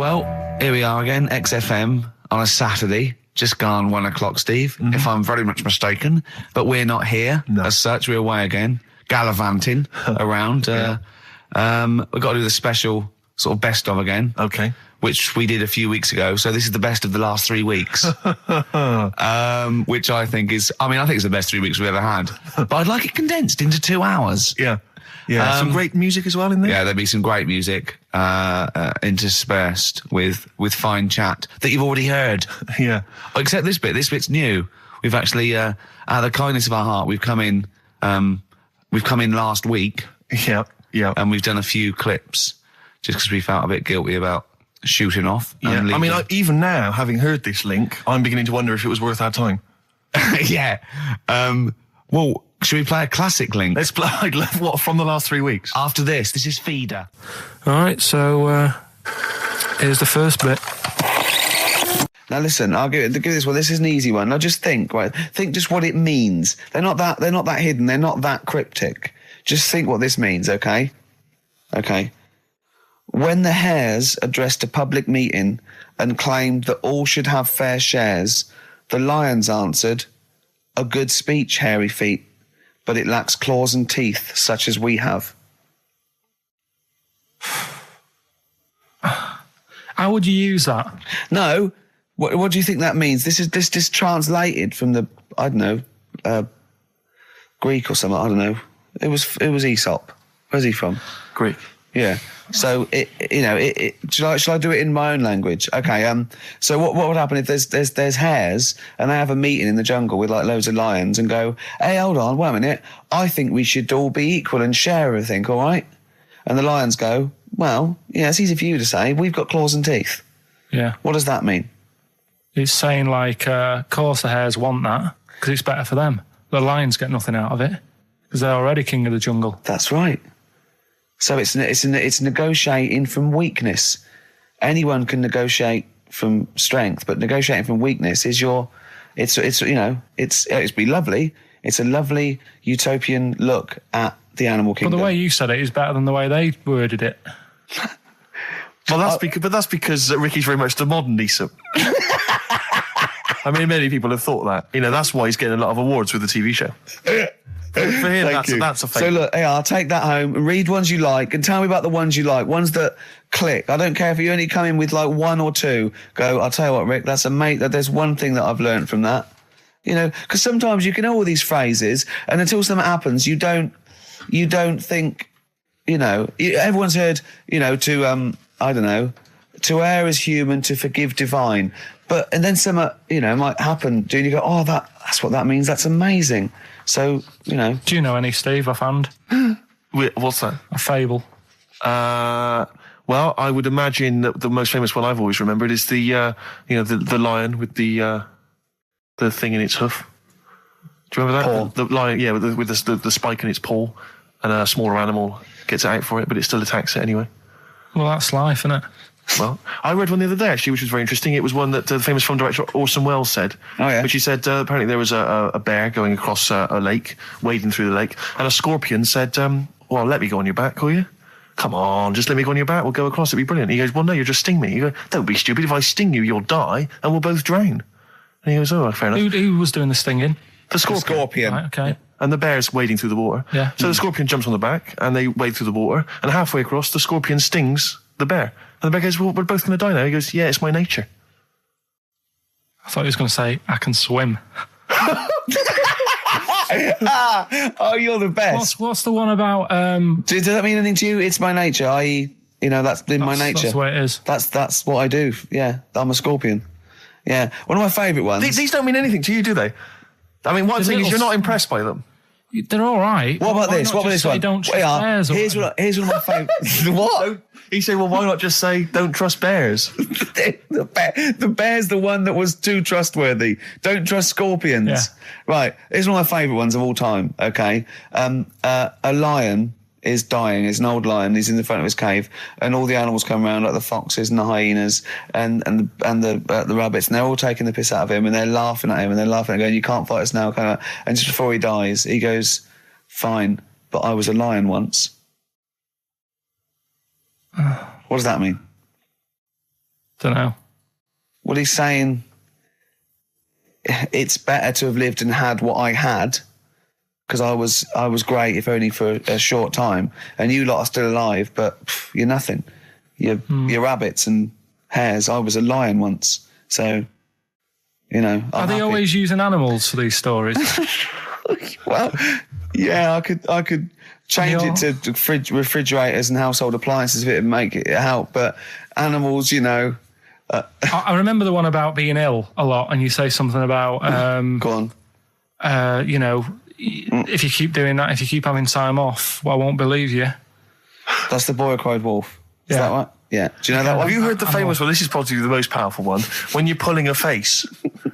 Well, here we are again, XFM on a Saturday, just gone 1 o'clock, Steve, if I'm very much mistaken. But we're not here as such. We're away again, gallivanting around. We've got to do the special sort of best of again. Okay. Which we did a few weeks ago. So this is the best of the last 3 weeks. Which I think is, I think it's the best 3 weeks we've ever had. But I'd like it condensed into 2 hours. Yeah. Yeah, some great music as well in there. Yeah, there'll be some great music interspersed with fine chat that you've already heard. Yeah. Except this bit. This bit's new. We've actually, out of the kindness of our heart, we've come in last week. Yeah, yeah. And we've done a few clips just because we felt a bit guilty about shooting off. Yeah. Even now, having heard this link, I'm beginning to wonder if it was worth our time. Yeah. Well, should we play a classic link? Let's play, what, from the last 3 weeks? After this is Feeder. All right, so here's the first bit. Now listen, I'll give this one. This is an easy one. Now just think, right? Think just what it means. They're not that hidden. They're not that cryptic. Just think what this means, okay? Okay. When the Hares addressed a public meeting and claimed that all should have fair shares, the Lions answered, "A good speech, hairy feet, but it lacks claws and teeth such as we have." How would you use that? No. What do you think that means? This is translated from the, I don't know, Greek or something. I don't know. It was Aesop. Where's he from? Greek. Yeah. So shall I do it in my own language? Okay. So what would happen if there's hares and they have a meeting in the jungle with like loads of lions and go, "Hey, hold on, wait a minute. I think we should all be equal and share everything, all right?" And the lions go, "Well, yeah, it's easy for you to say. We've got claws and teeth." Yeah. What does that mean? It's saying like, of course the hares want that because it's better for them. The lions get nothing out of it because they're already king of the jungle. That's right. So it's negotiating from weakness. Anyone can negotiate from strength, but negotiating from weakness is it's be lovely. It's a lovely utopian look at the animal kingdom. But the way you said it is better than the way they worded it. Well, that's because Ricky's very much the modern Aesop. Many people have thought that. That's why he's getting a lot of awards with the TV show. For him, that's a fake. So look, I'll take that home and read ones you like and tell me about the ones you like, ones that click. I don't care if you only come in with like one or two. Go, I'll tell you what, Rick, that's there's one thing that I've learned from that. Because sometimes you can know all these phrases and until something happens, you don't think, everyone's heard, I don't know, to err is human, to forgive divine. And then something, might happen, and you go, oh, that's what that means. That's amazing. So, Do you know any, Steve, offhand? What's that? A fable. Well, I would imagine that the most famous one I've always remembered is the lion with the thing in its hoof. Do you remember that? Paw. The lion, yeah, with the spike in its paw, and a smaller animal gets out for it, but it still attacks it anyway. Well, that's life, isn't it? Well, I read one the other day, actually, which was very interesting. It was one that the famous film director Orson Welles said. Oh, yeah. Which he said, apparently there was a bear going across a lake, wading through the lake, and a scorpion said, well, let me go on your back, will you? Come on, just let me go on your back, we'll go across, it'd be brilliant. He goes, well, no, you'll just sting me. You go, don't be stupid, if I sting you, you'll die, and we'll both drown. And he goes, oh, fair enough. Who was doing the stinging? The scorpion. Right, okay. Yeah. And the bear's wading through the water. Yeah. So the scorpion jumps on the back, and they wade through the water, and halfway across, the scorpion stings the bear. And the bear goes, well, we're both going to die now. He goes, yeah, it's my nature. I thought he was going to say, I can swim. Oh, you're the best. What's the one about... Does that mean anything to you? It's my nature, i.e., that's in my nature. That's the way it is. That's what I do. Yeah, I'm a scorpion. Yeah, one of my favourite ones. These don't mean anything to you, do they? What I'm saying is you're not impressed by them. They're all right. What about this? What about this one? Don't trust bears. Here's one of my favourites. What? He said, well, why not just say, don't trust bears? The bear's the one that was too trustworthy. Don't trust scorpions. Yeah. Right. Here's one of my favourite ones of all time, okay? A lion is dying. It's an old lion. He's in the front of his cave, and all the animals come around, like the foxes and the hyenas and the rabbits, and they're all taking the piss out of him, and they're laughing at him, and they're laughing and going, "You can't fight us now," kind of. And just before he dies, he goes, "Fine, but I was a lion once." What does that mean? Don't know. Well, he's saying it's better to have lived and had what I had, because I was great, if only for a short time, and you lot are still alive, but you're nothing. You're rabbits and hares. I was a lion once, so I'm Are they happy. always using animals for these stories? Well, yeah, I could change it to refrigerators and household appliances if it would make it help, but animals, I remember the one about being ill a lot, and you say something about go on. If you keep doing that, if you keep having time off, well, I won't believe you. That's the boy who cried wolf. Is that right? Yeah. Do you know that one? Have you heard the famous one? This is probably the most powerful one. When you're pulling a face,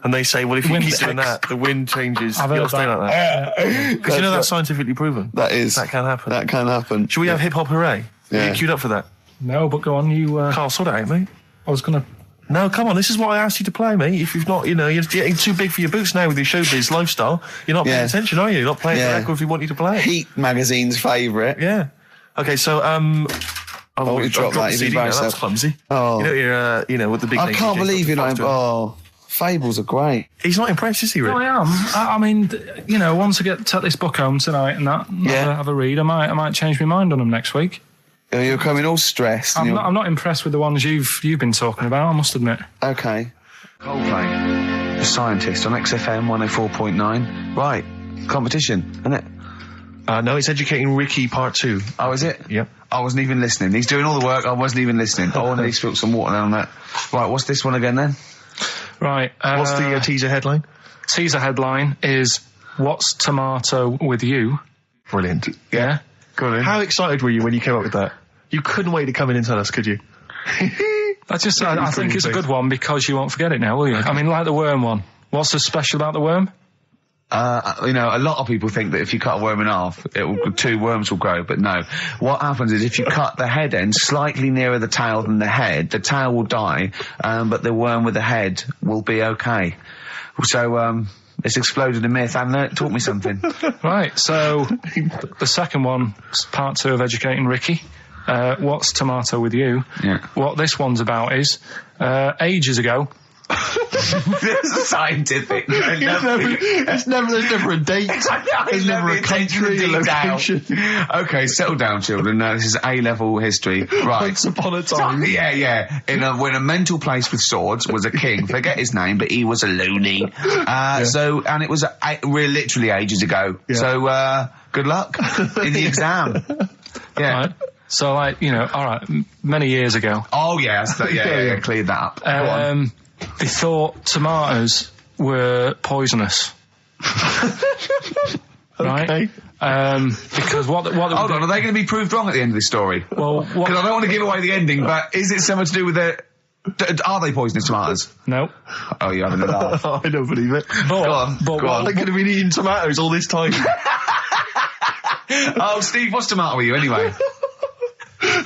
and they say, well, if you keep doing that, the wind changes. I've heard stay like that. Because that's scientifically proven. That can happen. That can happen. Should we have hip hop hooray? Yeah. Are you queued up for that? No, but go on, you... Carl, sort it out, mate. I was going to... No, come on, this is what I asked you to play, mate. If you've not, you're getting too big for your boots now with your showbiz lifestyle. You're not paying attention, are you? You're not playing the record if we want you to play it. Heat magazine's favourite. Yeah. Okay, so, you dropped that. CD now. That's clumsy. Oh. You're, with the big I can't believe you're not... Fables are great. He's not impressed, is he, Rick? No, I am. I mean, once I take this book home tonight and that, have a read, I might change my mind on them next week. You're coming all stressed. I'm not impressed with the ones you've been talking about, I must admit. Okay. Coldplay, The Scientist on XFM 104.9. Right, competition, isn't it? No, it's Educating Ricky Part 2. Oh, is it? Yep. I wasn't even listening. He's doing all the work, I wasn't even listening. I want to spilt some water down that. Right, what's this one again then? Right. What's the teaser headline? Teaser headline is, What's Tomato with You? Brilliant. Yeah? Go on. How excited were you when you came up with that? You couldn't wait to come in and tell us, could you? I think it's a good one because you won't forget it now, will you? Okay. I mean, like the worm one. What's so special about the worm? A lot of people think that if you cut a worm in half, two worms will grow, but no. What happens is if you cut the head end slightly nearer the tail than the head, the tail will die, but the worm with the head will be okay. So, it's exploded a myth. And taught me something. Right, so the second one, part 2 of Educating Ricky. What's Tomato with You? Yeah. What this one's about is, ages ago... It's scientific. There's never a date. There's never a country, a location. Okay, settle down, children. This is A-level history. Right. Once upon a time. Yeah. When a mental place with swords was a king. Forget his name, but he was a loony. And it was literally ages ago. Yeah. So, good luck in the exam. Yeah. Right. So, all right, many years ago. Oh, yeah, cleared that up. Go on. They thought tomatoes were poisonous. Right? Okay. Because what hold on, are they going to be proved wrong at the end of this story? Well, because I don't want to give away the ending, but is it something to do with the... Are they poisonous tomatoes? No. Oh, you're having a laugh. I don't believe it. Go on. They could have been eating tomatoes all this time. Oh, Steve, what's tomato with you anyway?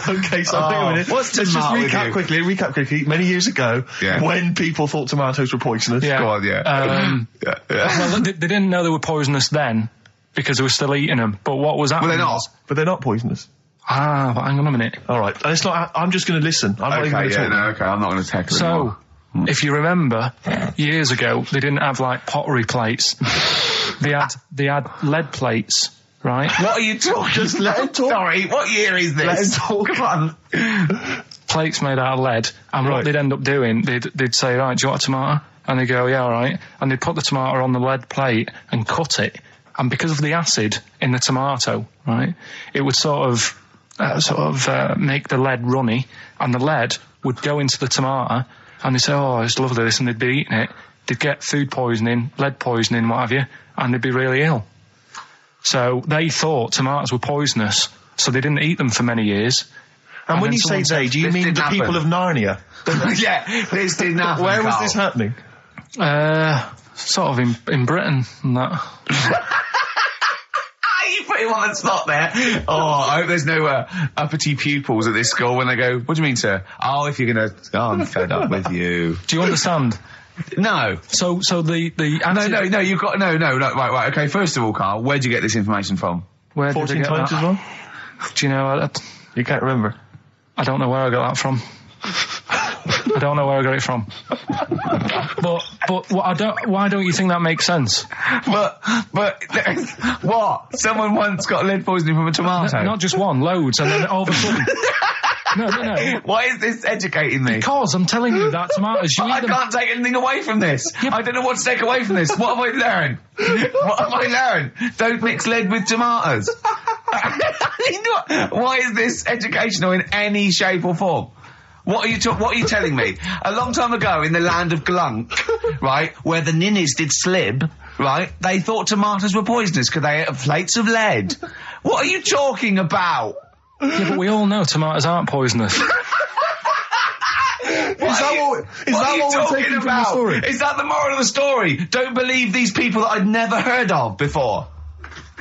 Okay, so hang on a minute. Let's just recap quickly. Many years ago, when people thought tomatoes were poisonous. Yeah. Go on, Well, they didn't know they were poisonous then because they were still eating them. But what was happening? But they're not poisonous. But hang on a minute. All right, and it's not. I'm just going to listen. I'm not even going to talk. Okay, I'm not going to tackle it. So, if you remember, years ago they didn't have like pottery plates. They had lead plates. Right? What are you talking? Just let him talk. Sorry, what year is this? Let him talk. Come on. Plates made out of lead, and what they'd end up doing, they'd say, right, do you want a tomato? And they'd go, yeah, all right. And they'd put the tomato on the lead plate and cut it. And because of the acid in the tomato, right, it would sort of make the lead runny, and the lead would go into the tomato, and they'd say, oh, it's lovely this, and they'd be eating it. They'd get food poisoning, lead poisoning, what have you, and they'd be really ill. So they thought tomatoes were poisonous, so they didn't eat them for many years. And when you say they, do you mean the people of Narnia? Yeah, this didn't happen. Where was this happening? Sort of in Britain and that. You put him on the spot there. Oh, I hope there's no uppity pupils at this school when they go, what do you mean, sir? Oh, if you're going to... Oh, I'm fed up with you. Do you understand? No. So the No, you've got... No, right, okay, first of all, Carl, where'd you get this information from? Where 14 did I get times that? as well? Do you know... You can't remember? I don't know where I got that from. don't know where I got it from. but why don't you think that makes sense? But what? Someone once got lead poisoning from a tomato. Not just one, loads, and then all of a sudden. No. Why is this educating me? Because I'm telling you that tomatoes. I can't take anything away from this. Yeah, I don't know what to take away from this. What have I learned? Don't mix lead with tomatoes. Why is this educational in any shape or form? What are you telling me? A long time ago in the land of Glunk, right, where the ninnies did slib, right, they thought tomatoes were poisonous because they ate plates of lead. What are you talking about? Yeah, but we all know tomatoes aren't poisonous. Is that what we're taking from the story? Is that the moral of the story? Don't believe these people that I'd never heard of before.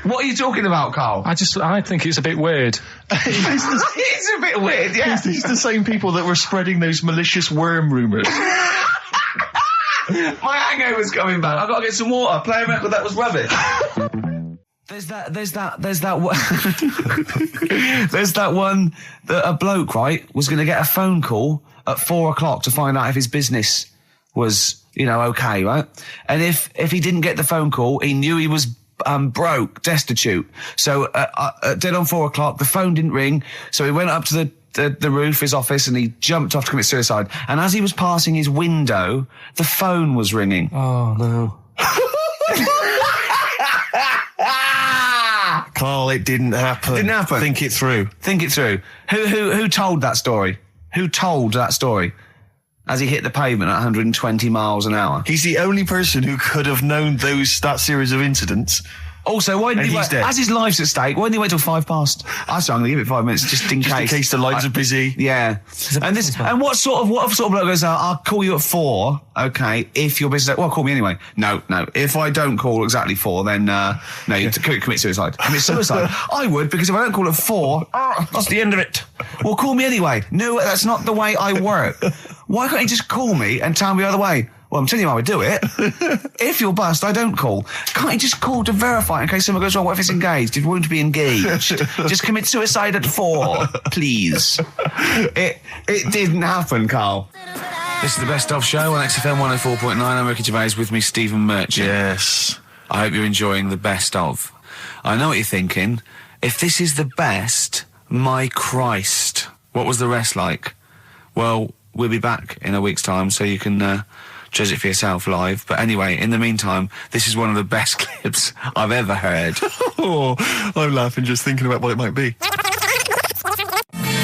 What are you talking about, Carl? I think it's a bit weird. It's a bit weird, yeah. It's the same people that were spreading those malicious worm rumours. My hangover's coming back. I've got to get some water. Play a record that was rubbish. There's that one that a bloke, right, was going to get a phone call at 4:00 to find out if his business was, okay, right? And if he didn't get the phone call, he knew he was broke, destitute. So dead on 4:00, the phone didn't ring. So he went up to the roof of his office and he jumped off to commit suicide. And as he was passing his window, the phone was ringing. Oh no. Carl, it didn't happen. Didn't happen. Think it through. Who told that story? Who told that story? As he hit the pavement at 120 miles an hour. He's the only person who could have known that series of incidents. Also, why didn't he wait? As his life's at stake, why didn't he wait till 5 past? I'm going to give it 5 minutes just in case. Just in case the lines are busy. Yeah. And what sort of bloke goes, I'll call you at 4, okay, if your business... Well, call me anyway. No. If I don't call exactly 4, then, you commit suicide. Commit suicide. I would, because if I don't call at 4, that's the end of it. Well, call me anyway. No, that's not the way I work. Why can't you just call me and tell me the other way? Well, I'm telling you how I do it. If you're bust, I don't call. Can't you just call to verify in case something goes wrong? What if it's engaged? It won't be engaged. Just commit suicide at 4, please. It didn't happen, Carl. This is the Best Of Show on XFM 104.9. I'm Ricky Gervais, with me, Stephen Merchant. Yes. I hope you're enjoying the Best Of. I know what you're thinking. If this is the best, my Christ, what was the rest like? Well, we'll be back in a week's time, so you can... judge it for yourself live. But anyway, in the meantime, this is one of the best clips I've ever heard. Oh, I'm laughing just thinking about what it might be.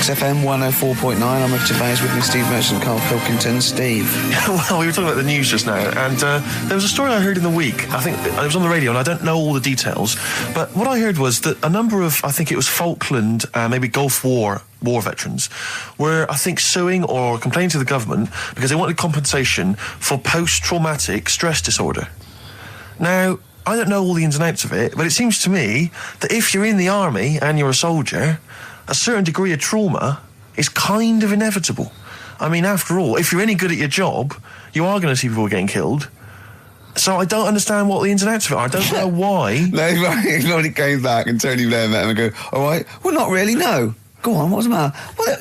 XFM 104.9, I'm Ricky Gervais, with me, Steve Merchant, Karl Pilkington. Steve. Well, we were talking about the news just now, and there was a story I heard in the week. I think it was on the radio, and I don't know all the details, but what I heard was that a number of, I think it was Falkland, maybe Gulf War veterans were, I think, suing or complaining to the government because they wanted compensation for post-traumatic stress disorder. Now, I don't know all the ins and outs of it, but it seems to me that if you're in the army and you're a soldier, a certain degree of trauma is kind of inevitable. I mean, after all, if you're any good at your job, you are going to see people getting killed. So I don't understand what the ins and outs of it are. I don't know why. No, nobody came back and Tony Blair met him and go, all right, well, not really, no. Go on, what's the matter? Well,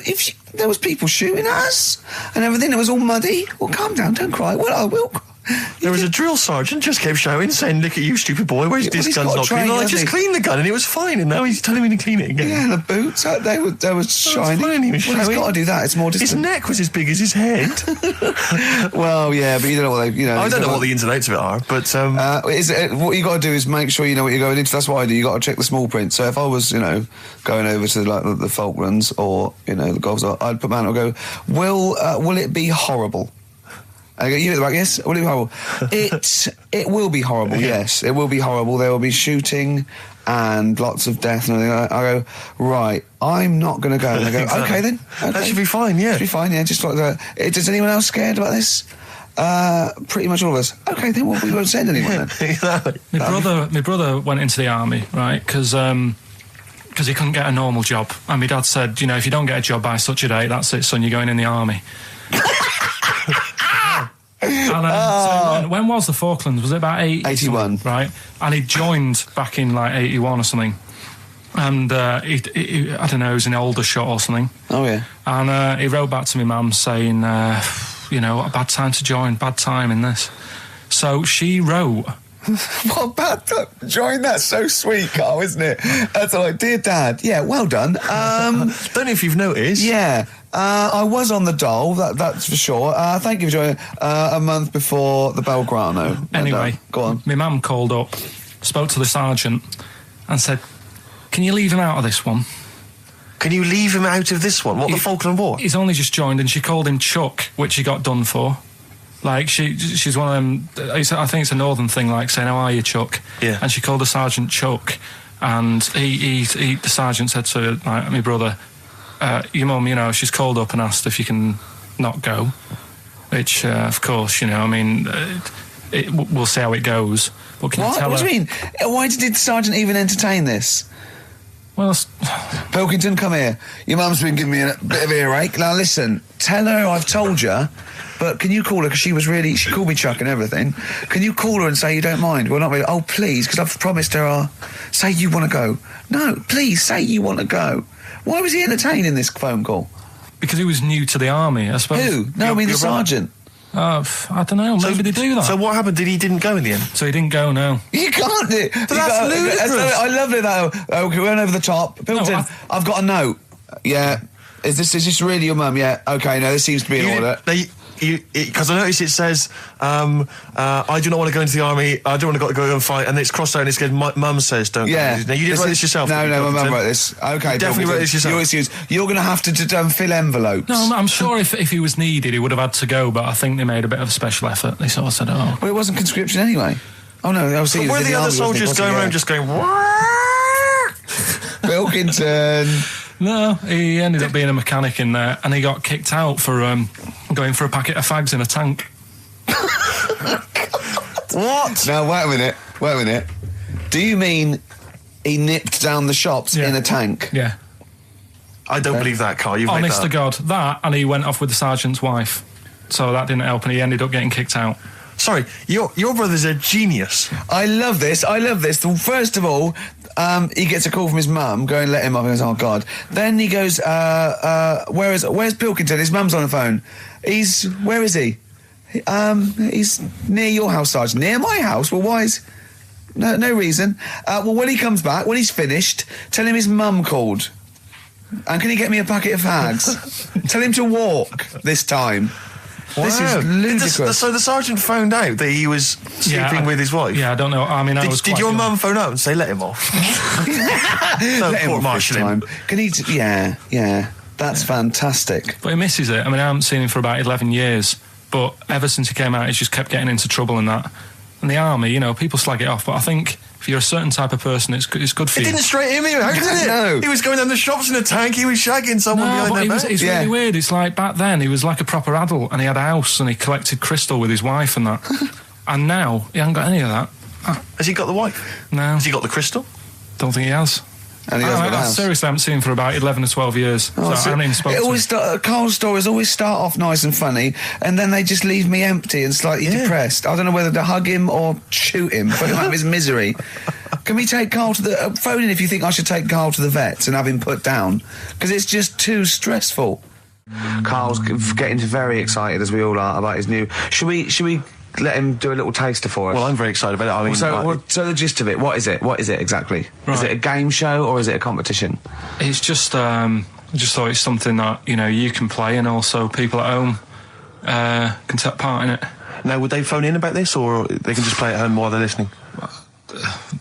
there was people shooting at us and everything, it was all muddy. Well, calm down, don't cry. Well, I will cry. There was a drill sergeant just kept shouting, saying, "Look at you, stupid boy, where's this gun's not clean?" I just cleaned the gun and it was fine, and now he's telling me to clean it again. Yeah, and the boots, they were shiny. Fine, he was shiny. He's got to do that, it's more distant. His neck was as big as his head. Well, yeah, but you don't know what they, I don't know what the ins and outs of it are, but... what you got to do is make sure you know what you're going into. That's what I do. You got to check the small print. So if I was, going over to the Falklands or, the Gulf, I'd put my hand and go, will it be horrible? I go, you hit the back, yes? Will it be horrible? It will be horrible, yes. It will be horrible. There will be shooting and lots of death and everything. I go, right, I'm not going to go. And they go, okay then. Okay. That should be fine, yeah. Should be fine, yeah. Just like that. Is anyone else scared about this? Pretty much all of us. Okay, then we won't send anyone then. Exactly. My brother went into the army, right? Because he couldn't get a normal job. And my dad said, if you don't get a job by such a date, that's it, son, you're going in the army. And when was the Falklands? Was it about 81? Right. And he joined back in 81 or something. And he I don't know, he was in Aldershot or something. Oh yeah. And he wrote back to my mum saying, a bad time to join, bad time in this. So she wrote... What bad join? That's so sweet, Carl, isn't it? That's like, dear Dad, yeah, well done. Don't know if you've noticed. Yeah, I was on the dole, that's for sure. Thank you for joining a month before the Belgrano. Anyway, go on. My mum called up, spoke to the sergeant, and said, "Can you leave him out of this one?" Can you leave him out of this one? What, the Falkland War? He's only just joined, and she called him Chuck, which he got done for. Like, she's one of them... I think it's a northern thing, like saying, "How are you, Chuck?" Yeah. And she called the sergeant Chuck, and the sergeant said to, like, my brother, "Your mum, she's called up and asked if you can not go." Which, of course, we'll see how it goes. But can you tell What her... do you mean? Why did the sergeant even entertain this? Well, Pilkington, come here. Your mum's been giving me a bit of earache. Now, listen, tell her I've told you, but can you call her, because she called me Chuck and everything. Can you call her and say you don't mind? Well, not really. Oh, please, because I've promised her say you want to go. No, please, say you want to go. Why was he entertaining this phone call? because he was new to the army, I suppose. Who? No, I mean the sergeant. I don't know. Maybe they do that. So what happened? He didn't go in the end? So he didn't go, no. You can't do it. That's ludicrous. I love it, though. Okay, we went over the top. Pilton, I've got a note. Yeah. Is this really your mum? Yeah. Okay, no, this seems to be in order. Because I noticed it says, I do not want to go into the army, I don't want to go and fight, and it's crossed out and it's good, mum says don't go. Now, you didn't write this yourself? No, my mum wrote this. Okay, you definitely wrote this yourself. Your excuse. You're going to have to fill envelopes. No, I'm sure if he was needed, he would have had to go, but I think they made a bit of a special effort. They sort of said, oh. Well, it wasn't conscription anyway. Oh, no, I was saying. Were the other soldiers going around just going, Pilkington. No, he ended up being a mechanic in there, and he got kicked out for going for a packet of fags in a tank. What? Now, wait a minute. Do you mean he nipped down the shops in a tank? Yeah. I don't believe that, Carl. You've Honest made that to God, that, and he went off with the sergeant's wife. So that didn't help, and he ended up getting kicked out. Sorry, your brother's a genius. I love this. First of all, he gets a call from his mum, going, let him up. He goes, oh, God. Then he goes, where's Pilkington? His mum's on the phone. Where is he? He's near your house, Sergeant. Near my house? Well, why is... No reason. Well, when he comes back, when he's finished, tell him his mum called. And can he get me a packet of fags? Tell him to walk this time. Wow. This is ludicrous. So the sergeant found out that he was sleeping with his wife? Yeah, I don't know. I mean, did your mum phone up and say, let him off? Let him off this time. Can he... Yeah. That's fantastic. But he misses it. I mean, I haven't seen him for about 11 years. But ever since he came out, he's just kept getting into trouble and that. And the army, people slag it off. But I think if you're a certain type of person, it's good for you. It didn't straight him out, did it? No. He was going down the shops in a tank, he was shagging someone behind their back. It's really weird. It's like back then, he was like a proper adult and he had a house and he collected crystal with his wife and that. And now, he hasn't got any of that. Has he got the wife? No. Has he got the crystal? Don't think he has. And he hasn't got a house. Seriously, I haven't seen him for about 11 or 12 years. I haven't even spoken to him. Carl's stories always start off nice and funny, and then they just leave me empty and slightly depressed. I don't know whether to hug him or shoot him, put him out of his misery. Can we take Carl to the... phone in if you think I should take Carl to the vets and have him put down, because it's just too stressful. Carl's getting very excited, as we all are, about his new... Should we let him do a little taster for us? Well, I'm very excited about it. I mean, so the gist of it, what is it? What is it exactly? Right. Is it a game show or is it a competition? It's just, I just thought it's something that, you can play and also people at home can take part in it. Now, would they phone in about this or they can just play at home while they're listening?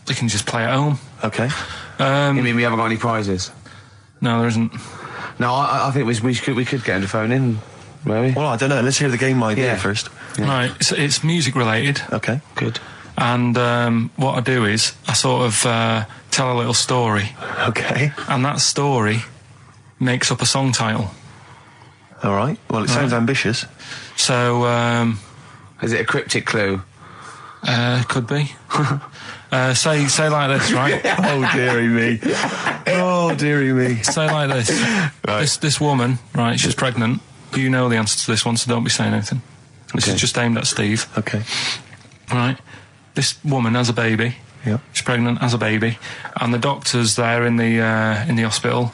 They can just play at home. Okay. You mean we haven't got any prizes? No, there isn't. No, I think we could get him to phone in. Maybe. Well, I don't know. Let's hear the game idea first. Yeah. Right, it's music related. Okay, good. And what I do is I sort of tell a little story. Okay. And that story makes up a song title. All right. Well, it sounds ambitious. So, is it a cryptic clue? Could be. Say like this, right? Oh, dearie me. Oh, dearie me. Say like this. Right. This woman, right, she's pregnant. You know the answer to this one, so don't be saying anything. This is just aimed at Steve. Okay. Right. This woman has a baby. Yeah. She's pregnant, has a baby, and the doctor's there in the hospital,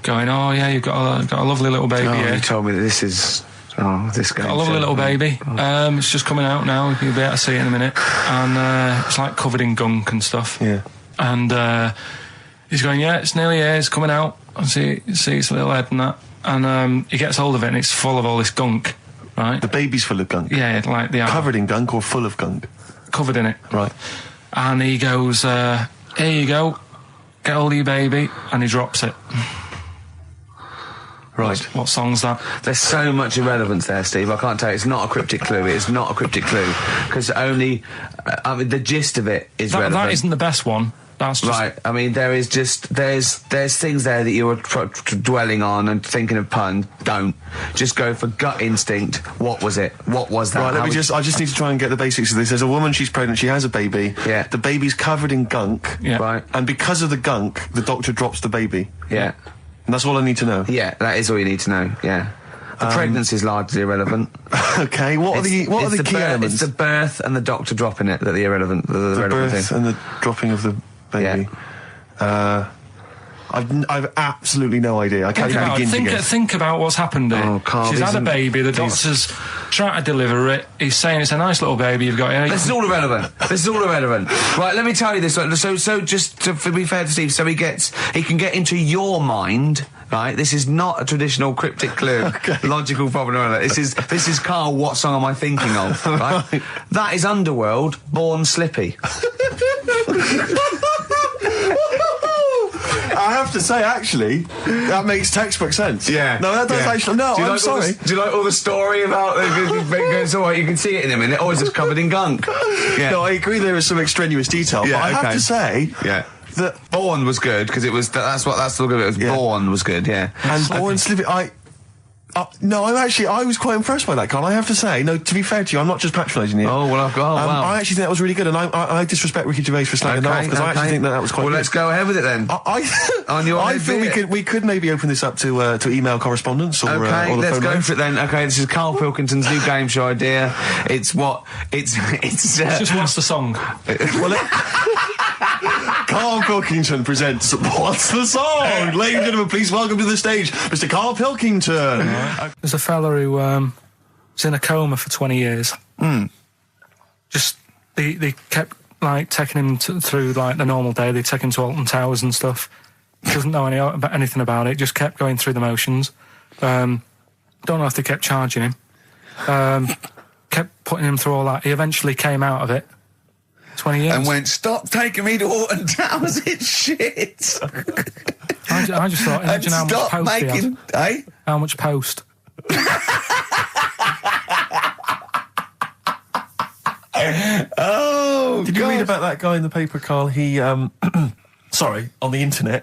going, "Oh yeah, you've got a lovely little baby." You told me that this is Oh, this guy. A lovely little baby. It's just coming out now. You'll be able to see it in a minute. And it's like covered in gunk and stuff. Yeah. And he's going, yeah, it's nearly here. It's coming out. I see its little head and that. And he gets hold of it and it's full of all this gunk, right? The baby's full of gunk? Yeah, like the... Covered in gunk or full of gunk? Covered in it. Right. And he goes, here you go. Get hold of your baby. And he drops it. Right. What song's that? There's so much irrelevance there, Steve. I can't tell you. It's not a cryptic clue. It's not a cryptic clue. Because only... the gist of it is relevant. That isn't the best one. That's just... Right. I mean, there is just... There's things there that you were dwelling on and thinking of pun. Don't. Just go for gut instinct. What was it? What was that? Right, I just need to try and get the basics of this. There's a woman, she's pregnant, she has a baby. Yeah. The baby's covered in gunk. Yeah. Right. And because of the gunk, the doctor drops the baby. Yeah. And that's all I need to know. Yeah, that is all you need to know. Yeah. The pregnancy is largely irrelevant. Okay, what are the key elements? It's the birth and the doctor dropping it that are the irrelevant. The relevant birth thing. and the dropping of the baby. Yeah. I've absolutely no idea. I can't even begin to guess. Think about what's happened here. Oh, Carl, she's had a baby. The doctor's trying to deliver it. He's saying it's a nice little baby you've got here. This is all irrelevant. Right, let me tell you this. So just to be fair to Steve, so he can get into your mind. Right, this is not a traditional cryptic clue, logical problem or other. This is Carl. What song am I thinking of? Right, that is Underworld, Born Slippy. I have to say, actually, that makes textbook sense. Yeah. No, that does actually. No, I'm sorry. Do you like all the story about? It's all right. You can see it in a minute. Oh, it's just covered in gunk. Yeah. No, I agree. There is some extraneous detail, but I have to say, that Born was good because it was. That's the look of it. Was Born was good. Yeah. And Born Slippy, no, I was quite impressed by that, Carl. I have to say, no, to be fair to you, I'm not just patronising you. Oh, well, wow. I actually think that was really good, and I disrespect Ricky Gervais for slagging that off, because I actually think that was quite good. Well, let's go ahead with it then. I feel we could maybe open this up to email correspondence or okay, or the let's phone go line. for it then. Okay, this is Karl Pilkington's new game show idea. It's just what's the song? Karl Pilkington presents What's the Song? Ladies and gentlemen, please welcome to the stage Mr. Karl Pilkington. There's a fella who was in a coma for 20 years. Just they kept like taking him through like the normal day. They take him to Alton Towers and stuff. Doesn't know anything about it. Just kept going through the motions. Don't know if they kept charging him. Kept putting him through all that. He eventually came out of it. 20 years. And went, stop taking me to Alton Towers, it's shit. I just thought, imagine how much post he had. Eh? How much post? Oh, Did you read about that guy in the paper, Carl? He, sorry, on the internet.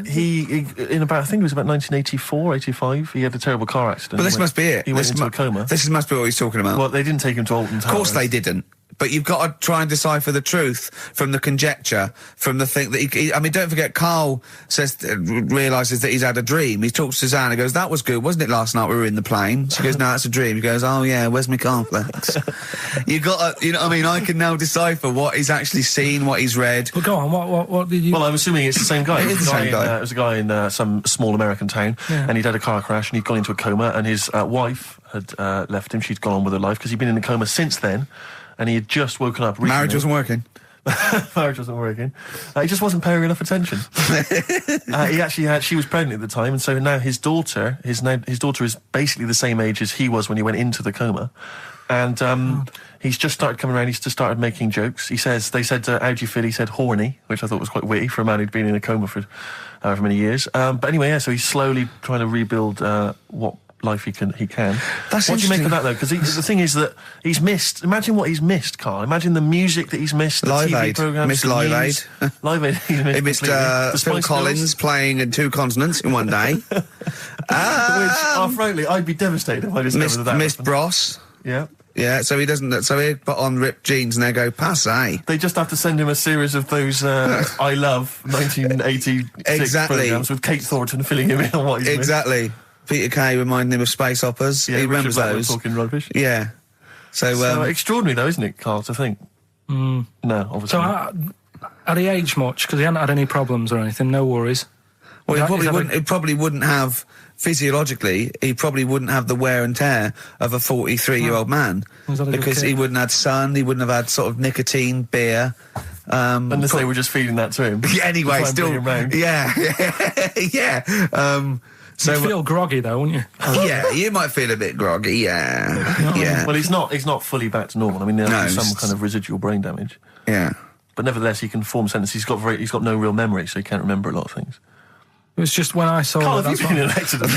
He in about, I think it was about 1984, 85, he had a terrible car accident. But this must be it. He went into a coma. This must be what he's talking about. Well, they didn't take him to Alton Towers. Of course they didn't. But you've got to try and decipher the truth from the conjecture, from the thing that I mean, don't forget, Carl realises that he's had a dream. He talks to Susanna, goes, that was good, wasn't it, last night we were in the plane? She goes, no, that's a dream. He goes, oh yeah, where's my cornflakes? You got to, you know what I mean? I can now decipher what he's actually seen, what he's read. Well, go on, what did you... Well, I'm assuming it's the same guy. It is the same guy. It was a guy in some small American town, and he'd had a car crash, and he'd gone into a coma, and his wife had left him. She'd gone on with her life, because he'd been in a coma since then. And he had just woken up recently. Marriage wasn't working. Marriage wasn't working. He just wasn't paying enough attention. He actually she was pregnant at the time, and so now his daughter is basically the same age as he was when he went into the coma. And he's just started coming around. He's just started making jokes. They said, how do you feel? He said horny, which I thought was quite witty for a man who'd been in a coma for however many years. But anyway, so he's slowly trying to rebuild what life he can. That's what do you make of that, though? Because the thing is that he's missed. Imagine what he's missed, Carl. Imagine the music that he's missed. The Live TV Aid. programs. Missed Live Aid. Live Aid. He missed Phil Collins playing in 2 continents in one day. Which, frankly, I'd be devastated if I discovered that. Missed Bros. Yeah. Yeah, so he doesn't. So he put on ripped jeans and they go passe. They just have to send him a series of those I Love 1986 programs with Kate Thornton filling him in on what he's missed. Peter Kay reminding him of space operas. Yeah, he remembers those. Talking rubbish. Yeah. So extraordinary, though, isn't it, Carl, to think? No, obviously. So had he aged much? Because he hadn't had any problems or anything. No worries. Well, he probably wouldn't have physiologically, he probably wouldn't have the wear and tear of a 43-year-old man Was that a good because he kid? wouldn't have had sun, he wouldn't have had sort of nicotine, beer. Unless they were just feeding that to him. Yeah, anyway, Try and still, bring him round. yeah. So You'd feel groggy though, wouldn't you? yeah, you might feel a bit groggy. Yeah, Well, he's not fully back to normal. I mean, there's No, some it's- kind of residual brain damage. yeah. But nevertheless, he can form sentences. He's got no real memory, so he can't remember a lot of things. It was just when I saw Carl, it. have you been in an accident?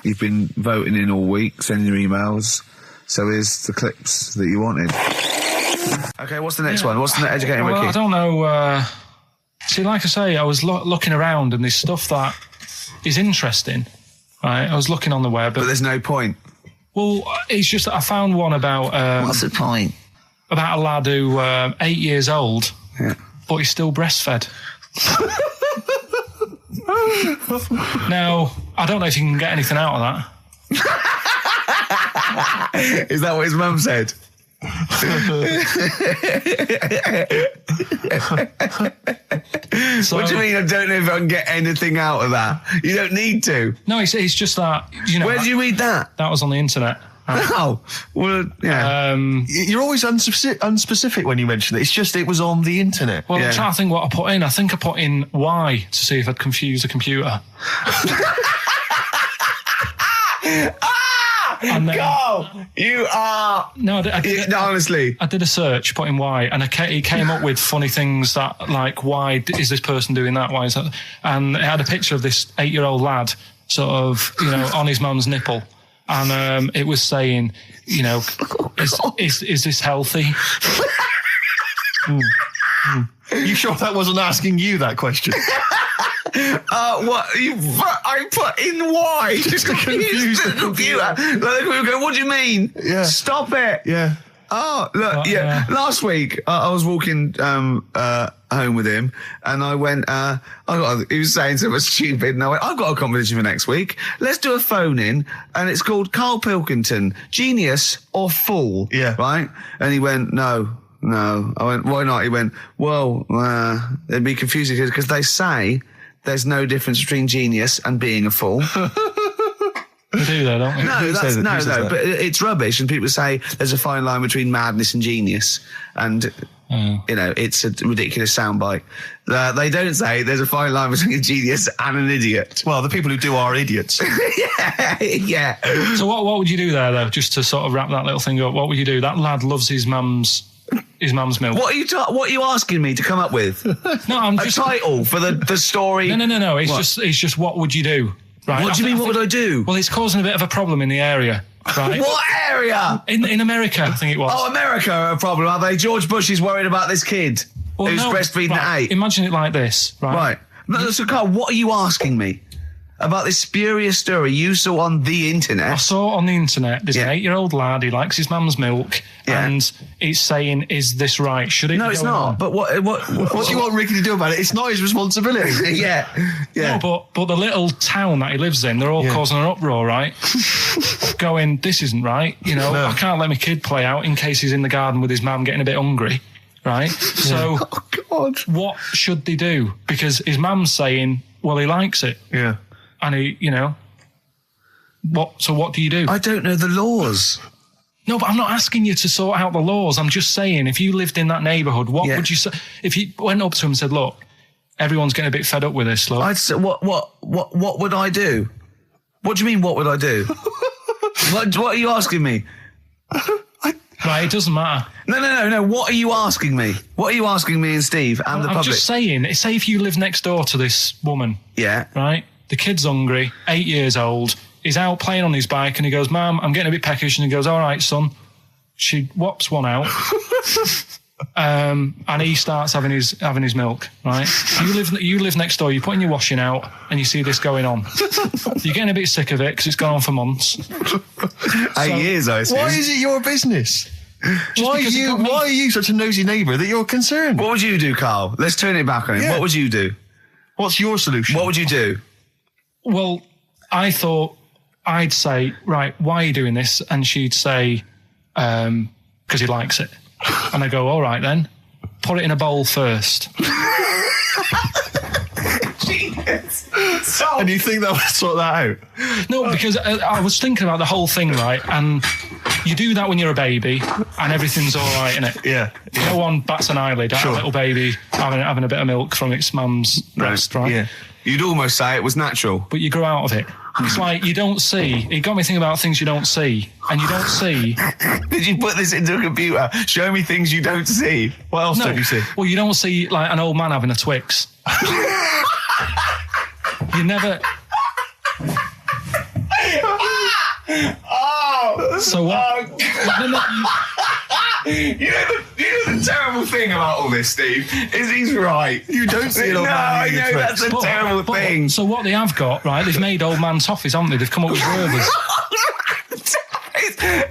You've been voting in all week, sending your emails. So here's the clips that you wanted. Okay, what's the next one? What's the educating Well, Ricky? I don't know. See, like I say, I was looking around and there's stuff that is interesting. Right, I was looking on the web. But there's no point. Well, it's just that I found one about What's the point? about a lad who 8 years old, Yeah. but he's still breastfed. Now, I don't know if you can get anything out of that. Is that what his mum said? So, What do you mean? I don't know if I can get anything out of that. You don't need to. No, it's just that, Where did you read that? that was on the internet. Oh, well, yeah. You're always unspecific when you mention it. It's just it was on the internet. Well, Yeah. I'm trying to think what I put in. I think I put in Y to see if I'd confuse a computer. And then- Carl, you are. No, I did, No, honestly. I did a search, put in why, and it came up with funny things that, like, why is this person doing that? Why is that? And it had a picture of this 8-year-old lad, sort of, on his mum's nipple. And it was saying, is this healthy? You sure that wasn't asking you that question? What? I put in why? Just to confuse the computer. Like, the computer go, what do you mean? Yeah. Stop it. Yeah. Oh, look, yeah. Last week, I was walking home with him, and I went, he was saying something stupid, and I went, I've got a competition for next week. Let's do a phone-in, and it's called Karl Pilkington, Genius or Fool. Yeah. Right? And he went, no. I went, why not? He went, well, it'd be confusing because they say there's no difference between genius and being a fool. They do that, don't they? No, says it? Who says that? but it's rubbish. And people say there's a fine line between madness and genius. And, it's a ridiculous soundbite. They don't say there's a fine line between a genius and an idiot. Well, the people who do are idiots. Yeah. So what would you do there, though, just to sort of wrap that little thing up? What would you do? That lad loves his mum's milk. What are you asking me to come up with? No, I'm A just... title for the story? No. What? It's just what would you do? Right? What do you mean, what would I do? Well, it's causing a bit of a problem in the area, right? What area? In America, I think it was. Oh, America are a problem, are they? George Bush is worried about this kid who's breastfeeding at 8. Imagine it like this, right? Right. No, so, Carl, what are you asking me? About this spurious story you saw on the I internet? saw on the internet, there's an 8-year-old lad, he likes his mum's milk, Yeah. and it's saying, is this right? Should it No, be it's going not. on? But what What do you want Ricky to do about it? It's not his responsibility. Yeah. No, but the little town that he lives in, they're all causing an uproar, right? Going, this isn't right. I can't let my kid play out in case he's in the garden with his mum getting a bit hungry, right? So, Oh, God. what should they do? Because his mum's saying, well, he likes it. Yeah. And he, what do you do? I don't know the laws. No, but I'm not asking you to sort out the laws. I'm just saying, if you lived in that neighbourhood, what would you say? If you went up to him and said, look, everyone's getting a bit fed up with this, look. I'd say, what would I do? What do you mean, what would I do? what are you asking me? Right, it doesn't matter. No. What are you asking me? What are you asking me and Steve and the I'm public? just saying, say if you live next door to this woman, Yeah. right? The kid's hungry, 8 years old. He's out playing on his bike and he goes, Mum, I'm getting a bit peckish. And he goes, all right, son. She whops one out. And he starts having his milk, right? You live next door, you're putting your washing out and you see this going on. You're getting a bit sick of it because it's gone on for months. 8 years, I assume. Why is it your business? Why because it got me- are you such a nosy neighbour that you're concerned? What would you do, Carl? Let's turn it back on him. Yeah. What would you do? What's your solution? What would you do? Well, I thought I'd say, right, why are you doing this? And she'd say, because he likes it. And I go, all right then, put it in a bowl first. And you think that would sort that out? No, because I was thinking about the whole thing, right? And you do that when you're a baby, and everything's all right, innit? Yeah. No one bats an eyelid at a little baby having a bit of milk from its mum's breast, right? Yeah. You'd almost say it was natural. But you grow out of it. It's like you don't see. It got me thinking about things you don't see, and you don't see. Did you put this into a computer? Show me things you don't see. What else don't you see? Well, you don't see like an old man having a Twix. You never. So what? You know the terrible thing about all this, Steve, is he's right. You don't see an old man I eating a know, Twix. that's a terrible thing. So what they have got, right? They've made old man toffees, haven't they? They've come up with Gervais.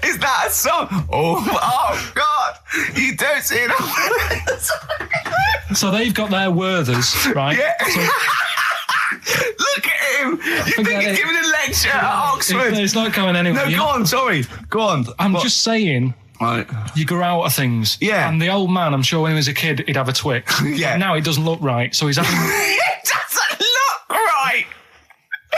Is that a song? Oh God! You don't see it. So they've got their Werthers, right? Yeah. So, Look at him. You think Forget he's it. giving a lecture at Oxford? it's not going anywhere. No, you go know? on. Sorry. Go on. I'm just saying. Right. You grow out of things. Yeah. And the old man, I'm sure when he was a kid, he'd have a Twix. Yeah. Now it doesn't look right, so he's having. It doesn't look right.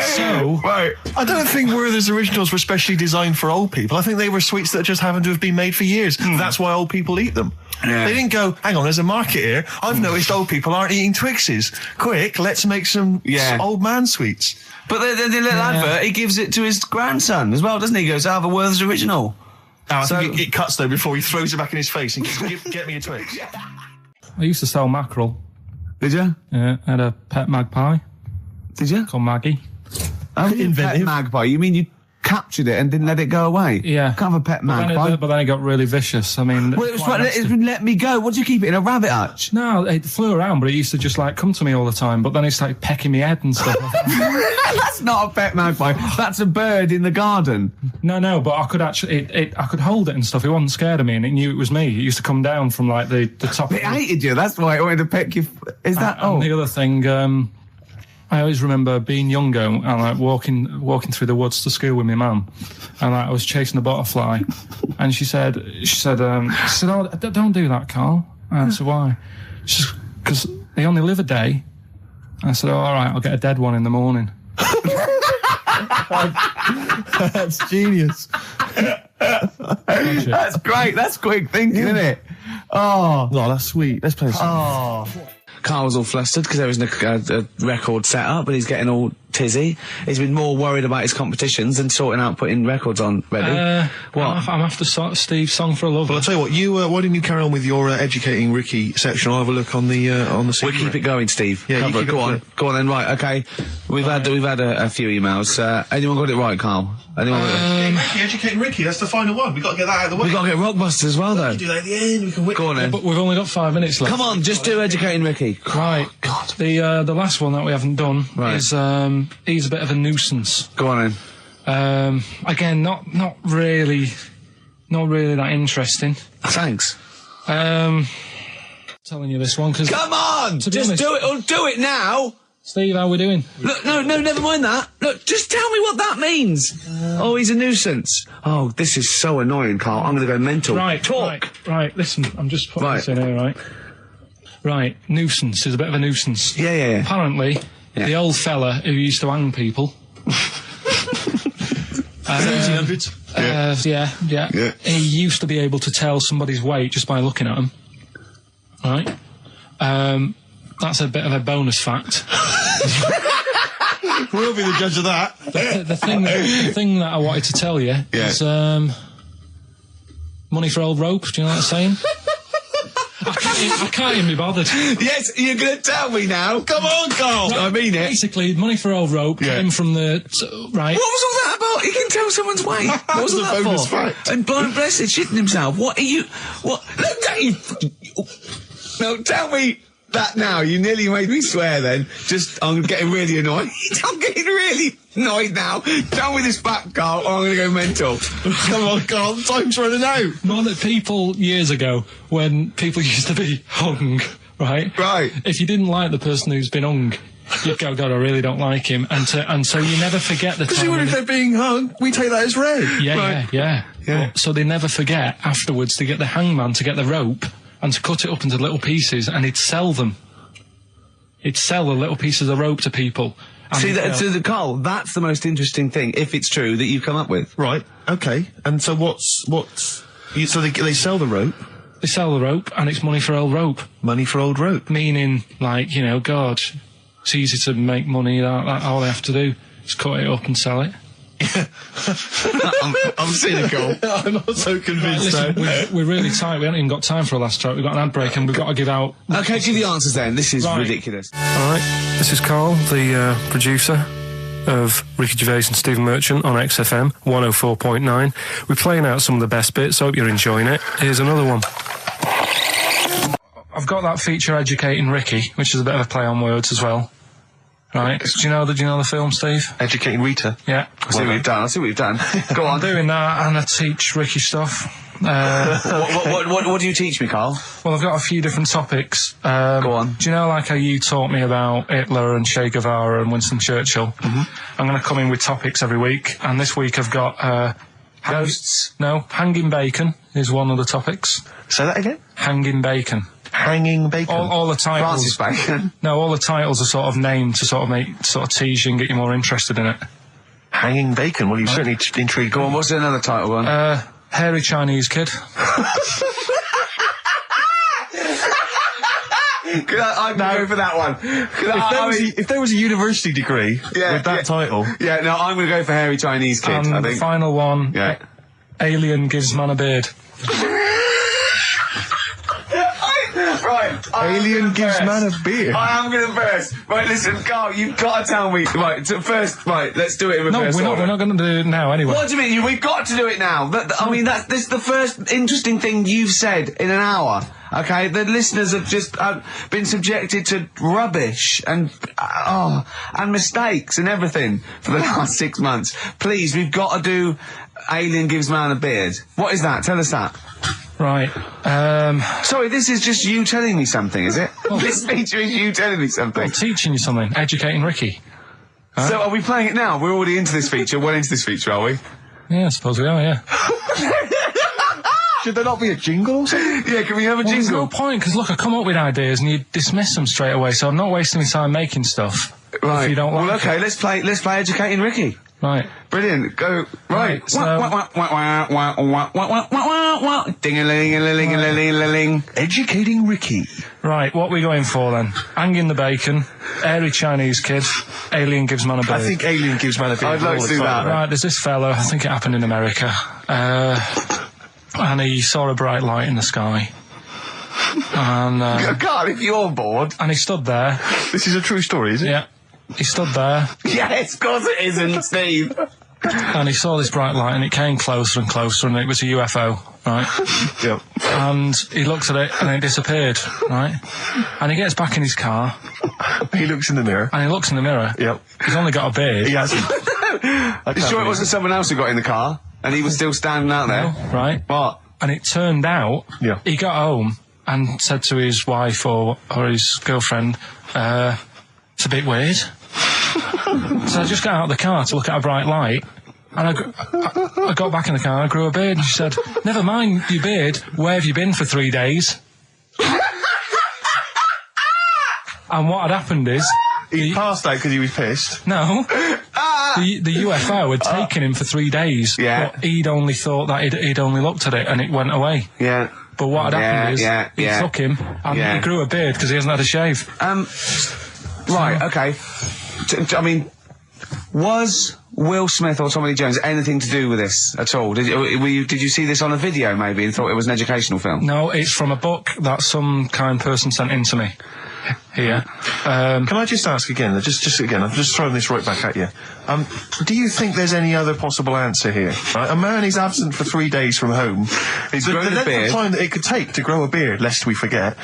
So. Right. I don't think Werther's originals were specially designed for old people. I think they were sweets that just happened to have been made for years. That's why old people eat them. Yeah. They didn't go, hang on, there's a market here. I've noticed old people aren't eating Twixes. Quick, let's make some old man sweets. But the little advert, he gives it to his grandson as well, doesn't he? He goes, have a Werther's original. I think it cuts though before he throws it back in his face and get me a Twix. I used to sell mackerel. Did you? Yeah, I had a pet magpie Did you? called Maggie. Oh, pet Inventive. magpie. You mean you captured it and didn't let it go away? Yeah. Can't have a pet magpie. But then it got really vicious. I mean, Well, it was quite fine. nasty. Let me go. What do you keep it in a rabbit hutch? No, it flew around, but it used to just like come to me all the time. But then it started pecking my head and stuff. That's not a pet magpie. That's a bird in the garden. No, but I could actually, I could hold it and stuff. It wasn't scared of me, and it knew it was me. It used to come down from like the top. It hated you. That's why it wanted to peck you. Is that? And the other thing, I always remember being younger and like walking through the woods to school with my mum, and like, I was chasing a butterfly, and she said, "Oh, don't do that, Carl." And I said, "Why?" She said, "Because they only live a day." I said, "Oh, all right, I'll get a dead one in the morning." That's genius. That's great. That's quick thinking, isn't it? Oh, No, that's sweet. Let's play some. Carl's all flustered because there isn't a record set up, and he's getting all tizzy. He's been more worried about his competitions than sorting out putting records on ready. What? I'm after Steve's Song for a Lover. Well, I'll tell you what. Why didn't you carry on with your educating Ricky section? I'll have a look on the We'll keep it going, Steve. Yeah, Cover you it. keep Go it on. going. Go on then. Right. Okay. We've had a few emails. Anyone got it right, Carl? Anyone? Educating Ricky. That's the final one. We've got to get that out of the way. We've got to get Rockbusters as well, though. do that at the end. We can whip. Go on then. But we've only got 5 minutes left. Come on, just do Educating Ricky. Right. God. The last one that we haven't done Right. is he's a bit of a nuisance. Go on then. Again, not really that interesting. Thanks. Telling you this one because Come on! To be Just honest- do it. Or do it now. Steve, how we doing? Look, no, never mind that. Look, just tell me what that means. Oh, he's a nuisance. Oh, this is so annoying, Carl. I'm going to go mental. Right, Talk. Right. Listen, I'm just putting Right. this in here, right? Right, nuisance is a bit of a nuisance. Yeah. Apparently, the old fella who used to hang people. 1800s. Yeah. He used to be able to tell somebody's weight just by looking at them. Right? That's a bit of a bonus fact. We'll be the judge of that. The thing that I wanted to tell you is money for old rope. Do you know what I'm saying? I can't even be bothered. Yes, you're going to tell me now. Come on, Carl. I mean it. Basically, money for old rope came from the right. What was all that about? He can tell someone's weight. What was That's a that bonus for? fact. And blind blessed shitting himself. What are you? What? Look at you. No, tell me that now. You nearly made me swear then. I'm getting really annoyed. I'm getting really annoyed now. Tell me this back, Carl, or I'm going to go mental. Come on, Carl. Time's running out. More that people years ago, when people used to be hung, right? Right. If you didn't like the person who's been hung, you'd go, God, I really don't like him, and so you never forget the Because time. if they're being hung, we take that as read. Yeah. Yeah. So they never forget afterwards to get the hangman to get the rope and to cut it up into little pieces, and he'd sell them. He'd sell the little pieces of rope to people. See, Carl, that's the most interesting thing, if it's true, that you've come up with. Right. Okay. And so so they sell the rope. They sell the rope, and it's money for old rope. Money for old rope. Meaning, like, you know, God, it's easy to make money. That all they have to do is cut it up and sell it. I'm cynical. I'm not so convinced. Right, listen, we're really tight. We haven't even got time for a last track. We've got an ad break, and we've got to give out. Okay, give the answers then. This is ridiculous. All right, this is Carl, the producer of Ricky Gervais and Stephen Merchant on XFM 104.9. We're playing out some of the best bits. Hope you're enjoying it. Here's another one. I've got that feature Educating Ricky, which is a bit of a play on words as well. Right. Do you know the film, Steve? Educating Rita. Yeah. I see what you've done. Go on. I'm doing that, and I teach Ricky stuff. What do you teach me, Carl? Well, I've got a few different topics. Go on. Do you know, like how you taught me about Hitler and Che Guevara and Winston Churchill? Mm-hmm. I'm going to come in with topics every week, and this week I've got ghosts. No, hanging bacon is one of the topics. Say that again. Hanging bacon. Hanging bacon. All the titles. Francis Bacon. No, all the titles are sort of named to sort of tease you and get you more interested in it. Hanging bacon. Well, you've certainly intrigued. Go on. What's another title one? Hairy Chinese kid. I'd go for that one. If there was a university degree with that title. Yeah, no, I'm going to go for hairy Chinese kid, And I think. the final one, Alien gives man a beard. Right. Alien gives man a beard. I am going to burst. Right, listen, Carl, you've got to tell me. Right, first, let's do it in reverse. No, we're not going to do it now anyway. What do you mean? We've got to do it now. This is the first interesting thing you've said in an hour. Okay, the listeners have just been subjected to rubbish and mistakes and everything for the last 6 months. Please, we've got to do Alien gives man a beard. What is that? Tell us that. Right. Sorry, this is just you telling me something, is it? This feature is you telling me something. I'm teaching you something. Educating Ricky. Huh? So are we playing it now? We're already into this feature. Well into this feature, are we? Yeah, I suppose we are, yeah. Should there not be a jingle or something? Yeah, can we have a jingle? There's no point, because look, I come up with ideas and you dismiss them straight away, so I'm not wasting my time making stuff. Right. If you don't like well, okay, it. let's play Educating Ricky. Right. Brilliant. Go. Right. So- Ding-a-ling-a-ling-a-ling-a-ling. Educating Ricky. Right, what are we going for then? Hanging the bacon, hairy Chinese kid, Alien gives man a beard. I think Alien gives man a beard. I'd like to do that. Right, there's this fella, I think it happened in America, and he saw a bright light in the sky. And God, if you're bored. he stood there. This is a true story, is it? Yeah. He stood there. Yes, of course it isn't, Steve. And he saw this bright light, and it came closer and closer, and it was a UFO, right? Yep. And he looked at it, and it disappeared, right? And he gets back in his car. He looks in the mirror. And he looks in the mirror. Yep. He's only got a beard. He hasn't. You sure it wasn't someone else who got in the car? And he was still standing out there? No, right? What? And it turned out, he got home and said to his wife or his girlfriend, it's a bit weird. So I just got out of the car to look at a bright light, and I got back in the car and I grew a beard, and she said, never mind your beard, where have you been for 3 days? And what had happened is... He passed out because he was pissed. No. The UFO had taken him for 3 days. Yeah. But he'd only thought that he'd only looked at it and it went away. Yeah. But what had happened is he took him and he grew a beard because he hasn't had a shave. Right, okay. I mean, was Will Smith or Tommy Lee Jones anything to do with this at all? Did you see this on a video maybe and thought it was an educational film? No, it's from a book that some kind person sent in to me. Here. Can I just ask again, just again, I'm just throwing this right back at you. Do you think there's any other possible answer here? Right? A man is absent for 3 days from home. He's the grown a length beard. of time that it could take to grow a beard, lest we forget.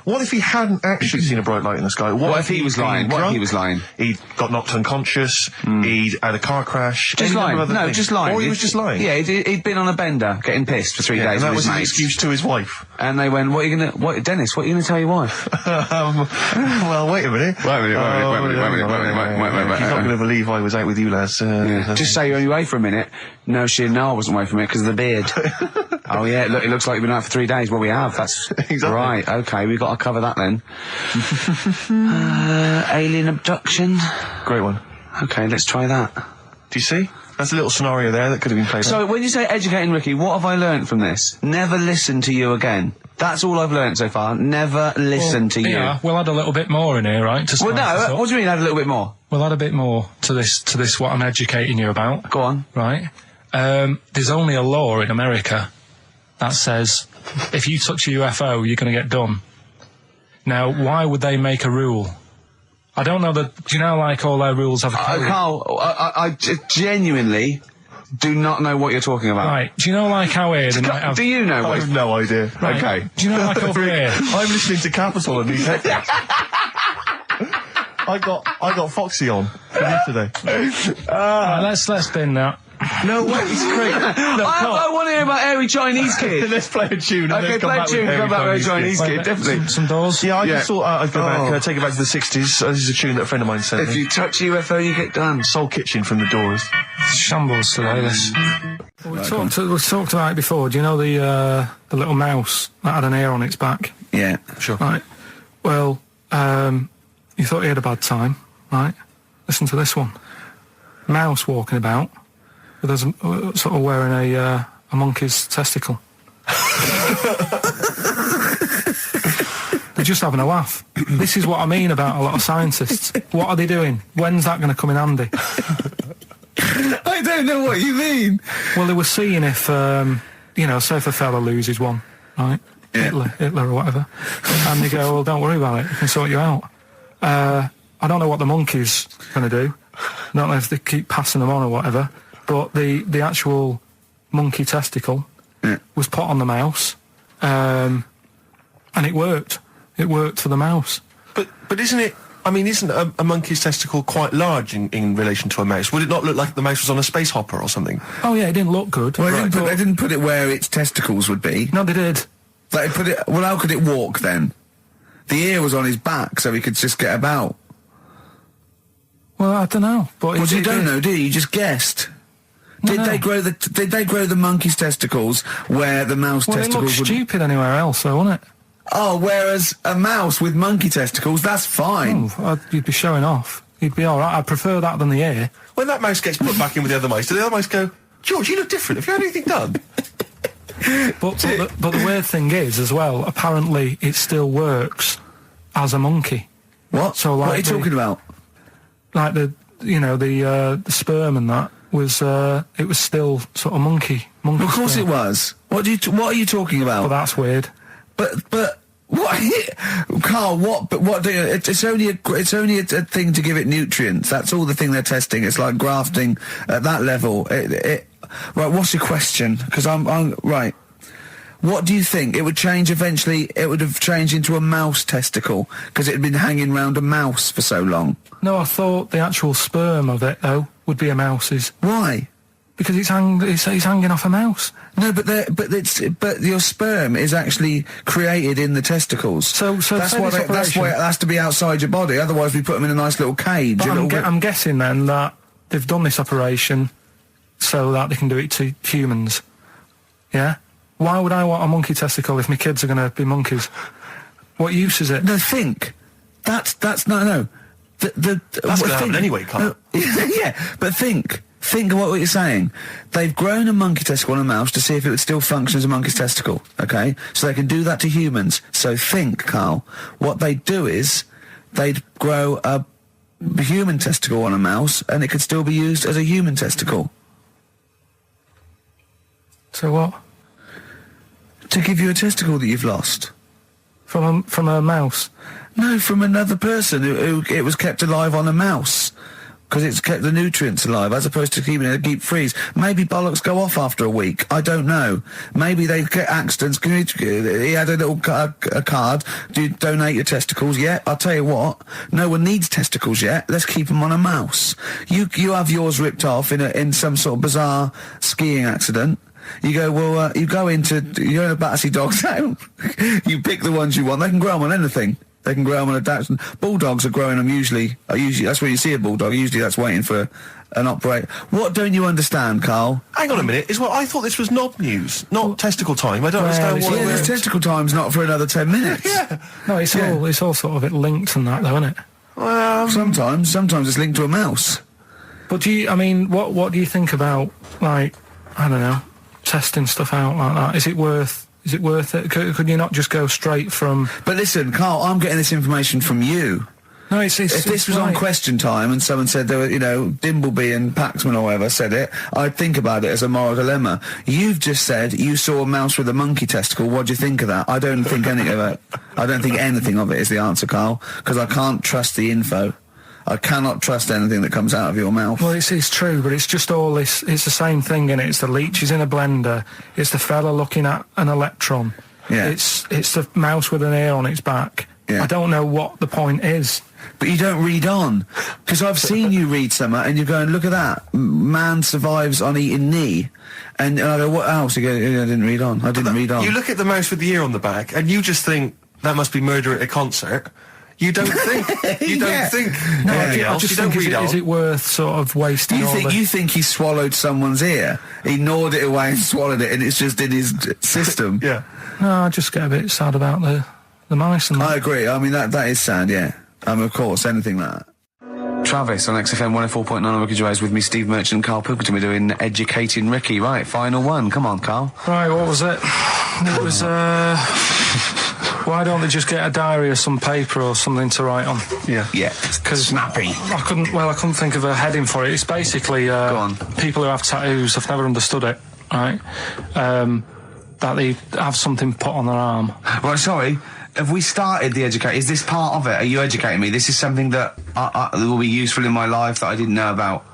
What if he hadn't actually seen a bright light in the sky? What if he was lying? What if he was lying? He got knocked unconscious. He'd had a car crash. Just lying. No, just lying. Or he was just lying. Yeah, he'd been on a bender, getting pissed for 3 days and that with was his an mates. excuse to his wife. And they went, Dennis, what are you going to tell your wife? Well, wait a minute. Wait a minute. You're not going to believe I was out with you, lads. Just say you're only away for a minute. No, I wasn't away for a minute because of the beard. Oh yeah, look, it looks like you've been out for 3 days. Well, we have. That's Exactly. right. Okay, we've got to cover that then. Alien abduction. Great one. Okay, let's try that. Do you see? That's a little scenario there that could have been played. So when you say educating Ricky, what have I learnt from this? Never listen to you again. That's all I've learnt so far. Never listen to you. Yeah, we'll add a little bit more in here, right? To Well, spice this no. up. What do you mean? Add a little bit more. We'll add a bit more to this. What I'm educating you about. Go on. Right. There's only a law in America that says if you touch a UFO, you're going to get done. Now, why would they make a rule? I don't know that. Do you know, like, all their rules have a code? Carl, I genuinely do not know what you're talking about. Right. Do you know, like, how here they might have... Do you know I what? have no idea. Right. Okay. Do you know, like, over here... I'm listening to Capital and these headphones. I got Foxy on from yesterday. Right, let's bin that. No, wait, it's great. No, I want to hear about Airy Chinese Kid. Let's play a tune. And Okay, then come play a back tune with and come back with Chinese Chinese Kid, definitely. Some doors. Yeah, I Yeah. just thought I'd go back, Oh. take it back to the 60s. This is a tune that a friend of mine sent If me. you touch a UFO, you get done. Soul Kitchen from the Doors. Shambles today, this. We talked about it before. Do you know the little mouse that had an ear on its back? Yeah. Sure. Right. Well, you thought he had a bad time, right? Listen to this one. Mouse walking about with us sort of wearing a monkey's testicle. They're just having a laugh. This is what I mean about a lot of scientists. What are they doing? When's that going to come in handy? I don't know what you mean. Well, they were seeing if, say if a fella loses one, right? Yeah. Hitler or whatever. And they go, well, don't worry about it. We can sort you out. I don't know what the monkey's going to do. I don't know if they keep passing them on or whatever. But the actual monkey testicle was put on the mouse. And it worked. It worked for the mouse. But isn't it... I mean, isn't a monkey's testicle quite large in relation to a mouse? Would it not look like the mouse was on a space hopper or something? Oh, yeah, it didn't look good. Well, they didn't put it where its testicles would be. No, they did. They put it. Well, how could it walk then? The ear was on his back, so he could just get about. Well, I don't know. But Well, you don't know, do you? You just guessed. Did they grow the monkey's testicles where the mouse Well, it testicles looked would? stupid anywhere else, though, wouldn't it? Oh, whereas a mouse with monkey testicles, that's fine. You'd be showing off. You'd be all right. I'd prefer that than the ear. When that mouse gets put back in with the other mice, do the other mice go, George, you look different. Have you had anything done? But the weird thing is, as well, apparently it still works as a monkey. What? So, like, what are you talking about? Like the sperm and that was it was still sort of monkey. Of course sperm. it was. What are you talking about? Well, that's weird. But what, Carl? What? But what? It's only a thing to give it nutrients. That's all the thing they're testing. It's like grafting at that level. Right. What's your question? Because I'm right. What do you think? It would change eventually. It would have changed into a mouse testicle because it had been hanging round a mouse for so long. No, I thought the actual sperm of it though would be a mouse's Why? because it's hanging off a mouse. No, but your sperm is actually created in the testicles. So that's say why this that's why it has to be outside your body. Otherwise, we put them in a nice little cage. But a little bit- I'm guessing then that they've done this operation so that they can do it to humans. Yeah? Why would I want a monkey testicle if my kids are going to be monkeys? What use is it? No, think. That's no. That's going to happen anyway, Carl. Yeah, but think. Think of what you're saying. They've grown a monkey testicle on a mouse to see if it would still function as a monkey's testicle, okay? So they can do that to humans. So think, Carl. What they'd do is they'd grow a human testicle on a mouse and it could still be used as a human testicle. So what? To give you a testicle that you've lost. From a mouse? No, from another person who it was kept alive on a mouse. Because it's kept the nutrients alive, as opposed to keeping it in a deep freeze. Maybe bollocks go off after a week. I don't know. Maybe they get accidents. He had a little a card. Do you donate your testicles? Yeah, I'll tell you what. No one needs testicles yet. Let's keep them on a mouse. You have yours ripped off in some sort of bizarre skiing accident. You go, well, you're in a Battersea Dog Town. You pick the ones you want. They can grow them on anything. They can grow them on a dachshund. Bulldogs are growing them usually that's where you see a bulldog. Usually that's waiting for an operator. What don't you understand, Carl? Hang on a minute. I thought this was knob news, not testicle time. I don't understand Yeah, what this testicle time's not for another 10 minutes. Yeah. No, it's all sort of a bit linked and that, though, isn't it? Well, Sometimes it's linked to a mouse. But what do you think about, like, I don't know, testing stuff out like that? Is it worth it? Could you not just go straight from... But listen, Carl, I'm getting this information from you. No, if this was on Question Time and someone said there were, Dimbleby and Paxman or whatever said it, I'd think about it as a moral dilemma. You've just said you saw a mouse with a monkey testicle. What do you think of that? I don't think anything of it. I don't think anything of it is the answer, Carl, because I can't trust the info. I cannot trust anything that comes out of your mouth. Well, it's true, but it's just all this. It's the same thing, innit? It's the leeches in a blender. It's the fella looking at an electron. Yeah. It's the mouse with an ear on its back. Yeah. I don't know what the point is. But you don't read on. Because I've seen you read something and you're going, look at that. Man survives on eating knee. And I go, what else? You go, I didn't read on. I didn't read on. You look at the mouse with the ear on the back and you just think, that must be murder at a concert. You don't think. You don't think. No, anything I else. just You don't think, read on. is it worth sort of wasting all the... You think he swallowed someone's ear? He gnawed it away and swallowed it and it's just in his system? Yeah. No, I just get a bit sad about the mice and that. I agree. I mean, that is sad, yeah. Of course, anything like that. Travis on XFM 104.9 on Ricky Gervais with me, Steve Merchant and Karl Pilkington. We're doing Educating Ricky. Right, final one. Come on, Karl. Right, what was it? It was, why don't they just get a diary or some paper or something to write on? Yeah. Yeah. Because snappy. I couldn't think of a heading for it. It's basically Go on. people who have tattoos. I've never understood it, right? That they have something put on their arm. Right, sorry. Have we started the educate? Is this part of it? Are you educating me? This is something that will be useful in my life that I didn't know about.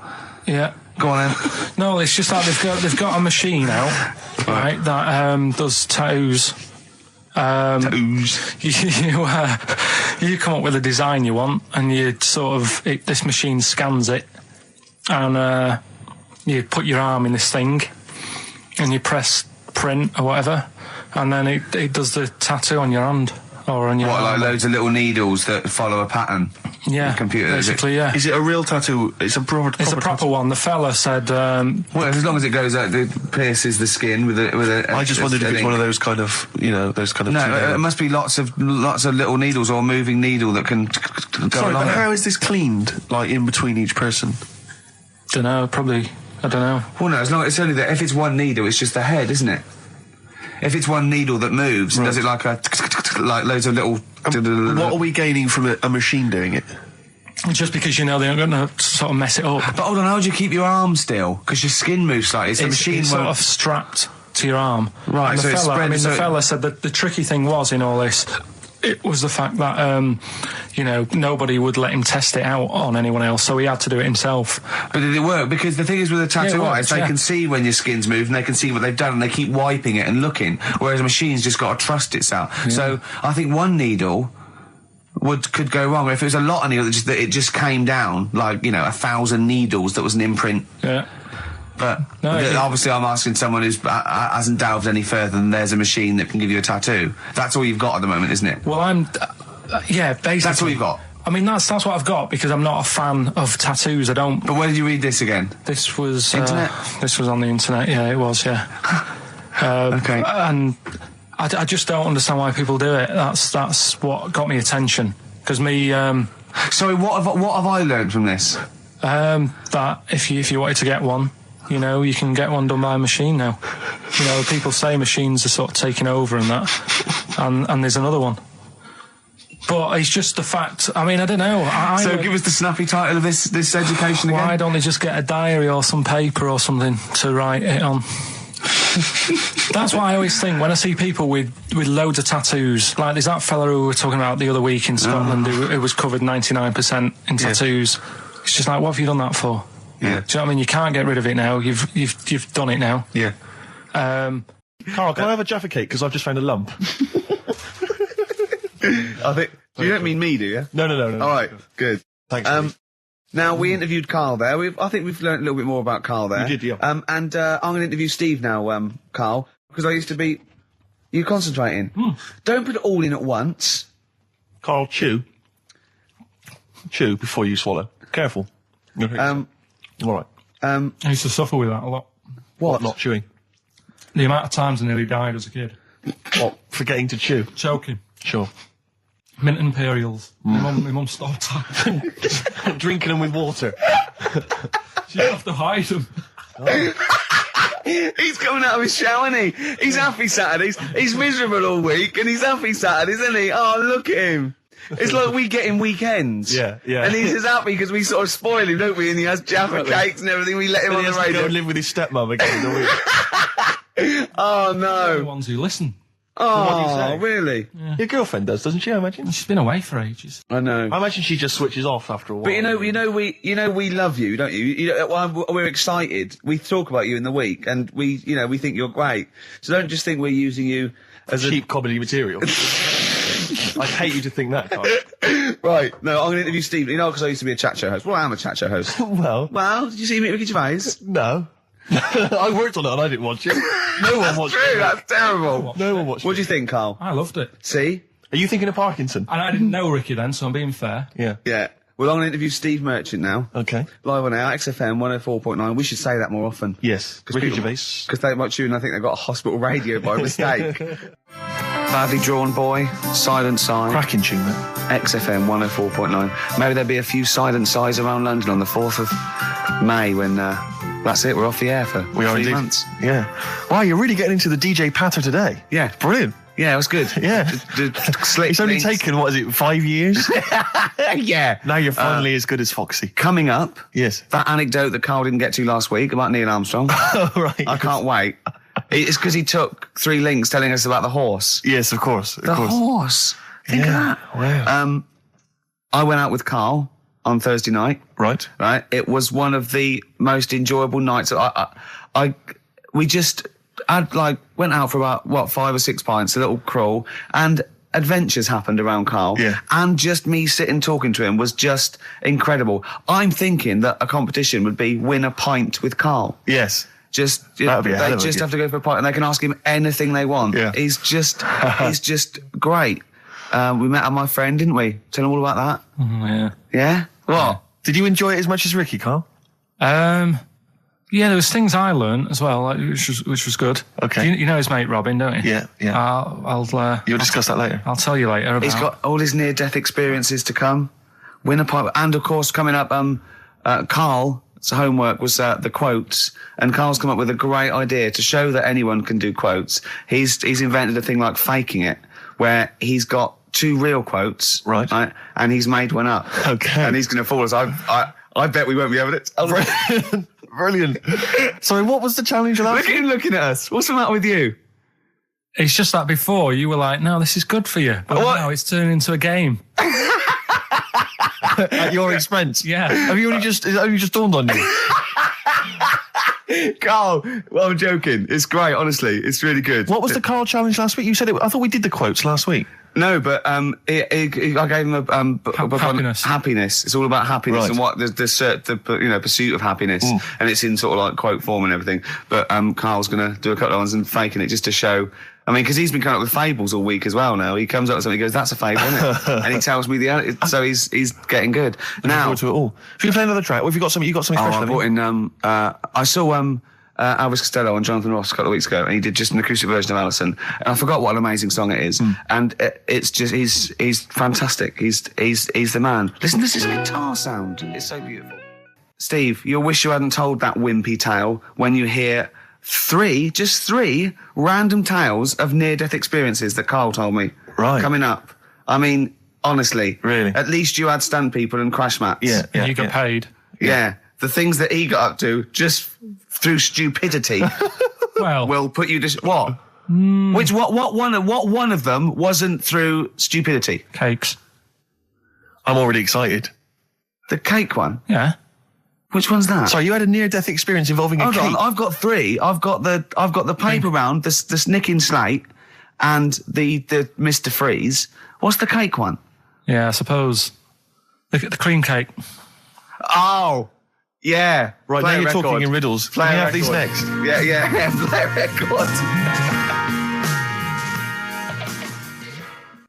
Yeah. Go on then. No, it's just that they've got a machine out, right, that does tattoos. You come up with a design you want, and you this machine scans it, and you put your arm in this thing, and you press print or whatever, and then it does the tattoo on your hand or on your arm. Like loads of little needles that follow a pattern? Yeah, the computer, basically, yeah. Is it a real tattoo? It's a proper proper one. The fella said... well, as long as it goes out, it pierces the skin with a I just wondered if it's one of those kind of, those kind of... No, it must be lots of little needles or a moving needle that can go Sorry, along but it. how is this cleaned, like, in between each person? Dunno, probably... I don't know. Well, no, as long it's only that if it's one needle, it's just the head, isn't it? If it's one needle that moves, and does it like like loads of little... What are we gaining from a machine doing it? Just because they're not going to sort of mess it up. But hold on, how do you keep your arm still? Because your skin moves slightly, so the machine it's won't... sort of strapped to your arm. Right, and so it's spread... the fella said that the tricky thing was in all this, it was the fact that, nobody would let him test it out on anyone else, so he had to do it himself. But did it work? Because the thing is with a tattoo artist, they yeah. can see when your skin's moved and they can see what they've done and they keep wiping it and looking, whereas a machine's just got to trust itself. Yeah. So I think one needle could go wrong. If it was a lot of needles, that it just came down, like, 1,000 needles, that was an imprint. Yeah. But obviously I'm asking someone who hasn't delved any further than there's a machine that can give you a tattoo. That's all you've got at the moment, isn't it? Well, yeah, basically. That's all you've got? I mean, that's what I've got, because I'm not a fan of tattoos. I don't... But where did you read this again? This was... Internet? This was on the internet, yeah, it was, yeah. Okay. And I just don't understand why people do it. That's what got me attention. Because me... Sorry, what have I learned from this? That if you wanted to get one, you can get one done by a machine now. People say machines are sort of taking over and that, and there's another one. But it's just the fact. I mean, I don't know. So give us the snappy title of this education again. Why don't they just get a diary or some paper or something to write it on? That's what I always think when I see people with loads of tattoos. Like there's that fella who we were talking about the other week in Scotland who was covered 99% in tattoos. It's just like, what have you done that for? Yeah. Do you know what I mean? You can't get rid of it now. You've done it now. Yeah. Carl, can I have a Jaffa cake? Because I've just found a lump. I think... You don't mean me, do you? No. All right, good. Thanks. Now, we interviewed Carl there. I think we've learnt a little bit more about Carl there. We did, yeah. And I'm going to interview Steve now, Carl, because I used to be... You concentrating. Don't put it all in at once. Carl, chew. Chew before you swallow. Careful. All right. I used to suffer with that a lot. What? Not chewing. The amount of times I nearly died as a kid. What? Forgetting to chew. Choking. Sure. Mint Imperials. My mum stopped. Drinking them with water. She'd have to hide them. He's coming out of his shower, isn't he? He's happy Saturdays. He's miserable all week, and he's happy Saturdays, isn't he? Oh, look at him. It's like we get him weekends. Yeah. And he's just happy because we sort of spoil him, don't we? And he has Jaffa cakes and everything. We let him on the He has to go radio. and live with his stepmom again in the week. Oh, They're the no. ones who listen. What do you Oh, say? really? Your girlfriend does, doesn't she, I imagine? She's been away for ages. I know. I imagine she just switches off after a while. But we love you, don't you? We're excited. We talk about you in the week, and we think you're great. So don't just think we're using you as cheap comedy material. I'd hate you to think that, Carl. Right. No, I'm going to interview Steve. Because I used to be a chat show host. Well, I am a chat show host. Well, Did you see me at Ricky Gervais? no. I worked on it and I didn't watch it. No one watched True, it. that's terrible. No one watched What it. do you think, Carl? I loved it. See? Are you thinking of Parkinson? And I didn't know Ricky then, so I'm being fair. Yeah. Yeah. Well, I'm going to interview Steve Merchant now. Okay. Live on air, XFM 104.9. We should say that more often. Yes. Ricky Gervais. Because they might tune, I think they've got a hospital radio by mistake. Badly Drawn Boy, Silent Sigh. Cracking tune, man. XFM 104.9. Maybe there'll be a few silent sighs around London on the 4th of May when, that's it, we're off the air for We are 3 indeed. months. Yeah. Wow, you're really getting into the DJ patter today. Yeah. Brilliant. Yeah, it was good. Yeah. Slick It's only things. taken, 5 years? Yeah. Now you're finally as good as Foxy. Coming up, Yes. that anecdote that Carl didn't get to last week about Neil Armstrong. Right. I can't wait. It's because he took 3 links telling us about the horse. Yes, of course. The horse. Think of that. Wow. I went out with Carl on Thursday night. Right. Right. It was one of the most enjoyable nights. We just went out for about 5 or 6 pints, a little crawl, and adventures happened around Carl. Yeah. And just me sitting talking to him was just incredible. I'm thinking that a competition would be win a pint with Carl. Yes. They That'd be a hell of a just gift. have to go for a pint and they can ask him anything they want. Yeah. He's just great. We met my friend, didn't we? Tell him all about that. Yeah. Yeah? What? Did you enjoy it as much as Ricky, Carl? Yeah, there was things I learned as well, which was good. Okay. You know his mate Robin, don't you? Yeah, yeah. I'll You'll discuss that later. I'll tell you later about. He's got all his near-death experiences to come. Win a pint. And, of course, coming up, Carl's homework was the quotes. And Carl's come up with a great idea to show that anyone can do quotes. He's invented a thing like faking it, where he's got 2 real quotes. Right. And he's made one up. Okay. And he's going to fool us. I bet we won't be able to. Brilliant. Sorry, what was the challenge last Look at him looking at us. What's the matter with you? It's just that before you were like, no, this is good for you, but What? now it's turning into a game. At your expense? Yeah. Have you only just dawned on you? Carl, well, I'm joking. It's great, honestly. It's really good. What was the Carl challenge last week? You said it. I thought we did the quotes last week. No, but I gave him a book on Happiness. happiness. It's all about happiness Right. and what the pursuit of happiness, and it's in sort of like quote form and everything. But Carl's going to do a couple of ones and faking it just to show. I mean, because he's been coming up with fables all week as well. Now he comes up with something, he goes, "That's a fable, isn't it?" And he tells me so he's getting good. Now, Forward to it all. Should we play another track? Or have you got something? You got something special? I brought in. I saw Elvis Costello and Jonathan Ross a couple of weeks ago, and he did just an acoustic version of Alison, and I forgot what an amazing song it is. And it's just he's fantastic. He's the man. Listen to this guitar sound. It's so beautiful. Steve, you'll wish you hadn't told that wimpy tale when you hear just three random tales of near-death experiences that Carl told me. Right. Coming up. I mean, honestly. Really? At least you had stunt people and crash mats. Yeah. And you got paid. Yeah. The things that he got up to just through stupidity Well, will put you to what? What one of them wasn't through stupidity? cakes. I'm already excited. The cake one. Yeah. Which one's that? Sorry, you had a near-death experience involving a Hold cake. on, I've got 3. I've got the paper round, the snicking slate, and the Mr. Freeze. What's the cake one? Yeah, I suppose. The cream cake. Oh, yeah. Right, Play now a you're record. talking in riddles. Play Can a we have these record. next? Yeah. Play a record.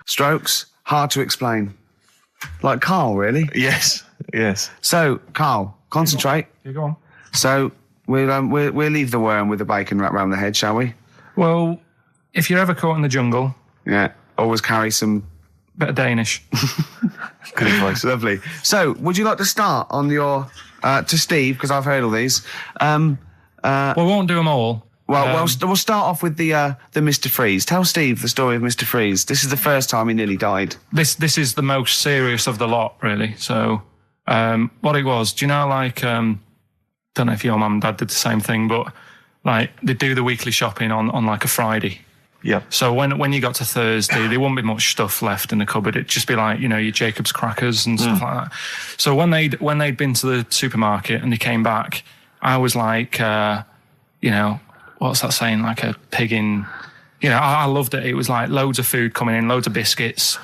Strokes, hard to explain. Like Karl, really. Yes. So, Karl, concentrate. You go on. So we'll leave the worm with the bacon wrapped around the head, shall we? Well, if you're ever caught in the jungle, Yeah. Always carry some. bit of Danish. Good advice. Lovely. So, would you like to start on your to Steve, because I've heard all these. We won't do them all. Well, we'll start off with the Mr. Freeze. Tell Steve the story of Mr. Freeze. This is the first time he nearly died. This is the most serious of the lot, really. So, what it was, do you know, like, don't know if your mum and dad did the same thing, but like they do the weekly shopping on like a Friday. Yeah. So when you got to Thursday, there wouldn't be much stuff left in the cupboard. It'd just be like, you know, your Jacob's crackers and stuff like that. So when they'd been to the supermarket and they came back, I was like, you know, what's that saying? Like a pig in. You know, I loved it. It was like loads of food coming in, loads of biscuits.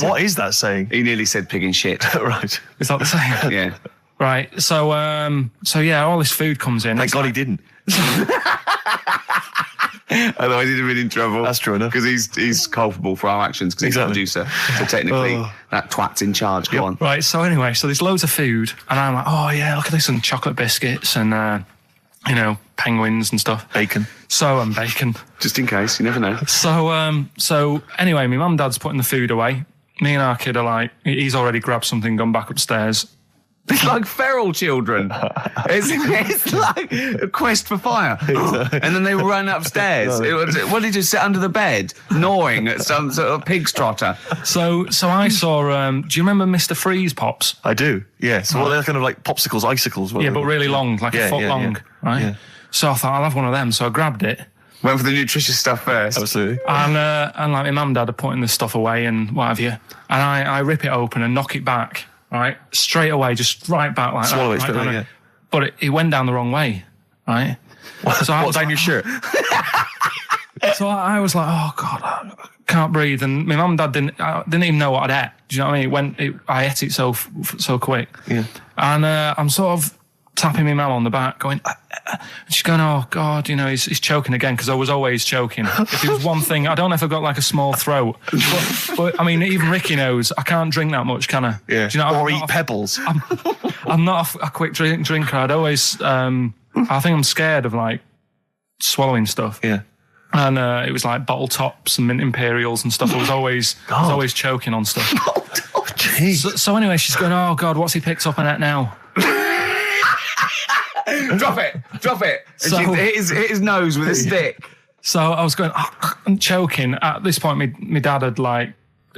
What is that saying? He nearly said pig in shit. Right. Is that the saying? Yeah. Right. So yeah, all this food comes in. Thank God he didn't. Otherwise he'd have been in trouble. That's true enough. Because he's culpable for our actions because Exactly. he's the producer. So technically, that twat's in charge. Go on. Right. So anyway, there's loads of food, and I'm like, oh yeah, look at this, and chocolate biscuits, and you know, penguins and stuff. Bacon. And bacon. Just in case, you never know. So anyway, my mum and dad's putting the food away. Me and our kid are like, he's already grabbed something, gone back upstairs. It's like feral children. It's like a quest for fire. And then they run upstairs. What did he do? Sit under the bed, gnawing at some sort of pig's trotter. So I saw, do you remember Mr. Freeze Pops? I do, yeah. So they're kind of like popsicles, icicles. Yeah, but really long, like a foot long, right? Yeah. So I thought, I'll have one of them. So I grabbed it. Went for the nutritious stuff first. Absolutely. And like my mum and dad are putting this stuff away and what have you. And I rip it open and knock it back, right? Straight away, just right back like Swallow that. it straight away, yeah. But it went down the wrong way, right? So What, down your shirt? So I was like, oh God, I can't breathe. And my mum and dad didn't even know what I'd ate. Do you know what I mean? I ate it so quick. Yeah. And I'm sort of tapping my mum on the back, going, and she's going, oh God, you know, he's choking again, because I was always choking. If it was one thing, I don't know if I've got like a small throat, but I mean, even Ricky knows I can't drink that much, can I? Yeah. Do you know, or eat pebbles. I'm not a quick drinker. I'd always, I think I'm scared of like swallowing stuff. Yeah. And it was like bottle tops and mint imperials and stuff. I was always choking on stuff. Oh, jeez. So anyway, she's going, oh God, what's he picked up on it now? Drop it. And So- she hit his nose with a stick. So I was going, I'm choking. At this point, my dad had like,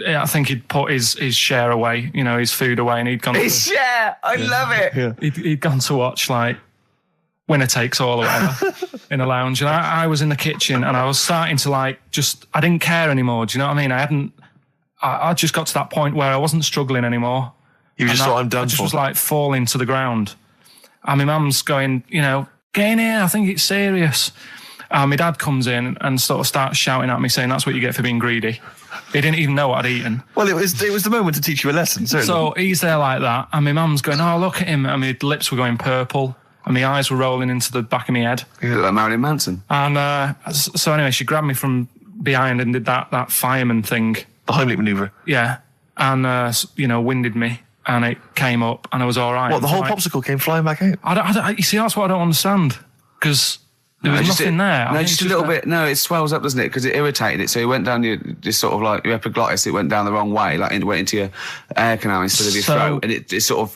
I think he'd put his share away, you know, his food away, and he'd gone. His share. I love it. Yeah. He'd gone to watch like Winner Takes All or whatever in a lounge, and I was in the kitchen, and I was starting to like I didn't care anymore. Do you know what I mean? I just got to that point where I wasn't struggling anymore. You just thought, I'm done I just for. was like falling to the ground. And my mum's going, you know, get in here, I think it's serious. And my dad comes in and sort of starts shouting at me, saying that's what you get for being greedy. He didn't even know what I'd eaten. Well, it was the moment to teach you a lesson, certainly. So he's there like that, and my mum's going, oh, look at him. And my lips were going purple, and my eyes were rolling into the back of my head. You look like Marilyn Manson. And so anyway, she grabbed me from behind and did that fireman thing. the Heimlich manoeuvre. Yeah. And, you know, winded me. And it came up, and I was all right. What, the whole popsicle came flying back out? You see, that's what I don't understand. Because there was nothing there. No, just a little bit. No, it swells up, doesn't it? Because it irritated it. So it went down this sort of like your epiglottis. It went down the wrong way, like it went into your air canal instead of your throat, and it sort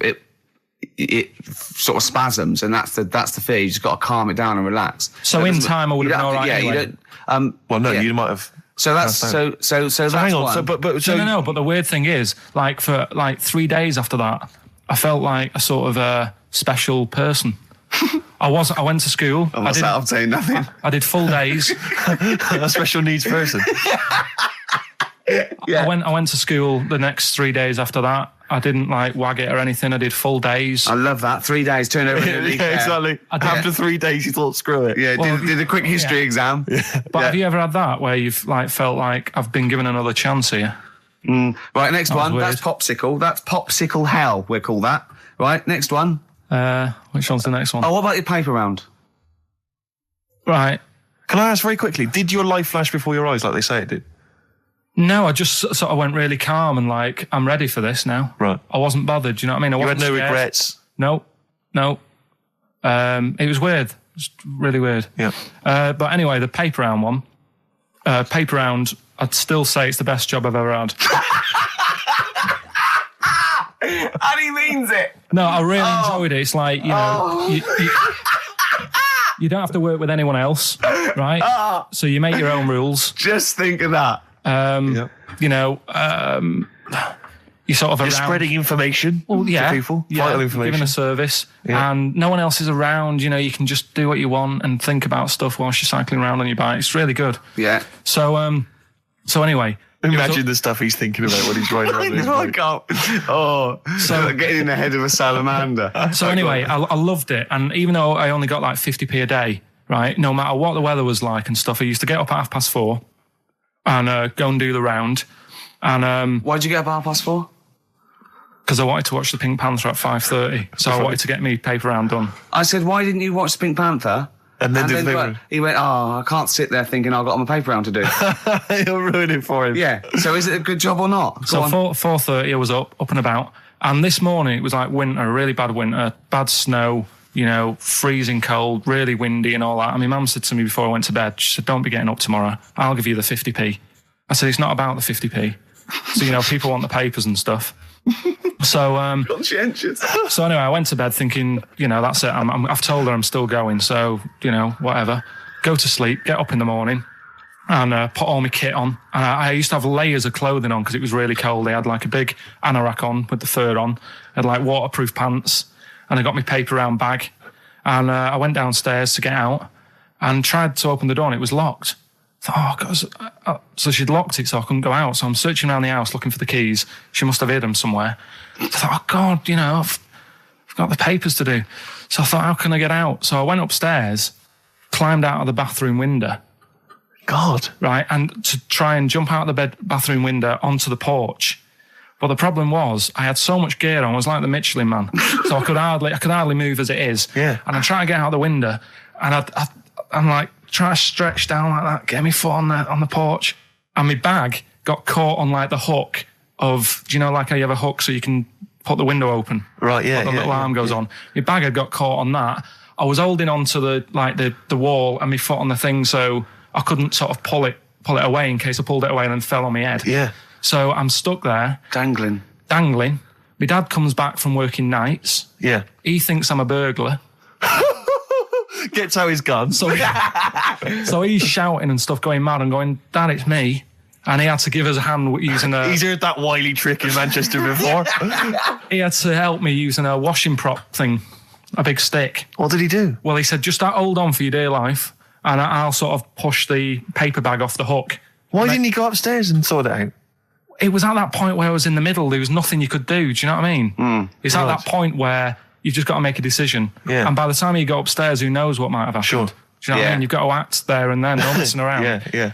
of spasms, and that's the fear. You just got to calm it down and relax. So in time, I would have been all right. Yeah, anyway. you don't. Well, no, you might have. So that's so that's hang on. one. So, but No. But the weird thing is, like for like 3 days after that, I felt like a sort of a special person. I went to school. I'm saying nothing. I did full days. a special needs person. Yeah. I went to school the next 3 days after that. I didn't like wag it or anything. I did full days. I love that. 3 days, turned over. Yeah, exactly. After 3 days, you thought, screw it. Yeah, Well, did a quick history exam. But have you ever had that where you've like felt like I've been given another chance here? Right, next That was one. weird. That's popsicle. That's popsicle hell, we'll call that. Right, next one. Which one's the next one? Oh, what about your paper round? Right. Can I ask very quickly, did your life flash before your eyes like they say it did? No, I just sort of went really calm and like, I'm ready for this now. Right. I wasn't bothered, do you know what I mean? You had no scared. regrets? No. It was weird. It was really weird. Yeah. But anyway, the paper round one. Paper round, I'd still say it's the best job I've ever had. And he means it. No, I really enjoyed it. It's like, you know, you don't have to work with anyone else, right? So you make your own rules. Just think of that. You know, you sort of You're around. spreading information to people, vital information. Giving a service, and no one else is around. You know, you can just do what you want and think about stuff whilst you're cycling around on your bike. It's really good. Yeah. So anyway, Imagine the stuff he's thinking about when he's riding around his I bike. can't. Oh, so getting in the head of a salamander. So anyway, I loved it, and even though I only got like 50p a day, right? No matter what the weather was like and stuff, I used to get up at 4:30 and go and do the round. And why'd you get up at 4:30? Because I wanted to watch the Pink Panther at 5:30, so I wanted to get me paper round done. I said, why didn't you watch the Pink Panther? And then he went, I can't sit there thinking I've got my paper round to do. You'll ruin it for him. Yeah. So is it a good job or not? So 4:30 I was up and about, and this morning it was like winter, really bad winter, bad snow, you know, freezing cold, really windy and all that. And my mum said to me before I went to bed, she said, don't be getting up tomorrow, I'll give you the 50p. I said, it's not about the 50p. So, you know, people want the papers and stuff. So, conscientious. So anyway, I went to bed thinking, you know, that's it. I've told her I'm still going, so, you know, whatever. Go to sleep, get up in the morning, and put all my kit on. And I used to have layers of clothing on because it was really cold. I had like a big anorak on with the fur on. I had like waterproof pants, and I got my paper round bag. And I went downstairs to get out and tried to open the door, and it was locked. I thought, oh, God. So she'd locked it so I couldn't go out. So I'm searching around the house looking for the keys. She must have hid them somewhere. I thought, oh, God, you know, I've got the papers to do. So I thought, how can I get out? So I went upstairs, climbed out of the bathroom window. God. Right, and to try and jump out of the bathroom window onto the porch. But the problem was, I had so much gear on, I was like the Michelin Man. So I could hardly move as it is. Yeah. And I try to get out the window, and I'm like, try to stretch down like that, get my foot on the porch. And my bag got caught on like the hook of, do you know, like how you have a hook so you can put the window open? Right, yeah. The little arm goes on. My bag had got caught on that. I was holding onto the wall and my foot on the thing, so I couldn't sort of pull it away in case I pulled it away and then fell on my head. Yeah. So I'm stuck there. Dangling. My dad comes back from working nights. Yeah. He thinks I'm a burglar. Gets out his gun. So he's shouting and stuff, going mad and going, Dad, it's me. And he had to give us a hand using a... He's heard that wily trick in Manchester before. He had to help me using a washing prop thing, a big stick. What did he do? Well, he said, just hold on for your dear life and I'll sort of push the paper bag off the hook. Why didn't he go upstairs and sort it out? It was at that point where I was in the middle. There was nothing you could do. Do you know what I mean? It's at Right. that point where you've just got to make a decision. Yeah. And by the time you go upstairs, who knows what might have happened? Sure. Do you know what I mean? You've got to act there and then, not messing around. Yeah.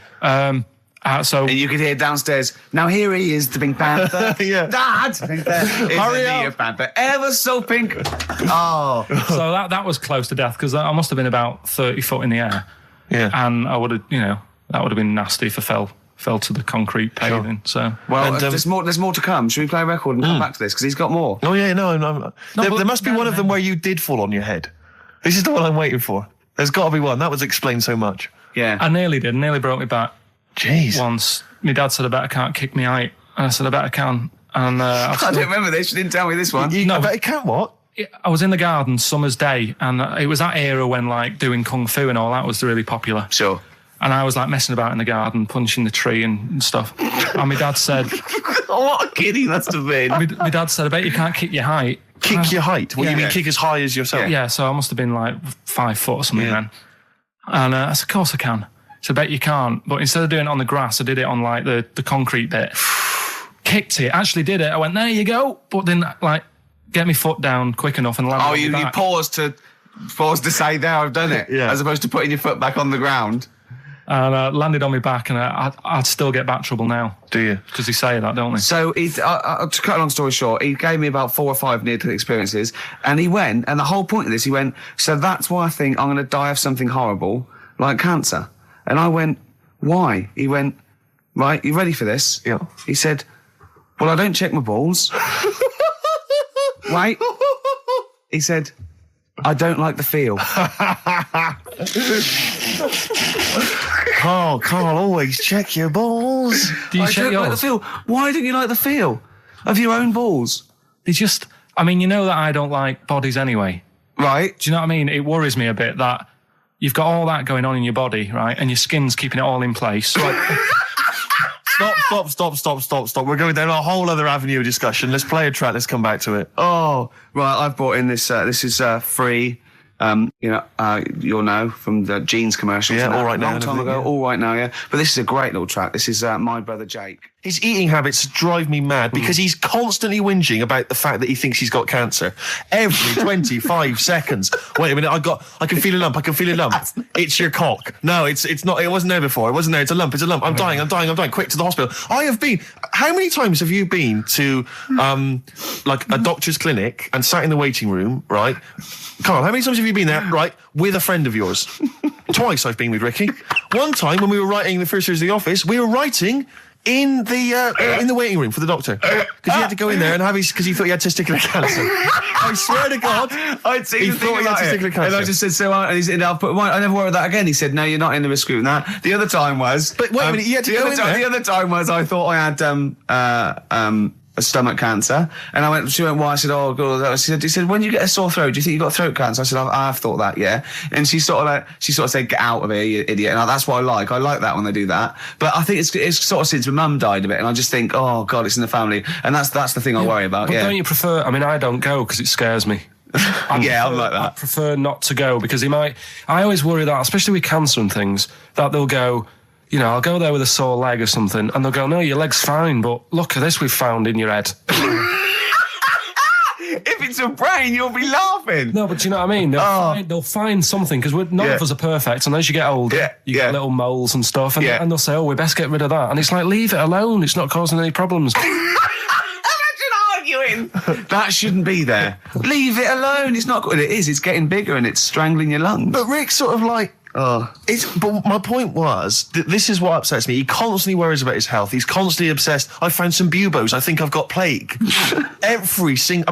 So And you could hear downstairs, now here he is, the Pink Panther. Yeah. Dad! Hurry up. Panther. Ever so pink. Oh. So that was close to death because I must have been about 30 foot in the air. Yeah. And I would have, you know, that would have been nasty if I fell to the concrete paving. So Well, And, there's more to come. Should we play a record and come back to this? Because he's got more. Oh, yeah, no. but There must be one of them where you did fall on your head. This is the one I'm waiting for. There's got to be one. That was explained so much. Yeah. I nearly broke my back Jeez. once. My dad said, I bet I can't kick me height. And I said, I bet I can. And I don't remember this. You didn't tell me this one. I bet it can what? I was in the garden summer's day, and it was that era when like doing kung fu and all that was really popular. Sure. And I was like messing about in the garden, punching the tree and stuff. And my dad said, What a kid he must have been. my dad said, I bet you can't kick your height. Kick your height? What, you mean Yeah. kick as high as yourself? Yeah, so I must have been like 5 foot or something then. And I said, of course I can. So I bet you can't. But instead of doing it on the grass, I did it on like the concrete bit. Kicked it, actually did it. I went, there you go. But then like get my foot down quick enough and land Oh, on you my back. paused to say, there, I've done it. Yeah. As opposed to putting your foot back on the ground. And landed on my back, and I'd still get back trouble now. Do you? Because they say that, don't they? So, to cut a long story short, he gave me about 4 or 5 near-death experiences, and he went, and the whole point of this, he went, so that's why I think I'm going to die of something horrible, like cancer. And I went, why? He went, Right, you ready for this? Yeah. He said, well, I don't check my balls. Wait. He said, I don't like the feel. Carl, always check your balls. Do you I check don't like the yours? feel. Why don't you like the feel of your own balls? It's just, I mean, you know that I don't like bodies anyway. Right. Do you know what I mean? It worries me a bit that you've got all that going on in your body, right? And your skin's keeping it all in place. Stop. We're going down a whole other avenue of discussion. Let's play a track. Let's come back to it. Oh, right. I've brought in this. This is free. You'll know from the jeans commercials. Yeah, All Right Now. Long time ago. Yeah. All Right Now, yeah. But this is a great little track. This is My Brother Jake. His eating habits drive me mad because he's constantly whinging about the fact that he thinks he's got cancer. Every 25 seconds. Wait a minute, I can feel a lump. It's your cock. No, it's not. It wasn't there before. It wasn't there. It's a lump. I'm dying. Quick to the hospital. I have been. How many times have you been to like a doctor's clinic and sat in the waiting room, right? Carl, how many times have you been there, right, with a friend of yours? Twice I've been with Ricky. One time when we were writing the first series of The Office, we were writing in the waiting room for the doctor because he had to go in there and have because he thought he had testicular cancer. I swear to God, I'd seen he the thing thought he had about it. testicular cancer. And I just said, so and he said, I never worry about that again. He said, no, you're not in the risk group. That the other time was, But wait a minute, you had to go in there. The other time was I thought I had a stomach cancer, and she went, why? I said, oh God. He said, when you get a sore throat, do you think you got throat cancer? I said, I've thought that, yeah. And she sort of said, get out of here, you idiot. And that's what I like that when they do that. But I think it's sort of since my mum died of it, and I just think, oh God, it's in the family, and that's the thing I worry about. But yeah. don't you prefer? I mean, I don't go because it scares me. I'm like that. I prefer not to go because I always worry that, especially with cancer and things, that they'll go, you know, I'll go there with a sore leg or something, and they'll go, no, your leg's fine, but look at this we've found in your head. If it's a brain, you'll be laughing. No, but do you know what I mean? They'll find something, because none of us are perfect, and as you get older, you get little moles and stuff, and they'll say, oh, we best get rid of that. And it's like, leave it alone, it's not causing any problems. That shouldn't be there. Leave it alone. It's not good. It is. It's getting bigger and it's strangling your lungs. But Rick's sort of like, but my point was, this is what upsets me. He constantly worries about his health. He's constantly obsessed. I found some buboes. I think I've got plague. every 10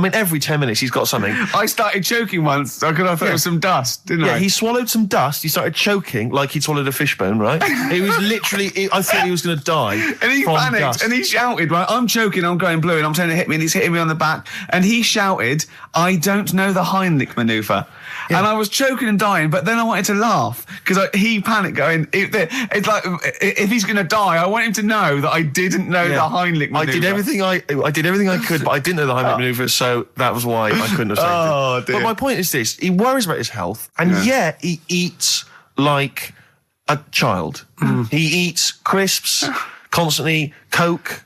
minutes he's got something. I started choking once because I thought it was some dust, didn't I? Yeah, he swallowed some dust. He started choking like he'd swallowed a fishbone, right? It was literally, I thought he was going to die. And he panicked dust. and he shouted, right, I'm choking, I'm going blue, and I'm telling him to hit me, and he's hitting me on the back. And he shouted, I don't know the Heimlich manoeuvre. Yeah. And I was choking and dying, but then I wanted to laugh because he panicked going, it's like, if he's going to die, I want him to know that I didn't know the Heimlich manoeuvre. I did everything I could, but I didn't know the Heimlich manoeuvre, so that was why I couldn't have saved it. Dear. But my point is this, he worries about his health, and yet he eats like a child. He eats crisps, constantly, Coke.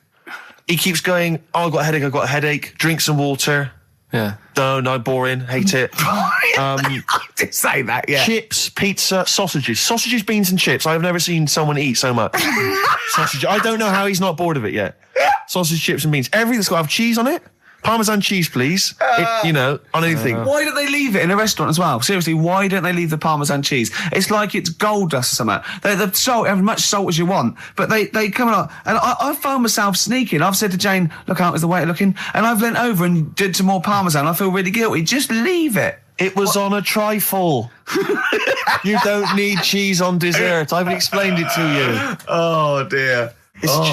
He keeps going, oh, I've got a headache, drink some water. Yeah. No, boring, hate it. I did say that, yeah. Chips, pizza, sausages, beans and chips. I've never seen someone eat so much. Sausage. I don't know how he's not bored of it yet. Sausage, chips and beans. Everything's got to have cheese on it. Parmesan cheese, please. On anything. Why don't they leave it in a restaurant as well? Seriously, why don't they leave the Parmesan cheese? It's like it's gold dust or something. The salt, have as much salt as you want, but they come on. And I found myself sneaking. I've said to Jane, look out, is the waiter looking? And I've leant over and did some more Parmesan. I feel really guilty. Just leave it. It was on a trifle. You don't need cheese on dessert. I've explained it to you. Oh, dear.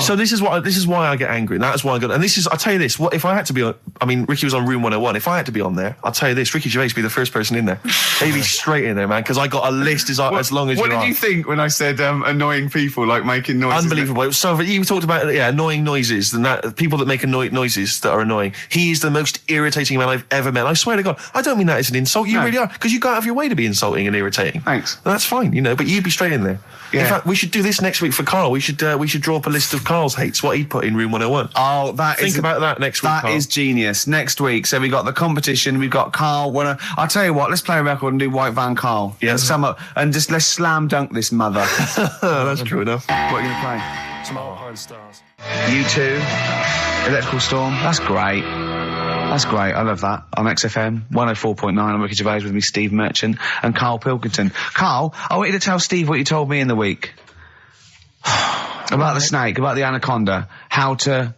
So this is why I get angry, and that's why I got. And I'll tell you this: what if I had to be on? I mean, Ricky was on Room 101. If I had to be on there, I'll tell you this: Ricky Gervais would be the first person in there. He'd be straight in there, man, because I got a list as long as you are. What did you think when I said annoying people like making noises? Unbelievable! It was so you talked about annoying noises, and that people that make noises that are annoying. He is the most irritating man I've ever met. I swear to God, I don't mean that as an insult. You really are, because you go out of your way to be insulting and irritating. Thanks. And that's fine, but you'd be straight in there. Yeah. In fact, we should do this next week for Carl. We should draw up a list of Carl's hates, what he'd put in Room 101. Oh, think about that next week, That Carl. is genius. Next week, so we got the competition, we've got Carl. I'll tell you what, let's play a record and do White Van Carl. Yeah. Let's slam dunk this mother. That's true enough. What are you going to play? Some Alpine Stars. U2, Electrical Storm. That's great. That's great. I love that. On XFM 104.9. I'm Ricky Gervais, with me, Steve Merchant and Karl Pilkington. Karl, I want you to tell Steve what you told me in the week. About the snake, about the anaconda, how to...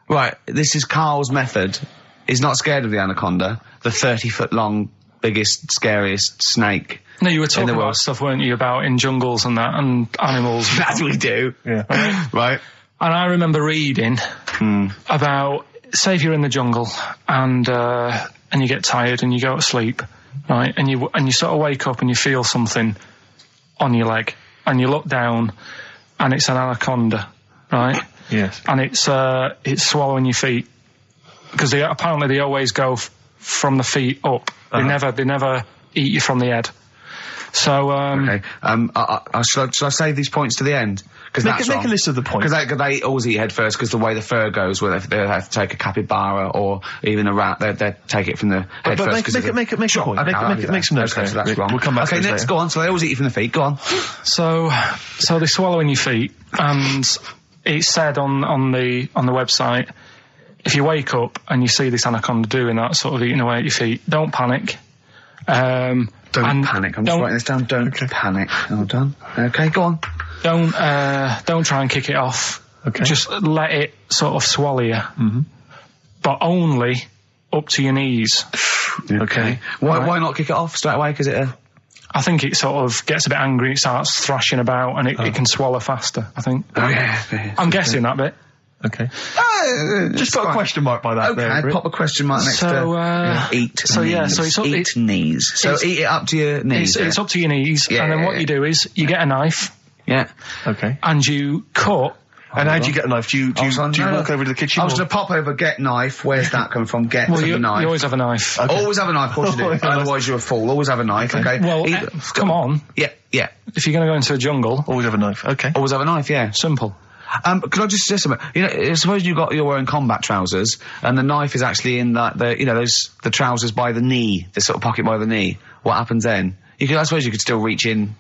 Right, this is Karl's method. He's not scared of the anaconda, the 30-foot long, biggest, scariest snake. No, you were talking about stuff, weren't you, about in jungles and that, and animals. That's what we do. Yeah. Right. And I remember reading about, say if you're in the jungle and you get tired and you go to sleep, right, and you sort of wake up and you feel something on your leg, and you look down and it's an anaconda, right? Yes. And it's swallowing your feet, because apparently they always go from the feet up. They never eat you from the head. So okay. Shall I save these points to the end? Because make a list of the points. Because they always eat head first, because the way the fur goes, where they have to take a capybara or even a rat, they take it from the head first. Make some points. Make some notes. Okay, so that's wrong. We'll come back. Okay, next, go on. So they always eat you from the feet. Go on. So they swallow in your feet, and it's said on the website, if you wake up and you see this anaconda doing that, sort of eating away at your feet, don't panic. Don't panic. I'm just writing this down. Don't panic. Well done. Okay, go on. Don't try and kick it off. Okay. Just let it sort of swallow you. Mm-hmm. But only up to your knees. Okay. Why not kick it off straight away? Because I think it sort of gets a bit angry, it starts thrashing about, and it can swallow faster, I think. Oh, yeah. I'm guessing that bit. Okay. Just put a question mark by that. Okay, pop a question mark next to eat knees. Eat knees. So eat it up to your knees. It's up to your knees, and then what you do is you get a knife. Yeah. Okay. And you cut. And how do you get a knife? Do you walk over to the kitchen? I was going to pop over, get knife. Where's that coming from? Get the knife. You always have a knife. Okay. Always have a knife, of course you do. Otherwise you're a fool. Always have a knife, okay? Well, come on. Yeah. If you're going to go into a jungle... Always have a knife, okay. Always have a knife, yeah. Simple. Could I just suggest something? You know, suppose you're wearing combat trousers, and the knife is actually in the trousers by the knee, the sort of pocket by the knee. What happens then? I suppose you could still reach into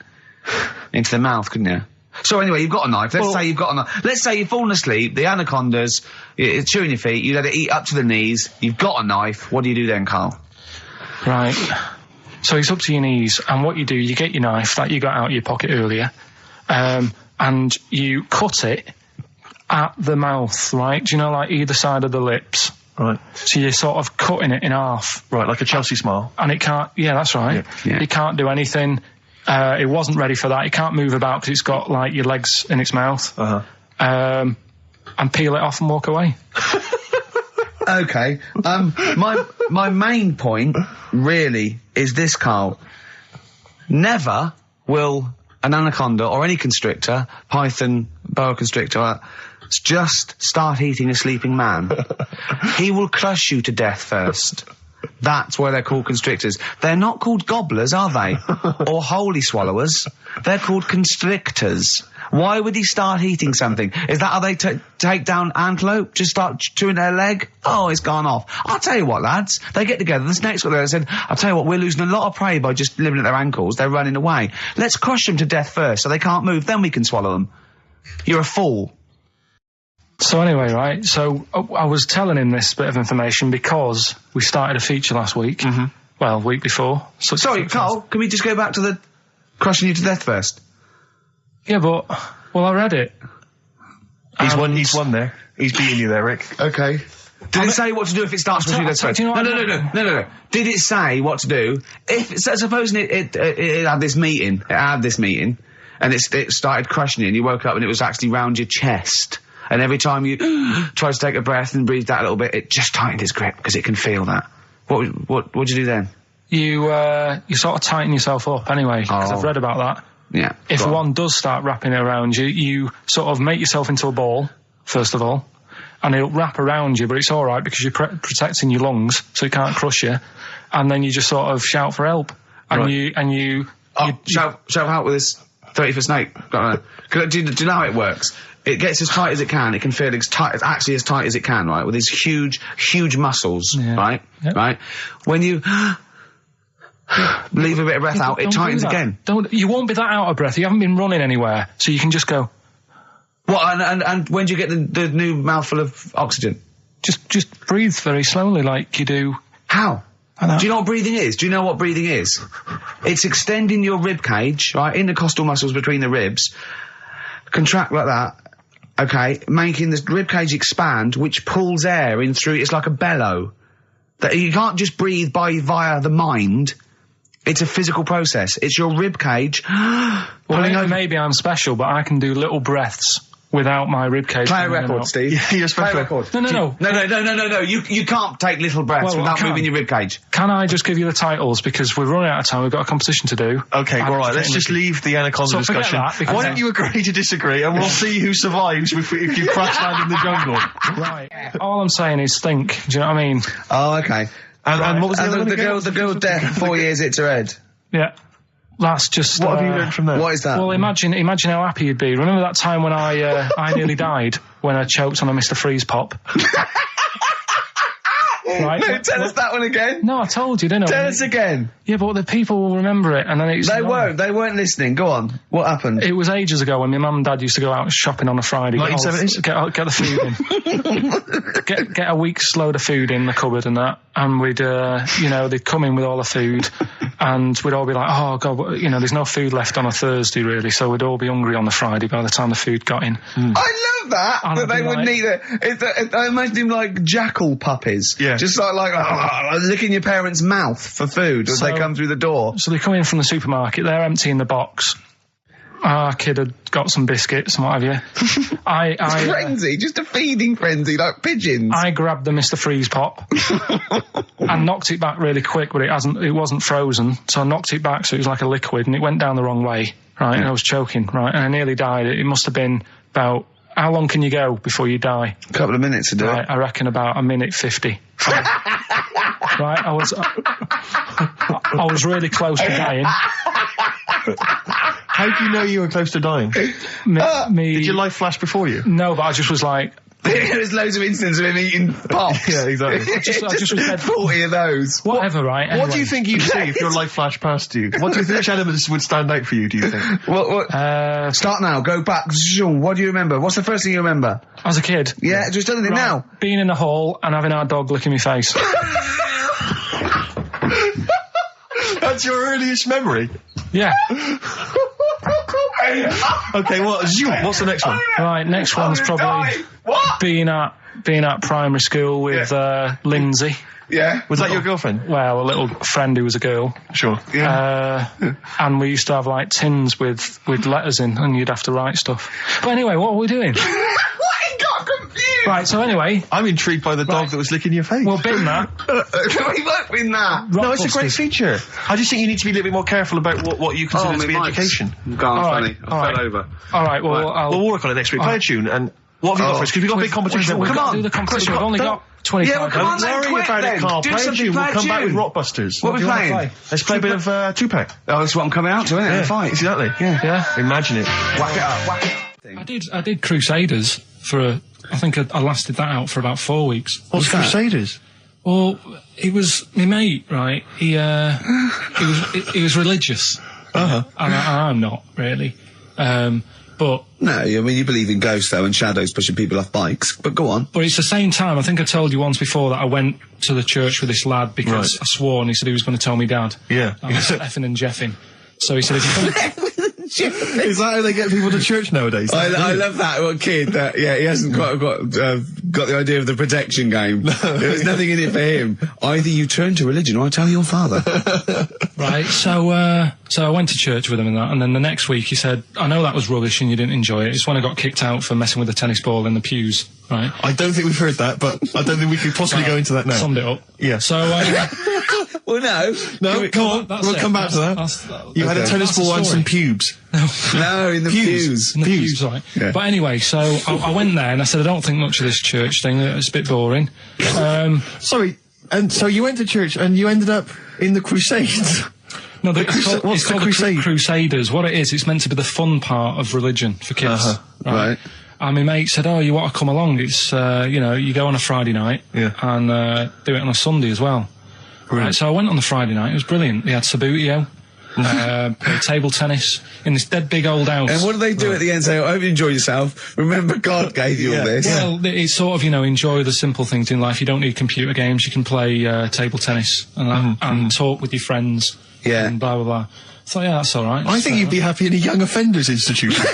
the mouth, couldn't you? So anyway, you've got a knife. Let's say you've got a knife. Let's say you've fallen asleep, the anaconda's chewing your feet, you let it eat up to the knees, you've got a knife. What do you do then, Karl? Right. So it's up to your knees, and what you do, you get your knife that you got out of your pocket earlier, and you cut it at the mouth, right? Do you know, like either side of the lips? Right. So you're sort of cutting it in half. Right, like a Chelsea smile. And it can't, yeah, that's right. Yeah. It can't do anything. It wasn't ready for that. It can't move about because it's got, like, your legs in its mouth. And peel it off and walk away. Okay. My main point, really, is this, Karl. Never will an anaconda or any constrictor, python, boa constrictor, just start eating a sleeping man. He will crush you to death first. That's why they're called constrictors. They're not called gobblers, are they? Or holy swallowers. They're called constrictors. Why would he start eating something? Is that how they take down antelope? Just start chewing their leg? Oh, it's gone off. I'll tell you what, lads. They get together. The snakes got there and said, I'll tell you what, we're losing a lot of prey by just living at their ankles. They're running away. Let's crush them to death first so they can't move. Then we can swallow them. You're a fool. So anyway, right, so I was telling him this bit of information because we started a feature last week. Mm-hmm. Well, week before. Sorry, Karl, can we just go back to the crushing you to death first? Yeah, but, well, I read it. He's won there. He's beating you there, Rick. Okay. Did it say what to do if it starts crushing you to death first? No. Did it say what to do? Supposing it had this meeting, and it started crushing you, and you woke up and it was actually round your chest. And every time you tried to take a breath and breathed out a little bit, it just tightened its grip because it can feel that. What'd you do then? You sort of tighten yourself up anyway, because I've read about that. Yeah. If one does start wrapping it around you, you sort of make yourself into a ball, first of all, and it'll wrap around you, but it's alright because you're protecting your lungs, so it can't crush you. And then you just sort of shout for help. And you shout out with this 30-foot snake. Do you know how it works? It gets as tight as it can. It can feel actually as tight as it can, right? With these huge muscles, right? Yep. Right? When you leave a bit of breath out, it tightens again. You won't be that out of breath. You haven't been running anywhere, so you can just go. What? And when do you get the new mouthful of oxygen? Just breathe very slowly, like you do. How? Do you know what breathing is? Do you know what breathing is? It's extending your rib cage, right? Intercostal muscles between the ribs. Contract like that. okay, making the rib cage expand, which pulls air in through. It's like a bellow. That you can't just breathe via the mind. It's a physical process. It's your rib cage. Well, maybe I'm special, but I can do little breaths without my rib cage. Play a record, Steve. Yeah, you're special. Play a record. No. You can't take little breaths without moving your rib cage. Can I just give you the titles, because we're running out of time? We've got a competition to do. Okay, all right. Let's just leave the Anaconda discussion. Why don't you agree to disagree, and we'll see who survives if you crash land in the jungle. Right. All I'm saying is think. Do you know what I mean? Oh, okay. And what was the girl deaf 4 years hits her head. Yeah. That's just. What have you learned from that? What is that? Well, imagine how happy you'd be. Remember that time when I nearly died when I choked on a Mr. Freeze pop? Right? No, tell us that one again. No, I told you, didn't I? Tell us again. Yeah, but the people will remember it, and then it's. They weren't listening. Go on. What happened? It was ages ago when my mum and dad used to go out shopping on a Friday. 1970s? Get the food in. get a week's load of food in the cupboard and that, and we'd, they'd come in with all the food, and we'd all be like, oh God, there's no food left on a Thursday really, so we'd all be hungry on the Friday by the time the food got in. I love that. And that they wouldn't eat it. I imagine him like jackal puppies. Yeah. Just like licking your parents' mouth for food as they come through the door. So they come in from the supermarket, they're emptying the box. Our kid had got some biscuits and what have you. Frenzy, just a feeding frenzy, like pigeons. I grabbed the Mr. Freeze pop and knocked it back really quick, but it wasn't frozen, so I knocked it back so it was like a liquid, and it went down the wrong way, right, and I was choking, right, and I nearly died. It must have been about, how long can you go before you die? A couple of minutes to do right, it. I reckon about a minute 50. Right, I was really close to dying. How do you know you were close to dying? Did your life flash before you? No, but I just was like... There's loads of instances of him eating pops. Yeah, exactly. I just was dead. 40 of those. Whatever, right? Anyway. What do you think you'd see if your life flashed past you? Which elements would stand out for you, do you think? Start now, go back. What do you remember? What's the first thing you remember? As a kid? Yeah, just anything now. Being in the hall and having our dog licking my face. That's your earliest memory? Yeah. Okay, what's the next one? Right, next one's probably being at primary school with Lindsay. Yeah. Was that your girlfriend? Well, a little friend who was a girl. Sure. Yeah. And we used to have like tins with letters in, and you'd have to write stuff. But anyway, what are we doing? I got confused. Right, so anyway. I'm intrigued by the dog that was licking your face. Well, bin that. We won't win that. No, it's a great feature. I just think you need to be a little bit more careful about what you consider to be education. Gone funny. I fell over. All right, well, we'll work on it next week. Play a tune, and what have you got for us? Because we've got a big competition. Come on. Do the competition. We've only got 25 Yeah, well, come on, Don't worry about it, Carl. Play a tune. We'll come back with Rockbusters. What are we playing? Let's play a bit of Tupac. Oh, that's what I'm coming out to, isn't it? Yeah, The fight. exactly. Yeah. Imagine it. Whack it up, whack it up. I did Crusaders for I think I lasted that out for about 4 weeks. What's Crusaders? Well, it was my mate, right? He was religious, and I'm not really, but. No, I mean, you believe in ghosts, though, and shadows pushing people off bikes, but go on. But it's the same time, I think I told you once before that I went to the church with this lad because I swore and he said he was going to tell me dad. Yeah. I was effing and jeffing. So he said, if you're going to... Is that how they get people to church nowadays? I love that one kid that, he hasn't got the idea of the protection game. There's nothing in it for him. Either you turn to religion or I tell your father. Right, so I went to church with him and that, and then the next week he said, I know that was rubbish and you didn't enjoy it. It's when I got kicked out for messing with a tennis ball in the pews, right? I don't think we've heard that, but I don't think we could possibly go into that now. Summed it up. Yeah. So, well, no, come on, we'll come back to that. You had a tennis ball and some pubes. No, in the pews. In the pews, right. Yeah. But anyway, so I went there and I said, I don't think much of this church thing, it's a bit boring. Sorry, and so you went to church and you ended up in the Crusades? No, it's called the Crusaders. What it is, it's meant to be the fun part of religion for kids. Right. And my mate said, oh, you want to come along? It's, you go on a Friday night and do it on a Sunday as well. Right, so I went on the Friday night. It was brilliant. They had Sabutio, played table tennis in this dead big old house. And what do they do at the end? Say, I hope you enjoy yourself. Remember, God gave you all this. Well, it's sort of, enjoy the simple things in life. You don't need computer games. You can play table tennis and talk with your friends. Yeah. And blah, blah, blah. So, yeah, that's all right. I think you'd be happy in a young offenders institution.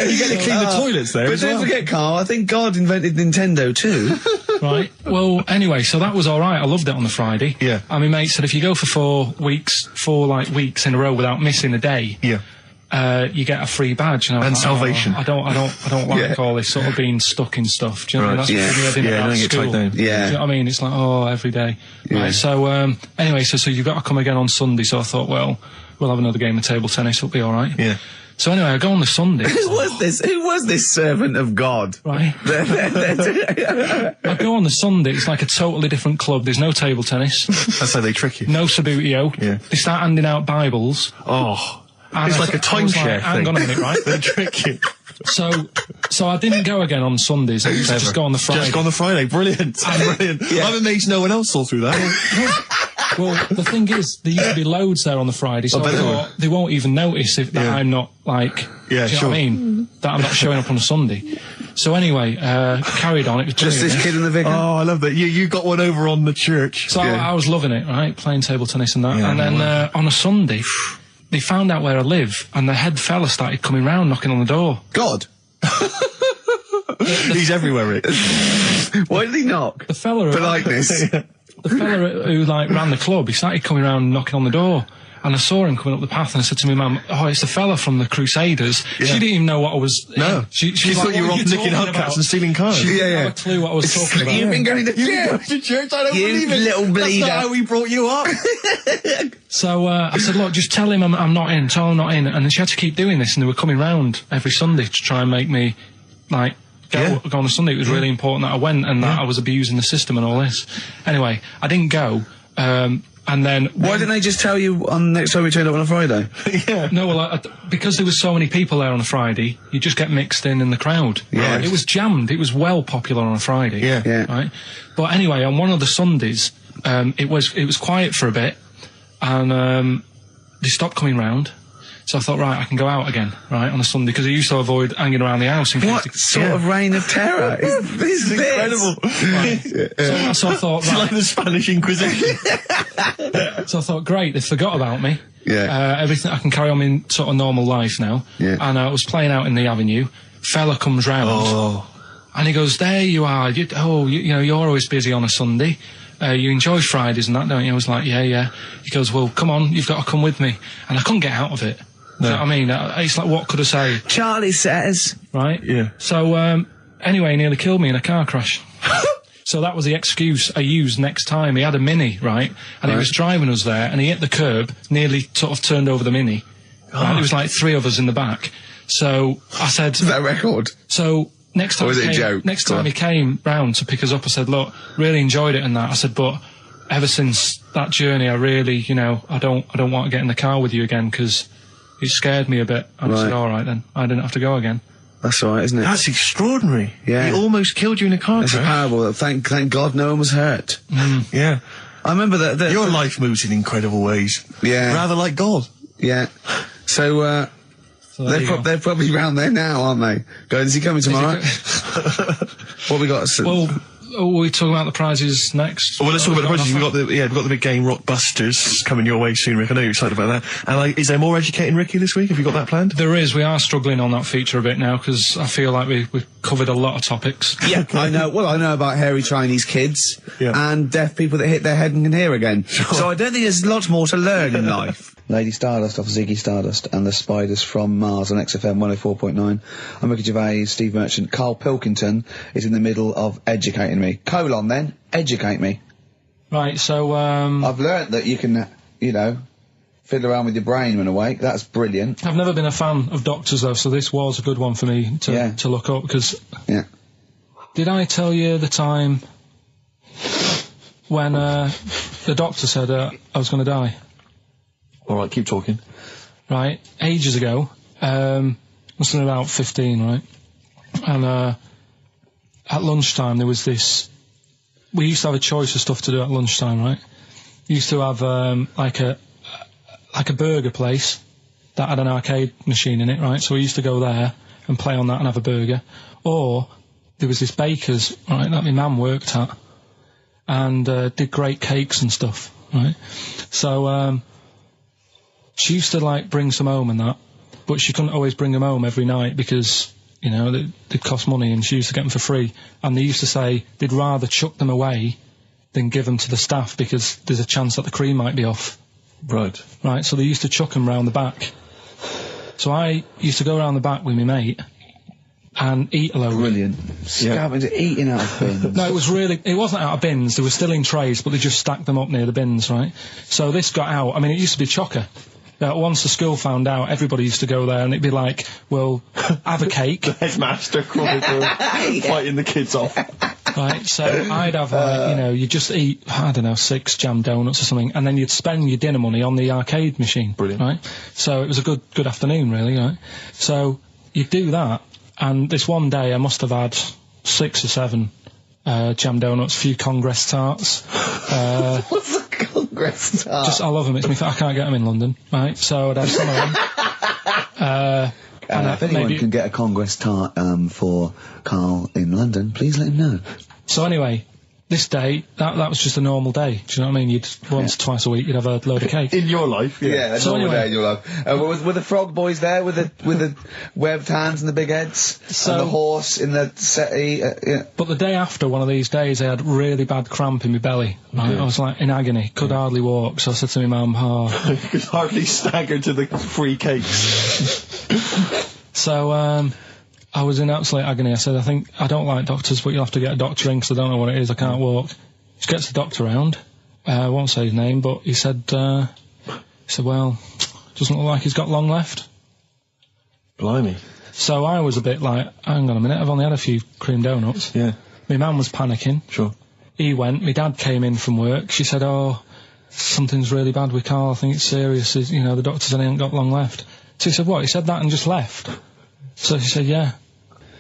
You get to clean the toilets there But as don't well. forget, Carl, I think God invented Nintendo too. Right. Well, anyway, so that was all right. I loved it on the Friday. Yeah. And my mate said if you go for 4 weeks in a row without missing a day, Yeah. you get a free badge. And, I was And like, salvation. I don't like all this sort of being stuck in stuff. Do you know what I mean? Right. That's what I did Yeah, about don't get school. tied down. Do you know what I mean? It's like, every day. Yeah. Right. So, anyway, so you've got to come again on Sunday. So I thought, well, we'll have another game of table tennis. It'll be all right. Yeah. So anyway, I go on the Sunday. Who was this servant of God? Right. I go on the Sunday, it's like a totally different club. There's no table tennis, That's how they trick you. no Sabutio. Yeah. They start handing out Bibles. Oh. And It's I like a I was timeshare like, hang thing. on a minute, right? They trick you. So I didn't go again on Sundays. I used to just go on the Friday. Just go on the Friday. Brilliant. Brilliant. I'm amazed no one else saw through that. Well, the thing is, there used to be loads there on the Friday, so I bet I there thought they won't even notice that Yeah. I'm not, like, Yeah, do you know sure. what I mean? That I'm not showing up on a Sunday. So anyway, carried on. It was Just brilliant, this kid in the vicar? Oh, I love that. You got one over on the church. So I was loving it, right? Playing table tennis and that. Yeah, and then on a Sunday, they found out where I live, and the head fella started coming round, knocking on the door. God. He's everywhere, Rick. Why did he knock? The fella, Politeness. the fella who like ran the club, he started coming round, knocking on the door. And I saw him coming up the path, and I said to my mum, "Oh, it's the fella from the Crusaders." Yeah. She didn't even know what I was. No. she She was thought like, you were "What off are nicking talking hubcaps about?" and stealing cars. She didn't Yeah, have a clue what I was talking about. You've been going to church. to church, I don't You believe it. little bleeder. That's not how we brought you up. So I said, "Look, just tell him I'm not in. Tell him I'm not in." And then she had to keep doing this, and they were coming round every Sunday to try and make me like go on a Sunday. It was really important that I went, and that I was abusing the system and all this. Anyway, I didn't go. And then Why didn't they just tell you on next time we turned up on a Friday? Yeah. No, well, because there was so many people there on a Friday, you just get mixed in the crowd. Yeah. It was jammed. It was well popular on a Friday. Yeah. Yeah. Right. But anyway, on one of the Sundays, it was quiet for a bit, and they stopped coming round. So I thought, right, I can go out again, right, on a Sunday, because I used to avoid hanging around the house. In case What they- sort of reign of terror is this? Incredible. Right. So I thought, It's like right. the Spanish Inquisition. So I thought, great, they forgot about me. Yeah. Everything, I can carry on in sort of normal life now. Yeah. And I was playing out in the avenue. Fella comes round. Oh. And he goes, there you are. You know, you're always busy on a Sunday. You enjoy Fridays and that, don't you? I was like, yeah. He goes, well, come on, you've got to come with me. And I couldn't get out of it. No. You know what I mean? It's like, what could I say? Charlie says. Right? Yeah. So, anyway, he nearly killed me in a car crash. So that was the excuse I used next time. He had a Mini, right? And he was driving us there, and he hit the curb, nearly sort of turned over the Mini. Right? There was like 3 of us in the back. So I said... That record. So next time, Or was it a joke? Next time he came round to pick us up, I said, look, really enjoyed it and that. I said, but ever since that journey, I really, you know, I don't want to get in the car with you again because it scared me a bit. And I said, all right then, I didn't have to go again. That's all right, isn't it? That's extraordinary. Yeah. He almost killed you in a car It's a crash. parable. Thank God no one was hurt. Yeah. I remember that. Your life moves in incredible ways. Yeah. Rather like God. Yeah. So, So there you go. they're probably round there now, aren't they? Going, is he coming tomorrow? What we got? Well, are we talking about the prizes next? Well, let's talk about the prizes. We've We've got the big game Rockbusters coming your way soon, Rick. I know you're excited about that. And is there more educating Ricky this week? Have you got that planned? There is. We are struggling on that feature a bit now because I feel like we've covered a lot of topics. Yeah, I know. Well, I know about hairy Chinese kids and deaf people that hit their head and can hear again. So I don't think there's lots more to learn in life. Lady Stardust off Ziggy Stardust and the Spiders from Mars on XFM 104.9. I'm Ricky Gervais, Steve Merchant. Karl Pilkington is in the middle of educating me. Then, educate me. Right, so, I've learnt that you can, you know, fiddle around with your brain when awake. That's brilliant. I've never been a fan of doctors though, so this was a good one for me to look up because... Yeah. Did I tell you the time when the doctor said I was going to die? All right, keep talking. Right, ages ago, must have been about 15, right? And at lunchtime there was this... We used to have a choice of stuff to do at lunchtime, right? We used to have like a burger place that had an arcade machine in it, right? So we used to go there and play on that and have a burger. Or there was this baker's, right, that my mum worked at and did great cakes and stuff, right? So she used to like bring some home and that, but she couldn't always bring them home every night because you know, they'd cost money, and she used to get them for free. And they used to say they'd rather chuck them away than give them to the staff because there's a chance that the cream might be off. Right. Right, so they used to chuck them round the back. So I used to go around the back with my mate and eat a load. Brilliant. Scavenging, eating out of bins. No, it wasn't out of bins, they were still in trays, but they just stacked them up near the bins, right? So this got out, I mean, it used to be chocker. Once the school found out, everybody used to go there, and it'd be like, well, have a cake. The headmaster crawling through, fighting the kids off. Right, so I'd have, you know, you'd just eat, I don't know, 6 jam donuts or something, and then you'd spend your dinner money on the arcade machine. Brilliant. Right? So it was a good afternoon, really, right? So you'd do that, and this one day I must have had 6 or 7 jam donuts, a few Congress tarts. What's a Congress tart? I love them. I can't get them in London, right? So I'd have some of them. If anyone can get a Congress tart for Karl in London, please let him know. So anyway, this day, that was just a normal day. Do you know what I mean? You'd once, twice a week, you'd have a load of cake. In your life, yeah. A normal day in your life. Were the frog boys there with the webbed hands and the big heads? And the horse in the settee? Yeah. But the day after one of these days, I had really bad cramp in my belly. Right? I was like in agony, could hardly walk. So I said to my mum, you could hardly stagger to the free cakes. So, I was in absolute agony. I said, I don't like doctors, but you'll have to get a doctor in because I don't know what it is, I can't walk. She gets the doctor round, I won't say his name, but he said, well, doesn't look like he's got long left. Blimey. So I was a bit like, hang on a minute, I've only had a few cream donuts. Yeah. My mum was panicking. Sure. He went, my dad came in from work, she said, something's really bad with Karl, I think it's serious, you know, the doctor said he ain't got long left. So he said, what, he said that and just left? So she said, yeah.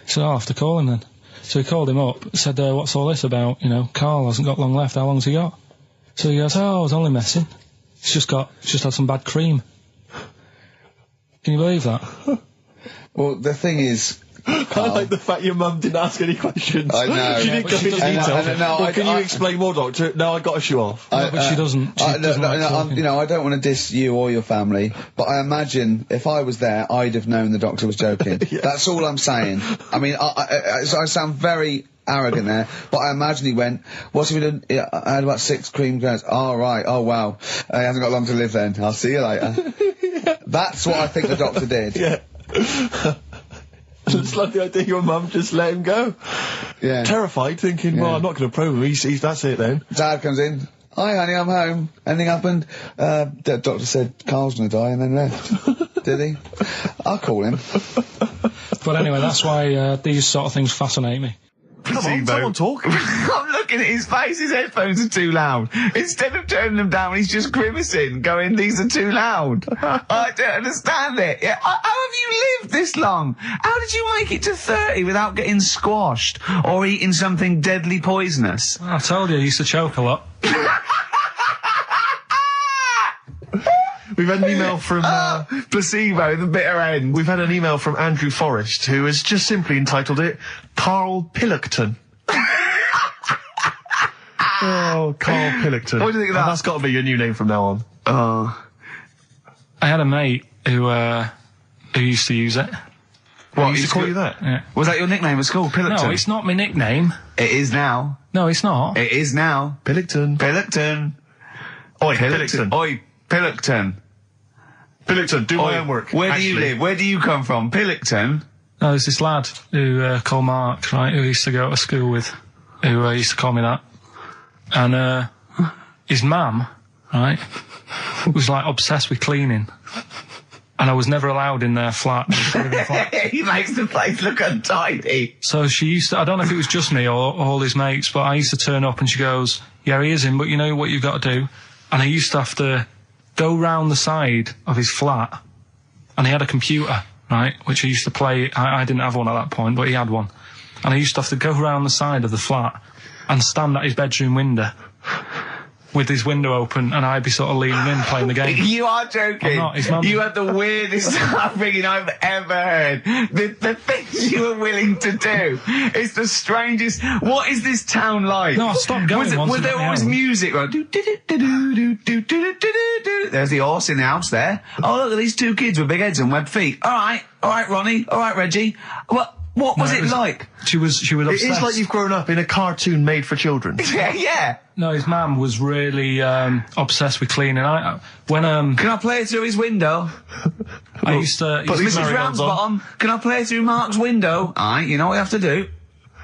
He said, I'll have to call him then. So he called him up, said, what's all this about? You know, Karl hasn't got long left, how long's he got? So he goes, I was only messing. He's just had some bad cream. Can you believe that? Well, the thing is, I like the fact your mum didn't ask any questions. I know. She didn't go into detail. Can you explain more, doctor? No, I got to show off. But she doesn't. I don't want to diss you or your family, but I imagine if I was there, I'd have known the doctor was joking. Yeah. That's all I'm saying. I mean, I sound very arrogant there, but I imagine he went, what's he been doing? I had about 6 cream grains. Oh, right. Oh, wow. He hasn't got long to live then. I'll see you later. Yeah. That's what I think the doctor did. Yeah. It's like the idea your mum just let him go. Yeah. Terrified, thinking, well, I'm not going to probe him. He's that's it then. Dad comes in. Hi, honey, I'm home. Anything happened? The doctor said Karl's going to die and then left. Did he? I'll call him. But anyway, that's why these sort of things fascinate me. Come on, someone talk. I'm looking at his face, his headphones are too loud. Instead of turning them down, he's just grimacing, going, these are too loud. I don't understand it. Yeah, how have you lived this long? How did you make it to 30 without getting squashed or eating something deadly poisonous? I told you I used to choke a lot. We've had an email from... placebo, the bitter end. We've had an email from Andrew Forrest, who has just simply entitled it, Karl Pilkington. Oh, Karl Pilkington. What do you think of that? That's got to be your new name from now on. I had a mate who used to use it. What, he used to call you that? Yeah. Was that your nickname at school, Pilkington? No, it's not my nickname. It is now. No, it's not. It is now. Pilkington. Pilkington. Oi, Pilkington. Oi, Pilkington. Pilkington, do my homework. Where do you live? Where do you come from? Pilkington? No, there's this lad who called Mark, right, who used to go to school with, who used to call me that. And his mum, right, was like obsessed with cleaning. And I was never allowed in their flat. He makes the place look untidy. So she used to, I don't know if it was just me or all his mates, but I used to turn up and she goes, yeah, he is in, but you know what you've got to do? And I used to have to go round the side of his flat, and he had a computer, right, which he used to play. I didn't have one at that point, but he had one. And I used to have to go round the side of the flat and stand at his bedroom window with his window open, and I'd be sort of leaning in playing the game. You are joking. I'm not. His mum... You had the weirdest upbringing I've ever heard. The things you were willing to do. It's the strangest. What is this town like? No, I stopped going once. Was there always music? Like, there's the horse in the house there. Oh, look at these 2 kids with big heads and webbed feet. All right, Ronnie. All right, Reggie. What was it like? She was obsessed. It is like you've grown up in a cartoon made for children. Yeah. No, his mum was really obsessed with cleaning. Can I play it through his window? I used to... Mrs. Ramsbottom, can I play it through Mark's window? Aye, you know what you have to do.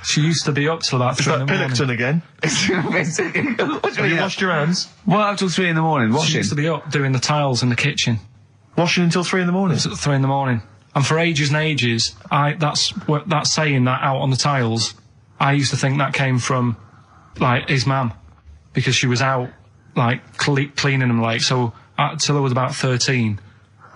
She used to be up till about 3 in the morning. Pilkington again? Have you washed your hands? Well, up till 3 in the morning, She washing. used to be up doing the tiles in the kitchen. Washing until 3 in the morning? It's at 3 in the morning. And for ages and ages, that saying that out on the tiles, I used to think that came from, like, his mum. Because she was out, like, cleaning them late. So, till I was about 13,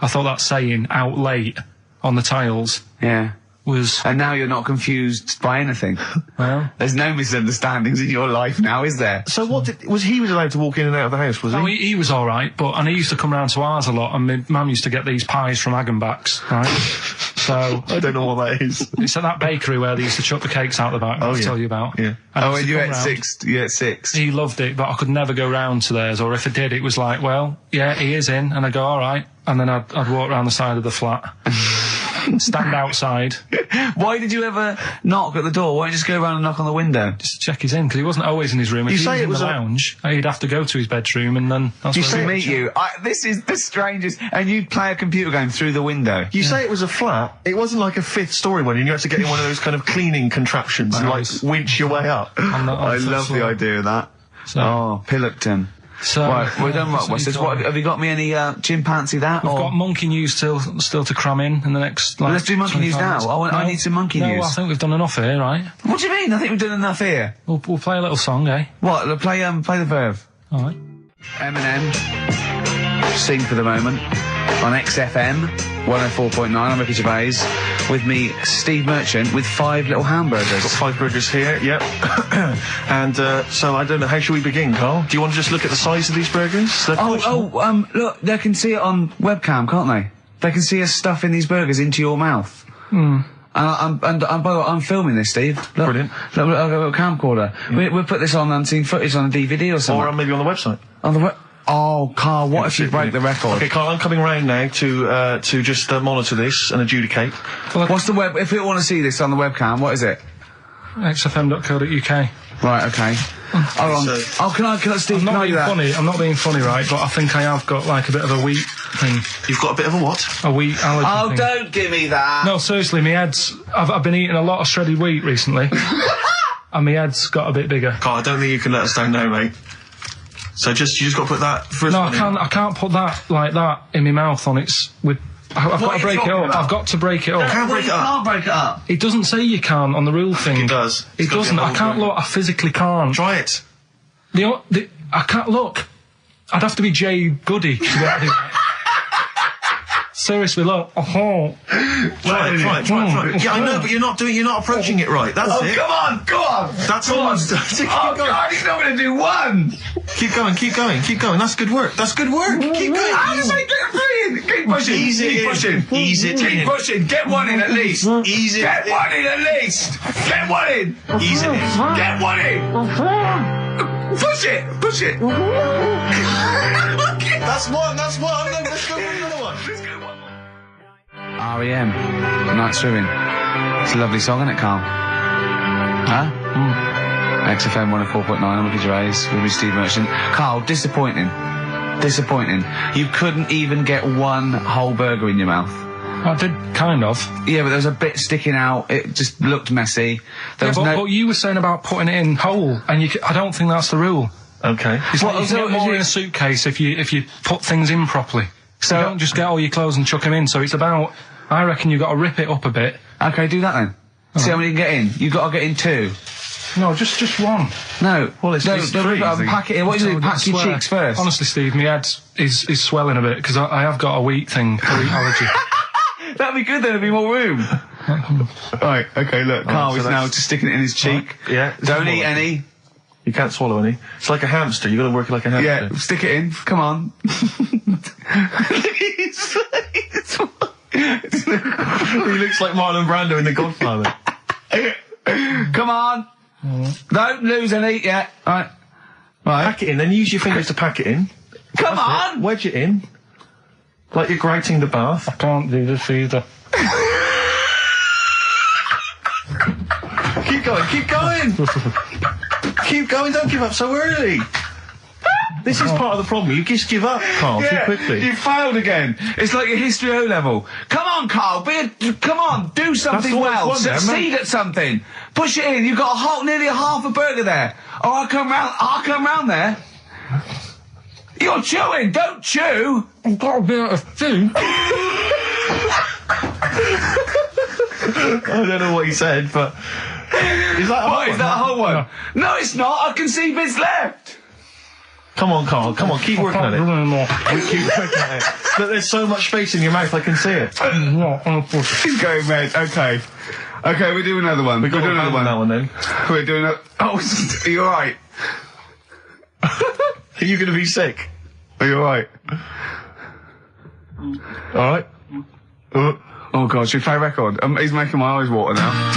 I thought that saying, out late, on the tiles, Yeah. was... And now you're not confused by anything. Well... There's no misunderstandings in your life now, is there? So he was allowed to walk in and out of the house, was he? Oh, he was alright, and he used to come round to ours a lot, and my mum used to get these pies from Hagenbach's, right? So... I don't know what that is. It's at that bakery where they used to chuck the cakes out the back, I'll tell you about. Yeah. And you at 6, He loved it, but I could never go round to theirs, or if I did, it was like, well, yeah, he is in, and I'd go, alright, and then I'd walk round the side of the flat. Stand outside. Why did you ever knock at the door? Why don't you just go around and knock on the window? Just to check he's in, because he wasn't always in his room. If You he say was it in was the a- lounge, he'd have to go to his bedroom, and then that's You where say he'd To meet check. you. This is the strangest. And you'd play a computer game through the window. You say it was a flat. It wasn't like a 5th story one, and you had to get in one of those kind of cleaning contraptions and, like, Nice. winch your way up. On I the love floor. the idea of that. So- Oh, Pilkington. So, Right, we're yeah, done. that's What's he this? told What, me. have you got me any chimpanzee that? We've or? got monkey news still to cram in the next. Like, Let's do monkey news 25 now. minutes. I need some monkey news. No, I think we've done enough here, right? What do you mean? I think we've done enough here. We'll play a little song, eh? What? Play the verb. All right. Eminem. Sing for the moment on XFM 104.9. I'm Ricky Gervais. With me, Steve Merchant, with 5 little hamburgers. Got 5 burgers here, yep. And so I don't know, how should we begin, Carl? Do you want to just look at the size of these burgers? They're quite small. Look, they can see it on webcam, can't they? They can see us stuffing these burgers into your mouth. And by the way, I'm filming this, Steve. Look, Brilliant. Look, I've got a little camcorder. We'll put this on unseen footage on a DVD or something. Or maybe on the website. On the Oh, Carl, what if you break the record? Okay, Carl, I'm coming round now to just monitor this and adjudicate. What's the web? If you want to see this on the webcam, what is it? xfm.co.uk. Right, okay. Hold on. So- Can I, Steve, I'm can not I do being that? funny. I'm not being funny, right? But I think I have got like a bit of a wheat thing, You've got a bit of a what? a wheat allergy Oh, thing. don't give me that. No, seriously, my head's. I've been eating a lot of shredded wheat recently, and my head's got a bit bigger. Carl, I don't think you can let us down now, mate. So you just got to put that first No, one in. I can't put that like that in my mouth on its with. I've got are to you break it talking up. about? I've got to break it up. Can't break it up. Can't break it up. It doesn't say you can on the rule thing. It does. It It's got to be doesn't. a I whole can't burger. look. I physically can't. Try it. I can't look. I'd have to be Jay Goody to be able to do that. Seriously, look. Try it. Yeah, I know, but you're not approaching it right. That's it. Come on, go on. That's all I'm doing. Keep Oh, going. God, he's not going to do one. Keep going. That's good work. Keep going. How does he get three in? Keep pushing. Ease it Keep in. pushing. Ease it Keep in. pushing. Get one in at least. Ease it Get in. one in at least. Get one in. Ease it in. Get one in. Push it. Push it. That's one. Let's go with another one. R.E.M. Night Swimming. It's a lovely song, isn't it, Carl? Huh? XFM 104.9, I'm Ricky Gervais, with me, Steve Merchant. Carl, disappointing. You couldn't even get one whole burger in your mouth. I did kind of. Yeah, but there was a bit sticking out. It just looked messy. There was But you were saying about putting it in whole, and I don't think that's the rule. Okay. It's like Well, you so can get more is in it- a suitcase if you put things in properly. So you don't just get all your clothes and chuck them in. So it's about. I reckon you've got to rip it up a bit. Okay, do that then. See how many you can get in. You've got to get in 2. No, just one. No. Well, it's no, three, I think. pack it in. What do you do? Pack your cheeks first. Honestly, Steve, my head is swelling a bit because I have got a wheat thing, a wheat allergy. That'd be good then, there'd be more room. Right, okay, look, Carl so is now that's- just sticking it in his cheek. Yeah. Don't eat any. You can't swallow any. It's like a hamster. You got to work it like a hamster. Yeah, stick it in. Come on. He looks like Marlon Brando in The Godfather. Come on. Don't lose any yet. Right. Pack it in, then use your fingers to pack it in. Come on. Wedge it in. Like you're grouting the bath. I can't do this either. Keep going, keep going! Keep going, don't give up so early! This is part of the problem. You just give up, Carl, too quickly. You failed again. It's like your history O level. Come on, Carl. Come on. Do something well. Succeed at something. Push it in. You've got nearly a half a burger there. Oh, I'll come round there. You're chewing. Don't chew. I've got a bit of food. I don't know what he said, but... Is that a whole one? No, it's not. I can see bits left. Come on, Carl. Come on, keep working at it. We keep working at it. But there's so much space in your mouth, I can see it. He's going red. Okay. Okay, we do another one. We're doing another one. That one then. We're doing a... Oh, are you alright? Are you going to be sick? Are you alright? Alright. Oh God, should we play a record? He's making my eyes water now.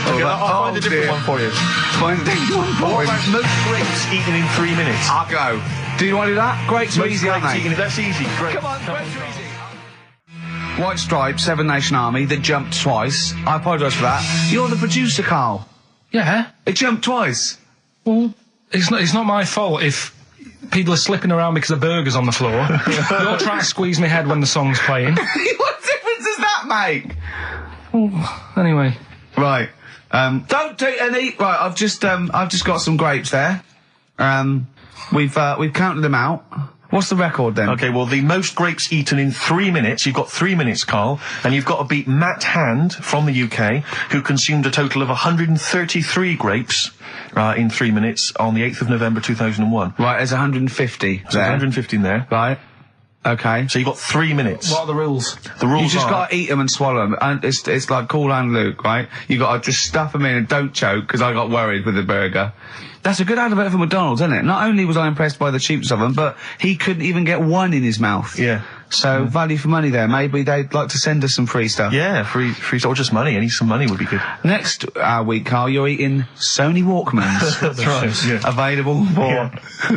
Okay, I'll find a different one for you. Find a different one for What him. about most grapes eaten in 3 minutes? I'll go. Do you want to do that? Grapes are easy, aren't they? That's easy. Great. Come on, grapes are easy. White Stripes, Seven Nation Army that jumped twice. I apologise for that. You're the producer, Carl. Yeah. It jumped twice. Well, it's not my fault if people are slipping around because the burger's on the floor. You're trying to squeeze my head when the song's playing. What difference does that make? Anyway. Right. Don't do any. Right. I've just got some grapes there. We've counted them out. What's the record then? Okay, well, the most grapes eaten in 3 minutes, you've got 3 minutes, Carl, and you've got to beat Matt Hand from the UK, who consumed a total of 133 grapes in 3 minutes on the 8th of November 2001. Right, there's 150 So 150 in there. Right. Okay. So you've got 3 minutes. What are the rules? The rules You just are... got to eat them and swallow them. And it's like Cool Hand Luke, right? You got to just stuff them in and don't choke, because I got worried with the burger. That's a good advert for McDonald's, isn't it? Not only was I impressed by the cheapness of them, but he couldn't even get one in his mouth. Yeah. So, value for money there. Maybe they'd like to send us some free stuff. Yeah, free stuff, or just money. Any some money would be good. Next week, Carl, you're eating Sony Walkmans. That's right. Yeah. Available for... Yeah.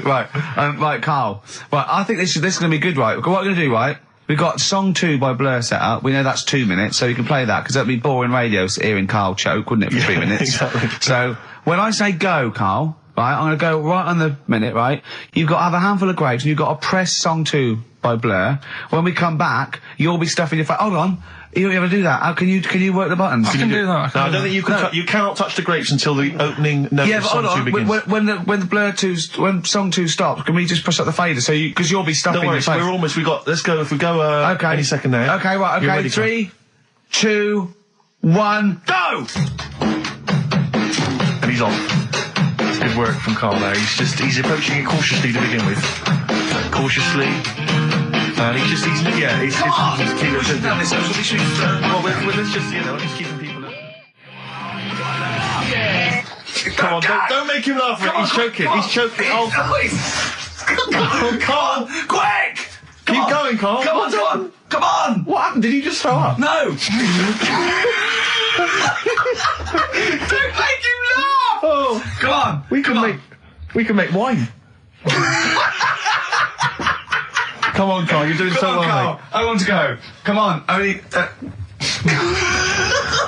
Right, Carl. Right, I think this is going to be good, right? What we're going to do, right? We've got Song 2 by Blur set up. We know that's 2 minutes, so you can play that, because that'd be boring radio hearing Carl choke, wouldn't it, for 3 minutes? Exactly. So, when I say go, Carl, right, I'm going to go right on the minute, right? You've got to have a handful of grapes, and you've got to press Song 2 by Blur. When we come back, you'll be stuffing your face. Hold on. You don't ever do that. How can you work the buttons? I can do that. No, I don't think you can. You cannot touch the grapes until the opening note of Song 2 begins. When the Blur 2's, when Song 2 stops, can we just push up the fader so because you'll be stuffing Don't worry, your face. we're almost. Let's go. If we go okay. any second now. Okay, right. You're Okay, ready, 3, 2, 1, go! And he's off. Good work from Carl there. He's approaching it cautiously to begin with. Cautiously. And he's keeping Well, let's just, just keeping people up. Come on, don't make him laugh. He's choking. He's choking. Oh, Carl! Quick! Keep going, Carl. Come on! Come on! What happened? Did he just throw up? No! Don't make him laugh! Oh, Come on! we can make wine. Come on, Carl. You're doing so well, Carl. mate. I want to go. Come on. Only.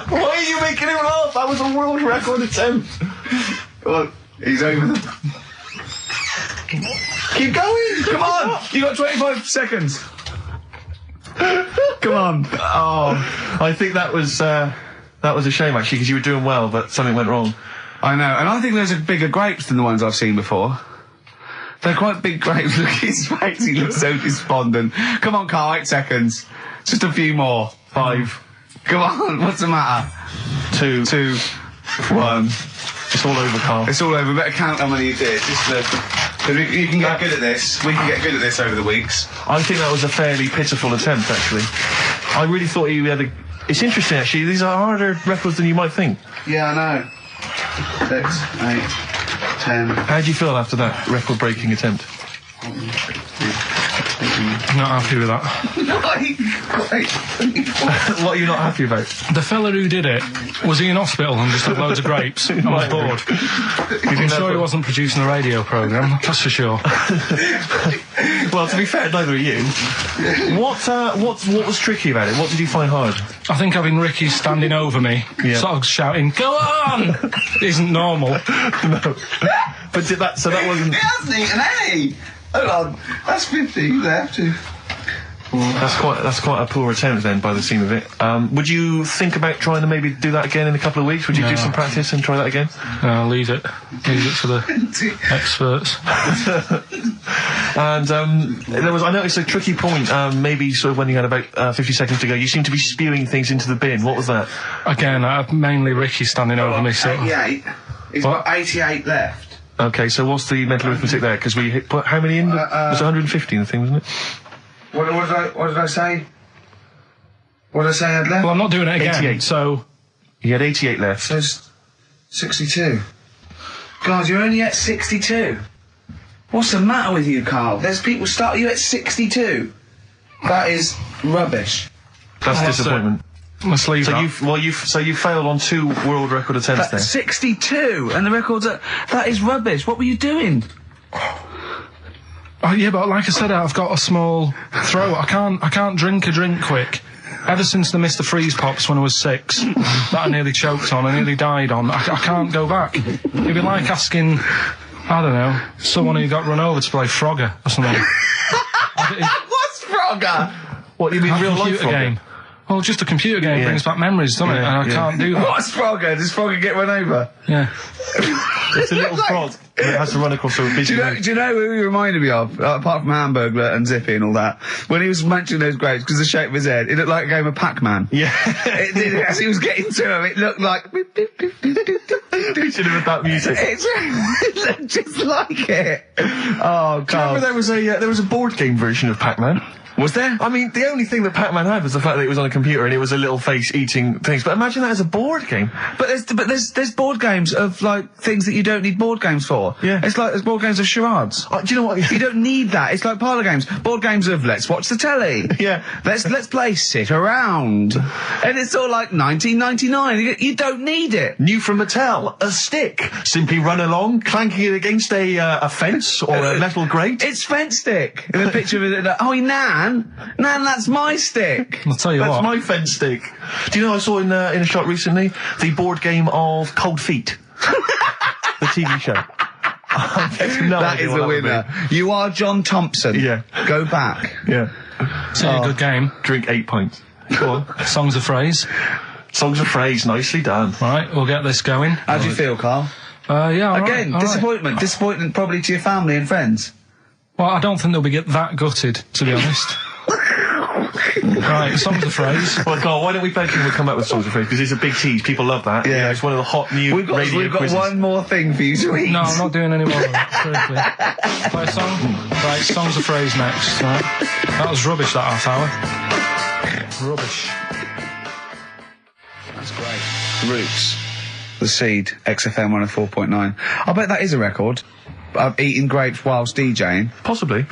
Why are you making him laugh? That was a world record attempt. Come on. He's over. Keep going. Come on. You got 25 seconds. Come on. Oh, I think that was a shame actually, because you were doing well, but something went wrong. I know. And I think those are bigger grapes than the ones I've seen before. They're quite big grapes. Look at his face. He looks so despondent. Come on, Carl. 8 seconds. Just a few more. 5. Come on. What's the matter? 2, 1. It's all over, Carl. It's all over. Better count how many you did. You can get good at this. We can get good at this over the weeks. I think that was a fairly pitiful attempt, actually. I really thought you had a... It's interesting, actually. These are harder records than you might think. Yeah, I know. 6, 8, 10. How do you feel after that record-breaking attempt? I'm not happy with that. No, I What are you not happy about? The fella who did it, was he in hospital and just had loads of grapes and was bored? I'm sure he wasn't producing a radio programme, that's for sure. Well, to be fair, neither are you. What was tricky about it? What did you find hard? I think having Ricky standing over me, sort of shouting, "Go on!" isn't normal. No. But that wasn't... He hasn't eaten any! Hold on, that's 50, they have to. That's quite a poor attempt then, by the seam of it. Would you think about trying to maybe do that again in a couple of weeks? Would you do some practice and try that again? No, leave it for the experts. And I noticed a tricky point, maybe sort of when you had about 50 seconds to go, you seemed to be spewing things into the bin. What was that? Again, mainly Ricky standing over me. So 88. He's got 88 left. Okay, so what's the mental arithmetic there? Because we put how many in? It was 150 in the thing, wasn't it? What did I say? What did I say I had left? Well, I'm not doing it again. 88. So you had 88 left. So it's 62. God, you're only at 62. What's the matter with you, Carl? There's people start you at 62. That is rubbish. That's disappointment. Let's leave that. You failed on 2 world record attempts there. 62, and the record's that is rubbish. What were you doing? Oh yeah, but like I said, I've got a small throat. I can't drink a drink quick. Ever since the Mr. Freeze Pops when I was 6, that I nearly choked on, I nearly died on. I can't go back. It'd be like asking, I don't know, someone who got run over to play Frogger or something. What's Frogger? What, you mean real life computer game? Well, just a computer game brings back memories, doesn't it? And I can't do that. What's Frogger? Does Frogger get run over? Yeah. It's a little frog that has to run across a busy road. Do you know who he reminded me of, apart from Hamburglar and Zippy and all that? When he was mentioning those grapes, because the shape of his head, it looked like a game of Pac-Man. Yeah. It did, as he was getting to him, it looked like... You should have had that music. It looked just like it. Oh, God. Do you remember there was a board game version of Pac-Man? Was there? I mean, the only thing that Pac-Man had was the fact that it was on a computer and it was a little face eating things. But imagine that as a board game. But there's board games of, like, things that you don't need board games for. Yeah. It's like there's board games of charades. Do you know what? You don't need that. It's like parlour games. Board games of let's watch the telly. Yeah. Let's play sit around. And it's all like 1999. You don't need it. New from Mattel, a stick. Simply run along, clanking it against a fence or a metal grate. It's fence stick. And a picture of it. Oh, Nan, that's my stick. I'll tell you That's what. my fence stick. Do you know I saw in a shop recently the board game of Cold Feet, the TV show. That is the winner. You are John Thompson. Yeah. Go back. Yeah. It's a good game. Drink 8 pints. Go on. Songs of phrase. Songs of phrase, nicely done. Right, we'll get this going. How do you feel, Carl? Yeah. all Again, right, all disappointment. right. Disappointment probably to your family and friends. Well, I don't think they'll be that gutted, to be honest. Right, songs of phrase. Well, Carl, why don't we beg him to come up with songs of phrase? Because it's a big tease. People love that. Yeah. You know, it's one of the hot new We've got quizzes. one more thing for you to eat. No, I'm not doing any more of that. Seriously. Play a song? Right, songs of phrase next. Right. That was rubbish, that half hour. Rubbish. That's great. Roots. The Seed, XFM 104.9. I bet that is a record. Eating grapes whilst DJing. Possibly.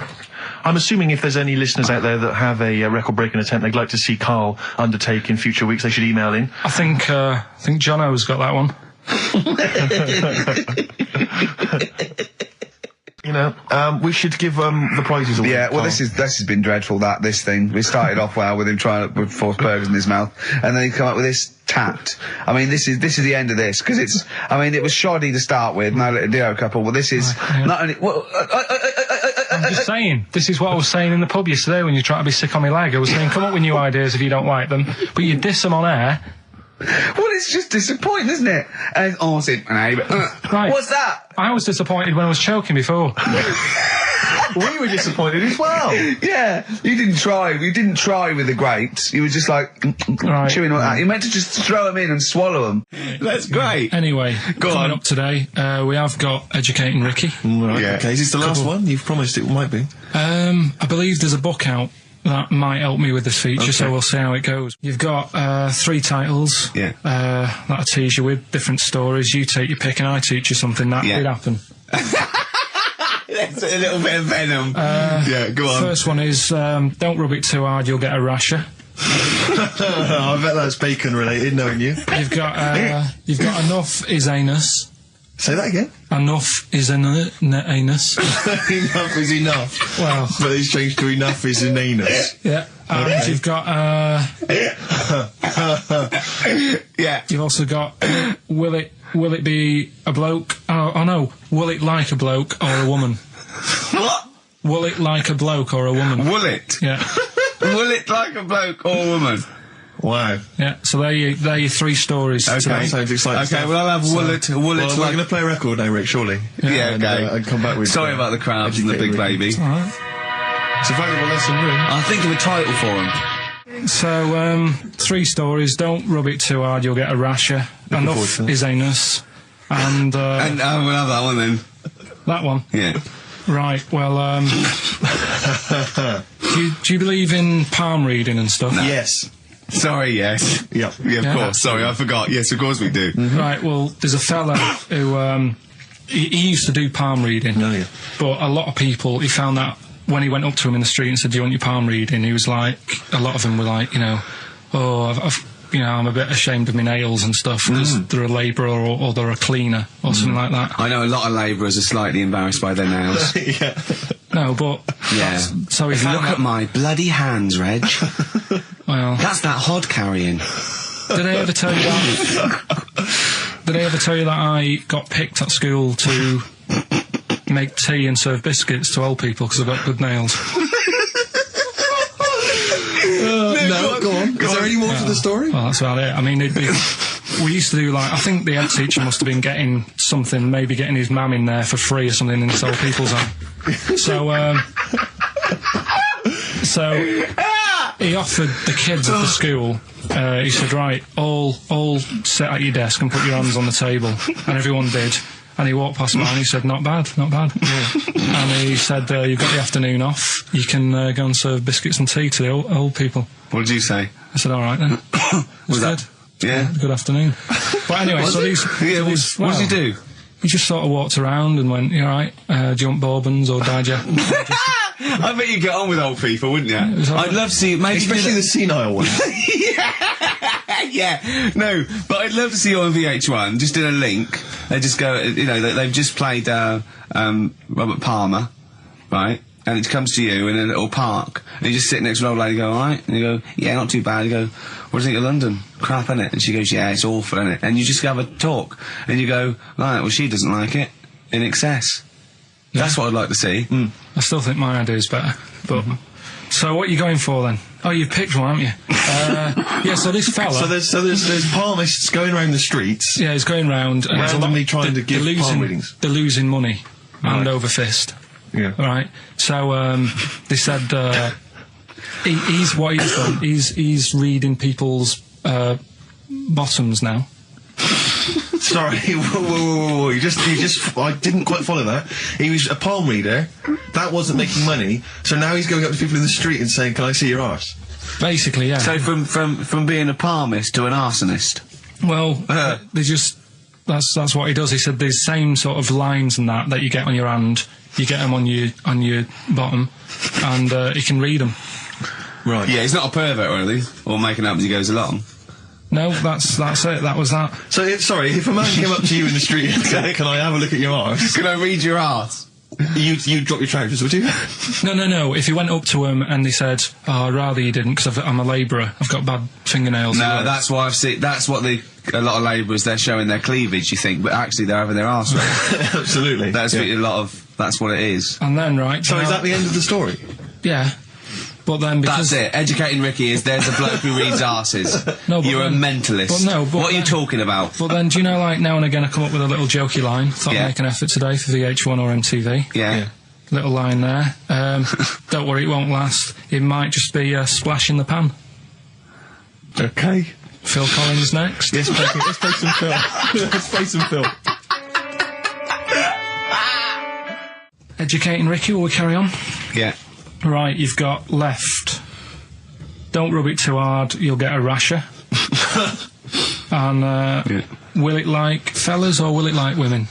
I'm assuming if there's any listeners out there that have a record-breaking attempt they'd like to see Carl undertake in future weeks, they should email in. I think Jono's got that one. You know, we should give the prizes away. Yeah, well, Carl. this has been dreadful. This thing. We started off well with him trying to force burgers in his mouth, and then he come up with this tat. I mean, this is the end of this because it's. I mean, it was shoddy to start with. No little Dio couple. Well, this is not only. Well, I'm just saying, this is what I was saying in the pub yesterday when you try to be sick on my leg. I was saying, come up with new ideas if you don't like them, but you diss them on air. Well, it's just disappointing, isn't it? And Right. What's that? I was disappointed when I was choking before. We were disappointed as well. Yeah, you didn't try. You didn't try with the grapes. You were just like Right. chewing on that. You meant to just throw them in and swallow them. That's great. Anyway, Go coming on. up today, we have got Educating Ricky. Right, Yeah. okay. Is this the last one? You've promised it might be. I believe there's a book out that might help me with this feature, so we'll see how it goes. You've got 3 titles Yeah. that I tease you with, different stories. You take your pick and I teach you something. That Yeah. did happen. There's a little bit of venom. Yeah, go on. First one is, don't rub it too hard, you'll get a rasher. I bet that's bacon related, knowing you. You've got enough is anus. Say that again. Enough is anus. Enough is enough. Well, But it's changed to enough is an anus. yeah. And you've got, Yeah. you've also got, will it be a bloke? Oh no, will it like a bloke or a woman? What? Will it like a bloke or a woman? Will it? Yeah. Will it like a bloke or a woman? Wow. Yeah, so they're your 3 stories. Okay. today. Sounds exciting. Okay, stuff. well, I'll have will it Well, we're like... going to play a record now, Rick, surely. Yeah, And, okay. and come back with... Sorry about the crowds and the big Educated baby. All right. It's a valuable lesson, really. I'll think of a title for him. So, 3 stories. Don't rub it too hard, you'll get a rasher. forward Enough to that. is anus. And, And we'll have that one then. that one. Yeah. Right, well, do you believe in palm reading and stuff? Yes. Sorry, yes. Yep. Yeah, of Yeah. course. Sorry, I forgot. Yes, of course we do. Right, well, there's a fella who, he used to do palm reading. No, yeah. But a lot of people, he found that when he went up to him in the street and said, do you want your palm reading? He was like, a lot of them were like, I'm a bit ashamed of my nails and stuff because they're a labourer or they're a cleaner or something like that. I know a lot of labourers are slightly embarrassed by their nails. Yeah. No, but Yeah. so he If you found look at my bloody hands, Reg, well, that's that hod carrying. did I ever tell you that? Did I ever tell you that I got picked at school to make tea and serve biscuits to old people because I've got good nails? No, go on. Is there any more to the story? Well, that's about it. I mean, we used to do like, I think the head teacher must have been getting something, maybe getting his mum in there for free or something in this old people's home. So he offered the kids at the school, he said, right, all sit at your desk and put your hands on the table. And everyone did. And he walked past mine and he said, not bad, not bad. And he said, you've got the afternoon off, you can go and serve biscuits and tea to the old people. What did you say? I said, all right then. Was good. that? Yeah. Good afternoon. But anyway, so these... Yeah, what did he do? He just sort of walked around and went, you all right, do you want bourbons or digest? I bet you get on with old people, wouldn't you? was all I'd right. love to see maybe Especially the senile one. yeah, no, but I'd love to see you on VH1, just in a link. They just go, they've just played Robert Palmer, right? And it comes to you in a little park, and you just sit next to an old lady and go, alright? And you go, yeah, not too bad. You go, what do you think of London? Crap, innit? And she goes, yeah, it's awful, innit? And you just have a talk, and you go, right, well, she doesn't like it, in excess. Yeah. That's what I'd like to see. I still think my idea is better. But so what are you going for then? Oh, you've picked one, haven't you? Yeah. So this fella. So there's palmists going around the streets. Yeah, he's going round and there's a lot- Randomly trying to give palm readings. They're losing money, hand Right. over fist. Yeah. Right. So they said he's what he's done. He's reading people's bottoms now. Sorry, whoa. You just, I didn't quite follow that. He was a palm reader. That wasn't making money. So now he's going up to people in the street and saying, can I see your arse? Basically, yeah. So from being a palmist to an arsonist. Well, they just that's what he does. He said the same sort of lines and that you get on your hand, you get them on your bottom, and he can read them. Right. Yeah, he's not a pervert or anything, or making up as he goes along. No, that's it. That was that. So, if a man came up to you in the street and said, can I have a look at your arse? Can I read your arse? You'd drop your trousers, would you? No. If he went up to him and he said, "Oh, I'd rather you didn't, because I'm a labourer. I've got bad fingernails." No, that's why I've seen. That's what a lot of labourers, they're showing their cleavage. You think, but actually they're having their arse read. Absolutely. That's Yeah. that's what it is. And then So is that the end of the story? Yeah. But then because That's it. Educating Ricky is there's a bloke who reads arses. No, but You're a then- mentalist. but no, but what are you then- talking about? But then, do you know, like, now and again I come up with a little jokey line. Thought Yeah. I'd make an effort today for VH1 or MTV. Yeah. Little line there. Don't worry, it won't last. It might just be a splash in the pan. Okay. Phil Collins next. Let's play some film. Let's play some film. Educating Ricky, will we carry on? Yeah. Right, you've got left. Don't rub it too hard, you'll get a rasher. And will it like fellas or will it like women?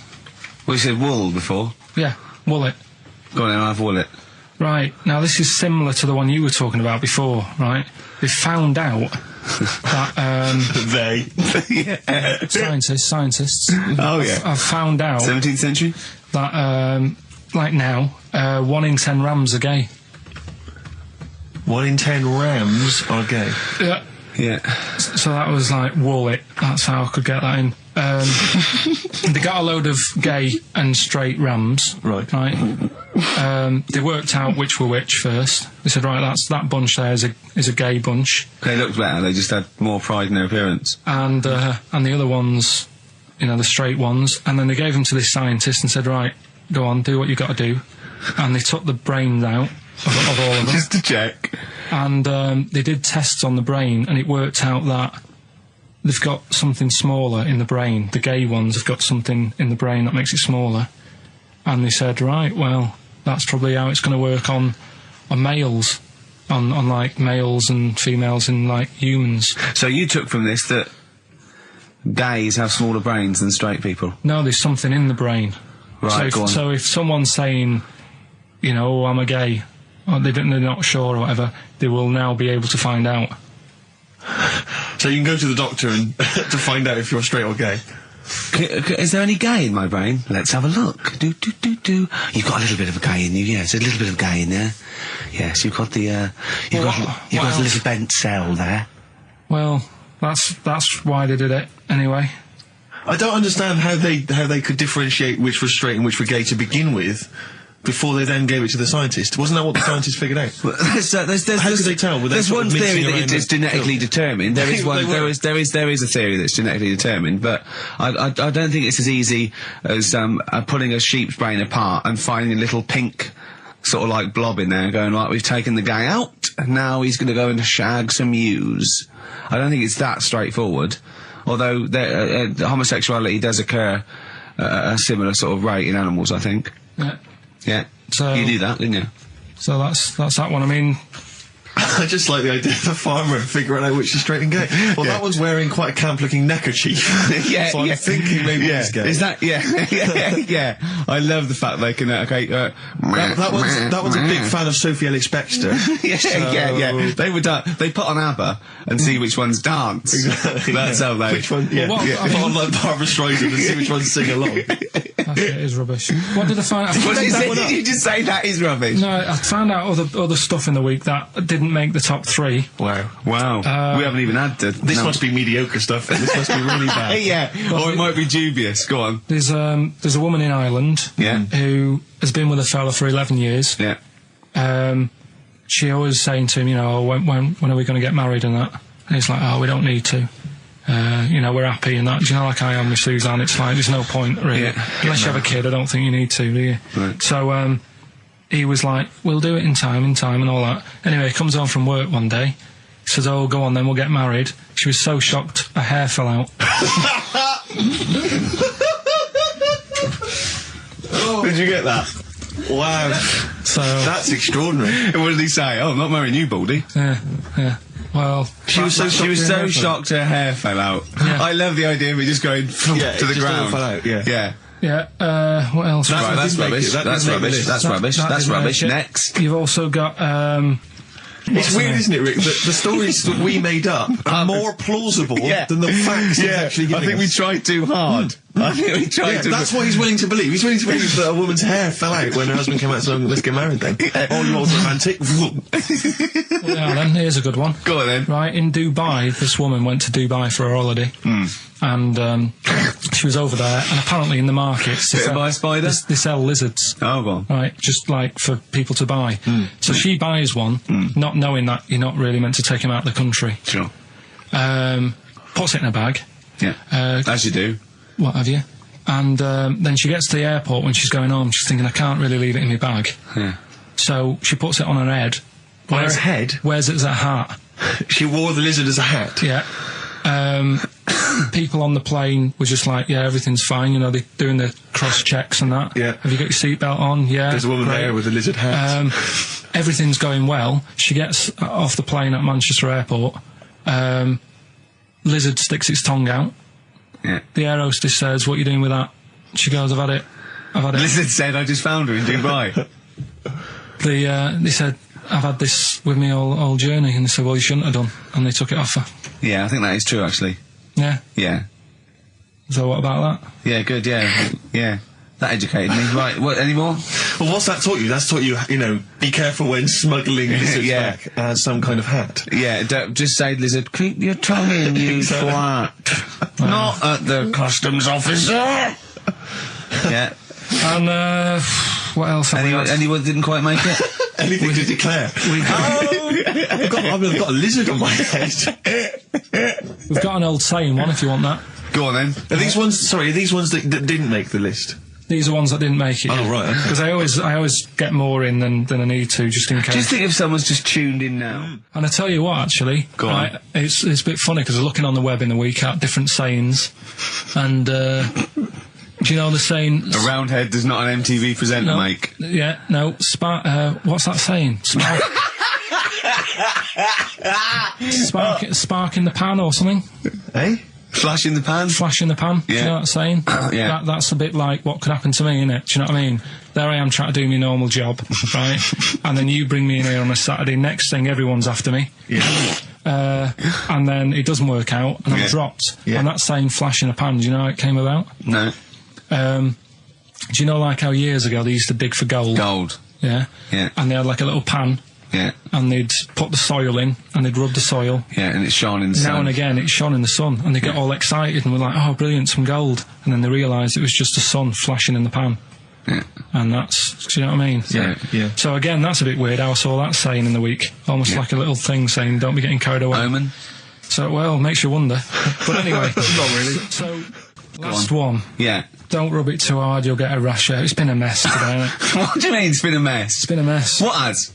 Well, you said wool before. Yeah, will it? Go on then, I'll have wallet. Right, now this is similar to the one you were talking about before, right? They found out that, scientists. Oh, yeah. I've found out 17th century? that, like now, 1 in 10 rams are gay. 1 in 10 rams are gay. Yeah. Yeah. So that was like wallet. That's how I could get that in. They got a load of gay and straight rams. Right. They worked out which were which first. They said, right, that bunch there is a gay bunch. They looked better, they just had more pride in their appearance. And the other ones, the straight ones. And then they gave them to this scientist and said, right, go on, do what you got to do. And they took the brains out of all of them. Just to check. And they did tests on the brain, and it worked out that they've got something smaller in the brain. The gay ones have got something in the brain that makes it smaller. And they said, right, well, that's probably how it's going to work on males, on like males and females in like humans. So you took from this that gays have smaller brains than straight people? No, there's something in the brain. Right, go on. So if someone's saying, oh, I'm a gay, or they're not sure or whatever, they will now be able to find out. So you can go to the doctor and to find out if you're straight or gay. Is there any gay in my brain? Let's have a look. Do. You've got a little bit of a gay in you, yes. A little bit of gay in there. Yes, you've got the, you've got a little bent cell there. Well, that's why they did it, anyway. I don't understand how they could differentiate which was straight and which were gay to begin with, before they then gave it to the scientist. Wasn't that what the scientists figured out? How could they tell? There's one theory that it's genetically determined. There is one. There is a theory that's genetically determined, but I don't think it's as easy as pulling a sheep's brain apart and finding a little pink sort of like blob in there and going, right, we've taken the guy out and now he's going to go and shag some ewes. I don't think it's that straightforward. Although homosexuality does occur at a similar sort of rate in animals, I think. Yeah. Yeah. So you knew that, didn't you? So that's that one. I mean, I just like the idea of the farmer figuring out which is straight and gay. Well, that one's wearing quite a camp-looking neckerchief. So I'm thinking maybe he's gay. Is that? Yeah. I love the fact they can. That one's a big fan of Sophie Ellis-Bextor. Yeah. They would. They put on ABBA and see which ones dance. Exactly. That's how they. Which one? Yeah. Put on like Barbara Streisand and see which ones sing along. It is rubbish. What did I find out? Did you just say that is rubbish? No, I found out other stuff in the week that didn't make the top 3. Wow. We haven't even had to. This must be mediocre stuff. This must be really bad. Yeah. Or it might be dubious. Go on. There's a woman in Ireland who has been with a fella for 11 years. Yeah. She always saying to him, when are we going to get married and that? And he's like, oh, we don't need to. We're happy and that. Do you know, like I am with Suzanne, it's like, there's no point, really. Yeah. Unless you have a kid, I don't think you need to, do you? Right. So, he was like, we'll do it in time and all that. Anyway, he comes home from work one day. He says, oh, go on then, we'll get married. She was so shocked, her hair fell out. Did you get that? Wow. So that's extraordinary. What did he say? Oh, I'm not marrying you, Baldy. Yeah. Well, she was so shocked her hair fell out. Yeah. I love the idea of it just going to the ground. Fell out. Yeah. Yeah, what else? That's rubbish. That's rubbish. Next. You've also got, it's weird, isn't it, Rick, that the stories that we made up are more plausible than the facts he's actually giving I think us. we tried too hard. That's what he's willing to believe. He's willing to believe that a woman's hair fell out when her husband came out saying, let's get married then. Oh, you're all romantic. Yeah, then, here's a good one. Go on then. Right, in Dubai, this woman went to Dubai for a holiday. And she was over there, and apparently in the markets Bit by a spider? they sell lizards. Oh, go on. Right, just like for people to buy. So she buys one, not knowing that you're not really meant to take him out of the country. Sure. Puts it in a bag. Yeah. As you do. What have you? And then she gets to the airport when she's going home. She's thinking, I can't really leave it in my bag. Yeah. So she puts it on her head. On her head? Wears it as a hat. She wore the lizard as a hat? Yeah. People on the plane were just like, yeah, everything's fine. They're doing the cross checks and that. Yeah. Have you got your seatbelt on? Yeah. There's a woman there with a lizard hat. Everything's going well. She gets off the plane at Manchester Airport. Lizard sticks its tongue out. Yeah. The air hostess says, what are you doing with that? She goes, I've had it. Lizard said, I just found her in Dubai. they said, I've had this with me all journey, and they said, well, you shouldn't have done, and they took it off her. Yeah, I think that is true, actually. Yeah. Yeah. So what about that? Yeah, good, yeah. Yeah. That educated me. Right, what, any more? Well, what's that taught you? That's taught you, you know, be careful when smuggling lizards Yeah. back as some kind of hat. Yeah, just say, lizard, keep your tongue in, you twat. Not at the customs officer. Yeah. And, what else have we got? Anyone didn't quite make it? Anything to declare? I've got a lizard on my head. We've got an old saying one, if you want that. Go on, then. Are these ones that didn't make the list? These are ones that didn't make it. Oh, right, okay. Because I always get more in than I need to, just in case. Just think if someone's just tuned in now. And I tell you what, actually, Go on. right, it's a bit funny because I was looking on the web in the week at different sayings, and do you know the saying? A round head does not an MTV presenter No, make. Yeah, no. What's that saying? Spark in the pan or something? Eh? Flash in the pan? Flash in the pan. Yeah. Do you know that saying? Yeah. That's a bit like what could happen to me, innit? Do you know what I mean? There I am trying to do my normal job, right? And then you bring me in here on a Saturday. Next thing, everyone's after me. Yeah. And then it doesn't work out, and I'm Yeah. dropped. Yeah. And that saying flash in the pan, do you know how it came about? No. Do you know like how years ago they used to dig for gold? Gold. Yeah? Yeah. And they had like a little pan, Yeah. and they'd put the soil in, and they'd rub the soil. Yeah, and it's shone in the sun. Now and again, it shone in the sun, and they get all excited and were like, oh, brilliant, some gold. And then they realised it was just the sun flashing in the pan. Yeah. And that's, do you know what I mean? Yeah. Yeah. So again, that's a bit weird how I saw that saying in the week. Almost Yeah. like a little thing saying, don't be getting carried away. Omen? So, well, makes you wonder. But anyway. Not really. So, last one. Yeah. Don't rub it too hard, you'll get a rash out. It's been a mess today, hasn't it? What do you mean it's been a mess? It's been a mess. What has?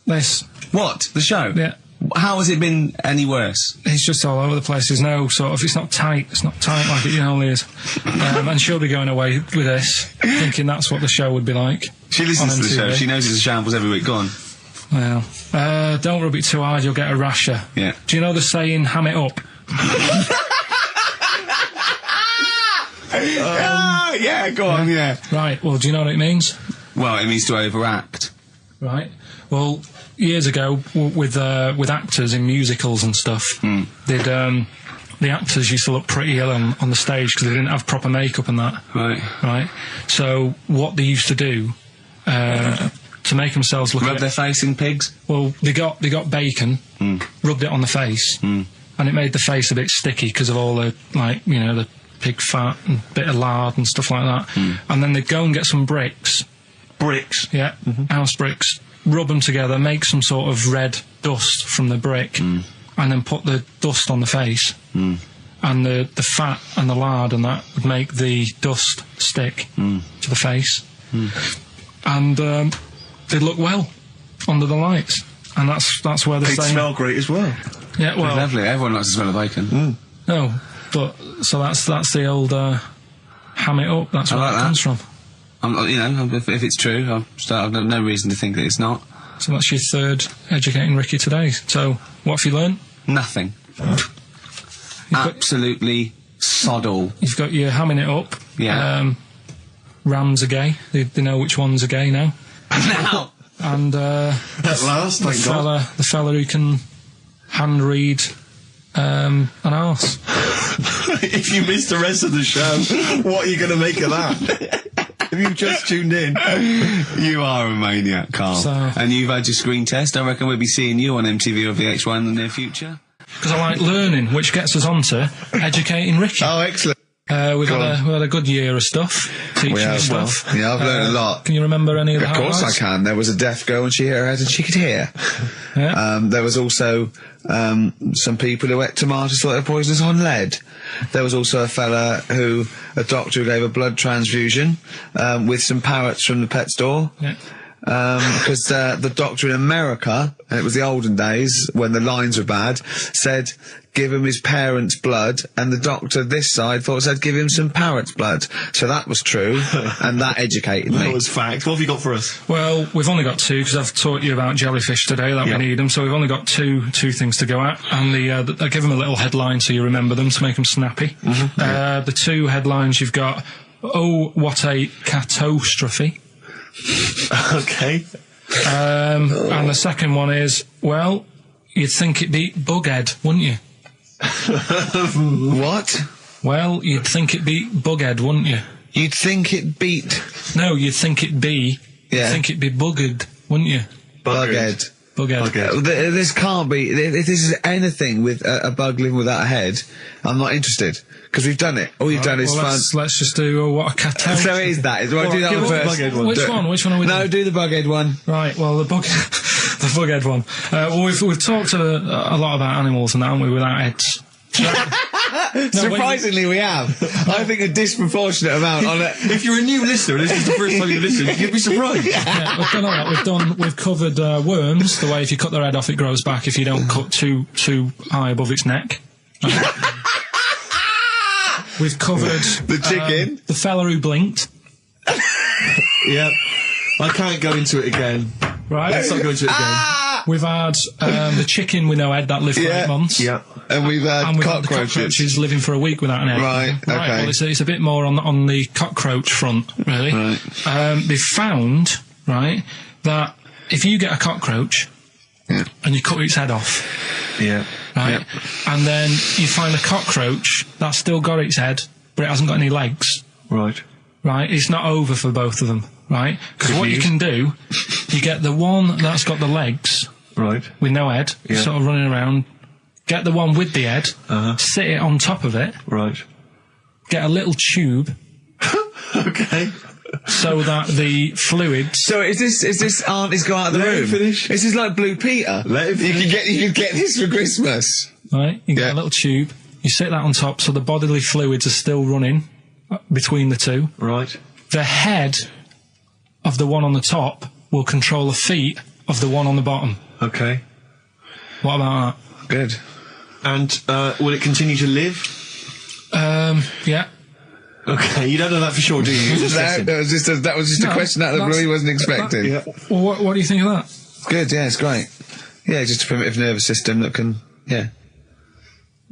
This. What? The show? Yeah. How has it been any worse? It's just all over the place. There's no sort of, it's not tight like it normally is. And she'll be going away with this, thinking that's what the show would be like. She listens on to the show. MTV. She knows it's a shambles every week. Go on. Well, don't rub it too hard, you'll get a rasher. Yeah. Do you know the saying, ham it up? Yeah, go on, yeah. Right, well, do you know what it means? Well, it means to overact. Right. Well, years ago, with actors in musicals and stuff, they'd, the actors used to look pretty ill on the stage because they didn't have proper makeup and that. Right. Right. So what they used to do, to make themselves look Rub their face in pigs? well, they got bacon, rubbed it on the face, and it made the face a bit sticky because of all the, like, you know, the pig fat and bit of lard and stuff like that. And then they'd go and get some bricks. Bricks. Yeah, house bricks. Rub them together, make some sort of red dust from the brick, and then put the dust on the face. And the fat and the lard and that would make the dust stick to the face. And they'd look well under the lights. And that's where they're They'd saying... smell great as well. Yeah, well... Lovely. Everyone likes to smell of bacon. No, but... So that's the old... ham it up, that's I where like it that. comes from. You know, if it's true, I've no reason to think that it's not. So that's your third Educating Ricky today. So, what have you learned? Nothing. Absolutely sod all. You've got your hamming it up. Yeah. Rams are gay. They know which ones are gay now. Now! And At last, thank God. the fella who can hand read an arse. If you missed the rest of the show, what are you going to make of that? If you've just tuned in. You are a maniac, Carl. So- And you've had your screen test. I reckon we'll be seeing you on MTV or VH1 in the near future. Because I like learning, which gets us on to Educating Ricky. Oh, excellent. We've had a good year of stuff, teaching We have, stuff. well, yeah, I've learned a lot. Can you remember any of the Of course I highlights? can. There was a deaf girl and she hit her head and she could hear. Yeah. There was also some people who ate tomatoes thought they were poisonous on lead. There was also a doctor who gave a blood transfusion with some parrots from the pet store. Yeah. Because the doctor in America, and it was the olden days when the lines were bad, said give him his parents' blood, and the doctor this side thought said give him some parrot's blood. So that was true, and that educated That me. was fact. What have you got for us? Well, we've only got two because I've taught you about jellyfish today that Yeah. we need them. So we've only got two things to go at, and I give them a little headline so you remember them to make them snappy. The two headlines you've got: oh, what a catastrophe! Okay. And the second one is, well, you'd think it'd be Bughead, wouldn't you? What? Well, you'd think it'd be Bughead, wouldn't you? You'd think it beat No, you'd think it'd be. Yeah. You'd think it'd be Buggered, wouldn't you? Bughead. Bughead. This can't be. If this is anything with a bug living without a head, I'm not interested because we've done it. All you've done is fun. Let's just do what a cat. So it is that. Right, do that one first. Which one are we doing? No, do the Bughead one. Right. Well, the Bughead one. Well, we've talked a lot about animals and that, haven't we? Without heads. Surprisingly, we have. I think a disproportionate amount on it. If you're a new listener and this is the first time you listen, you'd be surprised. Yeah, we've done all that. We've covered worms. The way if you cut their head off, it grows back. If you don't cut too high above its neck. We've covered The chicken. the fella who blinked. Yeah. I can't go into it again. Right. Let's not go into it again. We've had the chicken with no head that lived for 8 months. Yeah. And we've had And we've had the cockroaches. cockroaches living for a week without an egg. Right, okay. Well, it's a bit more on the cockroach front, really. Right. They've found, right, that if you get a cockroach Yeah. and you cut its head off, Yeah. right, and then you find a cockroach that's still got its head, but it hasn't got any legs, Right. right, it's not over for both of them, right? Because what you can do, you get the one that's got the legs Right. with no head, Yeah. sort of running around, get the one with the head, sit it on top of it, Right. get a little tube Okay. so that the fluids. So is this auntie's go out of the Let him room? finish. This is like Blue Peter. Let him You could get this for Christmas. Right, you get Yeah. a little tube, you sit that on top so the bodily fluids are still running between the two. Right. The head of the one on the top will control the feet of the one on the bottom. Okay. What about Good. And will it continue to live? that? Yeah. Okay, you don't know that for sure, do you? That was just a No, question out of the blue he wasn't expecting. Yeah. Well, what do you think of that? Good, yeah, it's great. Yeah, just a primitive nervous system that can, yeah.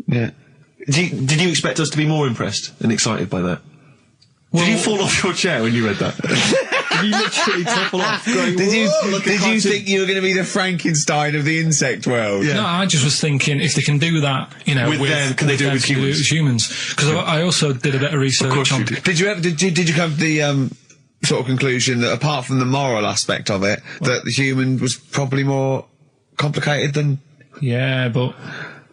Did you expect us to be more impressed and excited by that? Did you fall off your chair when you read that? Did you literally topple off? Going, Did you "Whoa, like a cartoon." think you were going to be the Frankenstein of the insect world? Yeah. No, I just was thinking if they can do that, you know, With them, can they do it with humans? Because I also did a bit of research course on. you did. Did you come to the sort of conclusion that apart from the moral aspect of it, that the human was probably more complicated than? Yeah, but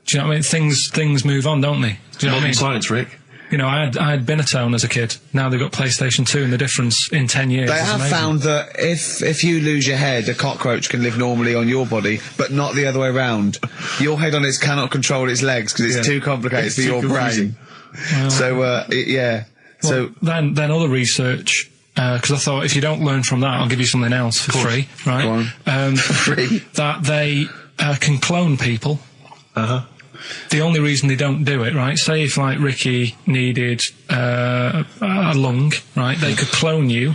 do you know what I mean? Things move on, don't they? Do you know what I Modern mean? science, Rick. You know, I had Binatone as a kid. Now they've got PlayStation 2, and the difference in 10 years. They is have amazing. found that if you lose your head, a cockroach can live normally on your body, but not the other way around. Your head on it cannot control its legs because it's Yeah. too complicated It's for too your confusing. brain. Well, So yeah. So then other research. Because I thought if you don't learn from that, I'll give you something else for free, right? Go on. Free. That they can clone people. The only reason they don't do it, right? Say if like Ricky needed a lung, right? They could clone you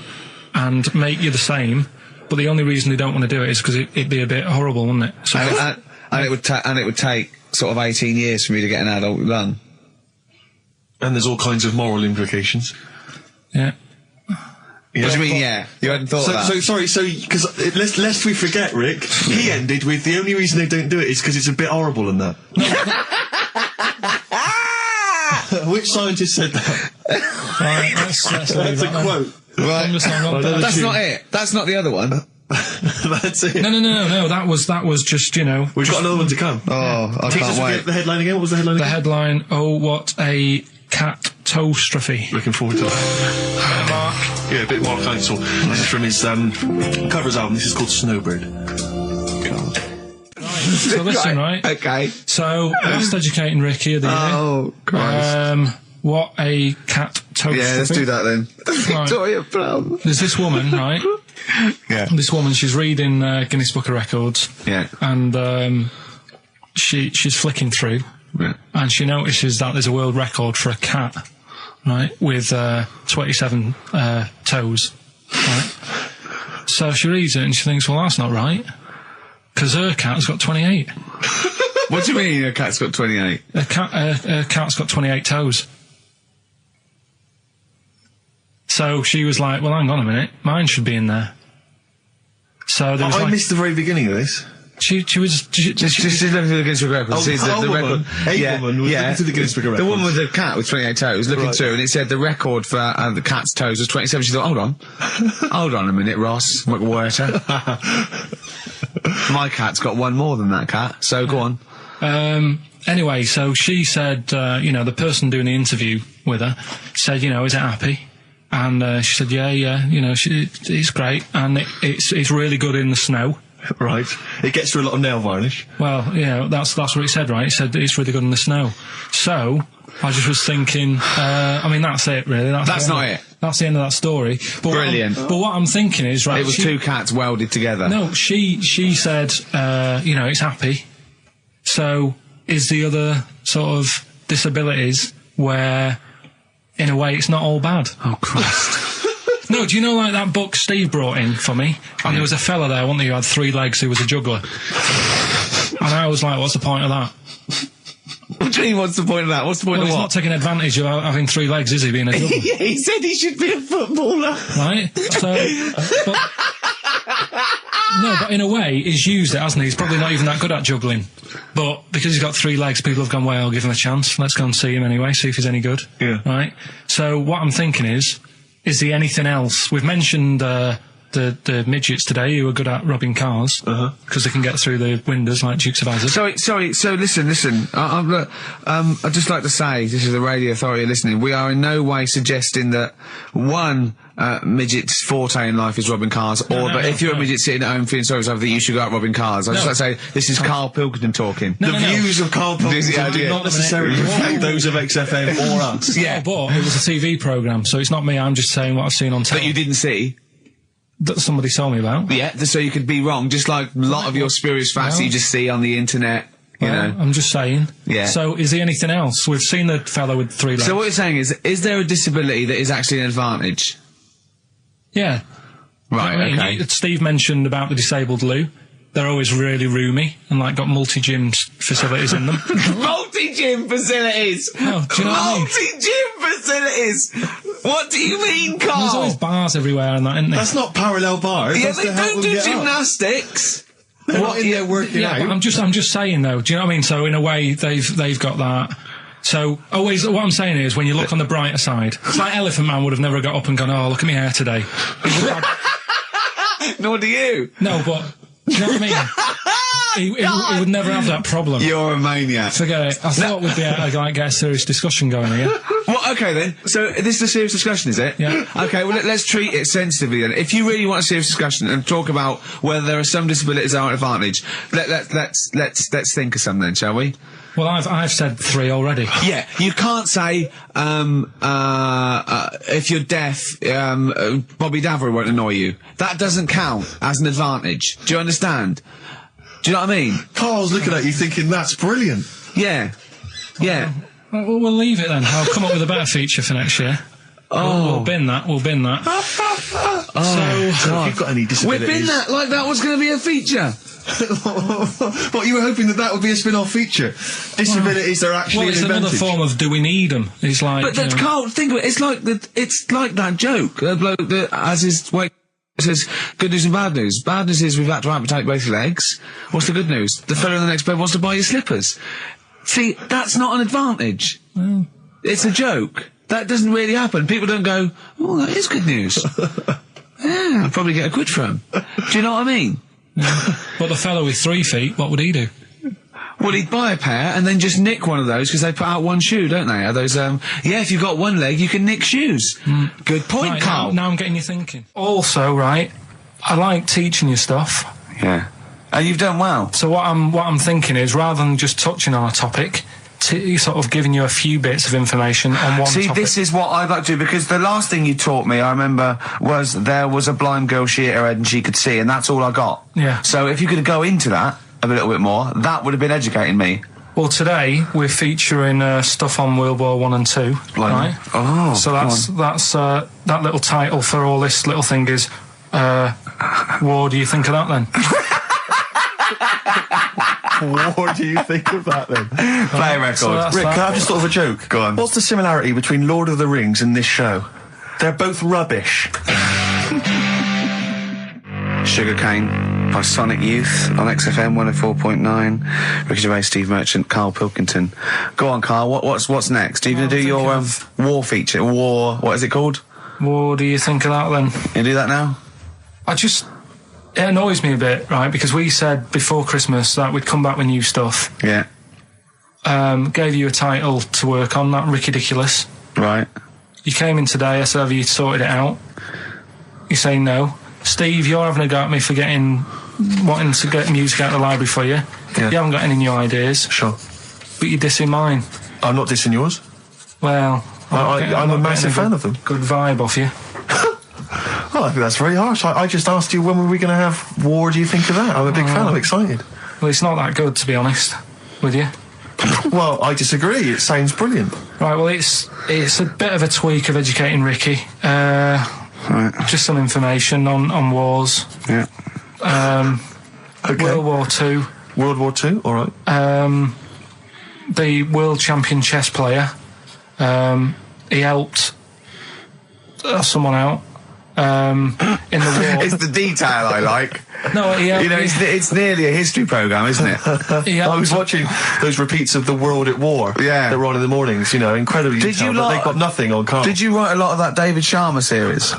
and make you the same. But the only reason they don't want to do it is because it'd be a bit horrible, wouldn't it? So and it would take sort of 18 years for me to get an adult lung. And there's all kinds of moral implications. yeah. Yeah. What do you mean? Yeah, you hadn't thought of that. So sorry. So because lest we forget, Rick, he ended with the only reason they don't do it is because it's a bit horrible and that. Which scientist said that? Right, let's leave That's a that then. quote. Right. I'm just hang on. That's not it. That's not the other one. That's it. No. That was just, you know, We've got another one to come. Oh, I Teach us can't wait. the headline again. What was the headline the again? headline. Oh, what a catastrophe. Looking forward to that. Mark. Yeah, a bit more counsel. This is from his covers album. This is called Snowbird. So listen, right? Okay. So last educating Ricky of the year. Oh, Christ. What a catastrophe. Yeah, let's do that then. Right. Victoria Plum. There's this woman, right? Yeah. This woman, she's reading Guinness Book of Records. Yeah. And she's flicking through. Yeah. And she notices that there's a world record for a cat, right, with 27 toes, right? So she reads it and she thinks, well, that's not right, because her cat's got 28. What do you mean a cat's got 28? A cat's got 28 toes. So she was like, well, hang on a minute, mine should be in there. So there was I missed the very beginning of this. She was Just looking through the Guinness Book of Records. Oh, Sees the woman record. was looking through the Guinness Book of The woman Records. with the cat with 28 toes looking Right. through, and it said the record for the cat's toes was 27. She thought, hold on a minute, Ross McWhirter. My cat's got one more than that cat, so go on. Anyway, so she said, the person doing the interview with her said, is it happy? And she said, yeah, it's great, and it's really good in the snow. Right. It gets through a lot of nail varnish. Well, that's what it said, right? It said it's really good in the snow. So I just was thinking, that's it, really. That's not it. That's the end of that story. But Brilliant. But what I'm thinking is, right? It was two cats welded together. No, she said, it's happy. So is the other sort of disabilities where, in a way, it's not all bad? Oh, Christ. No, do you know, like, that book Steve brought in for me? And there was a fella there, wasn't there, who had 3 legs, who was a juggler. And I was like, what's the point of that? What do you mean, what's the point of that? What's the point Well, of he's what? not taking advantage of having 3 legs, is he, being a juggler? Yeah, he said he should be a footballer. Right? So, but in a way, he's used it, hasn't he? He's probably not even that good at juggling. But because he's got 3 legs, people have gone, well, I'll give him a chance. Let's go and see him anyway, see if he's any good. Yeah. Right? So what I'm thinking is he anything else? We've mentioned the midgets today who are good at robbing cars because they can get through the windows like Dukes of Hazzard. Sorry. So listen. I'd just like to say, this is the Radio Authority listening. We are in no way suggesting that one midget's forte in life is robbing cars, but if you're a midget sitting at home feeling sorry for yourself, that you should go out robbing cars. I'd just like to say this is Karl Pilkington talking. The views of Karl Pilkington do not necessarily reflect those of XFM or us. Yeah, but it was a TV programme, so it's not me. I'm just saying what I've seen on That television. you didn't see. That somebody told me about. Yeah, so you could be wrong, just like a lot of your spurious facts that you just see on the internet, you know. I'm just saying. Yeah. So is he anything else? We've seen the fellow with 3 legs. So what you're saying is there a disability that is actually an advantage? Yeah. Right, I mean, okay. Steve mentioned about the disabled loo. They're always really roomy and like got multi-gym facilities in them. Multi-gym facilities! Oh, do you know what I mean? Multi-gym facilities! What do you mean, Carl? There's always bars everywhere and that, isn't there? That's not parallel bars. Yeah, That's they to help don't them do get up. gymnastics. They're not in there working Yeah, but out. I'm just saying though. Do you know what I mean? So in a way, they've got that. So always, what I'm saying is, when you look on the brighter side, it's like Elephant Man would have never got up and gone, "Oh, look at me hair today." Nor do you. No, but do you know what I mean? He would never have that problem. You're a maniac. Forget it. I thought we'd be able to get a serious discussion going here. Well, okay then. So this is a serious discussion, is it? Yeah. Okay. Well, let's treat it sensitively then. If you really want a serious discussion and talk about whether there are some disabilities that are an advantage, let's think of some then, shall we? Well, I've said 3 already. Yeah. You can't say if you're deaf, Bobby Davery won't annoy you. That doesn't count as an advantage. Do you understand? Do you know what I mean? Carl's looking at you thinking, that's brilliant. Yeah. Yeah. Well, we'll leave it then. I'll come up with a better feature for next year. We'll bin that. Oh, So if you've got any We've disabilities... been that like that was going to be a feature. What, you were hoping that would be a spin-off feature? Disabilities are actually Well, it's an another advantage. form of do we need them? It's like, But that's Carl. Think of it. It's like that joke. The bloke that has his weight says good news and bad news. Bad news is we've had to amputate both your legs. What's the good news? The fellow in the next bed wants to buy your slippers. See, that's not an advantage. It's a joke. That doesn't really happen. People don't go, oh, that is good news. Yeah, I'll probably get a quid from him. Do you know what I mean? But the fellow with 3 feet, what would he do? Well, he'd buy a pair and then just nick one of those because they put out one shoe, don't they? Are those, if you've got one leg, you can nick shoes. Good point, Right, Carl. now I'm getting you thinking. Also, right, I like teaching you stuff. Yeah. And you've done well. So what I'm thinking is, rather than just touching on a topic, sort of giving you a few bits of information on one See, topic. this is what I'd like to do, because the last thing you taught me, I remember, was there was a blind girl, she hit her head and she could see, and that's all I got. Yeah. So if you could go into that a little bit more, that would have been educating me. Well, today we're featuring stuff on World War 1 and 2, right? Oh, So that's that little title for all this little thing is, what do you think of that then? What do you think of that then? Play a record. So that's Rick, that. can I have just thought of a joke? Go on. What's the similarity between Lord of the Rings and this show? They're both rubbish. Sugarcane by Sonic Youth on XFM 104.9. Ricky Gervais, Steve Merchant, Karl Pilkington. Go on, Karl. What's next? Are you going to do your war feature? What is it called? What do you think of that then? You do that now? It annoys me a bit, right? Because we said before Christmas that we'd come back with new stuff. Yeah. Gave you a title to work on, that Ridiculous. Right. You came in today, I said, have you sorted it out? You say no. Steve, you're having a go at me for wanting to get music out of the library for you. Yeah. You haven't got any new ideas. Sure. But you're dissing mine. I'm not dissing yours. Well, I'm a massive fan of them. Good vibe off you. Well, I think that's very harsh. I just asked you when were we going to have war. Do you think of that? I'm a big fan. I'm excited. Well, it's not that good, to be honest with you. Well, I disagree. It sounds brilliant. Right, well, it's a bit of a tweak of Educating Ricky. Right. Just some information on wars. Yeah. Okay. World War II. World War II, all right. The world champion chess player, he helped someone out in the war. It's the detail I like. No, he helped, it's nearly a history programme, isn't it? I was watching those repeats of The World at War that were on in the mornings, incredibly detailed, but they've got nothing on Karl. Did you write a lot of that David Sharma series?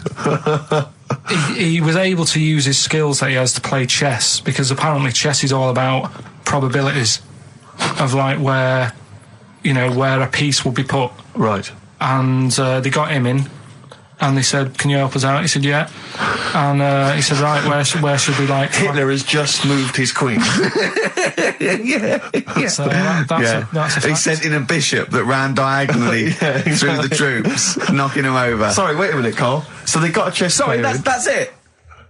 he was able to use his skills that he has to play chess, because apparently chess is all about probabilities of like where a piece will be put. Right. And they got him in, and they said, "Can you help us out?" He said, "Yeah." And he said, "Right, where should we like?" Hitler has just moved his queen. So that's a fact. He sent in a bishop that ran diagonally through the troops, knocking him over. Sorry, wait a minute, Karl. So they got a chess Sorry, player. that's it.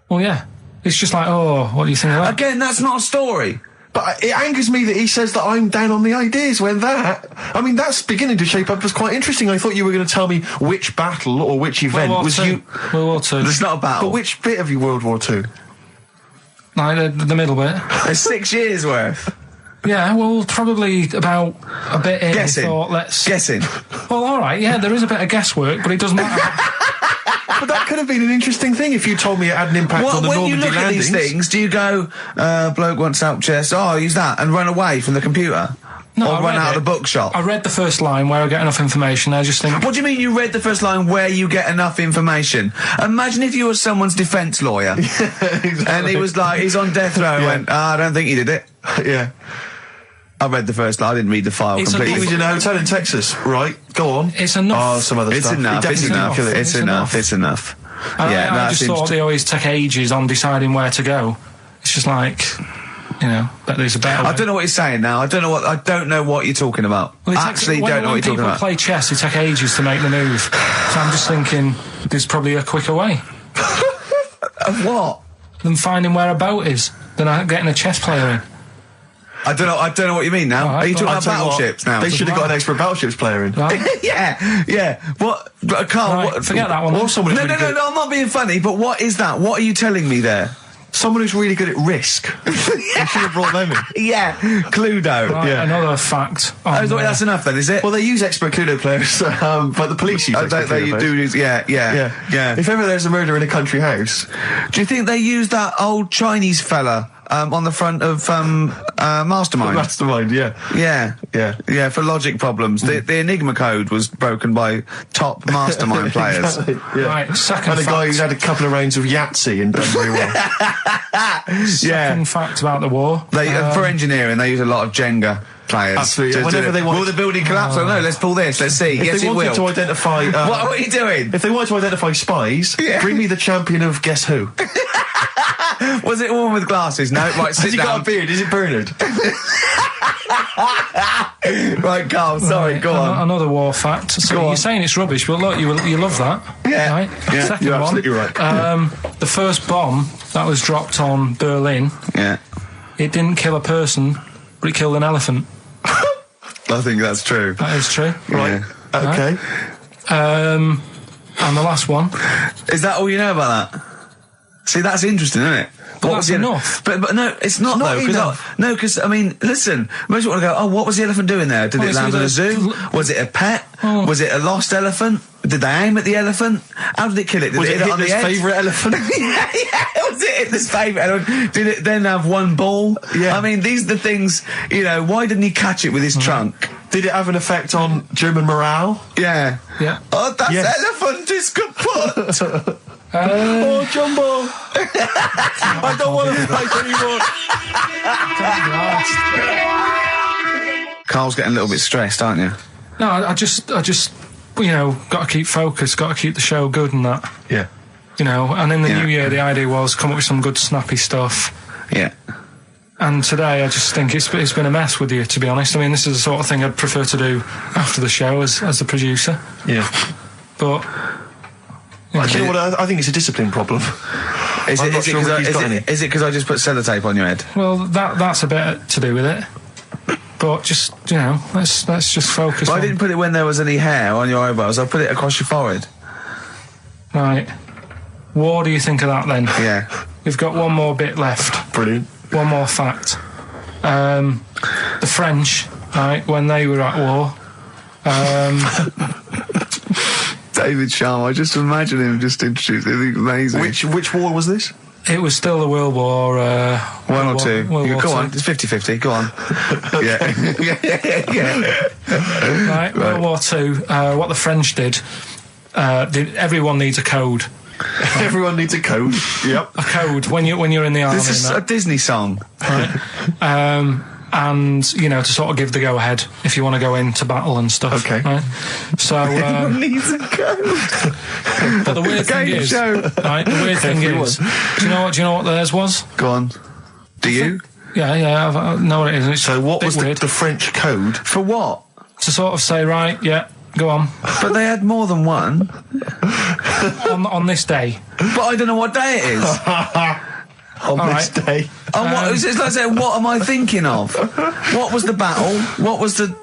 Well, yeah. It's just like, oh, what do you think of that? Again, that's not a story. But it angers me that he says that I'm down on the ideas when that's beginning to shape up as quite interesting. I thought you were going to tell me which battle or which event was you... World War II. It's not a battle. But which bit of your World War II? Like the middle bit. It's 6 years worth. Yeah, well, probably about a bit in. Guessing. Guessing. Well, all right, yeah, there is a bit of guesswork, but it doesn't matter. But that could have been an interesting thing if you told me it had an impact on the when Normandy you look landings. at these things, do you go, bloke wants help chess, I'll use that, and run away from the computer? No, or I run read out it. of the bookshop? I read the first line where I get enough information. I just think... What do you mean you read the first line where you get enough information? Imagine if you were someone's defence lawyer. Exactly. And he was like, he's on death row and went, I don't think he did it. Yeah. I read the first line, I didn't read the file He completely. He was in a hotel in Texas, right? Go on. It's enough. Oh, some other It's stuff. enough, He it's definitely enough, didn't kill it. it's enough. I that just seems thought to- they always take ages on deciding where to go. It's just like, but there's a better way. I don't know what you're saying now. I don't know what you're talking about. Well, I actually don't know what you're talking When about. people play chess, they take ages to make the move. So I'm just thinking there's probably a quicker way Of what? than finding where a boat is than getting a chess player in. I don't know what you mean now. All right, Are you talking I'll about tell you what, battleships now? They should have got an expert battleships player in. Right? yeah. What, Karl? Right, what, forget that one. Or someone who's No, really good. I'm not being funny. But what is that? What are you telling me there? Someone who's really good at risk. You should have brought them in. Yeah, Cluedo. Right, Yeah. another fact. on, That's enough then, is it? Well, they use expert Cluedo players, but the police use expert Cluedo you players. do. Yeah. If ever there's a murder in a country house, Do you think they use that old Chinese fella on the front of Mastermind? mastermind, yeah. Yeah, for logic problems. The Enigma code was broken by top Mastermind players. Exactly, yeah. Right, second And a guy fact. who's had a couple of rounds of Yahtzee and done very well. Second fact about the war. For engineering, they use a lot of Jenga players. Absolutely. To Whenever do it. they want- Will the building collapse? Oh no, let's pull this. Let's see. If Yes, they it wanted will. to identify... What are you doing? If they wanted to identify spies, Yeah. bring me the champion of Guess Who. Was it a woman with glasses? No, right, Has sit he got down. a beard? Is it Bernard? Right, Carl, sorry, Right, go on. Another war fact. So Go you're on. saying it's rubbish, but look, you love that. Yeah. Right? Yeah, Second you're one. absolutely right. The first bomb that was dropped on Berlin, Yeah, it didn't kill a person, but it killed an elephant. I think that's true. That is true. Right. Okay. And the last one. Is that all you know about that? See, that's interesting, isn't it? But What that's was the- enough. But no, it's not not though. enough. Because I mean, listen. Most people want to go. Oh, what was the elephant doing there? Did Well, it it's land in a either- zoo? Was it a pet? Oh. Was it a lost elephant? Did they aim at the elephant? How did it kill it? Did Was it hit it on the Hitler's head? favourite elephant? yeah. Was it hit the pavement. Did it then have one ball? Yeah. I mean, these are the things, why didn't he catch it with his trunk? Did it have an effect on German morale? Yeah. Yeah. Oh, that Yes. elephant is kaput. Oh, Jumbo! I don't want to fight anymore. Carl's getting a little bit stressed, aren't you? No, I just, got to keep focused, got to keep the show good and that. Yeah. And in the Yeah. new year, the idea was come up with some good snappy stuff. Yeah. And today, I just think it's been a mess with you, to be honest. I mean, this is the sort of thing I'd prefer to do after the show as the producer. Yeah. But You know what? I think it's a discipline problem. Is I'm it not sure if he's got any. because I just put sellotape on your head? well, that's a bit to do with it. But just let's just focus. Well, I on, didn't put it when there was any hair on your eyebrows. I put it across your forehead. Right. What do you think of that then? Yeah. We've got one more bit left. Brilliant. One more fact. The French, right, when they were at war, David Sharma, I just imagine him just introduced. It's amazing. Which war was this? it was still the World War... One or two. World War Go II. on, it's 50-50, go on. yeah. Right, World War II, what the French did, everyone needs a code. Everyone needs a code. Yep. A code when you're in the army. This is and a that. Disney song. Right? And to sort of give the go ahead if you want to go into battle and stuff. Okay. Right? So, Everyone needs a code. but the weird thing Game is, show. right? The weird thing is, do you know what theirs was? Go on. Do you? Yeah, I know what it is. It's So what a bit was weird. the French code? For what? To sort of say, right, yeah, go on But they had more than one. on this day. But I don't know what day it is. On All this right. day. And it's like saying, what am I thinking of? What was the battle? What was the...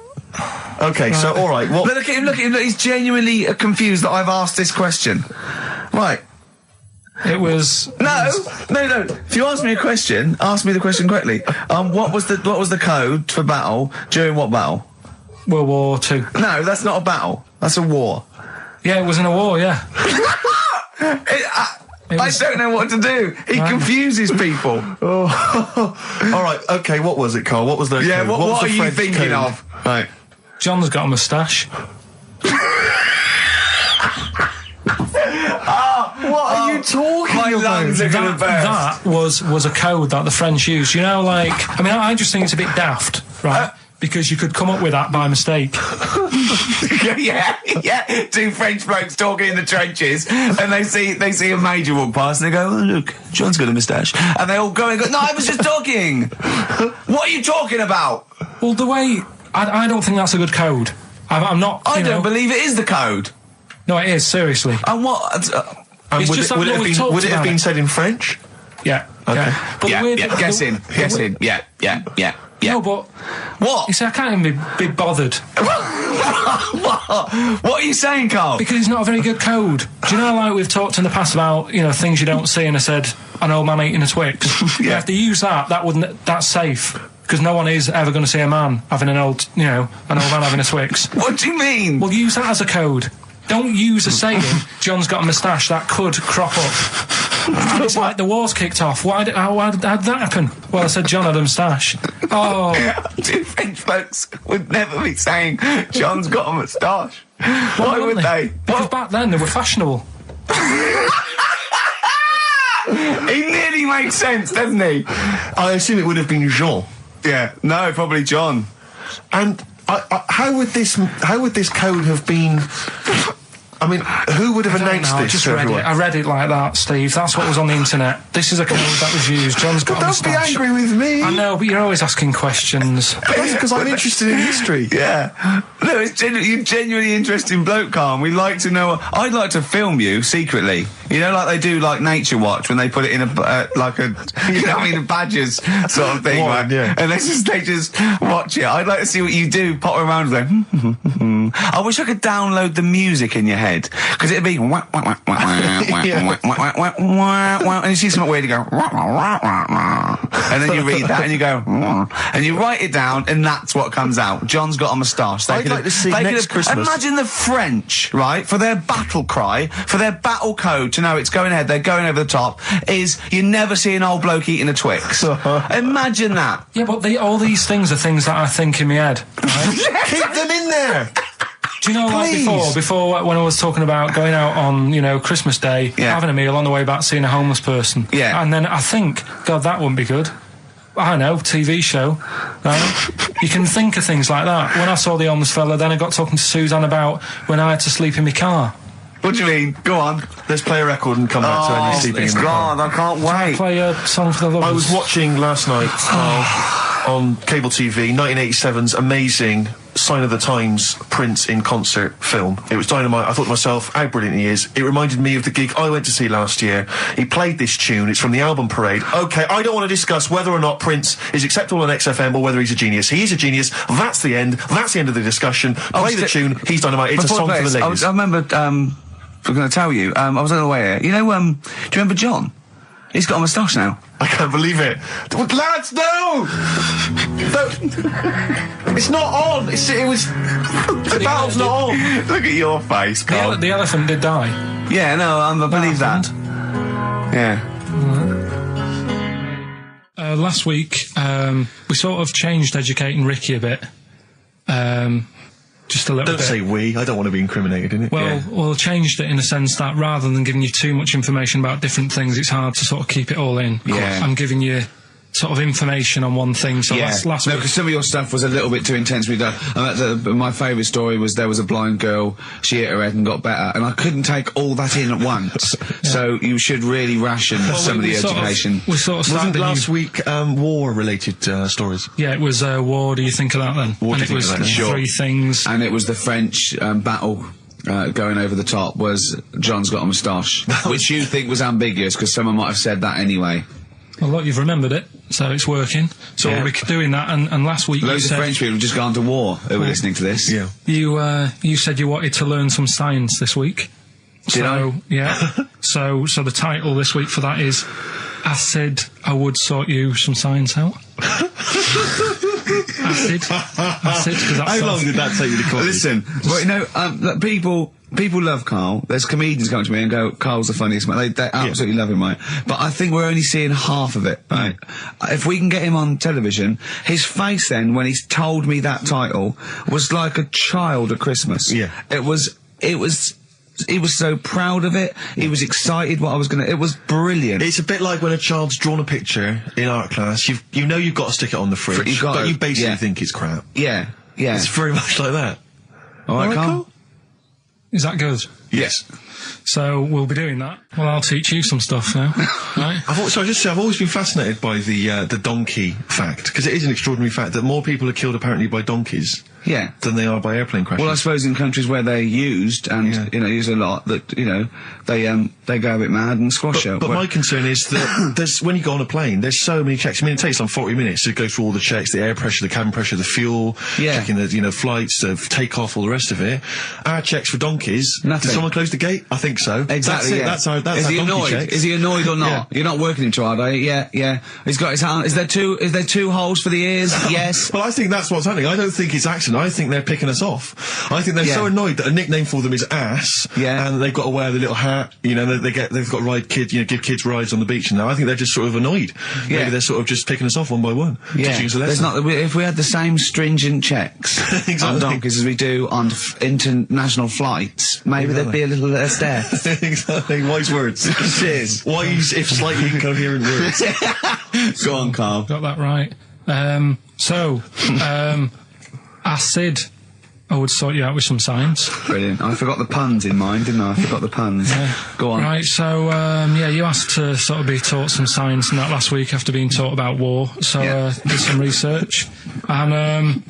Okay, so all right. What? Look at him, look. He's genuinely confused that I've asked this question. Right. It was No. If you ask me a question, ask me the question correctly. What was the code for battle during what battle? World War II. No, that's not a battle. That's a war. Yeah, it was in a war. Yeah. I don't know what to do. He confuses people. All right. Okay. What was it, Carl? What was the? Yeah. code? What was are the you French thinking code? of? Right. John's got a moustache. What are you talking My about? lungs are going to burst. That was a code that the French used. I just think it's a bit daft, right? Because you could come up with that by mistake. yeah. Two French blokes talking in the trenches, and they see a major walk past, and they go, "Oh, look, John's got a moustache," and they all go and go, "No, I was just talking. What are you talking about?" Well, the way I don't think that's a good code. I'm not. I don't believe it is the code. No, it is seriously. And what? And It's would just it, like would it what have we been? talked Would it have about been it. said in French? Yeah. Okay. Yeah. But the weird, Guess in. Yeah. No, but What? you see, I can't even be bothered What are you saying, Carl? because it's not a very good code. Do you know, like we've talked in the past about things you don't see, and I said an old man eating a Twix. Yeah. If they use that's safe because no one is ever going to see a man having an old man having a Twix. What do you mean? Well, use that as a code. Don't use a saying, John's got a moustache, that could crop up. And it's like the war's kicked off. How did that happen? Well, I said John had a moustache. Oh, Two French folks would never be saying John's got a moustache. Why would wouldn't they? Because back then they were fashionable. He nearly makes sense, doesn't he? I assume it would have been Jean. Yeah. No, probably John. And how would this code have been? I mean, who would have announced I this just to read it. everyone? I read it like that, Steve. That's what was on the internet. This is a code that was used. John's got a Don't be moustache. angry with me. I know, but you're always asking questions. That's because I'm interested in history. Yeah. No, you're genuinely interesting bloke, Carl. We like to know. I'd like to film you secretly. Like they do, like Nature Watch, when they put it in a badgers sort of thing, Warren, right? yeah. And they just watch it. I'd like to see what you do, potter around and go, I wish I could download the music in your head, because it'd be wah, wah, wah, wah, wah, wah, wah, wah, wah, wah, and you see something weird, you go, wah, wah, wah, wah, wah. And then you read that and you go, and you write it down, and that's what comes out. John's got a moustache. I'd like to see next Christmas. Imagine the French, right, for their battle cry, for their battle code to you know it's going ahead, they're going over the top, is you never see an old bloke eating a Twix. Imagine that. Yeah, but all these things are things that I think in my head. Right? Keep them in there. Do you know, like before when I was talking about going out on, you know, Christmas Day, having a meal on the way back, seeing a homeless person. Yeah. And then I think, God, that wouldn't be good. I don't know, TV show. Right? You can think of things like that. When I saw the homeless fella, then I got talking to Suzanne about when I had to sleep in my car. What do you mean? Go on. Let's play a record and come back to Andy sleeping in the car. God, I can't wait. Play a song for the lovers. I was watching last night on cable TV 1987's amazing Sign of the Times Prince in concert film. It was dynamite. I thought to myself, how brilliant he is. It reminded me of the gig I went to see last year. He played this tune. It's from the album Parade. Okay, I don't want to discuss whether or not Prince is acceptable on XFM or whether he's a genius. He is a genius. That's the end. That's the end of the discussion. Play the tune. He's dynamite. It's a song for the ladies. I remember, I'm going to tell you, I was on the way here. You know, do you remember John? He's got a moustache now. I can't believe it. Lads, no! It's not on. It was... The battle's not on. Look at your face, Carl. The elephant did die. Yeah, no, I believe that. Yeah. Last week, we sort of changed educating Ricky a bit. Just a little bit. Don't say we. I don't want to be incriminated in it. Well, changed it in the sense that rather than giving you too much information about different things, it's hard to sort of keep it all in. Yeah. I'm giving you sort of information on one thing. So last week, because some of your stuff was a little bit too intense. My favourite story was there was a blind girl, she hit her head and got better, and I couldn't take all that in at once. So you should really ration some of the education. We sort of started Wasn't last week war-related stories? Yeah, it was War. Do you think of that then? What and do you it think was of that? three things. And it was the French battle. Going over the top was John's got a moustache, which you think was ambiguous because someone might have said that anyway. Well, look, you've remembered it, so it's working. So we'll be doing that. And last week, loads of French people have just gone to war who were listening to this. Yeah. You said you wanted to learn some science this week. Did I? Yeah. so the title this week for that is I Said I Would Sort You Some Science Out. Acid. How long did that take you to come? Listen, well, you know, people love Carl. There's comedians come to me and go, Carl's the funniest man. They absolutely love him, right? But I think we're only seeing half of it, right? If we can get him on television, his face then, when he's told me that title, was like a child at Christmas. Yeah. He was so proud of it. He was excited what I was going to... It was brilliant. It's a bit like when a child's drawn a picture in art class. You know you've got to stick it on the fridge, but you basically think it's crap. Yeah. It's very much like that. All right, Carl? Is that good? Yes. So we'll be doing that. Well, I'll teach you some stuff now. Right? I've always been fascinated by the donkey fact, because it is an extraordinary fact that more people are killed apparently by donkeys than they are by airplane crashes. Well, I suppose in countries where they're used and used a lot, that they go a bit mad and squash it. But my concern is that when you go on a plane, there's so many checks. I mean, it takes like 40 minutes to go through all the checks: the air pressure, the cabin pressure, the fuel, checking the flights, the takeoff, all the rest of it. Our checks for donkeys. Nothing. Did someone close the gate? I think so. Exactly. That's our is he donkey annoyed? checks. Is he annoyed or not? Yeah. You're not working him too hard, are you? Yeah. He's got his hand. Is there two holes for the ears? Yes. Well, I think that's what's happening. I don't think it's accident. I think they're picking us off. I think they're so annoyed that a nickname for them is ass. Yeah. And they've got to wear the little hat. You know, they've got to ride give kids rides on the beach. And now I think they're just sort of annoyed. Yeah. Maybe they're sort of just picking us off one by one. Yeah. Teaching us a lesson. If we had the same stringent checks on donkeys as we do on international flights, maybe there'd be a little less death. Exactly. Wise words. Cheers. Wise, if slightly incoherent words. Go on, Carl. Got that right. Acid. I would sort you out with some science. Brilliant. I forgot the puns in mind, didn't I? I forgot the puns. Yeah. Go on. Right, so, you asked to sort of be taught some science and that last week after being taught about war. So, did some research. And,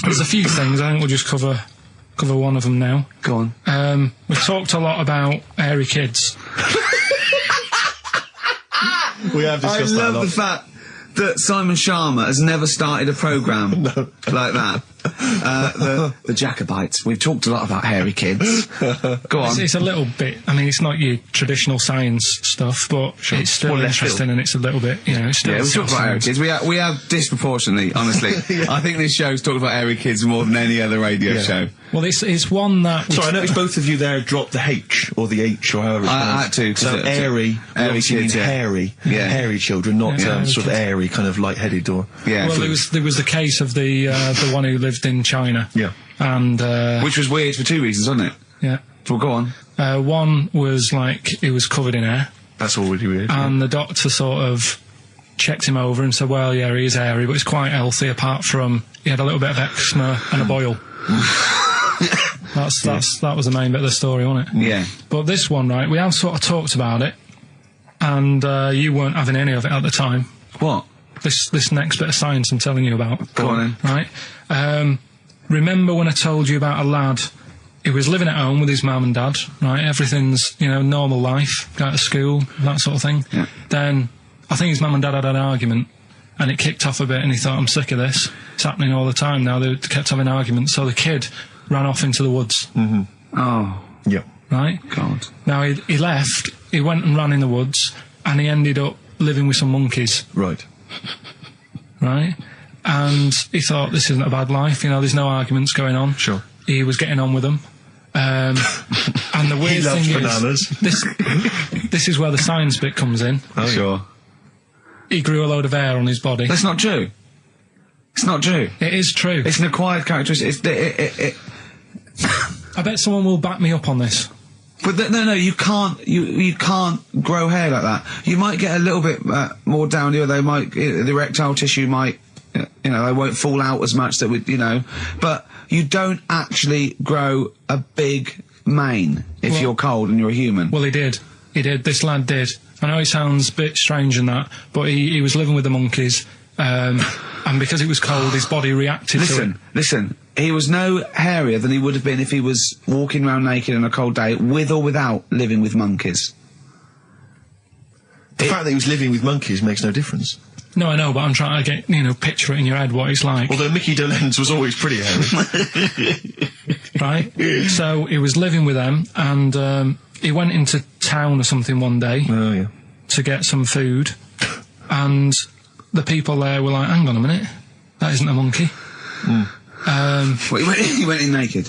there's a few things. I think we'll just cover one of them now. Go on. We talked a lot about hairy kids. We have discussed that a lot. I love the fact that Simon Sharma has never started a programme like that. The Jacobites. We've talked a lot about hairy kids. Go on. It's a little bit, I mean, it's not your traditional science stuff, but it's still interesting and it's a little bit, it's still... Yeah, we talk about hairy kids. We have disproportionately, honestly. I think this show's talked about hairy kids more than any other radio show. Well, it's one that... Sorry, I noticed both of you there dropped the H, or the H, or however it's I had to, 'cause So it's airy obviously means kids, yeah. hairy. Yeah. Hairy children, not Yeah, sort of kids. airy, kind of light-headed or... Yeah. Well, there was the case of the one who lived in China. Yeah. And, Which was weird for two reasons, wasn't it? yeah. Well, go on. One was like, he was covered in hair. That's already weird. And the doctor sort of checked him over and said, well, yeah, he is hairy, but he's quite healthy apart from he had a little bit of eczema and a boil. That was the main bit of the story, wasn't it? Yeah. But this one, right, we have sort of talked about it, and you weren't having any of it at the time. What? This next bit of science I'm telling you about. Go on then. Right? Remember when I told you about a lad who was living at home with his mum and dad, right? Everything's, normal life, go to school, that sort of thing. Yeah. Then, I think his mum and dad had an argument, and it kicked off a bit, and he thought, I'm sick of this. It's happening all the time now. They kept having arguments, so the kid ran off into the woods. Mm-hmm. Oh, Yeah. Right? God. Now, he left, he went and ran in the woods, and he ended up living with some monkeys, Right. right? And he thought, this isn't a bad life, there's no arguments going on. Sure. He was getting on with them. And the weird He loves thing bananas. is, this is where the science bit comes in. Oh, Sure. He grew a load of hair on his body. That's not true. It's not true. It is true. It's an acquired characteristic. I bet someone will back me up on this. But no, you can't. You can't grow hair like that. You might get a little bit more down here. They might the erectile tissue might, they won't fall out as much. That would, but you don't actually grow a big mane if you're cold and you're a human. Well, he did. This lad did. I know it sounds a bit strange and that, but he was living with the monkeys, and because it was cold, his body reacted to it. Listen. He was no hairier than he would have been if he was walking around naked on a cold day, with or without living with monkeys. The fact that he was living with monkeys makes no difference. No, I know, but I'm trying to get, picture it in your head what it's like. Although Mickey Dolenz was always pretty hairy. Right? So he was living with them, and he went into town or something one day Oh, yeah. to get some food, and the people there were like, hang on a minute, that isn't a monkey. He went in naked.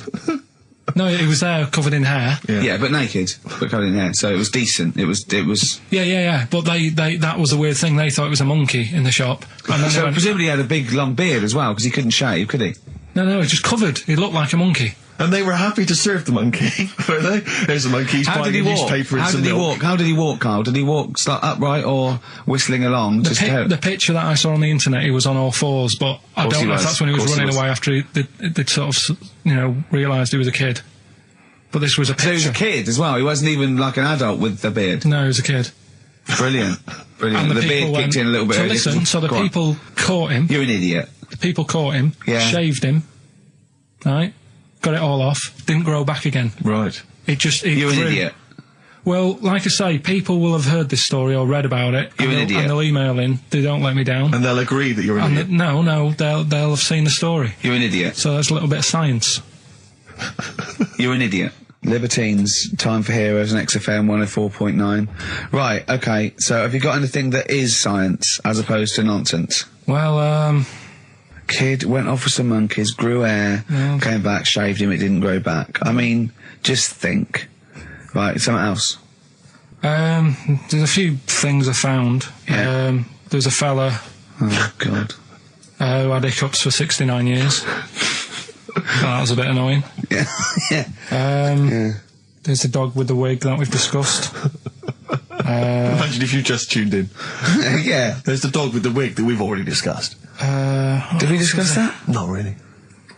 No, he was there covered in hair. Yeah, but naked, but covered in hair. So it was decent. It was. Yeah. But that was a weird thing. They thought it was a monkey in the shop. And then So they went, presumably he had a big long beard as well, because he couldn't shave, could he? no, he was just covered. He looked like a monkey. And they were happy to serve the monkey, were they? There's a monkey, he's How buying did he a walk? newspaper and How some did he milk. walk? How did he walk, Carl? Did he walk upright or whistling along? The picture that I saw on the internet, he was on all fours, but I Course don't he know if was. that's when he was Course he running was. away after they'd sort of, realised he was a kid. But this was a So he was picture. a kid as well. He wasn't even like an adult with the beard. No, he was a kid. Brilliant. And The beard people kicked in a little bit. So earlier. listen, so the Go on. people caught him. You're an idiot. The people caught him. Yeah. Shaved him. Right. Got it all off. Didn't grow back again. Right. It You're an grew. idiot. Well, like I say, people will have heard this story or read about it. You're an idiot. And they'll email in. They don't let me down. And they'll agree that you're an idiot. No, they'll have seen the story. You're an idiot. So that's a little bit of science. You're an idiot. Libertines, Time for Heroes and XFM 104.9. Right, okay, so have you got anything that is science as opposed to nonsense? Well, Kid went off with some monkeys, grew hair, came back, shaved him, it didn't grow back. I mean, just think. Right, something else. there's a few things I found. Yeah. There's a fella Oh, God. who had hiccups for 69 years. That was a bit annoying. Yeah, yeah. There's a dog with the wig that we've discussed. Imagine if you just tuned in. Yeah. There's the dog with the wig that we've already discussed. Did we discuss that? Not really.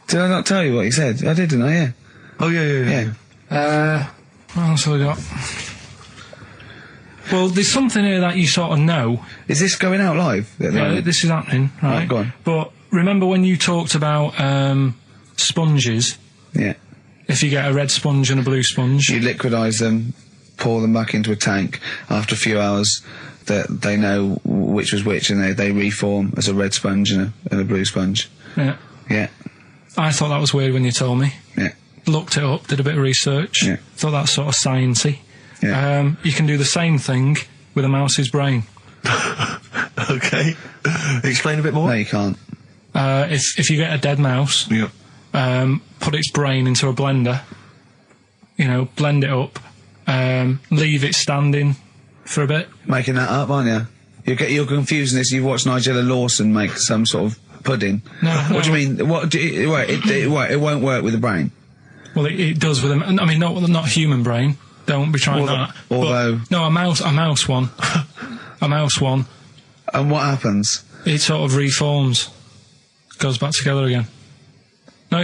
Did I not tell you what he said? I did, didn't I? Yeah. Oh, yeah. What else have we got? Well, there's something here that you sort of know. Is this going out live? At the Yeah, moment? this is happening, right? Right, go on. But remember when you talked about sponges? Yeah. If you get a red sponge and a blue sponge, You liquidise them, pour them back into a tank. After a few hours, that they know which was which, and they reform as a red sponge and a blue sponge. yeah. Yeah, I thought that was weird when you told me. yeah, Looked it up, did a bit of research. Yeah. Thought that's sort of sciencey. yeah. You can do the same thing with a mouse's brain. Okay. Explain a bit more. No, you can't. If you get a dead mouse, Yeah. put its brain into a blender, blend it up, leave it standing for a bit. Making that up, aren't you? You're confusing this. You've watched Nigella Lawson make some sort of pudding. No. What do you mean? It won't work with the brain. Well, it does with I mean, not human brain. Don't be trying that. Although, no, a mouse one, a mouse one. And what happens? It sort of reforms, goes back together again. No,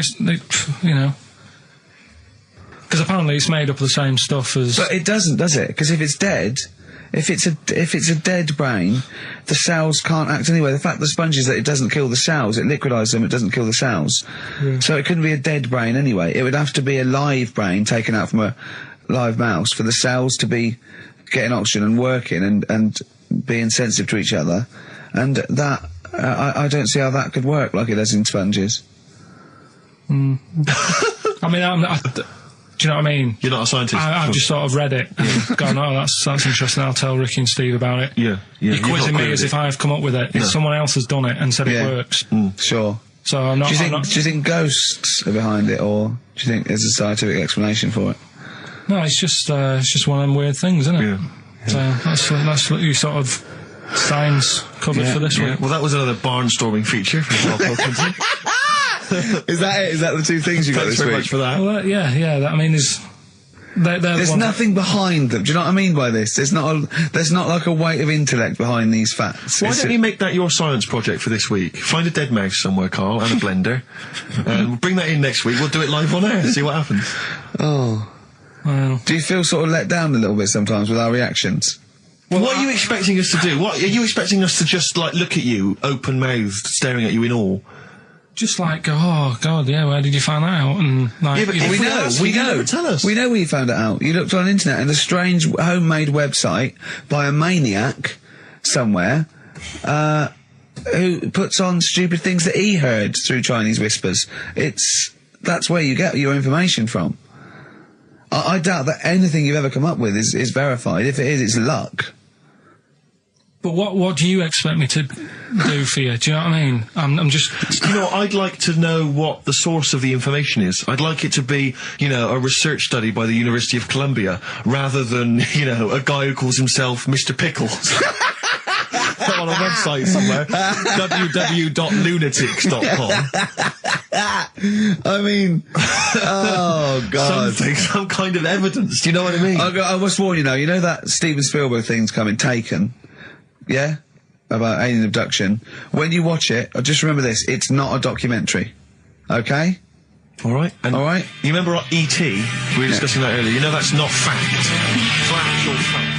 because apparently it's made up of the same stuff as. But it doesn't, does it? Because if it's dead. If it's a dead brain, the cells can't act anyway. The fact the sponge is that it doesn't kill the cells, it liquidises them, it doesn't kill the cells. Yeah. So it couldn't be a dead brain anyway. It would have to be a live brain taken out from a live mouse for the cells to be getting oxygen and working and being sensitive to each other. And that, I don't see how that could work like it does in sponges. I mean, do you know what I mean? You're not a scientist. I've just sort of read it and gone, oh, that's interesting. I'll tell Ricky and Steve about it. Yeah. You're quizzing me as if I've come up with it. Yeah. Someone else has done it and said it works. Sure. So I'm not. Do you think ghosts are behind it, or do you think there's a scientific explanation for it? No, it's just one of them weird things, isn't it? Yeah. So that's what you sort of science covered for this week. Well, that was another barnstorming feature from Karl Pilkington. Is that it? Is that the two things you got this week? Thanks very much for that. Well, I mean, there's nothing behind them. Do you know what I mean by this? There's not like a weight of intellect behind these facts. Why don't you make that your science project for this week? Find a dead mouse somewhere, Karl, and a blender, and we'll bring that in next week. We'll do it live on air. See what happens. Oh. Well. Do you feel sort of let down a little bit sometimes with our reactions? Well, what are you expecting us to do? What are you expecting us to just like look at you, open-mouthed, staring at you in awe? Just like go, oh God, yeah. Where did you find that out? And like, but we know. Never tell us. We know where you found it out. You looked on the internet and a strange homemade website by a maniac somewhere who puts on stupid things that he heard through Chinese whispers. That's where you get your information from. I doubt that anything you've ever come up with is verified. If it is, it's luck. But what do you expect me to do for you? Do you know what I mean? I'm just... I'd like to know what the source of the information is. I'd like it to be, a research study by the University of Columbia, rather than, a guy who calls himself Mr. Pickles. On a website somewhere. www.lunatics.com. I mean... Oh, God. Some kind of evidence. Do you know what I mean? I must warn you now, you know that Steven Spielberg thing's coming, Taken? Yeah? About alien abduction. When you watch it, just remember this, it's not a documentary. Okay? Alright. Alright? You remember E.T.? We were discussing that earlier. You know that's not fact. Factual fact.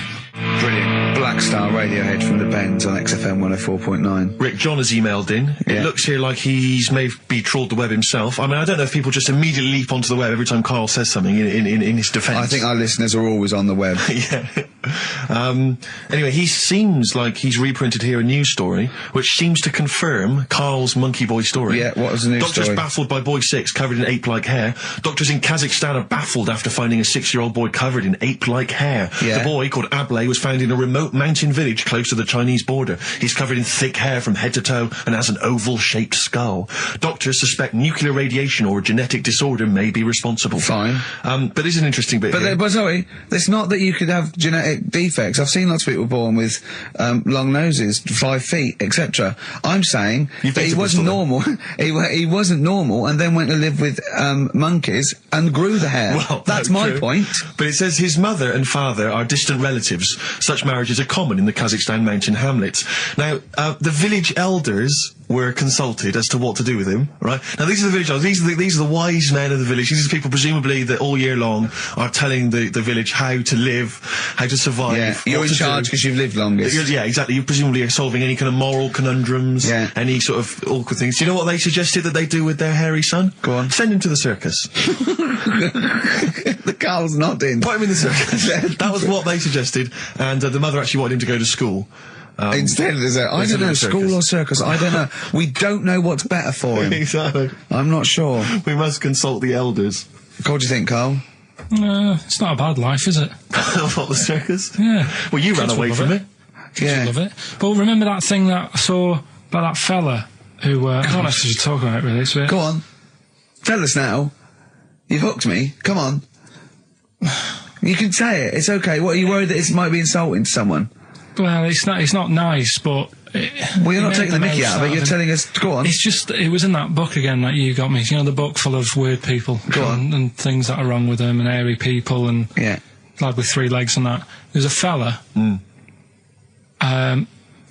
Brilliant. Black Star Radiohead from the Bends on XFM 104.9. Rick, John has emailed in. It looks here like he's maybe trawled the web himself. I mean, I don't know if people just immediately leap onto the web every time Karl says something in his defence. I think our listeners are always on the web. Yeah. Anyway, he seems like he's reprinted here a news story, which seems to confirm Karl's Monkey Boy story. Yeah, what was the news story? Doctors baffled by boy 6 covered in ape-like hair. Doctors in Kazakhstan are baffled after finding a 6-year-old boy covered in ape-like hair. Yeah. The boy, called Ablay, was found in a remote mountain village close to the Chinese border. He's covered in thick hair from head to toe and has an oval-shaped skull. Doctors suspect nuclear radiation or a genetic disorder may be responsible. Fine. But this is an interesting bit here. But sorry, it's not that you could have genetic defects. I've seen lots of people born with long noses, 5 feet, etc. I'm saying that he wasn't normal. he wasn't normal, and then went to live with monkeys and grew the hair. Well, that's my point. But it says his mother and father are distant relatives. Such marriages are common in the Kazakhstan mountain hamlets. Now, the village elders were consulted as to what to do with him, right? Now, these are the village elders. These are the wise men of the village. These are the people, presumably, that all year long are telling the village how to live, how to survive. Yeah, you're in charge because you've lived longest. Yeah, exactly. You presumably are solving any kind of moral conundrums, any sort of awkward things. Do you know what they suggested that they do with their hairy son? Go on. Send him to the circus. The Carl's nodding. Put him in the circus. That was what they suggested, and the mother actually wanted him to go to school. Instead, I don't know, school or circus, I don't know. We don't know what's better for him. Exactly. I'm not sure. We must consult the elders. What do you think, Karl? It's not a bad life, is it? What, the circus? Yeah. Well, you ran away from it. Yeah. Love it. But remember that thing that I saw about that fella who, I don't know if you should talk about it really, so Go on. Tell us now. You've hooked me. Come on. You can say it. It's okay. What, are you worried that it might be insulting to someone? Well, it's not nice, but... Well, you're not taking the mickey out of it. You're telling us, go on. It's just, it was in that book again that you got me. You know, the book full of weird people. Go on. And things that are wrong with them, and airy people, and... Yeah. Lad with 3 legs and that. There's a fella...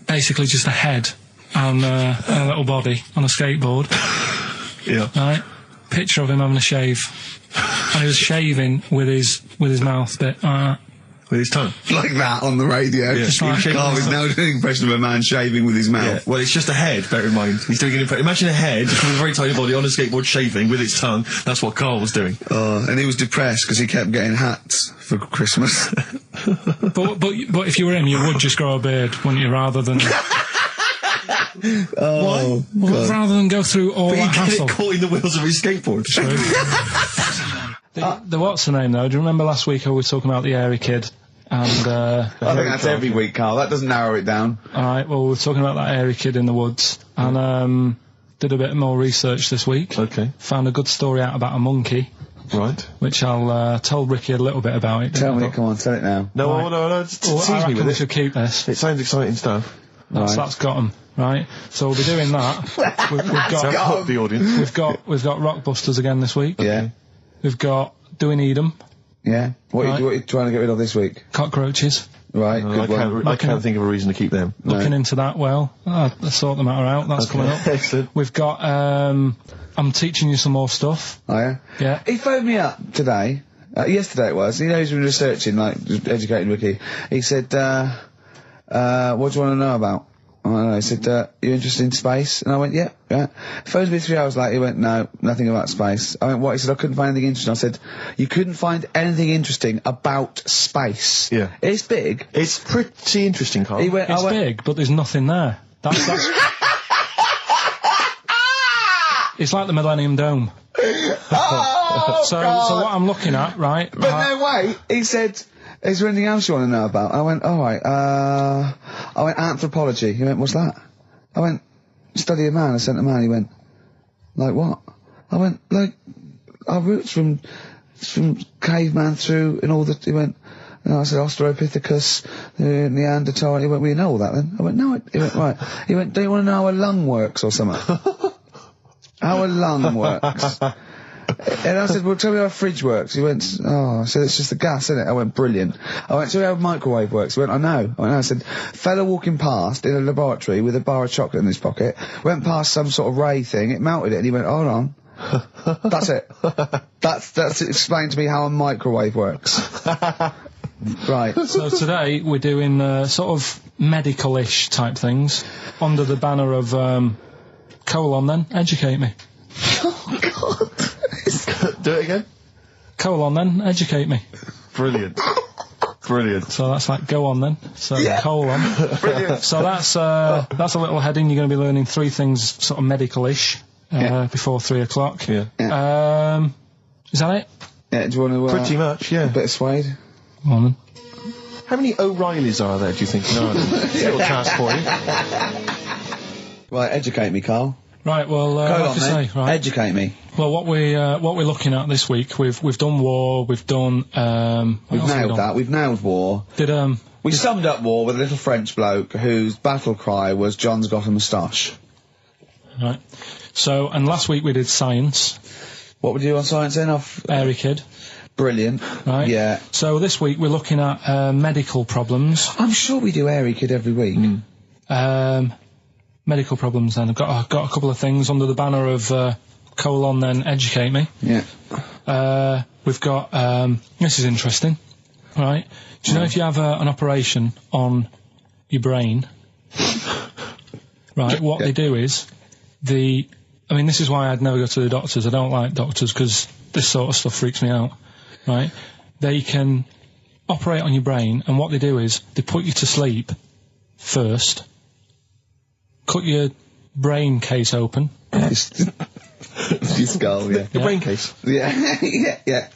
basically just a head and a little body on a skateboard. Yeah. Right? Picture of him having a shave. And he was shaving with his mouth bit. With his tongue. Like that on the radio. Yeah. Carl is now doing an impression of a man shaving with his mouth. Yeah. Well, it's just a head, bear in mind. He's doing an impression. Imagine a head with a very tiny body on a skateboard shaving with its tongue. That's what Carl was doing. And he was depressed because he kept getting hats for Christmas. but if you were him, you would just grow a beard, wouldn't you, rather than... Oh, well, rather than go through all But that he get hassle. it caught in the wheels of his skateboard. The what's the name though? Do you remember last week I was talking about the airy kid? And I think that's every week, Carl. That doesn't narrow it down. Alright, well, we were talking about that airy kid in the woods, and did a bit more research this week. Okay. Found a good story out about a monkey. Right. Which I'll told Ricky a little bit about it. Tell me, come on, tell it now. No, no, Tease tease me with we it. should keep this. It sounds exciting stuff. That's got 'em, right? So we'll be doing that. We've got Hook the audience. we've got Rockbusters again this week. Yeah. We've got Do We Need 'Em? Yeah. What are you trying to get rid of this week? Cockroaches. Right, good one. I can't think of a reason to keep them. Looking into that, let's sort the matter out. That's coming up. Excellent. We've got, I'm teaching you some more stuff. Oh, yeah? Yeah. He phoned me up today. Yesterday it was. You know, he's been researching, like, just educating Ricky. He said, what do you want to know about? I don't know. He said, you interested in space? And I went, yeah. Phoned me 3 hours later. He went, no, nothing about space. I went, what? He said, I couldn't find anything interesting. I said, you couldn't find anything interesting about space? Yeah. It's big. It's pretty interesting, Carl. He went, It's big, but there's nothing there. That's it's like the Millennium Dome. So what I'm looking at, right? But no, wait. He said, is there anything else you want to know about? I went, alright, I went, anthropology. He went, what's that? I went, study a man, I sent a man. He went, like what? I went, like, our roots from caveman through and all that. He went, and I said, Australopithecus, Neanderthal. He went, well, you know all that then? I went, no. He went, right. He went, do you want to know how a lung works or something? How a lung works? And I said, well, tell me how a fridge works. He went, oh, I said, it's just the gas, isn't it? I went, brilliant. I went, tell me how a microwave works. He went, I know. I said, fella walking past in a laboratory with a bar of chocolate in his pocket, went past some sort of ray thing, it melted it, and he went, hold on. That's it. That's explained to me how a microwave works. Right. So today we're doing sort of medical-ish type things under the banner of colon then, educate me. Oh, God. Do it again. Colon then, educate me. Brilliant. Brilliant. So that's like go on then. So colon. Brilliant. So that's a little heading. You're going to be learning 3 things sort of medical-ish before 3 o'clock. Yeah. Is that it? Yeah, do you want to... Pretty much, yeah. A bit of suede? Go on then. How many O'Reillys are there, do you think? No, little task for you. Right, educate me, Carl. Right, well, Go like on, I say, mate. right. Educate me. Well, what we're looking at this week, we've done war, we've done We've nailed that. We've nailed war. We summed up war with a little French bloke whose battle cry was "John's got a moustache." Right. So, and last week we did science. What would you do on science then? Airy kid. Brilliant. Right. Yeah. So this week we're looking at medical problems. I'm sure we do Airy Kid every week. Medical problems then. I've got a couple of things under the banner of colon then educate me. Yeah. We've got, this is interesting, right? Do you know if you have an operation on your brain, right, what they do is, I mean, this is why I'd never go to the doctors. I don't like doctors because this sort of stuff freaks me out, right? They can operate on your brain, and what they do is, they put you to sleep first, cut your brain case open. Your skull, yeah. The brain case. Yeah, yeah.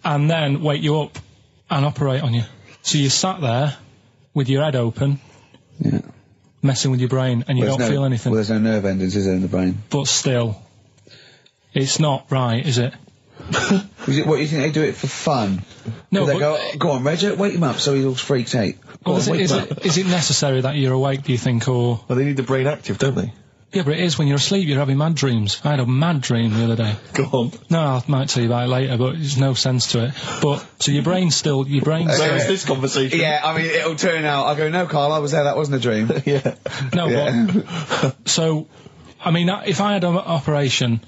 And then wake you up and operate on you. So you sat there with your head open, messing with your brain, and you don't feel anything. Well, there's no nerve endings, is there, in the brain? But still, It's not right, is it? Is it what you think they do it for fun? No, They but go on, Reg, wake him up so he's all freaked out. Go well, on, wake him up. is it necessary that you're awake, do you think, or... Well, they need the brain active, don't they? Yeah, but it is when you're asleep, you're having mad dreams. I had a mad dream the other day. Go on. No, I might tell you about it later, but there's no sense to it. But, so your brain's still... So is this conversation. Yeah, I mean, it'll turn out. I go, no, Carl, I was there, that wasn't a dream. Yeah. No, Yeah. but... So, I mean, if I had an operation...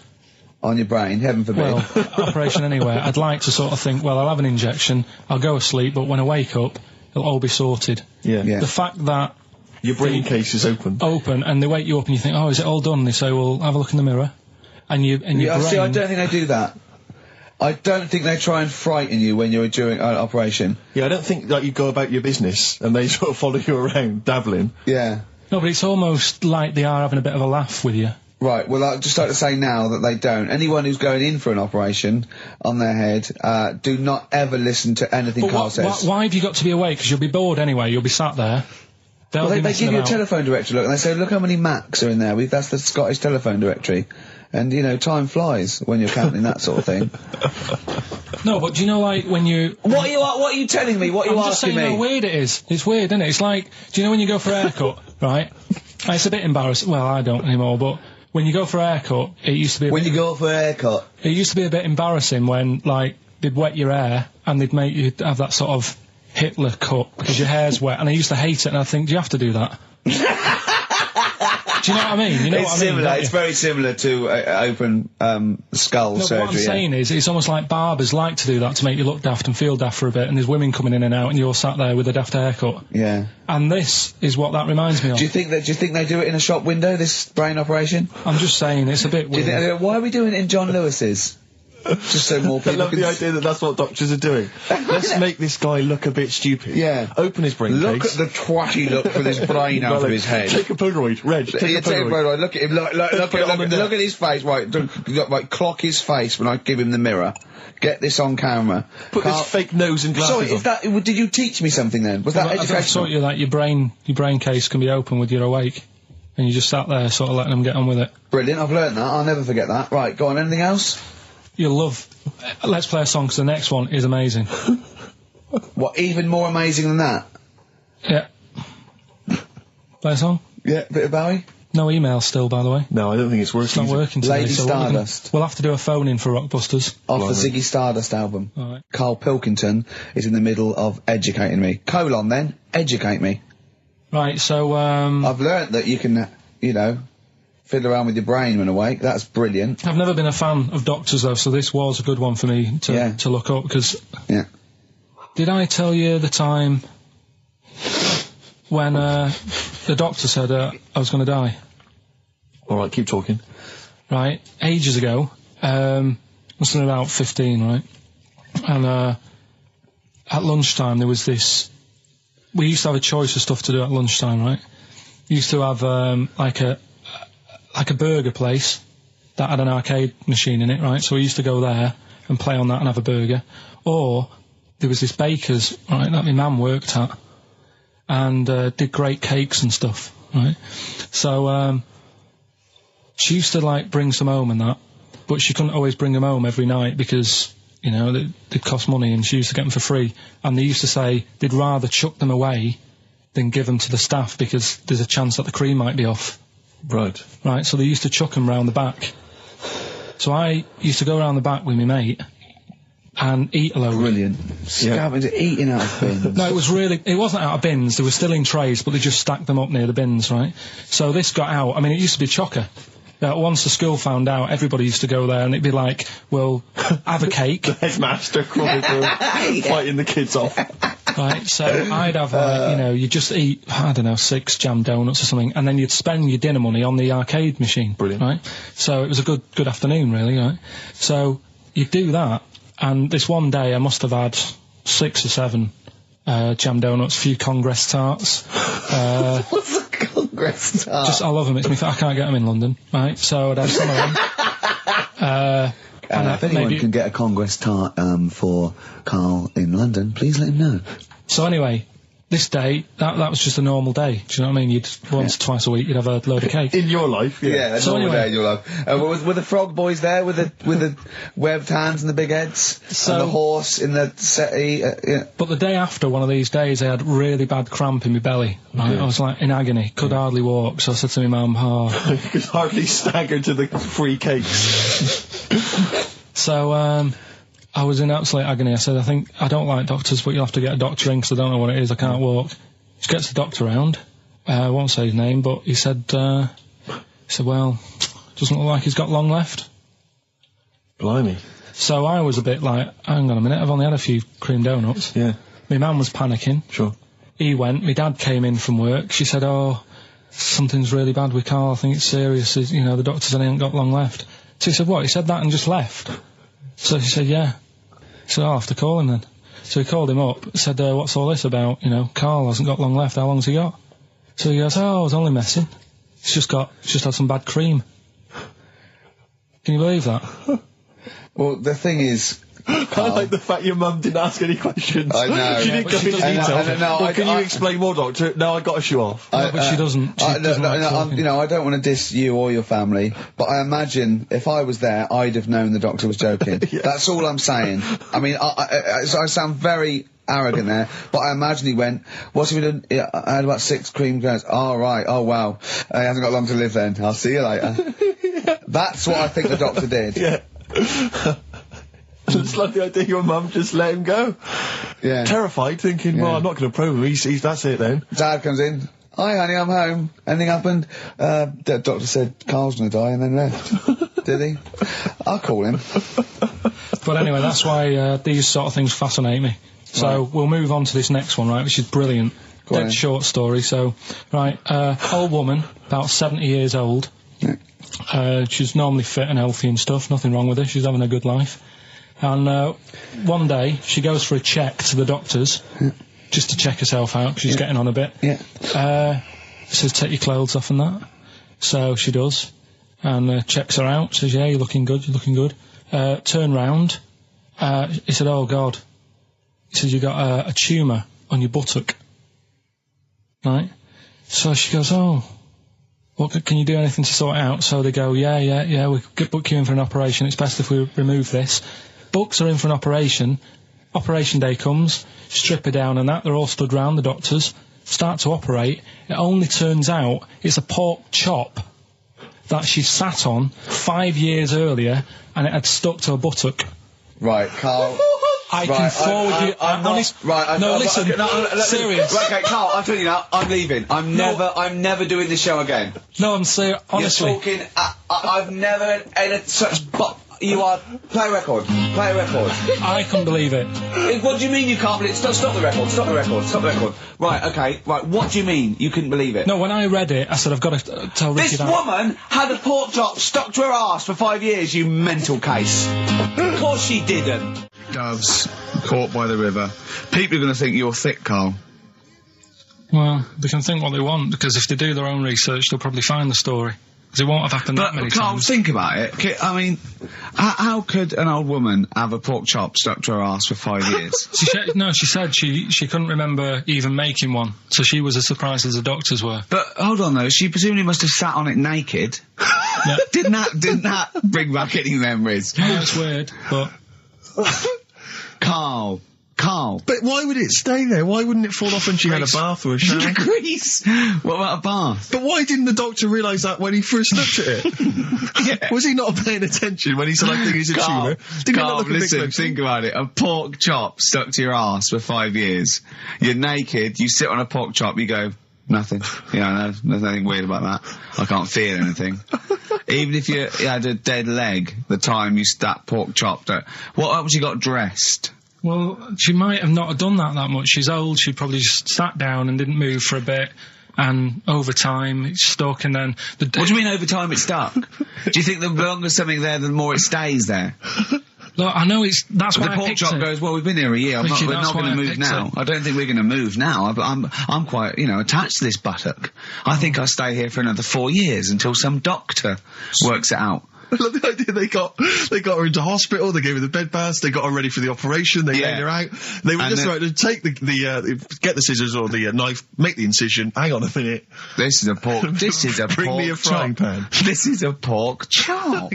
On your brain, heaven forbid. Well, operation anywhere, I'd like to sort of think, well, I'll have an injection, I'll go asleep, but when I wake up, it'll all be sorted. Yeah. Yeah. The fact that... Your brain case is open. And they wake you up and you think, oh, is it all done? They say, well, have a look in the mirror. And your brain... See, I don't think they do that. I don't think they try and frighten you when you're during an operation. Yeah, I don't think that you go about your business and they sort of follow you around, dabbling. Yeah. No, but it's almost like they are having a bit of a laugh with you. Right, well, I'd just like to say now that they don't. Anyone who's going in for an operation on their head, do not ever listen to anything But Carl says. why have you got to be awake? Because you'll be bored anyway, you'll be sat there. Well, they give you a telephone directory look, and they say, look how many Macs are in there. That's the Scottish telephone directory. And, you know, time flies when you're counting that sort of thing. No, but do you know, like, when you... What are you telling me? What are you I'm just asking saying me? how weird it is. It's weird, isn't it? It's like, do you know when you go for a haircut, right? It's a bit embarrassing. Well, I don't anymore, but when you go for a haircut, it used to be... When you go for a haircut. It used to be a bit embarrassing when, like, they'd wet your hair and they'd make you have that sort of Hitler cut because your hair's wet, and I used to hate it, and I think, do you have to do that? Do you know what I mean? You know It's what I mean, similar. don't It's you? very similar to open skull No, surgery. but what I'm saying is, it's almost like barbers like to do that to make you look daft and feel daft for a bit, and there's women coming in and out, and you're sat there with a daft haircut. Yeah. And this is what that reminds me of. Do you think they do it in a shop window? This brain operation? I'm just saying, it's a bit Do you weird. think, why are we doing it in John Lewis's? Just so more I people love can the idea that that's what doctors are doing. Let's make this guy look a bit stupid. Yeah. Open his brain Look case. at the twatty look for this brain out of his head. Take a Polaroid, Reg. Take Yeah, a Polaroid. Look at him. Look at his face. Right, clock his face when I give him the mirror. Get this on camera. Put this fake nose and glasses Sorry, on. did you teach me something then? Was that I thought educational? you that your brain case can be open with your awake, and you just sat there sort of letting them get on with it. Brilliant, I've learned that. I'll never forget that. Right, go on, anything else? You'll love... Let's play a song, because the next one is amazing. What, even more amazing than that? Yeah. Play a song? Yeah, bit of Bowie? No email still, by the way. No, I don't think it's working. It's not working today. Lady so Stardust. We'll have to do a phone-in for Rockbusters. Off the Ziggy Stardust album. All right. Karl Pilkington is in the middle of educating me. Colon then, educate me. Right, so, I've learnt that you can, you know, fiddle around with your brain when awake. That's brilliant. I've never been a fan of doctors, though, so this was a good one for me to look up, because... Yeah. Did I tell you the time when the doctor said I was going to die? All right, keep talking. Right, ages ago, must have been about 15, right? And at lunchtime there was this... We used to have a choice of stuff to do at lunchtime, right? We used to have like a burger place that had an arcade machine in it, right? So we used to go there and play on that and have a burger. Or there was this baker's, right, that my mum worked at, and did great cakes and stuff, right? So she used to like bring some home and that, but she couldn't always bring them home every night because, you know, they'd cost money, and she used to get them for free. And they used to say they'd rather chuck them away than give them to the staff because there's a chance that the cream might be off. Right. Right, so they used to chuck them round the back. So I used to go round the back with my mate and eat a load. Brilliant. Scavenging, eating out of bins. No, it wasn't out of bins, they were still in trays, but they just stacked them up near the bins, right? So this got out, I mean, it used to be chocker. Once the school found out, everybody used to go there, and it'd be like, well, have a cake. Headmaster crawling through, fighting the kids off. Right, so I'd have, you know, you'd just eat, I don't know, 6 jam donuts or something, and then you'd spend your dinner money on the arcade machine. Brilliant. Right? So it was a good afternoon, really, right? So you'd do that, and this one day I must have had 6 or 7 jam donuts, a few Congress tarts. What's a Congress tart? I love them, I can't get them in London, right? So I'd have some of them. If anyone can get a Congress tart for Carl in London, please let him know. So anyway, This day, that was just a normal day. Do you know what I mean? You'd once, twice a week, you'd have a load of cake. In your life, Yeah, So normal anyway- day in your life. Were the frog boys there with the webbed hands and the big heads? And the horse in the settee? Yeah. But the day after one of these days, I had really bad cramp in my belly. Right? I was like in agony, could hardly walk. So I said to my mum, You could hardly stagger to the free cakes. So, I was in absolute agony. I said, I don't like doctors, but you'll have to get a doctor in 'cause I don't know what it is. I can't walk. She gets the doctor round. I won't say his name, but he said, well, doesn't look like he's got long left. Blimey. So I was a bit like, hang on a minute, I've only had a few cream donuts. Yeah, My mum was panicking. sure. He went. My dad came in from work. She said, something's really bad with Karl. I think it's serious. The doctor said he ain't got long left. So he said, what? He said that and just left? So she said, yeah. He said, I'll have to call him then. So he called him up, said, what's all this about? Karl hasn't got long left. How long's he got? So he goes, I was only messing. He's just had some bad cream. Can you believe that? Well, the thing is, I like the fact your mum didn't ask any questions. I know. She didn't go into detail. Can you explain more, Doctor? No, I got to show off. No, but she doesn't. She doesn't like talking. I don't want to diss you or your family, but I imagine if I was there, I'd have known the doctor was joking. That's all I'm saying. I mean, I sound very arrogant there, but I imagine he went, what's he been doing? I had about 6 cream cones. Oh, right. Oh, wow. He hasn't got long to live then. I'll see you later. That's what I think the doctor did. Yeah. I just love the idea your mum just let him go. Yeah. Terrified, thinking, well, I'm not going to probe him. He's that's it then. Dad comes in. Hi, honey, I'm home. Anything happened? The doctor said Carl's going to die and then left. Did he? I'll call him. But anyway, that's why these sort of things fascinate me. So we'll move on to this next one, right, which is brilliant. Go on Dead then. short story. So, right, old woman, about 70 years old. Yeah. She's normally fit and healthy and stuff. Nothing wrong with her. She's having a good life. And one day, she goes for a check to the doctors, just to check herself out, 'cause she's getting on a bit. Yeah. Says, take your clothes off and that. So she does, and checks her out, says, yeah, you're looking good, turn round. He said, oh, God. He says, you got a tumour on your buttock. Right? So she goes, oh, what, can you do anything to sort it out? So they go, yeah, we could book you in for an operation. It's best if we remove this. Books are in for an operation. Operation day comes, strip her down and that. They're all stood round, the doctors. Start to operate. It only turns out it's a pork chop that she sat on 5 years earlier and it had stuck to her buttock. Right, Carl. I can forward you... I'm not... Right, no, listen, serious. Right, okay, Carl, I'm telling you now, I'm leaving. I'm never doing this show again. No, I'm serious, honestly. You're talking... I've never had such... You are... Play a record. I couldn't believe it. What do you mean you can't believe it? Stop the record. Right, okay, right, what do you mean you couldn't believe it? No, when I read it, I said, I've got to tell Ricky This that. woman had a pork chop stuck to her arse for 5 years, you mental case. Of course she didn't. Doves, caught by the river. People are going to think you're thick, Carl. Well, they can think what they want, because if they do their own research, they'll probably find the story. Because it won't have happened that many Carl, times. think about it. I mean, how could an old woman have a pork chop stuck to her arse for 5 years? She said she couldn't remember even making one, so she was as surprised as the doctors were. But hold on though, she presumably must have sat on it naked. Yeah. Didn't that bring back any memories? I know it's weird, but... Carl. But why would it stay there? Why wouldn't it fall off when she had a bath or a shower? Grease. What about a bath? But why didn't the doctor realise that when he first looked at it? Yeah. Was he not paying attention when he said, I think it's a tumour? Didn't Carl, he not look listen, think about it. A pork chop stuck to your arse for 5 years. You're naked, you sit on a pork chop, you go, nothing. No, there's nothing weird about that. I can't feel anything. Even if you had a dead leg, the time you that pork chop, what else you got dressed? Well, she might have not done that much. She's old, she probably just sat down and didn't move for a bit, and over time it's stuck, and then... What do you mean over time it's stuck? Do you think the longer something there, the more it stays there? Look, I know that's why the pork chop goes, well, we've been here a year, we're not going to move now. I don't think we're going to move now. I'm quite, attached to this buttock. I think I'll stay here for another 4 years until some doctor works it out. love the idea they got her into hospital, they gave her the bed baths, they got her ready for the operation, they laid her out. They were And just then- right to take the get the scissors or the knife, make the incision. Hang on a minute. This is a pork. This is a Bring pork me a frying chop. pan. This is a pork chop.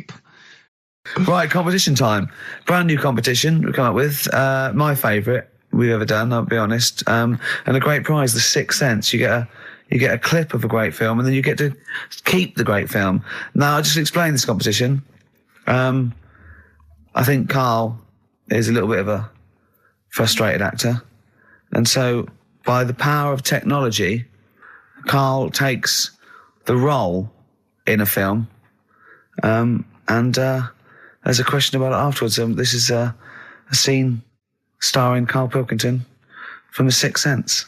Right, competition time. Brand new competition we come up with. My favourite we've ever done, I'll be honest. And a great prize, The Sixth Sense. You get a clip of a great film, and then you get to keep the great film. Now, I'll just explain this competition. I think Karl is a little bit of a frustrated actor. And so, by the power of technology, Karl takes the role in a film. And there's a question about it afterwards. This is a scene starring Karl Pilkington from The Sixth Sense.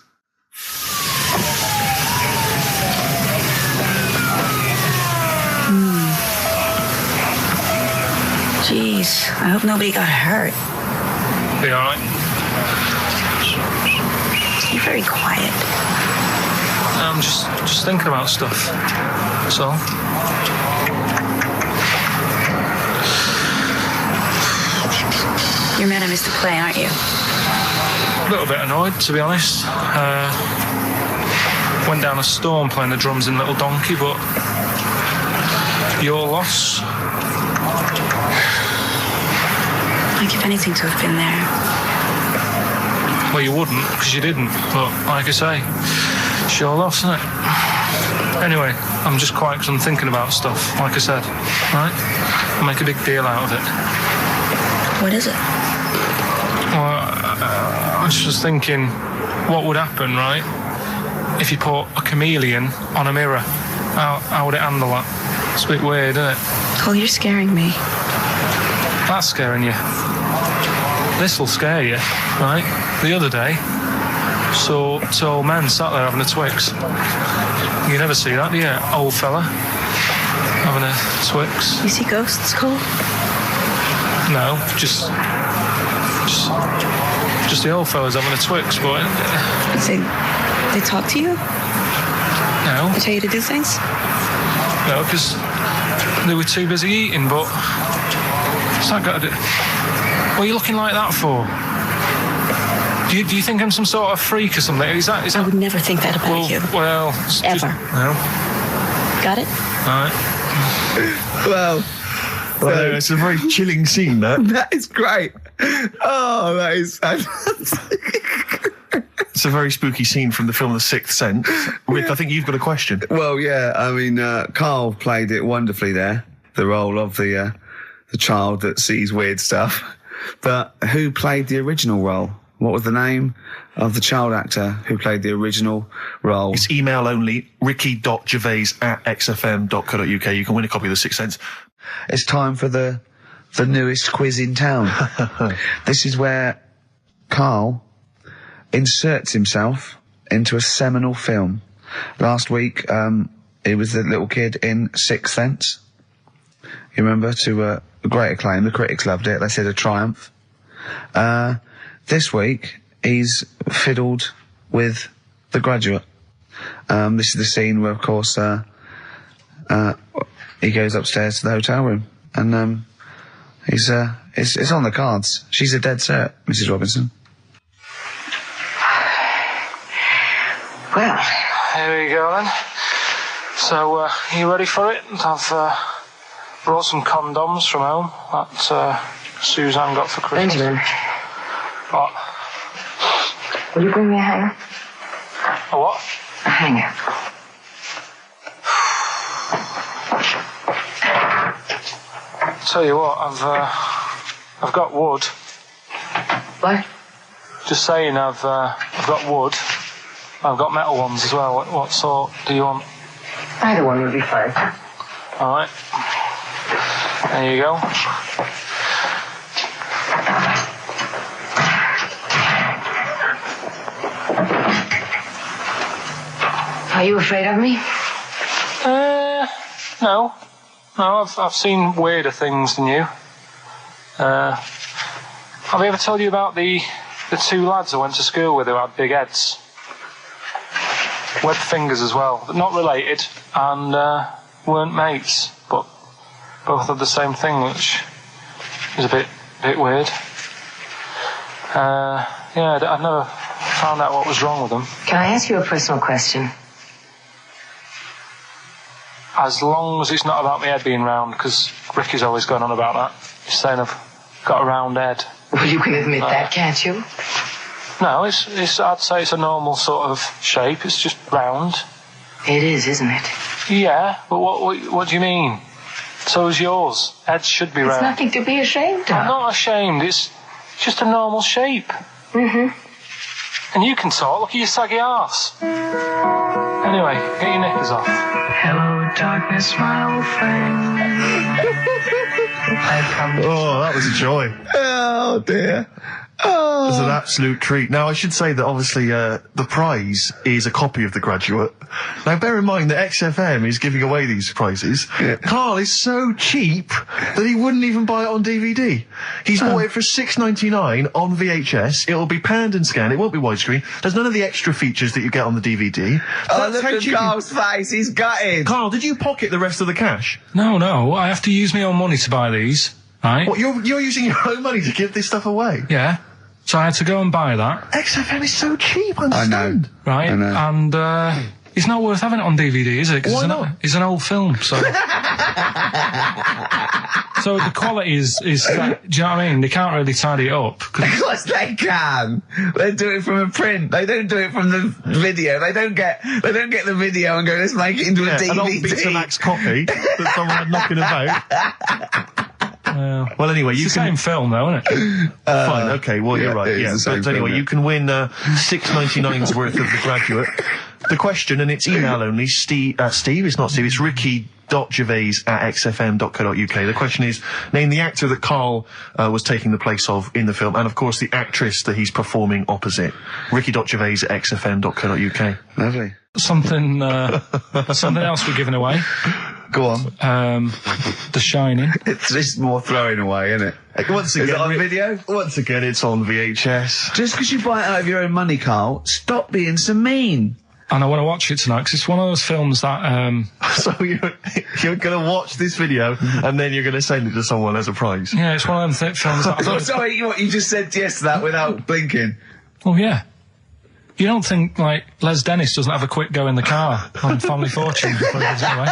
Jeez, I hope nobody got hurt. Be alright. You're very quiet. I'm just thinking about stuff. That's all. You're mad I missed a play, aren't you? A little bit annoyed, to be honest. Went down a storm playing the drums in Little Donkey, but your loss. I'd give anything to have been there. Well, you wouldn't, because you didn't. But like I say, it's your loss, isn't it? Anyway, I'm just quiet because I'm thinking about stuff, like I said. Right? I'll make a big deal out of it. What is it? Well, I was just thinking, what would happen, right, if you put a chameleon on a mirror? How would it handle that? It's a bit weird, isn't it? Oh, you're scaring me. That's scaring you. This'll scare you, right? The other day, saw two old men sat there having a Twix. You never see that, do you? Old fella having a Twix. You see ghosts, Cole? No, just the old fellas having a Twix, but They talk to you? no, They tell you to do things? no, because they were too busy eating. But what's that got to do? What are you looking like that for? Do you think I'm some sort of freak or something? Is that? I would never think that about you. Well, it's Ever. No. Got it? All right. Well, Well, it's a very chilling scene, that. that is great. Oh, that is It's a very spooky scene from the film The Sixth Sense. Rick, I think you've got a question. Well, yeah. I mean, Karl played it wonderfully there. The role of the child that sees weird stuff. But who played the original role? What was the name of the child actor who played the original role? It's email only, ricky.gervais@xfm.co.uk. You can win a copy of The Sixth Sense. It's time for the newest quiz in town. This is where Karl inserts himself into a seminal film. Last week, he was the little kid in Sixth Sense. You remember, to great acclaim. The critics loved it. They said a triumph. This week, he's fiddled with The Graduate. This is the scene where, of course, he goes upstairs to the hotel room, and it's on the cards. She's a dead cert, Mrs. Robinson. Well, Here we go then. So, are you ready for it? I've brought some condoms from home that Suzanne got for Christmas. Benjamin, What? will you bring me a hanger? A what? A hanger. Tell you what, I've got wood. What? Just saying, I've got wood. I've got metal ones as well. What sort do you want? Either one would be fine. All right. There you go. Are you afraid of me? No. No, I've seen weirder things than you. Have I ever told you about the two lads I went to school with who had big heads? Webbed fingers as well, but not related, and weren't mates, but both had the same thing, which is a bit weird. I've never found out what was wrong with them. Can I ask you a personal question? As long as it's not about my head being round, because Ricky's always going on about that. He's saying I've got a round head. Well, you can admit that, can't you? No, it's. I'd say it's a normal sort of shape. It's just round. It is, isn't it? Yeah, but what do you mean? So is yours. Head should be round. It's nothing to be ashamed of. I'm not ashamed. It's just a normal shape. Mm-hmm. And you can talk. Look at your saggy arse. Anyway, get your knickers off. Hello, darkness, my old friend. Oh, that was a joy. Oh dear. It was an absolute treat. Now, I should say that obviously the prize is a copy of The Graduate. Now, bear in mind that XFM is giving away these prizes. Yeah. Karl is so cheap that he wouldn't even buy it on DVD. He's bought it for $6.99 on VHS. It'll be panned and scanned. It won't be widescreen. There's none of the extra features that you get on the DVD. Look at Karl's face. He's gutted. Karl, did you pocket the rest of the cash? No. I have to use my own money to buy these, right? What, you're using your own money to give this stuff away? Yeah. So I had to go and buy that. XFM is so cheap, I understand. Right? I know. And it's not worth having it on DVD, is it? 'Cause Why not? It's an old film, so... So the quality is do you know what I mean? They can't really tidy it up. Of course they can. They do it from a print. They don't do it from the video. They don't get the video and go, let's make it into a DVD. An old Betamax copy that someone had knocking about. Well, anyway, you it's the same film, though, isn't it? Fine, okay, well, you're right, yeah. But anyway, film, you can win $6.99's worth of The Graduate. The question, and it's email only, Steve, it's not Steve, it's ricky.gervais@xfm.co.uk. The question is, name the actor that Karl was taking the place of in the film, and of course the actress that he's performing opposite. ricky.gervais@xfm.co.uk. Lovely. Something else we're giving away. Go on. The Shining. It's just more throwing away, isn't it? Once again, Is it on video? Once again, it's on VHS. Just because you buy it out of your own money, Karl, stop being so mean. And I want to watch it tonight, because it's one of those films that... So you're going to watch this video, and then you're going to send it to someone as a prize? Yeah, it's one of them films that... Oh, sorry, you just said yes to that without blinking. Oh, yeah. You don't think, like, Les Dennis doesn't have a quick go in the car on Family Fortune before he gives it away?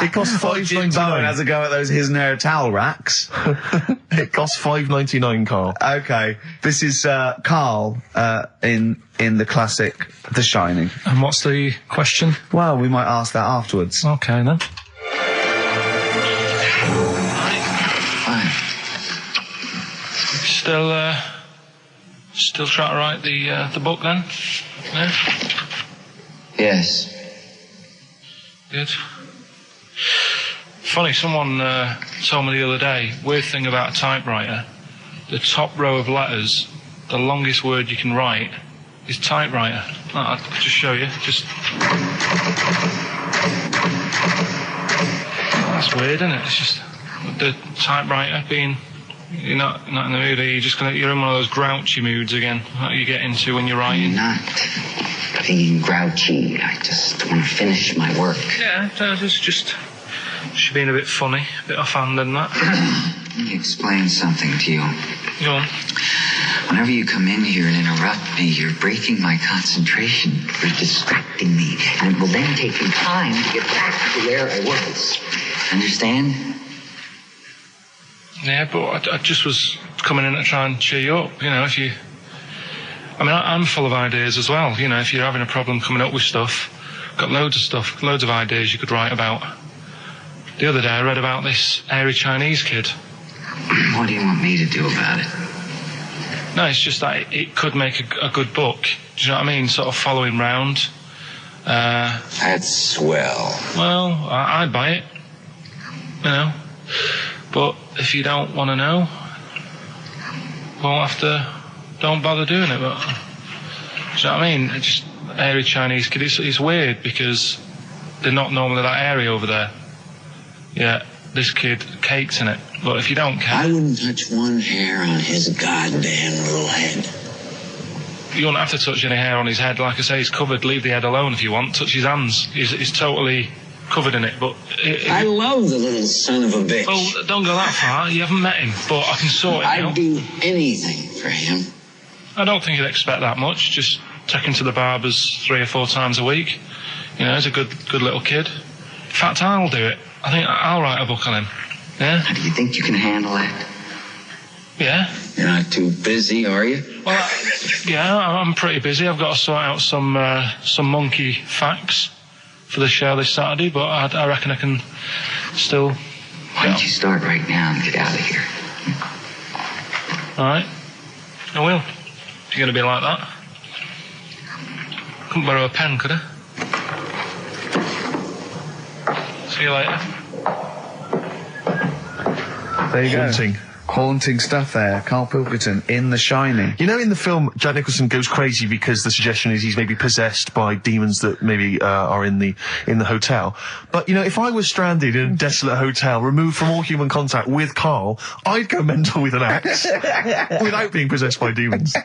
It costs Jim Bowen has $5.99. a go at those his and her towel racks. It costs $5.99, Karl. Okay, this is Karl in the classic The Shining. And what's the question? Well, we might ask that afterwards. Okay, then. Still trying to write the book, then? Yeah? Yes. Good. Funny, someone told me the other day, weird thing about a typewriter, the top row of letters, the longest word you can write is typewriter. I'll just show you. That's weird, isn't it? It's just the typewriter being... You're not in the mood, are you? You're in one of those grouchy moods again, that you get into when you're writing. I'm not being grouchy. I just want to finish my work. Yeah, it's just being a bit funny, a bit offhand and that. Let me explain something to you. Go on. Whenever you come in here and interrupt me, you're breaking my concentration. You're distracting me. And it will then take me time to get back to where I was. Understand? Yeah, but I just was coming in to try and cheer you up, if you... I mean, I'm full of ideas as well, if you're having a problem coming up with stuff. Got loads of ideas you could write about. The other day I read about this hairy Chinese kid. What do you want me to do about it? No, it's just that it could make a good book. Do you know what I mean? Sort of following round. That's swell. Well, I'd buy it. But if you don't want to know, don't bother doing it. But, do you know what I mean? It's just hairy Chinese kid. It's weird because they're not normally that hairy over there. Yeah, this kid cakes in it. But if you don't care... I wouldn't touch one hair on his goddamn little head. You won't have to touch any hair on his head. Like I say, he's covered. Leave the head alone if you want. Touch his hands. He's totally covered in it, but... I love the little son of a bitch. Well, don't go that far. You haven't met him, but I can sort it out. I'd do anything for him. I don't think he'd expect that much. Just take him to the barbers 3 or 4 times a week. You know, he's a good little kid. In fact, I'll do it. I think I'll write a book on him. Yeah? Do you think you can handle that? Yeah? You're not too busy, are you? Well, yeah, I'm pretty busy. I've got to sort out some monkey facts for the show this Saturday, but I reckon I can still... Why don't you start right now and get out of here? All right. I will. If you're going to be like that. Couldn't borrow a pen, could I? See you later. There you Haunting. go. Haunting stuff there. Karl Pilkington in The Shining. You know, in the film, Jack Nicholson goes crazy because the suggestion is he's maybe possessed by demons that maybe are in the hotel. But, you know, if I was stranded in a desolate hotel, removed from all human contact with Karl, I'd go mental with an axe without being possessed by demons.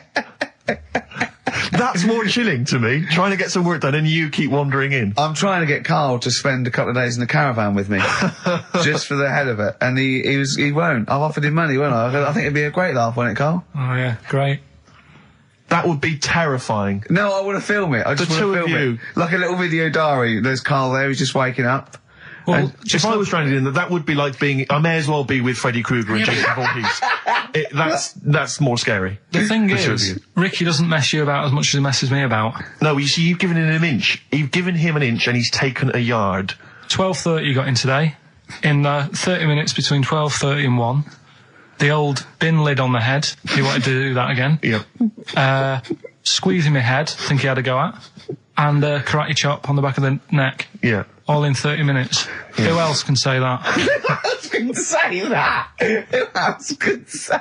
That's more chilling to me, trying to get some work done and you keep wandering in. I'm trying to get Karl to spend a couple of days in the caravan with me, just for the head of it, and he won't. I've offered him money, won't I? I think it'd be a great laugh, won't it, Karl? Oh, yeah, great. That would be terrifying. No, I want to film it. I just want to film it. Like a little video diary. There's Karl there, he's just waking up. Well, if I was stranded in that would be like being... I may as well be with Freddy Krueger and Jason Voorhees. That's more scary. The thing is, Ricky doesn't mess you about as much as he messes me about. No, you see, you've given him an inch. You've given him an inch and he's taken a yard. 12:30 you got in today. In 30 minutes between 12:30 and 1. The old bin lid on the head. He wanted to do that again. Yep. Squeezing my head, think he had a go at. And karate chop on the back of the neck. Yeah. All in 30 minutes. Yeah. Who else can say that? Who else can say that? Who else can say?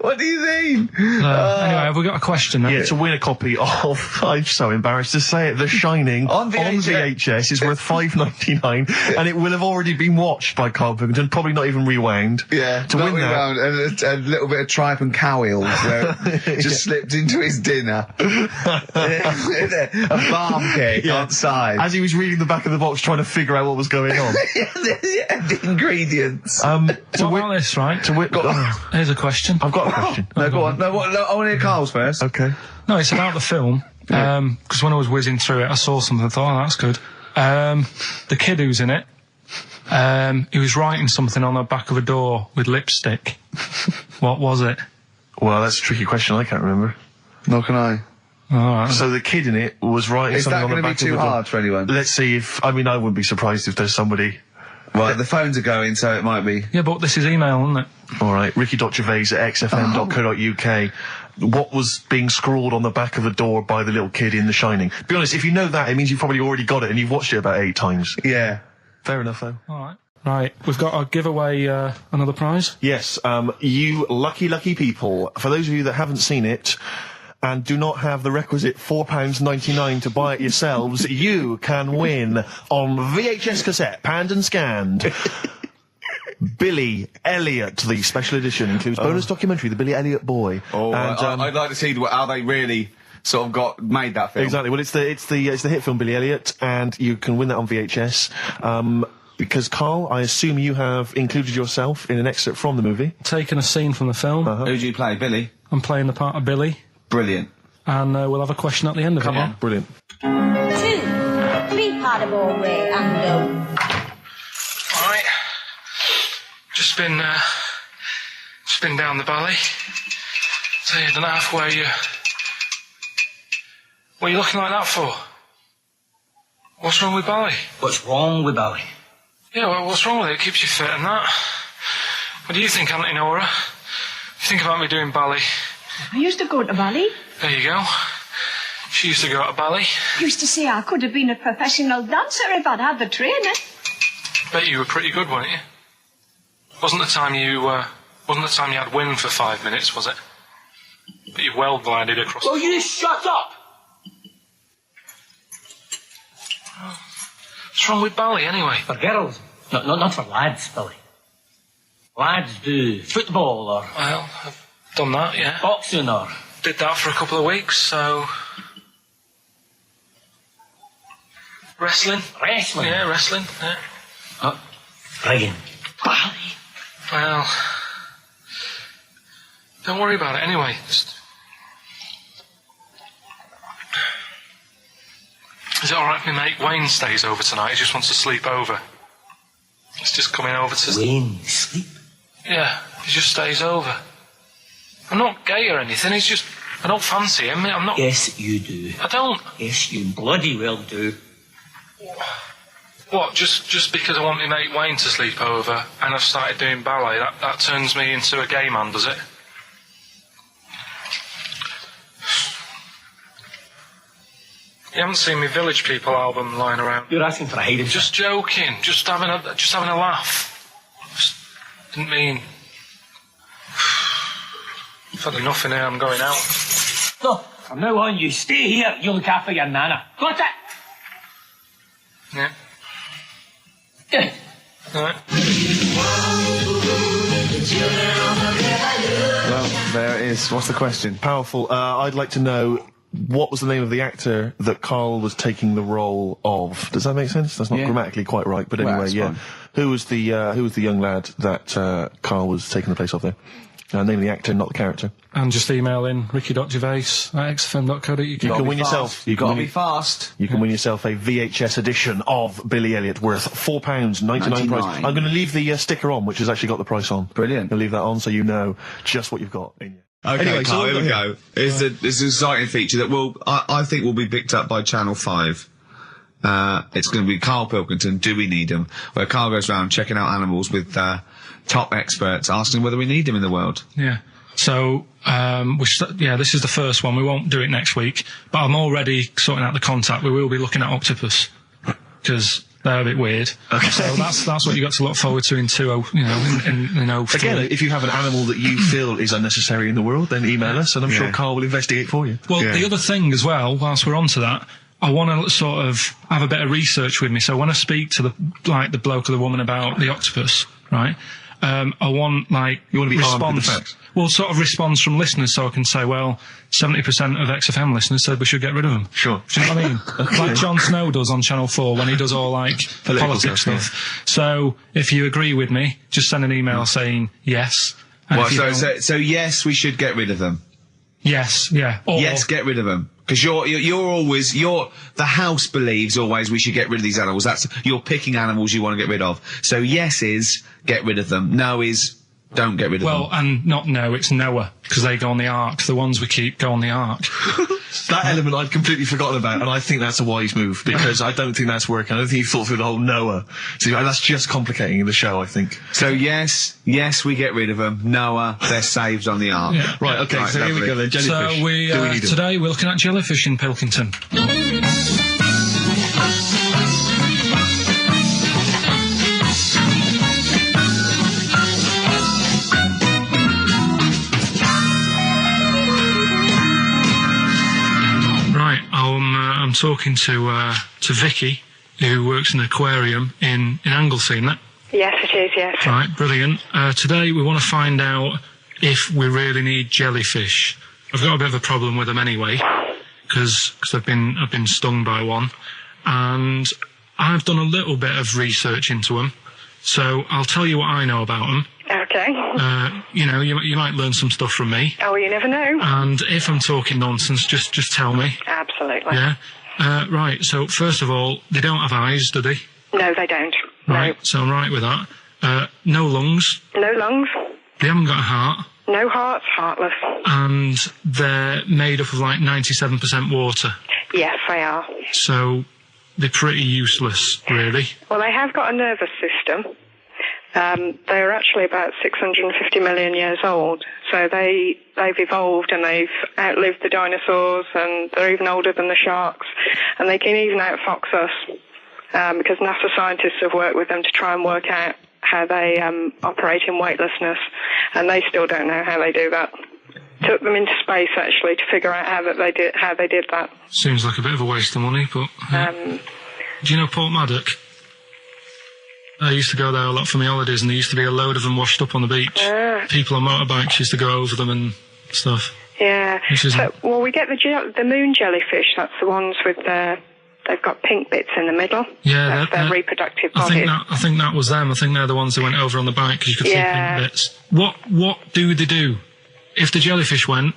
What do you mean? Anyway, have we got a question then? Yeah, to win a copy of, I'm so embarrassed to say it, The Shining on VHS is worth $5.99 and it will have already been watched by Karl Pilkington, probably not even rewound. Yeah, to win that. And a little bit of tripe and cow eels where it just slipped into his dinner. A farm cake outside. As he was reading the back of the box trying to figure out what was going on. The ingredients. What about this, right? Here's a question. I've got a question. No, go on. No, I want to hear Karl's first. Okay. No, it's about the film. Because when I was whizzing through it, I saw something and thought, oh, that's good. The kid who's in it, he was writing something on the back of a door with lipstick. What was it? Well, that's a tricky question. I can't remember. Nor can I. All right. So the kid in it was writing something on the back of the door. Is that going to be too hard for anyone? Let's see if... I mean, I wouldn't be surprised if there's somebody... Right, the phones are going, so it might be. Yeah, but this is email, isn't it? All right, Ricky.Gervais at xfm.co.uk. What was being scrawled on the back of a door by the little kid in The Shining? To be honest, if you know that, it means you've probably already got it and you've watched it about 8 times. Yeah. Fair enough, though. All right. Right, we've got to give away another prize. Yes, you lucky people. For those of you that haven't seen it and do not have the requisite £4.99 to buy it yourselves, you can win on VHS cassette, panned and scanned. Billy Elliot, the special edition, includes bonus documentary, The Billy Elliot Boy. Oh, and, I'd like to see how they really sort of made that film. Exactly. Well, it's the hit film Billy Elliot, and you can win that on VHS. Because, Karl, I assume you have included yourself in an excerpt from the movie. Taken a scene from the film. Who do you play, Billy? I'm playing the part of Billy. Brilliant. And we'll have a question at the end of it. Come on. Brilliant. 2, 3-part of all way and Alright. Just been down the valley. So you don't know where you... What are you looking like that for? What's wrong with Bally? What's wrong with Bally? Yeah, well, what's wrong with it? It keeps you fit and that. What do you think, Auntie Nora? You think about me doing ballet? I used to go to ballet. There you go. She used to go to ballet. I used to say I could have been a professional dancer if I'd had the training. Bet you were pretty good, weren't you? Wasn't the time you had wind for 5 minutes, was it? But you well glided across. Well, you just shut up! What's wrong with ballet, anyway? For girls. Not for lads, Billy. Lads do football or... Well, I've done that, yeah. Boxing or... Did that for a couple of weeks, so... Wrestling. Wrestling? Yeah, wrestling. Yeah. Oh, friggin' ballet. Well, don't worry about it anyway. Is it alright if my mate Wayne stays over tonight? He just wants to sleep over. He's just coming over to... Wayne, sleep? Yeah, he just stays over. I'm not gay or anything, he's just... I don't fancy him, I'm not... Yes, you do. I don't. Yes, you bloody well do. What, just because I want my mate Wayne to sleep over and I've started doing ballet, that turns me into a gay man, does it? You haven't seen my Village People album lying around? You're asking for a hiding. Just joking, just having a laugh. Just didn't mean... I've had enough in here, I'm going out. No, from now on you stay here, you look after your nana. Got it? Yeah. Good. Alright. Well, there it is. What's the question? Powerful. I'd like to know what was the name of the actor that Karl was taking the role of. Does that make sense? That's not grammatically quite right, but anyway, that's fine. Who was the young lad that Karl was taking the place of there? Name of the actor, not the character. And just email in ricky.gervais@xfm.co.uk. You can win yourself. You've got to be fast. You can win yourself a VHS edition of Billy Elliot worth £4.99 price. I'm going to leave the sticker on, which has actually got the price on. Brilliant. I'll leave that on so you know just what you've got in you. Okay, Anyway, Carl, so here we go. It's an exciting feature that I think will be picked up by Channel 5. It's going to be Karl Pilkington, Do We Need Him? Where Karl goes around checking out animals with top experts, asking whether we need them in the world. Yeah. So, this is the first one. We won't do it next week, but I'm already sorting out the contact. We will be looking at octopus, because they're a bit weird. Okay. So that's what you got to look forward to in 20, in 03. Again, if you have an animal that you feel is unnecessary in the world, then email us and I'm sure Karl will investigate for you. Well, the other thing as well, whilst we're on to that, I want to sort of have a bit of research with me. So when I speak to the bloke or the woman about the octopus, right, I want, you want to be armed with the facts? Well, sort of response from listeners, so I can say, well, 70% of XFM listeners said we should get rid of them. Sure. Do you know what I mean? Okay. Like Jon Snow does on Channel 4 when he does all, politics stuff. Yeah. So, if you agree with me, just send an email saying yes. So yes, we should get rid of them. Yes, yeah. Or, yes, get rid of them. Because the house believes always we should get rid of these animals. You're picking animals you want to get rid of. So yes is, get rid of them. No is, don't get rid of them. Well, and not no, it's Noah, because they go on the ark. The ones we keep go on the ark. That element I'd completely forgotten about, and I think that's a wise move, because I don't think that's working. I don't think you thought through the whole Noah. So that's just complicating the show, I think. So yes, we get rid of them. Noah, they're saved on the ark. Yeah. Right, okay, so here we go then, jellyfish. So today we're looking at jellyfish in Pilkington. I'm talking to Vicky, who works in an aquarium in Anglesey, isn't it? Yes, it is, yes. Right, brilliant. Today we want to find out if we really need jellyfish. I've got a bit of a problem with them anyway, because I've been stung by one, and I've done a little bit of research into them, so I'll tell you what I know about them. Okay. You might learn some stuff from me. Oh, you never know. And if I'm talking nonsense, just tell me. Absolutely. Yeah. Right, so first of all, they don't have eyes, do they? No, they don't. Right, no. So I'm right with that. No lungs. No lungs. They haven't got a heart. No hearts, heartless. And they're made up of 97% water. Yes, they are. So they're pretty useless, really. Well, they have got a nervous system. They're actually about 650 million years old. So they've evolved and they've outlived the dinosaurs, and they're even older than the sharks. And they can even outfox us, because NASA scientists have worked with them to try and work out how they operate in weightlessness, and they still don't know how they do that. Took them into space actually to figure out how they did that. Seems like a bit of a waste of money, but do you know Port Maddock? I used to go there a lot for my holidays, and there used to be a load of them washed up on the beach. People on motorbikes used to go over them and stuff. Yeah. We get the moon jellyfish. That's the ones with their they've got pink bits in the middle. Yeah, that's their reproductive I bodies. think that was them. I think they're the ones who went over on the bike because you could see pink bits. What do they do? If the jellyfish went,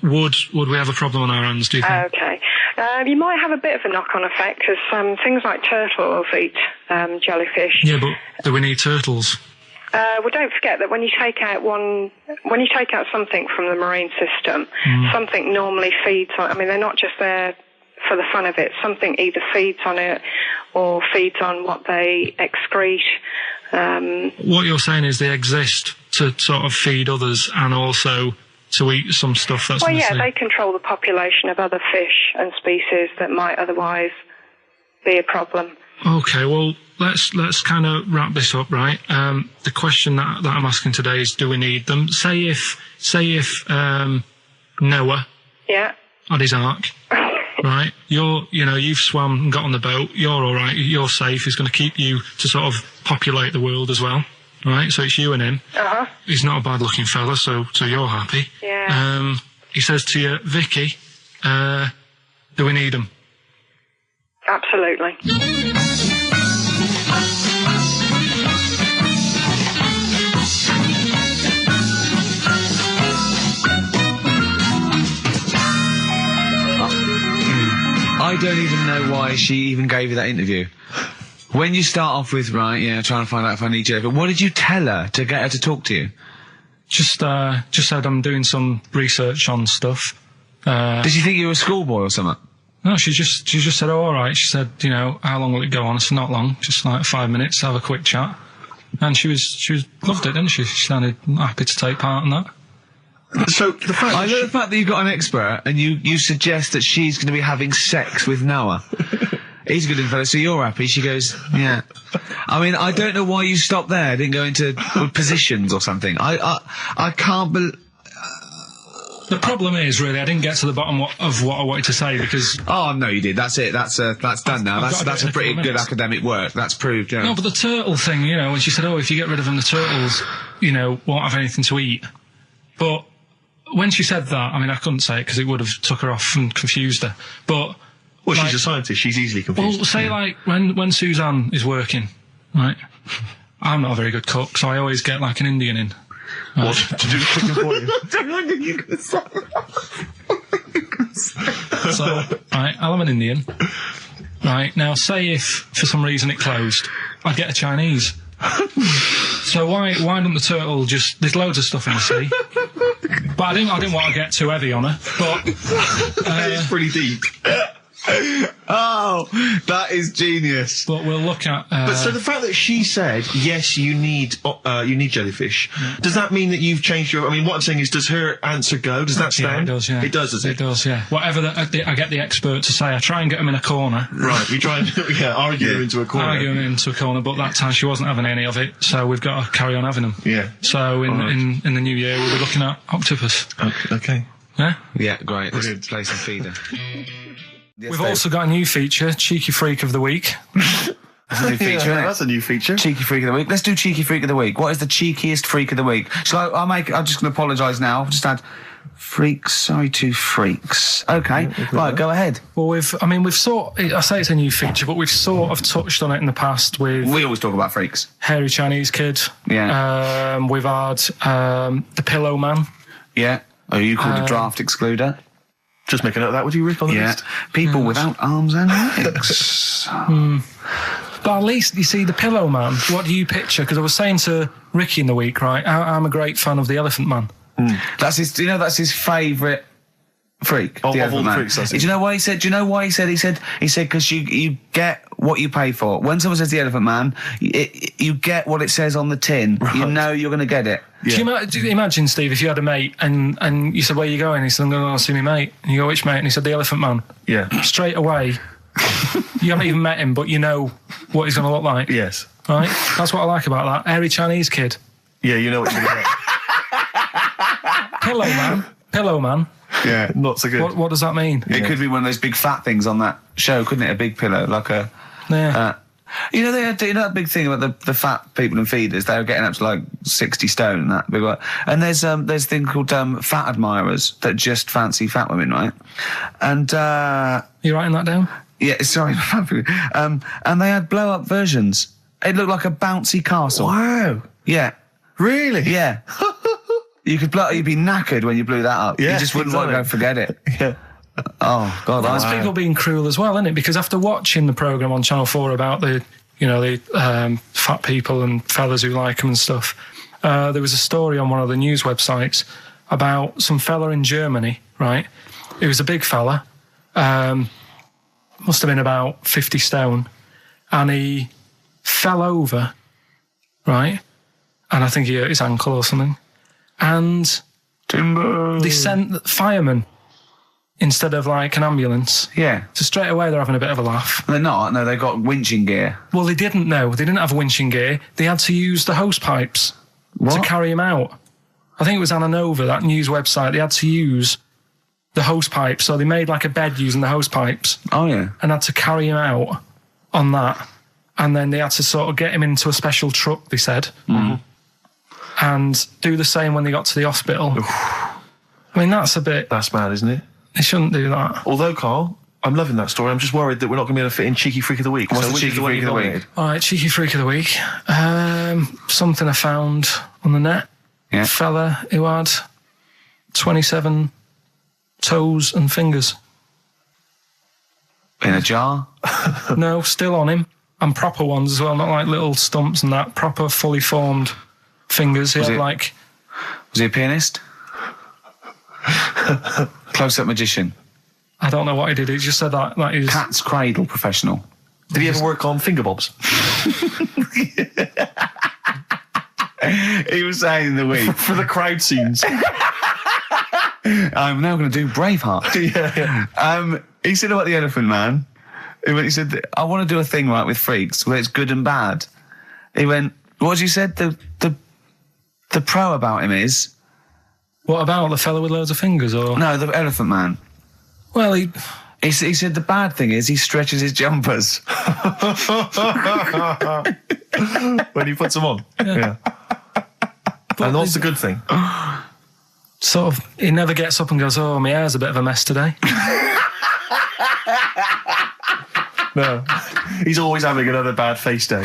would we have a problem on our hands, do you think? Okay. You might have a bit of a knock-on effect because things like turtles eat jellyfish. Yeah, but do we need turtles? Well, don't forget that when you take out something from the marine system, something normally feeds on. I mean, they're not just there for the fun of it. Something either feeds on it or feeds on what they excrete. What you're saying is they exist to sort of feed others and also to eat some stuff that's missing. They control the population of other fish and species that might otherwise be a problem. Okay, well, let's kind of wrap this up, right? The question that I'm asking today is, do we need them? Say if Noah had his ark, right? You've swum and got on the boat. You're all right. You're safe. He's going to keep you to sort of populate the world as well, right? So it's you and him. He's not a bad-looking fella, so you're happy. Yeah. He says to you, Vicky, do we need him? Absolutely. I don't even know why she even gave you that interview. When you start off with, trying to find out if I need you, but what did you tell her to get her to talk to you? Just said I'm doing some research on stuff. Did she think you were a schoolboy or something? No, she just said, oh, all right. She said, how long will it go on? I said, not long, just like 5 minutes, have a quick chat. And she loved it, didn't she? She sounded happy to take part in that. So the fact that you've got an expert and you suggest that she's going to be having sex with Noah. He's a good fella, so you're happy. She goes, yeah. I mean, I don't know why you stopped there. Didn't go into positions or something. I can't believe. The problem is, really, I didn't get to the bottom of what I wanted to say because... Oh, no, you did. That's it. That's done now. That's a pretty good academic work. That's proved, yeah. No, but the turtle thing, when she said, oh, if you get rid of them, the turtles, won't have anything to eat. But when she said that, I mean, I couldn't say it because it would have took her off and confused her. But... Well, she's a scientist. She's easily confused. Well, say, like, when Suzanne is working, right, I'm not a very good cook, so I always get, like, an Indian in. Right. What? To do the cooking for you? So, right, I'll have an Indian. Right, now, say if, for some reason, it closed, I'd get a Chinese. So why don't the turtle just... There's loads of stuff in the sea. But I didn't want to get too heavy on her, but... It's pretty deep. Oh, that is genius. But we'll look at... But so the fact that she said, yes, you need jellyfish, does that mean that you've changed your... I mean, what I'm saying is, does her answer go? Does that stand? Yeah, it does, yeah. It does, does it? It does, yeah. Whatever I get the expert to say, I try and get them in a corner. Right, we try and argue them into a corner. Argue them into a corner, but that time she wasn't having any of it, so we've got to carry on having them. Yeah. So in the new year, we'll be looking at octopus. Okay. Yeah? Yeah, great. Let's play some feeder. We've also got a new feature, Cheeky Freak of the Week. That's a new feature, isn't it? That's a new feature. Cheeky Freak of the Week. Let's do Cheeky Freak of the Week. What is the cheekiest freak of the week? So I'm just going to apologise now. I've just had freaks. Sorry to freaks. Okay, right, go ahead. Well, I say it's a new feature, but we've sort of touched on it in the past with... We always talk about freaks. Hairy Chinese Kid. Yeah. We've had the Pillow Man. Yeah. Oh, you called a draft excluder. Just make a note of that, would you, Rick, on the list? People without arms and legs. But at least, you see, the Pillow Man, what do you picture? Because I was saying to Ricky in the week, right, I'm a great fan of the Elephant Man. That's his favourite freak. Of all the freaks, that's it. Do you know why he said? Do you know why he said? He said because you get what you pay for. When someone says the Elephant Man, you get what it says on the tin. Right. You know you're going to get it. Yeah. Do you imagine, Steve, if you had a mate and you said, where are you going? He said, I'm going to go see my mate. And you go, which mate? And he said, the Elephant Man. Yeah. Straight away, you haven't even met him, but you know what he's going to look like. Yes. Right? That's what I like about that. Hairy Chinese Kid. Yeah, you know what you're going to get. Pillow Man. Yeah. Not so good. What does that mean? It could be one of those big fat things on that show, couldn't it? A big pillow, like a... Yeah. They had that big thing about the fat people in feeders. They were getting up to like 60 stone and that big one. And there's a thing called fat admirers that just fancy fat women, right? And you writing that down? Yeah, sorry. And they had blow-up versions. It looked like a bouncy castle. Wow. Yeah. Really? Yeah. You'd be knackered when you blew that up. Yeah, you just wouldn't want to go forget it. Yeah. Oh, God. That's people being cruel as well, isn't it? Because after watching the programme on Channel 4 about the fat people and fellas who like them and stuff, there was a story on one of the news websites about some fella in Germany, right? He was a big fella, must have been about 50 stone, and he fell over, right? And I think he hurt his ankle or something. And Timber. They sent firemen instead of like an ambulance. Yeah. So straight away they're having a bit of a laugh. They're not. No, they've got winching gear. Well, they didn't know. They didn't have winching gear. They had to use the hose pipes to carry him out. I think it was Anaconda, that news website. They had to use the hose pipes. So they made like a bed using the hose pipes. Oh, yeah. And had to carry him out on that. And then they had to sort of get him into a special truck, they said. Mm-hmm. And do the same when they got to the hospital. I mean, that's mad, isn't it? They shouldn't do that. Although, Carl, I'm loving that story. I'm just worried that we're not going to be able to fit in Cheeky Freak of the Week. What's the Cheeky Freak of the Week? All right, Cheeky Freak of the Week. Something I found on the net. Yeah. A fella who had 27 toes and fingers. In a jar? No, still on him. And proper ones as well, not like little stumps and that. Proper, fully formed fingers. Was he a pianist? Close-up magician? I don't know what he did. He just said that is... Cat's cradle professional. Did he ever work on finger bobs? He was saying in the week. For the crowd scenes. I'm now going to do Braveheart. Yeah. He said about the Elephant Man. He said, I want to do a thing right with freaks where it's good and bad. He went, what you said? The pro about him is... What about the fella with loads of fingers, or...? No, the Elephant Man. Well, he said the bad thing is he stretches his jumpers. When he puts them on. Yeah. And what's the good thing? Sort of, he never gets up and goes, oh, my hair's a bit of a mess today. No. He's always having another bad face day.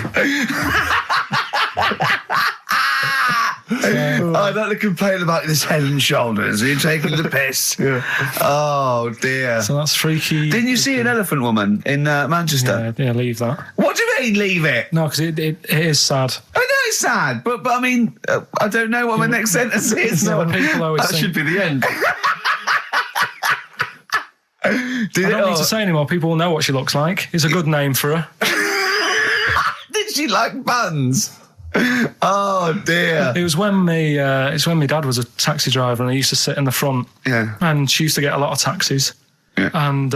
I'd like to complain about this head and shoulders. You're taking the piss. Yeah. Oh, dear. So that's freaky. Didn't you see an elephant woman in Manchester? Yeah, leave that. What do you mean, leave it? No, because it is sad. I know it's sad, but I mean, I don't know what my next sentence is. No, people always that should be the end. I don't need to say anymore. People will know what she looks like. It's a good name for her. Did she like buns? Oh dear! It was when my dad was a taxi driver and he used to sit in the front. Yeah. And she used to get a lot of taxis. Yeah. And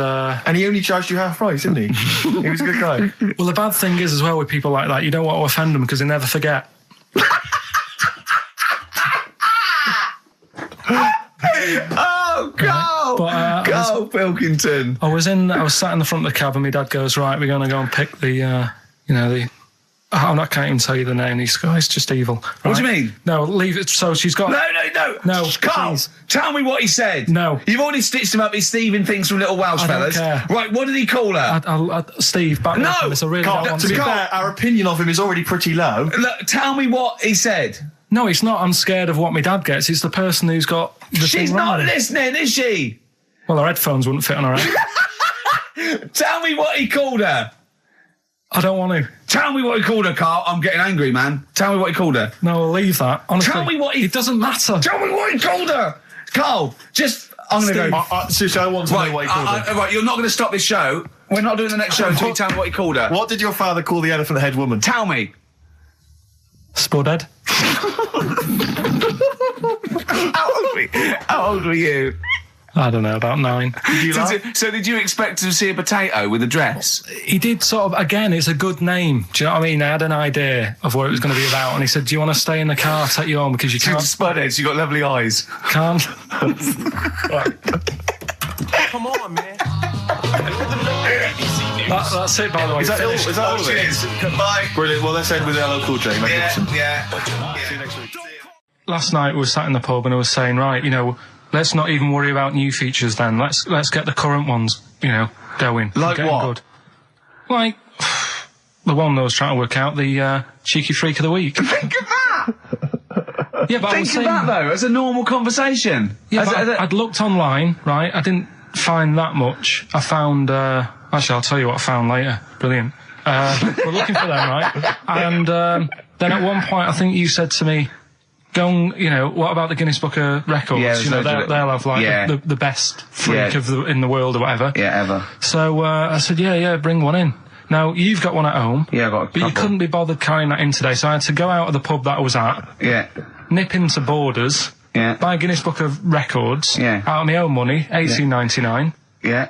he only charged you half price, didn't he? He was a good guy. Well, the bad thing is as well with people like that, you don't want to offend them because they never forget. Oh, Carl! Karl Pilkington. I was sat in the front of the cab and my dad goes, right, we're going to go and pick the I can't even tell you the name. These guys, just evil. Right? What do you mean? No, leave it. So she's got... No, Carl, please. tell me what he said. No. You've already stitched him up. He's Stephen things from Little Welsh I don't Fellas. care. Right, what did he call her? Steve, back me up on this. I really don't want to be fair, our opinion of him is already pretty low. Look, tell me what he said. No, it's not. I'm scared of what my dad gets. It's the person who's got the She's thing not wrong. listening, is she? Well, her headphones wouldn't fit on her head. Tell me what he called her. I don't want to. Tell me what he called her, Carl. I'm getting angry, man. Tell me what he called her. No, I'll leave that. Honestly, tell me what he... It doesn't matter. Tell me what he called her. Carl, just... I'm going to go... Seriously, I want to know what he called her. Right, you're not going to stop this show. We're not doing the next show until you tell me what he called her. What did your father call the elephant head woman? Tell me. Spudhead. How old were you? I don't know, about 9. So did you expect to see a potato with a dress? He did sort of, again, it's a good name. Do you know what I mean? I had an idea of what it was going to be about, and he said, do you want to stay in the car, take you home, because you can't... Spudheads, you got lovely eyes. Can't. Come on, man. That's it, by the way. Is that all of it? Bye. Brilliant. Well, let's end with LL Cool J. Yeah. See you next week. Last night we were sat in the pub and I was saying, right, let's not even worry about new features then. Let's get the current ones, going. Like Getting what? Good. Like the one that I was trying to work out, the cheeky freak of the week. Think of that! Yeah, but I was Think of saying, that, though, as a normal conversation. Yeah, but I'd looked online, right? I didn't find that much. I found, actually, I'll tell you what I found later. Brilliant. We're looking for them, right? And then at one point, I think you said to me, go and, what about the Guinness Book of Records? Yeah, they'll have, like, the best freak in the world or whatever. Yeah, ever. So I said, yeah, bring one in. Now, you've got one at home. Yeah, I've got a couple. But you couldn't be bothered carrying that in today, so I had to go out of the pub that I was at. Yeah. Nip into Borders. Yeah. Buy a Guinness Book of Records. Yeah. Out of my own money, $18.99. Yeah.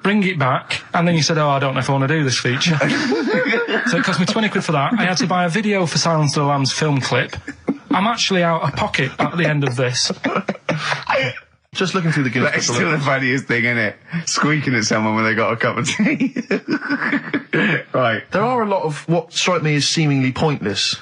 Bring it back, and then you said, I don't know if I want to do this feature. So it cost me 20 quid for that. I had to buy a video for Silence of the Lambs film clip. I'm actually out of pocket at the end of this. Just looking through the Guinness Book. That's still the funniest thing, isn't it? Squeaking at someone when they got a cup of tea. Right. There are a lot of what strike me as seemingly pointless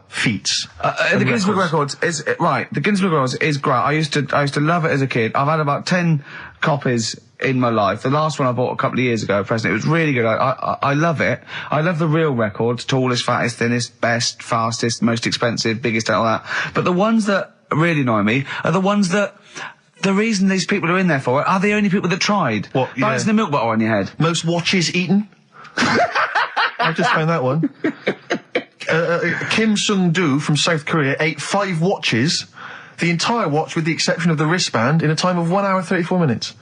feats. The Guinness Book of Records is right. The Guinness Book of Records is great. I used to love it as a kid. I've had about 10 copies in my life. The last one I bought a couple of years ago, present. It was really good. I love it. I love the real records: tallest, fattest, thinnest, best, fastest, most expensive, biggest, all that. But the ones that really annoy me are the ones that. The reason these people are in there for it are the only people that tried. What? Yeah. Balancing the milk bottle on your head. Most watches eaten. I just found that one. Kim Sung-do from South Korea ate 5 watches, the entire watch with the exception of the wristband, in a time of 1 hour 34 minutes.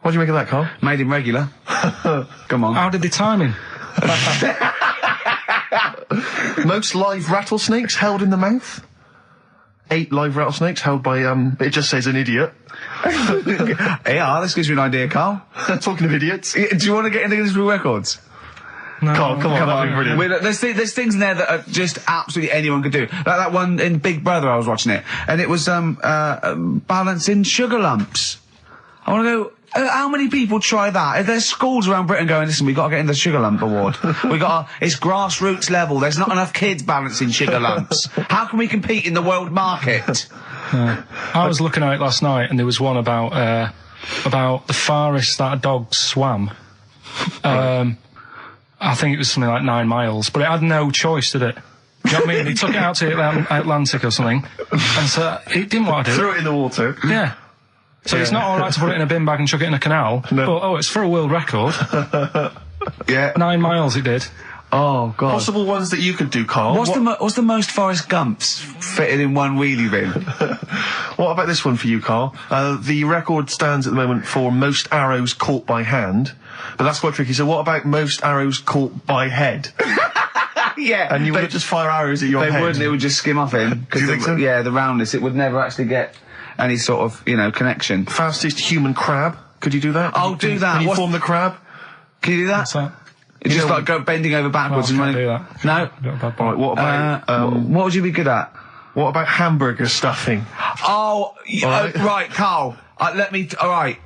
What do you make of that, Carl? Made him regular. Come on. How did they time him? Most live rattlesnakes held in the mouth. 8 live rattlesnakes held by, it just says an idiot. Yeah, this gives you an idea, Carl. Talking of idiots. Do you want to get into Guinness Book of Records? No. Carl, come on, that'd be brilliant. There's things in there that are just absolutely anyone could do. Like that one in Big Brother, I was watching it, and it was balancing sugar lumps. I want to go. How many people try that? If there's schools around Britain going, listen, we've got to get in the Sugar Lump Award. It's grassroots level. There's not enough kids balancing sugar lumps. How can we compete in the world market? I was looking at it last night, and there was one about the farthest that a dog swam. I think it was something like 9 miles, but it had no choice, did it? You know what I mean? He took it out to the Atlantic or something, and so it didn't want to do it. Threw it in the water. Yeah. So it's not all right to put it in a bin bag and chuck it in a canal, but, it's for a world record. Yeah. 9 miles it did. Oh, God. Possible ones that you could do, Carl. What's the most Forrest Gumps fitted in one wheelie bin? What about this one for you, Carl? The record stands at the moment for most arrows caught by hand, but that's quite tricky. So what about most arrows caught by head? Yeah. And you would just fire arrows at your head? They wouldn't, it would just skim off him. Do you think so? Yeah, the roundness, it would never actually get any sort of, connection. Fastest human crab. Could you do that? I'll do that. Can you form the crab? Can you do that? What's that? It's just like go bending over backwards No, I and can't running. do that. No? Right, what about... what would you be good at? What about hamburger stuffing? Oh, right, Carl. Alright.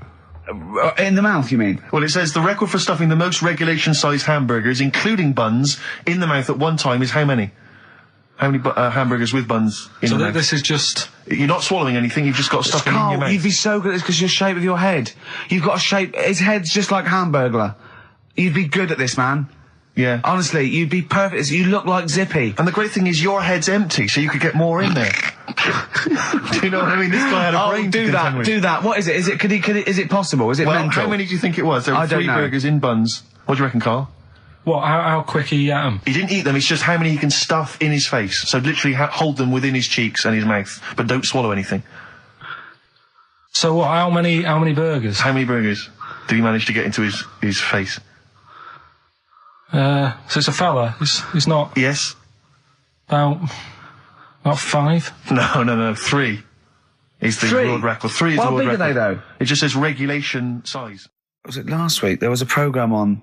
In the mouth, you mean? Well, it says the record for stuffing the most regulation-sized hamburgers, including buns, in the mouth at one time is how many? How many hamburgers with buns in the mouth? So this is just... You're not swallowing anything, you've just got stuff in your mouth. You'd be so good at this because your shape of your head. You've got a shape... His head's just like Hamburglar. You'd be good at this, man. Yeah. Honestly, you'd be perfect. You look like Zippy. And the great thing is your head's empty, so you could get more in there. Do you know what I mean? This guy had a brain to contend with. Do that. What is it? Is it possible? Is it mental? How many do you think it was? There were 3 burgers in buns. What do you reckon, Carl? What, how quick he ate them? He didn't eat them, it's just how many he can stuff in his face. So literally hold them within his cheeks and his mouth, but don't swallow anything. So what, how many burgers? How many burgers did he manage to get into his face? So it's a fella, he's not... Yes. About 5? No, 3 is the world record. 3 is the world record. How big are they, though? It just says regulation size. Was it last week? There was a programme on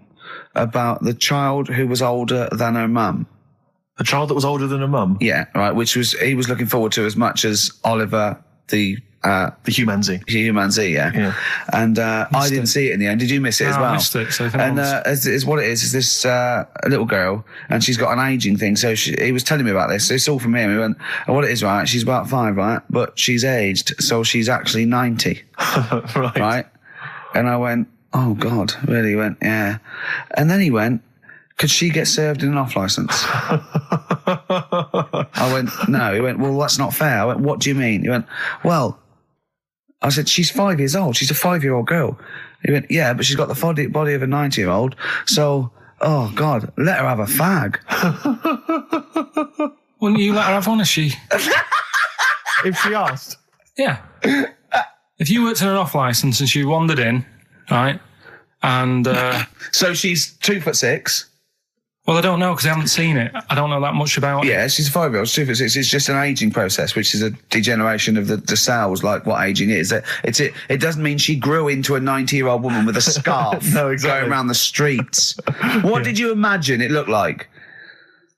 about the child who was older than her mum. A child that was older than her mum? Yeah, right, he was looking forward to as much as Oliver, the The Humanzee, yeah. And I didn't see it in the end. Did you miss it as well? I missed it. So and it's what it is this little girl, and she's got an ageing thing. So he was telling me about this. It's all from him. He went, and what it is, right? She's about 5, right? But she's aged, so she's actually 90. Right? And I went, oh God, really? He went, yeah. And then he went, could she get served in an off licence? I went, no. He went, well, that's not fair. I went, what do you mean? He went, well, I said, she's 5 years old. She's a 5-year-old girl. He went, yeah, but she's got the body of a 90-year-old. So, oh God, let her have a fag. Wouldn't you let her have one if she... if she asked? Yeah. If you worked in an off licence and she wandered in, right, and... so she's 2'6". Well, I don't know because I haven't seen it. I don't know that much about it. Yeah, she's a 5-year-old. She's 2'6". It's just an ageing process, which is a degeneration of the cells, like what ageing is. It doesn't mean she grew into a 90-year-old woman with a scarf no, exactly. going around the streets. What did you imagine it looked like?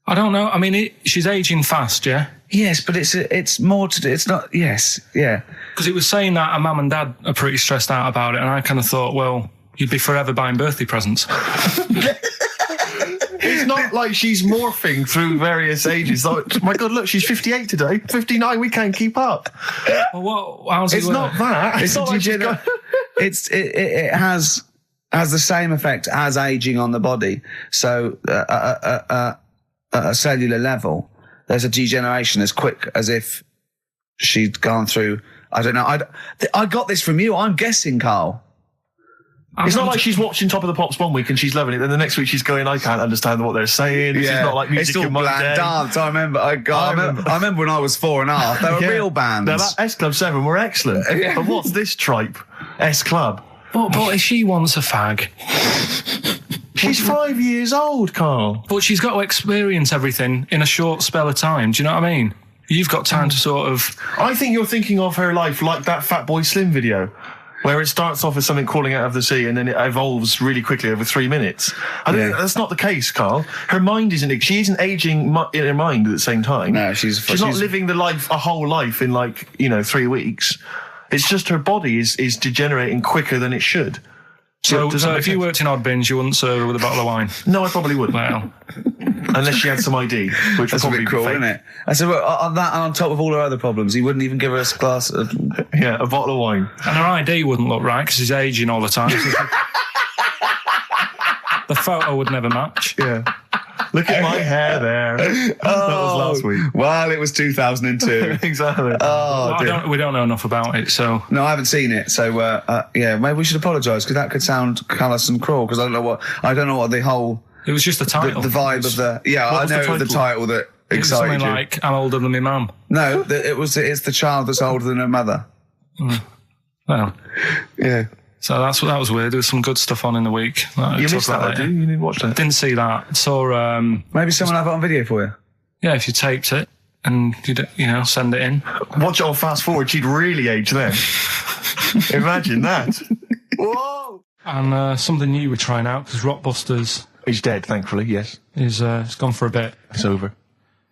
I don't know. I mean, she's ageing fast, yeah? Yes, but it's more to do. It's not, yes, yeah. Because it was saying that her mum and dad are pretty stressed out about it, and I kind of thought, well, you'd be forever buying birthday presents. It's not like she's morphing through various ages. Like, my God, look, she's 58 today. 59, we can't keep up. Well, how's it It's work? not that. It's not like she's got... It has the same effect as aging on the body. So at a cellular level, there's a degeneration as quick as if she'd gone through. I don't know. I got this from you. I'm guessing, Carl. It's not like she's watching Top of the Pops one week and she's loving it, then the next week she's going, I can't understand what they're saying. It's not like music it's all in my bland day. dance. I remember when I was 4.5. They were real bands. Now, that S Club 7 were excellent. But what's this tripe? S Club. But if she wants a fag... She's 5 years old, Carl. But she's got to experience everything in a short spell of time. Do you know what I mean? You've got time to sort of... I think you're thinking of her life like that Fatboy Slim video, where it starts off as something crawling out of the sea and then it evolves really quickly over 3 minutes. I think that's not the case, Carl. Her mind isn't... She isn't aging in her mind at the same time. No, she's not living a whole life in 3 weeks. It's just her body is degenerating quicker than it should. So if you worked in odd bins, you wouldn't serve her with a bottle of wine? No, I probably wouldn't. Well... Unless she had some ID, which That's would probably a bit cruel, be fake. isn't it? I said, well, on that, and on top of all her other problems, he wouldn't even give her a glass of... Yeah, a bottle of wine. And her ID wouldn't look right, because she's ageing all the time. The photo would never match. Yeah. Look at my hair there. That was last week. Well, it was 2002. Exactly. Well, we don't know enough about it, so... No, I haven't seen it, so, yeah, maybe we should apologise, because that could sound callous and cruel, because I don't know what the whole... It was just the title. The vibe of the... Yeah, I know the title that excited you. It was something like, I'm older than my mum. No, it's the child that's older than her mother. Well. Yeah. So that was weird. There was some good stuff on in the week. You missed that, didn't you? You didn't watch that? Didn't see that. Saw... maybe someone have it on video for you. Yeah, if you taped it and, send it in. Watch it on fast forward, she'd really age then. Imagine that. Whoa! And something new we're trying out, because Rockbusters... He's dead, thankfully, yes. It's gone for a bit. It's over.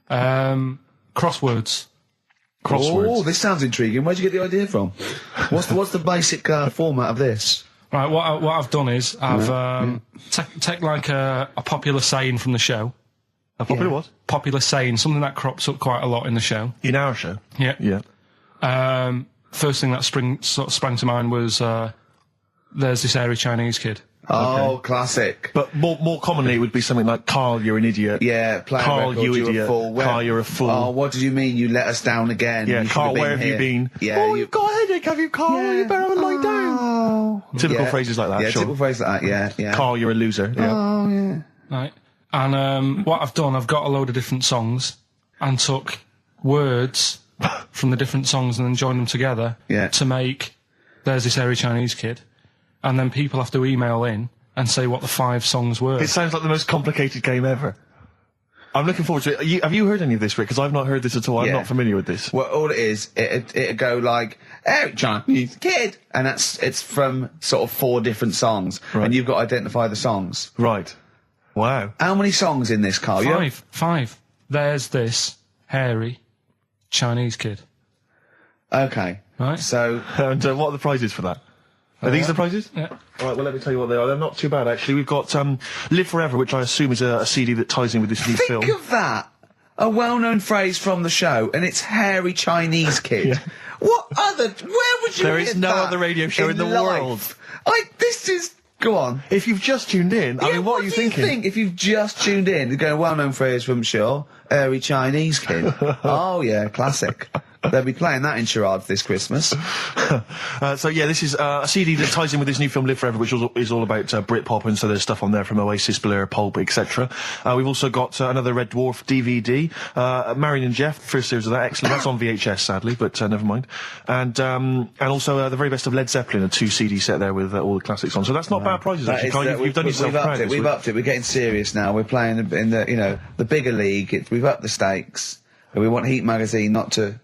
Crosswords. Oh, this sounds intriguing. Where'd you get the idea from? What's the basic format of this? Right, what I've done is I've take like a popular saying from the show. A popular what? Popular saying, something that crops up quite a lot in the show. In our show? Yeah. Yeah. First thing that sprang to mind was there's this airy Chinese kid. Oh, classic. But more commonly, it would be something like, Carl, you're an idiot. Yeah, Carl, you idiot. Carl, you're a fool. Oh, what did you mean? You let us down again. Yeah, Carl, where have you been? Yeah, you've got a headache, have you, Carl? Yeah. You better have a lie down. Typical phrases like that, yeah, sure. typical phrases like that, yeah. Carl, you're a loser. Yeah. Oh, yeah. Right. And what I've done, I've got a load of different songs and took words from the different songs and then joined them together to make There's This Airy Chinese Kid. And then people have to email in and say what the 5 songs were. It sounds like the most complicated game ever. I'm looking forward to it. Have you heard any of this, Rick? Because I've not heard this at all. I'm not familiar with this. Well, all it is, it'd go like, Eric Chinese Kid! And it's from sort of 4 different songs. Right. And you've got to identify the songs. Right. Wow. How many songs in this, Carl? 5. There's This Hairy Chinese Kid. Okay. Right. So, And what are the prizes for that? Are these the prizes? Yeah. All right, well, let me tell you what they are. They're not too bad, actually. We've got Live Forever, which I assume is a CD that ties in with this new film. think of that. A well-known phrase from the show, and it's hairy Chinese kid. Yeah. What other? Where would you There hear is no that other radio show in the life? world. This is. Go on. If you've just tuned in, I mean, what are you do thinking? think if you've just tuned in? You're going, well-known phrase from Shaw, hairy Chinese kid. Oh, yeah, classic. They'll be playing that in charades this Christmas. So yeah, this is a CD that ties in with this new film Live Forever, which is all about Britpop, and so there's stuff on there from Oasis, Blur, Pulp, etc. We've also got another Red Dwarf DVD, Marion and Jeff, first series of that, excellent. That's on VHS, sadly, but never mind. And also the very best of Led Zeppelin, a 2 CD set there with all the classics on. So that's not bad prizes, actually. Carl, you've done yourself proud. We've upped it. We're getting serious now. We're playing in the bigger league. We've upped the stakes. We want Heat Magazine not to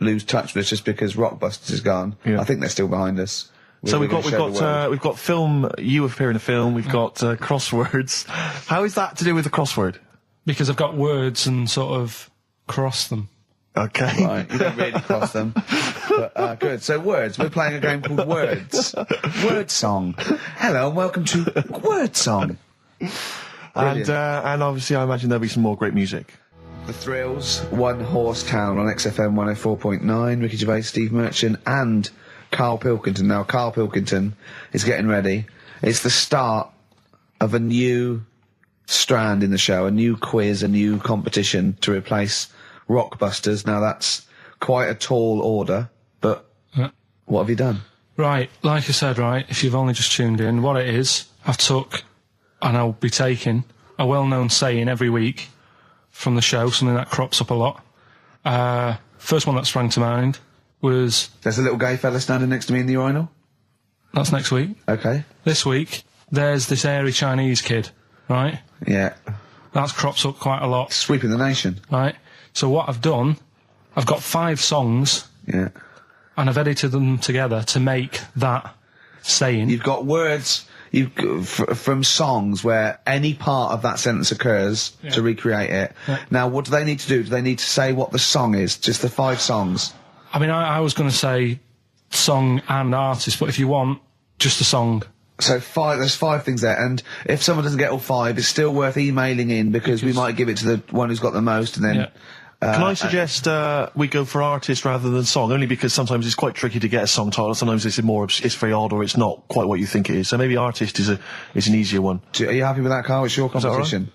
lose touch with us just because Rockbusters is gone. Yeah. I think they're still behind us. So we've got film. You appear in a film. We've got crosswords. How is that to do with the crossword? Because I've got words and sort of cross them. Okay. Right, you don't really cross them. But, good. So words. We're playing a game called Words. Word Song. Hello and welcome to Word Song. And obviously I imagine there'll be some more great music. The Thrills, One Horse Town on XFM 104.9, Ricky Gervais, Steve Merchant and Karl Pilkington. Now, Karl Pilkington is getting ready. It's the start of a new strand in the show, a new quiz, a new competition to replace Rockbusters. Now, that's quite a tall order, but what have you done? Right, like I said, right, if you've only just tuned in, what it is, I've took, and I'll be taking, a well-known saying every week from the show, something that crops up a lot. First one that sprang to mind was... There's a little gay fella standing next to me in the urinal? That's next week. Okay. This week, there's this hairy Chinese kid, right? Yeah. That crops up quite a lot. Sweeping the nation. Right. So what I've done, I've got 5 songs. Yeah. And I've edited them together to make that saying. You've got words... from songs where any part of that sentence occurs to recreate it. Yeah. Now, what do they need to do? Do they need to say what the song is? Just the 5 songs? I mean, I was going to say song and artist, but if you want, just a song. So there's 5 things there, and if someone doesn't get all 5, it's still worth emailing in because we might give it to the one who's got the most, and then... Yeah. Can I suggest we go for artist rather than song? Only because sometimes it's quite tricky to get a song title. Sometimes it's very odd, or it's not quite what you think it is. So maybe artist is an easier one. Are you happy with that, Carl? It's your competition.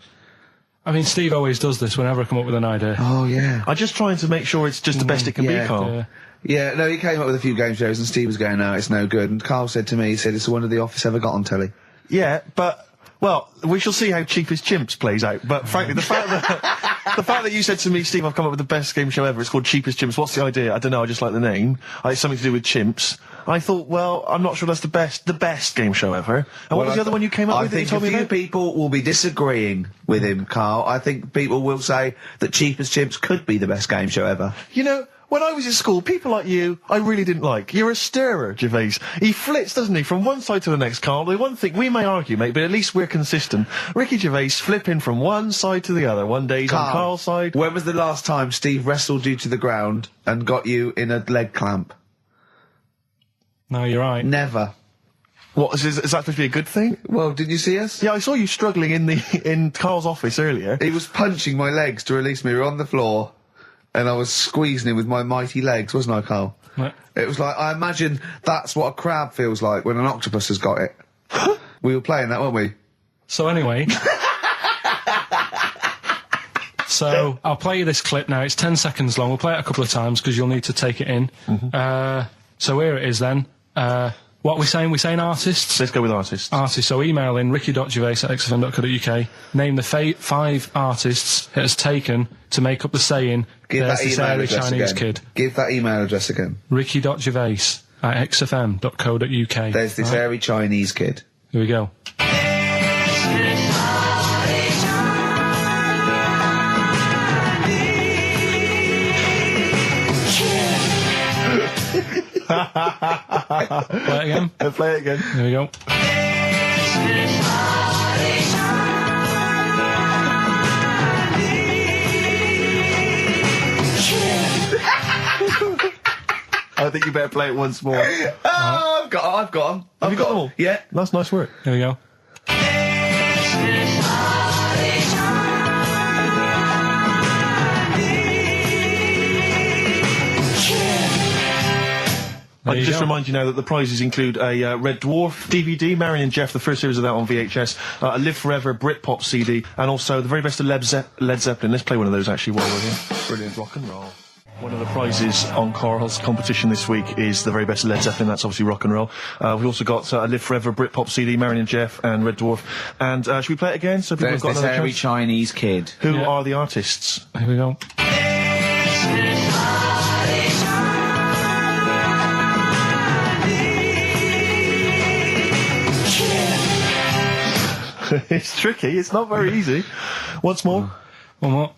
I mean, Steve always does this whenever I come up with an idea. Oh, yeah. I'm just trying to make sure it's just the best it can be, Carl. Yeah, no, he came up with a few game shows and Steve was going, no, it's no good. And Carl said to me, he said, it's the one of The Office ever got on telly. Yeah, but... Well, we shall see how Cheapest Chimps plays out. But frankly, the fact that you said to me, Steve, I've come up with the best game show ever. It's called Cheapest Chimps. What's the idea? I don't know. I just like the name. It's something to do with chimps. I thought, well, I'm not sure that's the best game show ever. And what was the other one you came up with that you told me about? I think a few people will be disagreeing with him, Carl. I think people will say that Cheapest Chimps could be the best game show ever. You know, when I was in school, people like you, I really didn't like. You're a stirrer, Gervais. He flits, doesn't he, from one side to the next, Carl. The one thing, we may argue, mate, but at least we're consistent. Ricky Gervais flipping from one side to the other. One day he's on Carl's side. When was the last time Steve wrestled you to the ground and got you in a leg clamp? No, you're right. Never. What, is that supposed to be a good thing? Well, did you see us? Yeah, I saw you struggling in Carl's office earlier. He was punching my legs to release me. We were on the floor. And I was squeezing him with my mighty legs, wasn't I, Carl? Right. It was like, I imagine that's what a crab feels like when an octopus has got it. We were playing that, weren't we? So anyway... So, I'll play you this clip now. It's 10 seconds long. We'll play it a couple of times because you'll need to take it in. So here it is then. What are we saying? We're saying artists? Let's go with artists. Artists. So email in ricky.gervais@xfm.co.uk. Name the 5 artists it has taken to make up the saying, there's this hairy Chinese kid. Give that email address again. ricky.gervais@xfm.co.uk. There's this hairy Chinese kid. Here we go. Play it again. Play it again. Here we go. think you better play it once more. Oh, I've got them. Have you got them all? Yeah. That's nice work. Here we go. I just remind you now that the prizes include a Red Dwarf DVD, Marion and Jeff, the first series of that on VHS, a Live Forever Britpop CD, and also the very best of Led Zeppelin. Let's play one of those actually while we're here. Brilliant rock and roll. One of the prizes on Carl's competition this week is the very best of Led Zeppelin. That's obviously rock and roll. We've also got a Live Forever Britpop CD, Marion and Jeff, and Red Dwarf. And should we play it again? So people There's have got this another hairy chance? Chinese kid. Who are the artists? Here we go. It's tricky. It's not very easy. Once more. One more.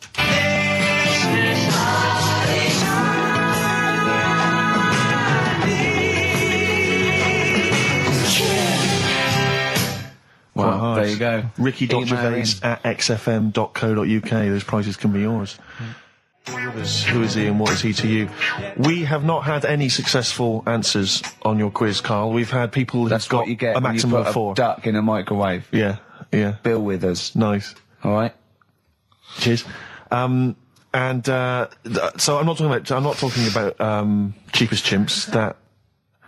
Well, there you go. Ricky.Gervais at xfm.co.uk. Those prizes can be yours. Who is he and what is he to you? We have not had any successful answers on your quiz, Carl. We've had people who've got you get a when you maximum put of 4. a duck in a microwave. Yeah. Bill Withers. Nice. All right. Cheers. So I'm not talking about cheapest chimps.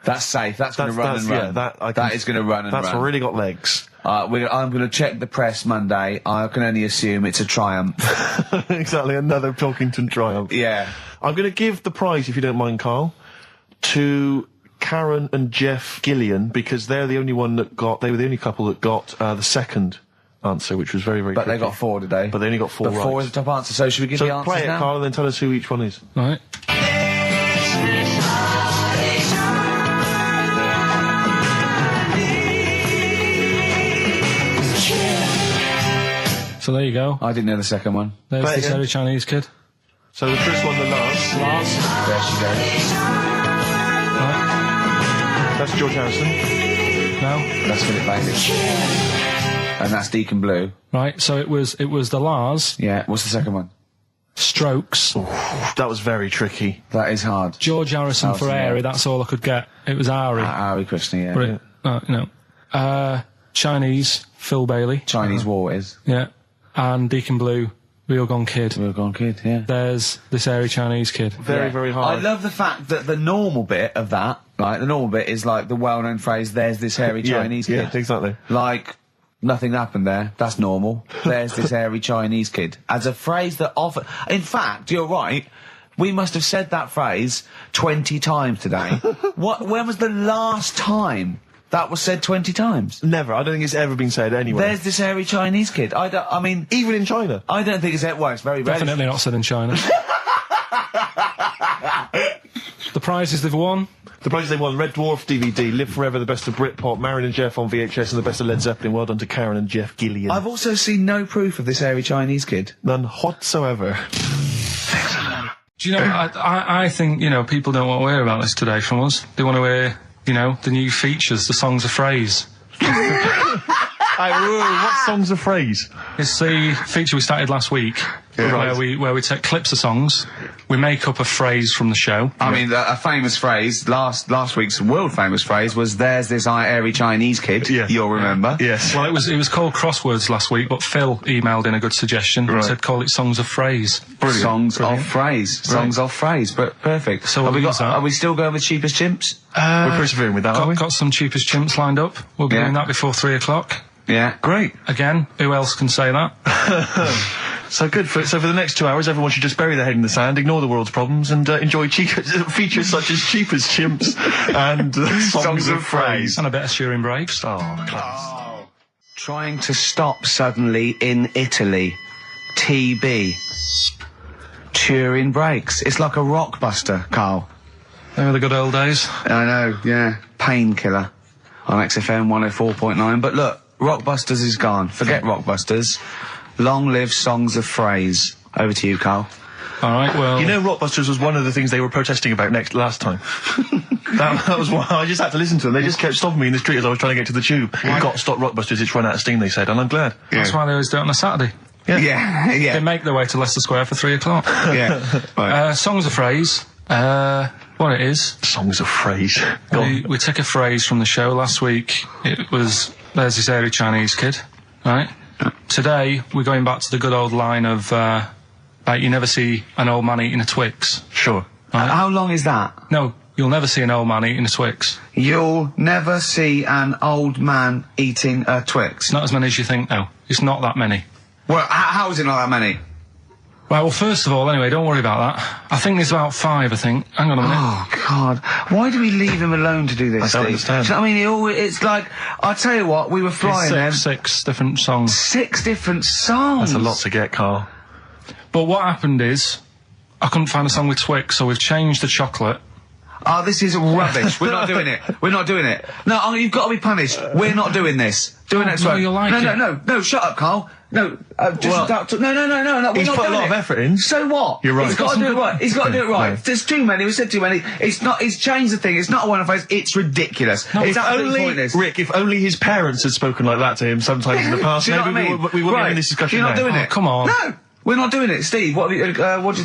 That's safe. That's going to run and run. Yeah, that is going to run and run. That's really got legs. I'm going to check the press Monday. I can only assume it's a triumph. Exactly, another Pilkington triumph. Yeah. I'm going to give the prize, if you don't mind, Carl, to Karen and Jeff Gillian, because they're the only one that they were the only couple that got the second answer, which was very, very But tricky. they got 4 today. But they only got 4 right. 4 is the top answer, so should we give the answers play it, now? Carl, and then tell us who each one is. All right. So there you go. I didn't know the second one. There's Play it this again. hairy Chinese kid. So the first one, the Lars. There she goes. Right. That's George Harrison. No. That's Philip Bailey. And that's Deacon Blue. Right. So it was the Lars. Yeah. What's the second one? Strokes. That was very tricky. That is hard. George Harrison for Airy. That's all I could get. It was Ari. Ari Krishna, yeah. But no. Chinese. Phil Bailey. Chinese War is. Yeah. And Deacon Blue. Real Gone Kid. Real Gone Kid, yeah. There's this hairy Chinese kid. Very, very hard. I love the fact that the normal bit of that, like, the normal bit is like the well-known phrase, there's this hairy Chinese kid. Yeah, exactly. Like, nothing happened there. That's normal. There's this hairy Chinese kid. As a phrase that often... In fact, you're right. We must have said that phrase 20 times today. When was the last time that was said 20 times? Never. I don't think it's ever been said anywhere. There's this hairy Chinese kid. I mean... Even in China? I don't think it's... Well, it's very rare. Definitely not said in China. The prizes they've won. The prizes they won: Red Dwarf DVD, Live Forever, the best of Britpop, Marion and Jeff on VHS, and the best of Led Zeppelin. Well done to Karen and Jeff Gillian. I've also seen no proof of this hairy Chinese kid. None whatsoever. Do you know, I think, people don't want to hear about this today from us. They want to hear, the new features, the songs of phrase. What songs of phrase? It's the feature we started last week, where we take clips of songs, we make up a phrase from the show. I mean, a famous phrase, last week's world famous phrase was, there's this hairy Chinese kid. Yeah. You'll remember. Yes. Well, it was called Crosswords last week, but Phil emailed in a good suggestion and said call it Songs of Phrase. Brilliant. Songs of phrase. Songs of phrase, but perfect. So are we still going with Cheapest Chimps? We're persevering with that, aren't we? Got some Cheapest Chimps lined up. We'll be doing that before 3 o'clock. Yeah. Great. Again, who else can say that? So good. So for the next 2 hours, everyone should just bury their head in the sand, ignore the world's problems, and enjoy features such as Cheapest Chimps and songs of phrase. And a bit of Shearing Braves. Oh, class. Trying to stop suddenly in Italy. TB. Turin Brakes. It's like a rockbuster, Carl. They were the good old days. I know, yeah. Painkiller on XFM 104.9. But look, Rockbusters is gone. Forget Rockbusters. Long live Songs of Phrase. Over to you, Carl. All right, well... Rockbusters was one of the things they were protesting about last time. that was why I just had to listen to them. They just kept stopping me in the street as I was trying to get to the tube. You've got to stop Rockbusters, it's run out of steam, they said, and I'm glad. Yeah. That's why they always do it on a Saturday. Yeah. They make their way to Leicester Square for 3 o'clock. Yeah. Right. Songs of Phrase. What it is? Songs of phrase. Go on. We took a phrase from the show last week. It was, there's this airy Chinese kid, right? Today, we're going back to the good old line of, like, you never see an old man eating a Twix. Sure. Right? How long is that? No, you'll never see an old man eating a Twix. You'll never see an old man eating a Twix. It's not as many as you think, though. It's not that many. Well, how is it not that many? Right, well, first of all, anyway, don't worry about that. I think there's about 5, I think. Hang on a minute. Oh, God. Why do we leave him alone to do this, I don't Steve? understand. Do you know what I mean? It's like, I tell you what, we were flying there. Six different songs. 6 different songs. That's a lot to get, Carl. But what happened is, I couldn't find a song with Twix, so we've changed the chocolate. Oh, this is rubbish. We're not doing it. We're not doing it. No, you've got to be punished. We're not doing this. Do it next no, week. you'll like it. No, shut up, Carl. No, just no. We're He's not put a doing lot it. of effort in. So what? You're right. He's got to do it right. He's got to do it right. No. There's too many. We said too many. It's not. He's changed the thing. It's not a one-off phrase. It's ridiculous. No, it's if absolutely only, pointless. Rick, if only his parents had spoken like that to him sometimes in the past, Do you know maybe what I mean? we wouldn't Right. be in this discussion You're not now. doing it. Come on. No. We're not doing it, Steve. What do you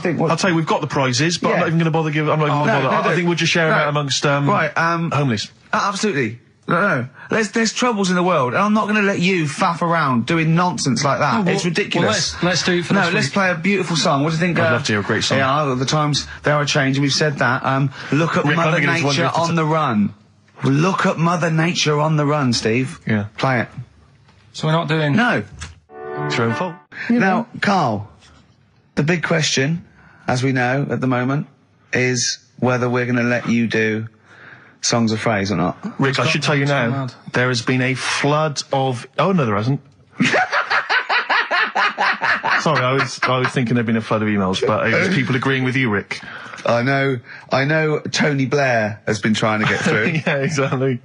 think? I'll tell you, we've got the prizes, but I'm Yeah. not even going to bother giving. I'm not even going to bother. I think we'll just share them out amongst homeless. Absolutely. No. There's troubles in the world, and I'm not going to let you faff around doing nonsense like that. No, well, it's ridiculous. Well, let's do it for No, next let's week. play a beautiful song. What do you think? I'd love to hear a great song. Yeah, the times they are changing. We've said that. Look at Rick, Mother I'm beginning to wonder Nature if it's on the run. Look at Mother Nature on the run, Steve. Yeah. Play it. So we're not doing... No. It's your own fault. Now, Carl, the big question, as we know at the moment, is whether we're going to let you do songs of phrase or not. Rick, I should tell you now, there has been a flood of... Oh, no, there hasn't. Sorry, I was thinking there'd been a flood of emails, but it was people agreeing with you, Rick. I know Tony Blair has been trying to get through. Yeah, exactly.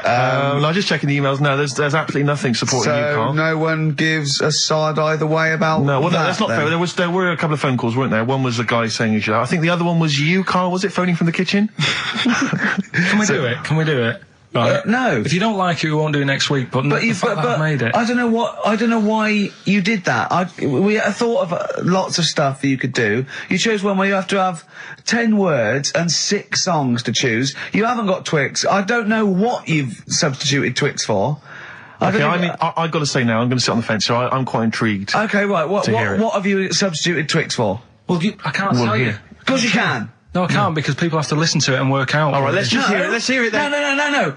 I'm just checking the emails now. There's absolutely nothing supporting you, So Carl. no one gives a side either way about No, well, that's not then. fair. There were a couple of phone calls, weren't there? One was a guy saying you should. I think the other one was you, Carl. Was it phoning from the kitchen? Can we do it? Can we do it? Right. No. If you don't like it, we won't do it next week. But the fact that I've made it. I don't know why you did that. We thought of lots of stuff that you could do. You chose one where you have to have 10 words and 6 songs to choose. You haven't got Twix. I don't know what you've substituted Twix for. Okay, I've got to say now, I'm going to sit on the fence, so I'm quite intrigued. Okay, right. What hear have you substituted Twix for? Well, I can't tell you. Of course you can. No, I can't because people have to listen to it and work out. All right, let's just hear it. Let's hear it then. No.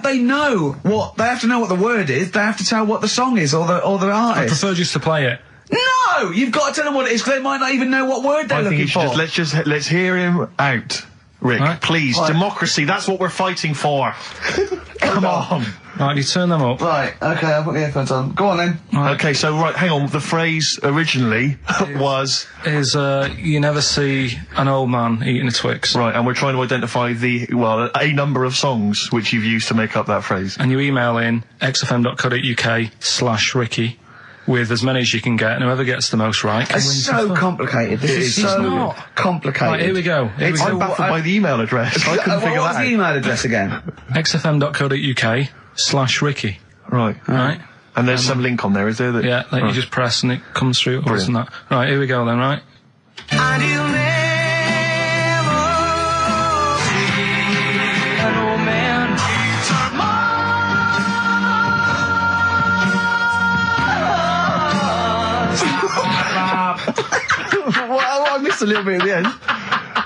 They know what they have to know what the word is. They have to tell what the song is or the artist. I prefer just to play it. No, you've got to tell them what it is because they might not even know what word they're I think looking you should for. let's hear him out, Rick. Right. Please, Right. democracy. That's what we're fighting for. Come on. Right, you turn them up. Right, okay, I'll put the earphones on. Go on then. Right. Okay, so hang on. The phrase originally was you never see an old man eating a Twix. right, and we're trying to identify a number of songs which you've used to make up that phrase. And you email in xfm.co.uk/Ricky with as many as you can get, and whoever gets the most right. It's so complicated. This is It's so not. complicated. Right, here we go. I'm baffled by the email address. I couldn't figure What's that the out. email address again? xfm.co.uk/Ricky. Right. Right? And there's some link on there, is there? Yeah, that you just press and it comes through. Or isn't that? Right, here we go then, right? And you'll never see an old man turn Well, I missed a little bit at the end.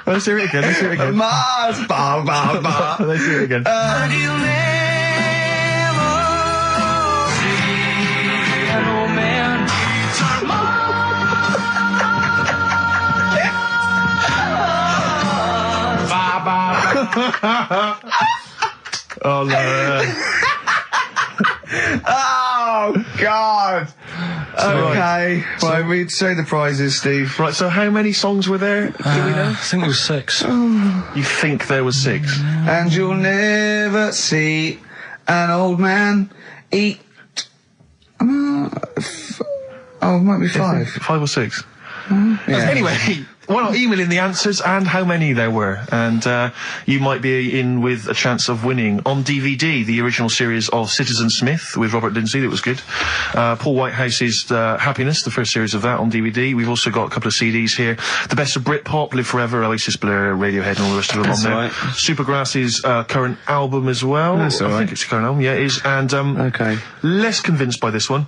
Let's hear it again. Mars, ba ba ba. Let's hear it again. And you'll never see an old man turn Oh no. Oh God. Okay. Right, we'd say the prizes, Steve. Right, so how many songs were there? Do we know? I think there was 6. You think there was 6? And you'll never see an old man eat. It might be 5. 5 or 6? Yeah. Anyway, Well, email in the answers and how many there were, and you might be in with a chance of winning on DVD the original series of Citizen Smith with Robert Lindsay. That was good. Paul Whitehouse's Happiness, the first series of that on DVD. We've also got a couple of CDs here. The Best of Britpop, Live Forever, Oasis, Blur, Radiohead, and all the rest of them on there. Right. Supergrass's current album as well. That's all right. I think it's the current album. Yeah, it is. And okay. Less convinced by this one.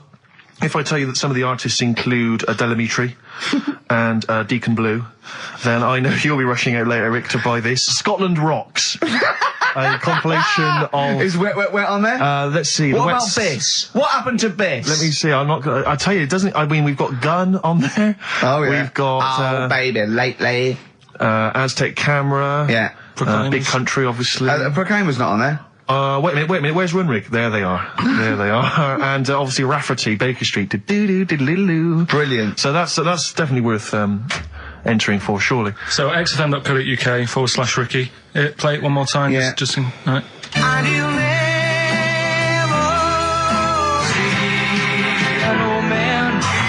If I tell you that some of the artists include Delamitri and Deacon Blue, then I know you'll be rushing out later, Rick, to buy this. Scotland Rocks. A compilation of... Is Wet on there? Let's see. What about Biss? What happened to Biss? Let me see. I'm not gonna... I tell you, it doesn't... I mean, we've got Gun on there. Oh, yeah. We've got... Oh, baby, lately. Aztec Camera. Yeah. Big Country, obviously. Proclaimer's not on there. Wait a minute, where's Runrig? There they are. There they are. And obviously Rafferty, Baker Street. Brilliant. So that's definitely worth entering for, surely. So xfm.co.uk/Ricky. Play it one more time. Yeah. Just in, right. And you'll never see an old man turn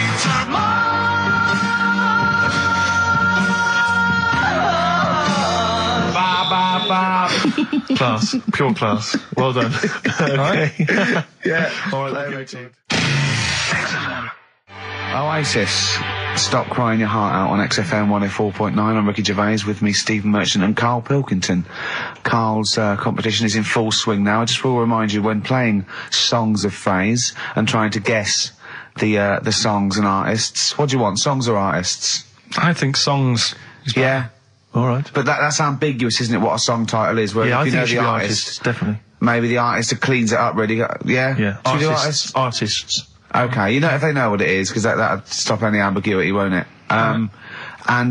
Class. Pure class. Well done. Okay. Yeah. All right, let's go to Oasis. Stop Crying Your Heart Out on XFM 104.9. I'm Ricky Gervais, with me Stephen Merchant and Karl Pilkington. Karl's competition is in full swing now. I just will remind you, when playing Songs of Phrase and trying to guess the songs and artists, what do you want, songs or artists? I think songs is better. Yeah. All right. But that's ambiguous, isn't it, what a song title is? Where Yeah, if I you think know it should the be artist, artists, definitely. maybe the artist that cleans it up really. Yeah? Yeah. Should we do artists? Artists. Okay, you know, if they know what it is, because that'll stop any ambiguity, won't it? And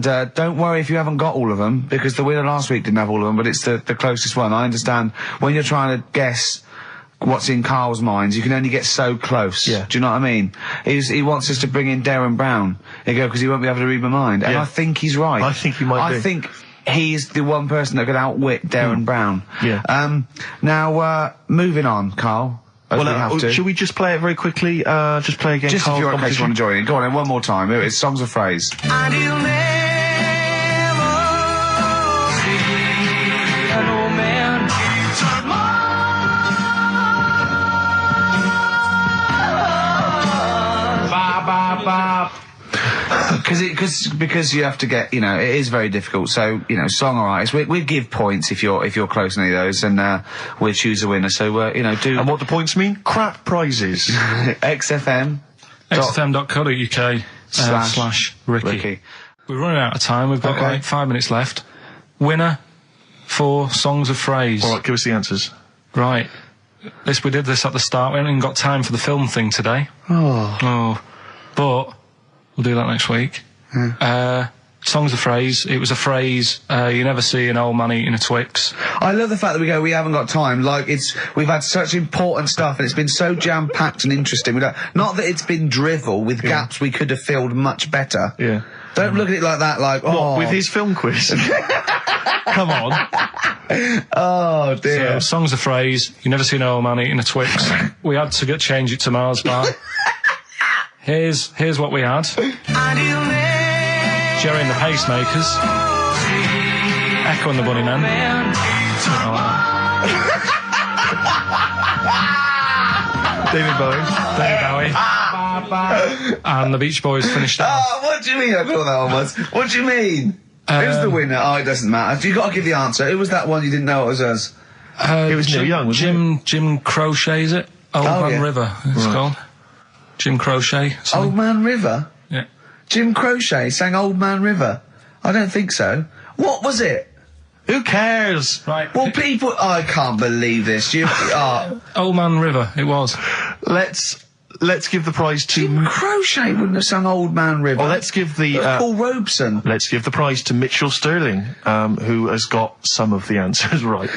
don't worry if you haven't got all of them, because the winner last week didn't have all of them, but it's the closest one. I understand when you're trying to guess what's in Karl's mind, you can only get so close. Yeah. Do you know what I mean? He wants us to bring in Darren Brown. He go, because he won't be able to read my mind. And Yeah. I think he's right. I think he might be. I think he's the one person that could outwit Darren Brown. Yeah. Now, moving on, Karl. Well, we have to. Should we just play it very quickly? Just play again. Just if you're in case you want to join in. Go on then, one more time. Here it is, Songs of Phrase. and you'll never see an old man turn Because you have to get, you know, it is very difficult. So, you know, song or artist, we give points if you're close to any of those, and we'll choose a winner. So, you know, do. And what do points mean? Crap prizes. XFM. xfm.co.uk slash Ricky. We're running out of time. We've got like 5 minutes left. Winner for Songs of Phrase. All right, give us the answers. Right. We did this at the start. We haven't even got time for the film thing today. Oh. But we'll do that next week. Songs of Phrase. It was a phrase you never see an old man eating a Twix. I love the fact that we haven't got time. Like, we've had such important stuff, and it's been so jam-packed and interesting. Not that it's been drivel with gaps we could have filled much better. Yeah. Don't look at it like that, like, What, with his film quiz? Come on. Oh, dear. So, Songs of Phrase. You never see an old man eating a Twix. We had to change it to Mars Bar. Here's what we had. Jerry and the Pacemakers. Echo and the Bunnymen. David Bowie. And the Beach Boys finished off. Oh, what do you mean? I thought that one was. What do you mean? Who's the winner? Oh, it doesn't matter. You got to give the answer. Who was that one you didn't know it was us? It was Neil Young, wasn't it? Jim Crochet, is it? Old Man River, it's called. Jim Crochet. Old Man River? Yeah. Jim Crochet sang Old Man River? I don't think so. What was it? Who cares? Right. Well, people... I can't believe this. Old Man River, it was. Let's give the prize to... Jim Crochet wouldn't have sung Old Man River. Well, let's give the... Paul Robeson. Let's give the prize to Mitchell Sterling, who has got some of the answers right.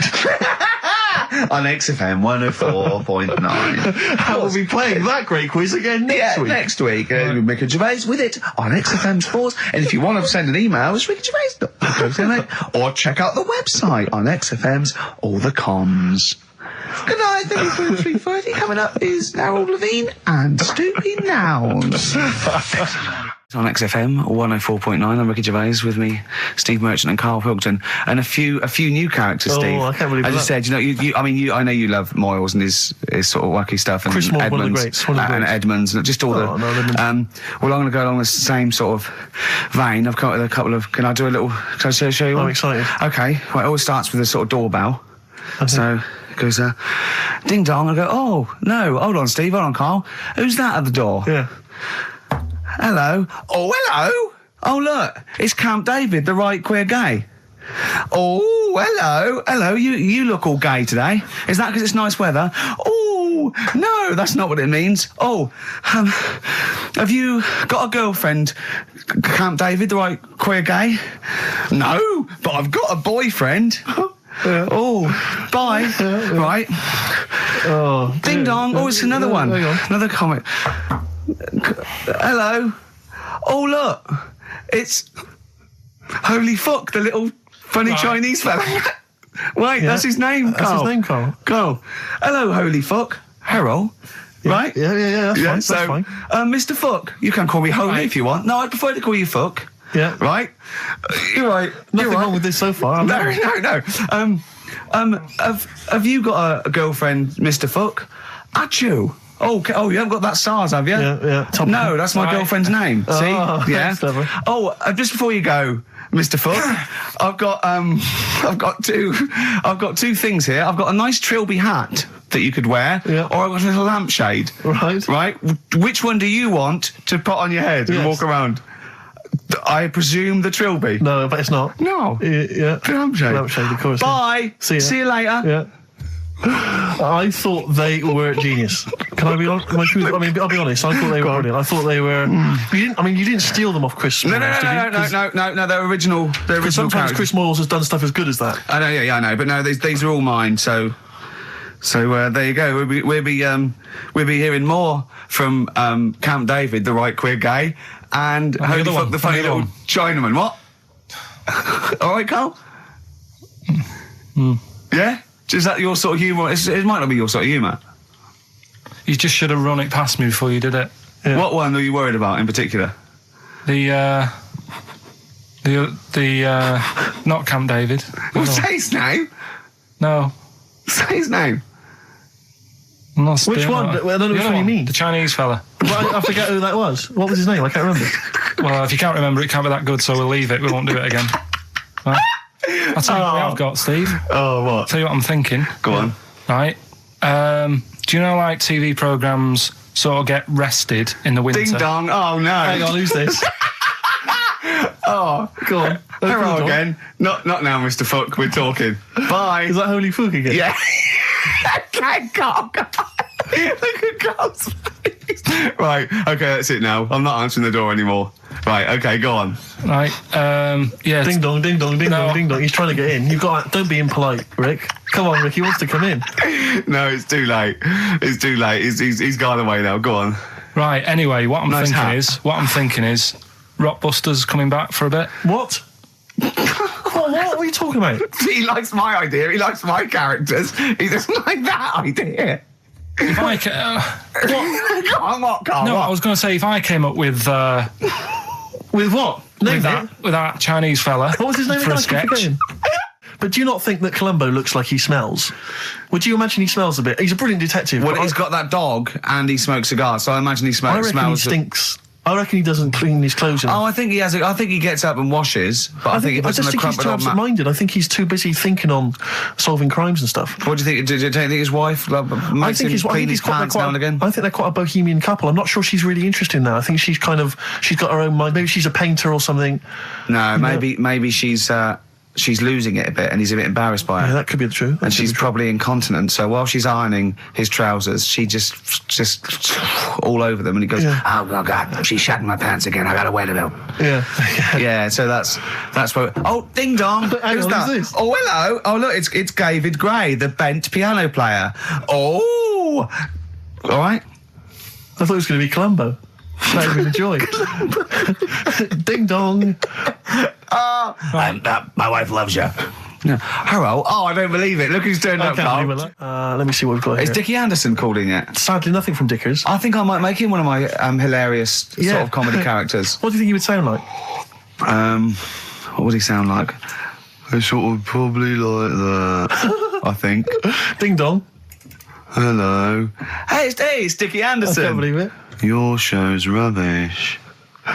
On XFM 104.9. How will we playing that great quiz again next week? Next week. Ricky Gervais with it on XFM Sports. And if you want to send an email, it's rickygervais.co.uk, or check out the website on XFM's All the Comms. Good night, thank you for 3:30. Coming up is Harold Levine and Stoopy Nouns. On XFM 104.9, I'm Ricky Gervais, with me, Steve Merchant and Karl Pilkington, and a few new characters. Steve, I can't believe as that. I said, I know you love Moyles and his sort of wacky stuff, and Chris Moyles, Edmonds, one of the greats, and Edmonds, and just all the. No, Edmonds. Well, I'm going to go along the same sort of vein. I've got a couple of. Can I do a little? Can I show you? I'm excited. Okay, well, it always starts with a sort of doorbell. Okay. So it goes, ding dong. I go, oh no, hold on, Steve, hold on, Karl. Who's that at the door? Yeah. Hello. Oh, hello. Oh, look, it's Camp David, the right queer gay. Oh, hello. Hello, you look all gay today. Is that because it's nice weather? Oh, no, that's not what it means. Oh, have you got a girlfriend, Camp David, the right queer gay? No, but I've got a boyfriend. Yeah. Oh, bye. Yeah. Right. Oh, ding dong. Oh, it's another one. Hang on. Another comic. Hello. Oh, look. It's Holy Fuck, the little funny Chinese fella. Wait, that's his name, Karl. That's his name, Karl. Karl. Hello, Holy Fuck. Harold. Yeah. Right? Yeah, that's fine. Mr. Fuck, you can call me Holy if you want. No, I prefer to call you Fuck. Yeah. Right? You're right. Nothing wrong with this so far. No. Have you got a girlfriend, Mr. Fuck? Achoo. Oh, you haven't got that SARS, have you? Yeah. No, that's my girlfriend's name. See? Yeah. Clever. Oh, just before you go, Mr. Fuck, I've got two things here. I've got a nice Trilby hat that you could wear, or I've got a little lampshade. Right. Which one do you want to put on your head and walk around? I presume the Trilby. No, but it's not. No. Yeah. The lampshade. Lampshade, of course. Bye. See you later. Yeah. I thought they were genius. Can I be honest? I'll be honest. I thought they were brilliant. I thought they were. You didn't steal them off Chris. No. They're original. They're original. Sometimes characters. Chris Moyles has done stuff as good as that. I know. Yeah, I know. But no, these are all mine. So there you go. We'll be hearing more from Camp David, the right queer gay, and Holy Fuck, the funny little Chinaman. What? All right, Karl. Yeah. Is that your sort of humour? It might not be your sort of humour. You just should have run it past me before you did it. Yeah. What one are you worried about in particular? The not Camp David. Well, say his name. No. Say his name. I'm not Which one? I don't know which one you mean. The Chinese fella. Well, I forget who that was. What was his name? I can't remember. Well, if you can't remember, it can't be that good, so we'll leave it. We won't do it again. Right? I'll tell you what I've got, Steve. Oh, what? I'll tell you what I'm thinking. Go on. Right. Do you know, like, TV programmes sort of get rested in the winter? Ding dong. Oh, no. Hang on, who's this? Oh, go on. Hello again. Not now, Mr. Fuck. We're talking. Bye. Is that Holy Fuck again? Yeah. Okay, God. Look at Carl's face. Right. Okay, that's it now. I'm not answering the door anymore. Right. Okay, go on. Right. Yeah. Ding dong, ding dong, ding dong, ding dong. He's trying to get in. Don't be impolite, Rick. Come on, Rick. He wants to come in. No, it's too late. It's too late. He's gone away now. Go on. Right. Anyway, what I'm thinking is, Rockbusters coming back for a bit. What? What are you talking about? He likes my idea. He likes my characters. He doesn't like that idea. If I what, Karl? No, what? I was going to say, if I came up with what? With that Chinese fella. What was his name for again? a sketch? But do you not think that Columbo looks like he smells? Would you imagine he smells a bit? He's a brilliant detective. Well, he's got that dog and he smokes cigars, so I imagine he smells. I reckon he stinks. I reckon he doesn't clean his clothes enough. Oh, I think he has. I think he gets up and washes, but I think he puts I just think he's too absent-minded. I think he's too busy thinking on solving crimes and stuff. What do you think? Do you think his wife makes him clean his pants now and again? I think they're quite a bohemian couple. I'm not sure she's really interested in that. I think she's got her own mind. Maybe she's a painter or something. No, maybe she's losing it a bit and he's a bit embarrassed by it. Yeah, that could be the truth. And she's probably incontinent, so while she's ironing his trousers, she just all over them, and he goes, oh God, she's shatting my pants again, I gotta wear them out. Yeah, so that's what... Oh, ding dong. Who's that? Who's this? Oh, hello. Oh, look, it's David Gray, the bent piano player. Oh! All right. I thought it was going to be Columbo. That would be the joy. Ding dong. My wife loves you. No. Hello. Oh, I don't believe it. Look who's turned up, Carl. Let me see what we've got Is here. Dickie Anderson called in yet? Sadly, nothing from Dickers. I think I might make him one of my hilarious sort of comedy characters. What do you think he would sound like? What would he sound like? Sort of probably like that, I think. Ding dong. Hello. Hey, it's Dickie Anderson. I can't believe it. Your show's rubbish.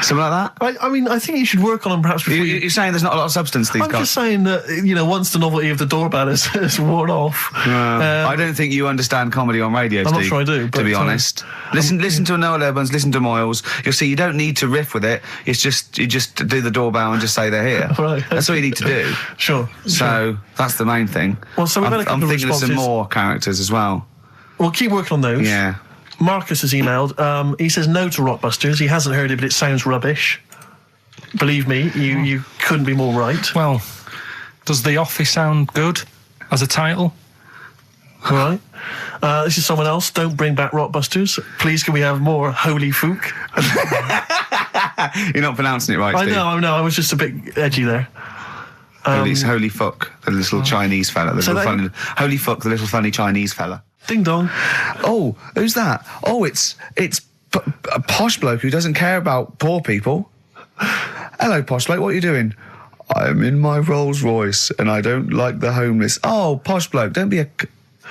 Something like that? I mean, I think you should work on them perhaps before You're saying there's not a lot of substance to these I'm guys? just saying that, once the novelty of the doorbell has worn off. I don't think you understand comedy on radio, I'm Steve. not sure I do, to be but, honest. Listen to Noel Evans, listen to Moyles. You'll see you don't need to riff with it. It's just, you just do the doorbell and just say they're here. Right. That's all you need to do. Sure. So, that's the main thing. Well, so we've had a couple I'm of thinking of some responses. more characters as well. We'll keep working on those. Yeah. Marcus has emailed. He says no to Rockbusters. He hasn't heard it, but it sounds rubbish. Believe me, you couldn't be more right. Well, does The Office sound good as a title? All right. This is someone else. Don't bring back Rockbusters. Please, can we have more Holy Fook? You're not pronouncing it right, I Steve. know. I was just a bit edgy there. Holy fuck, the little Chinese fella. Holy fuck, the little funny Chinese fella. Ding dong. Oh, who's that? Oh, it's a posh bloke who doesn't care about poor people. Hello, posh bloke, what are you doing? I'm in my Rolls Royce and I don't like the homeless. Oh, posh bloke, don't be a...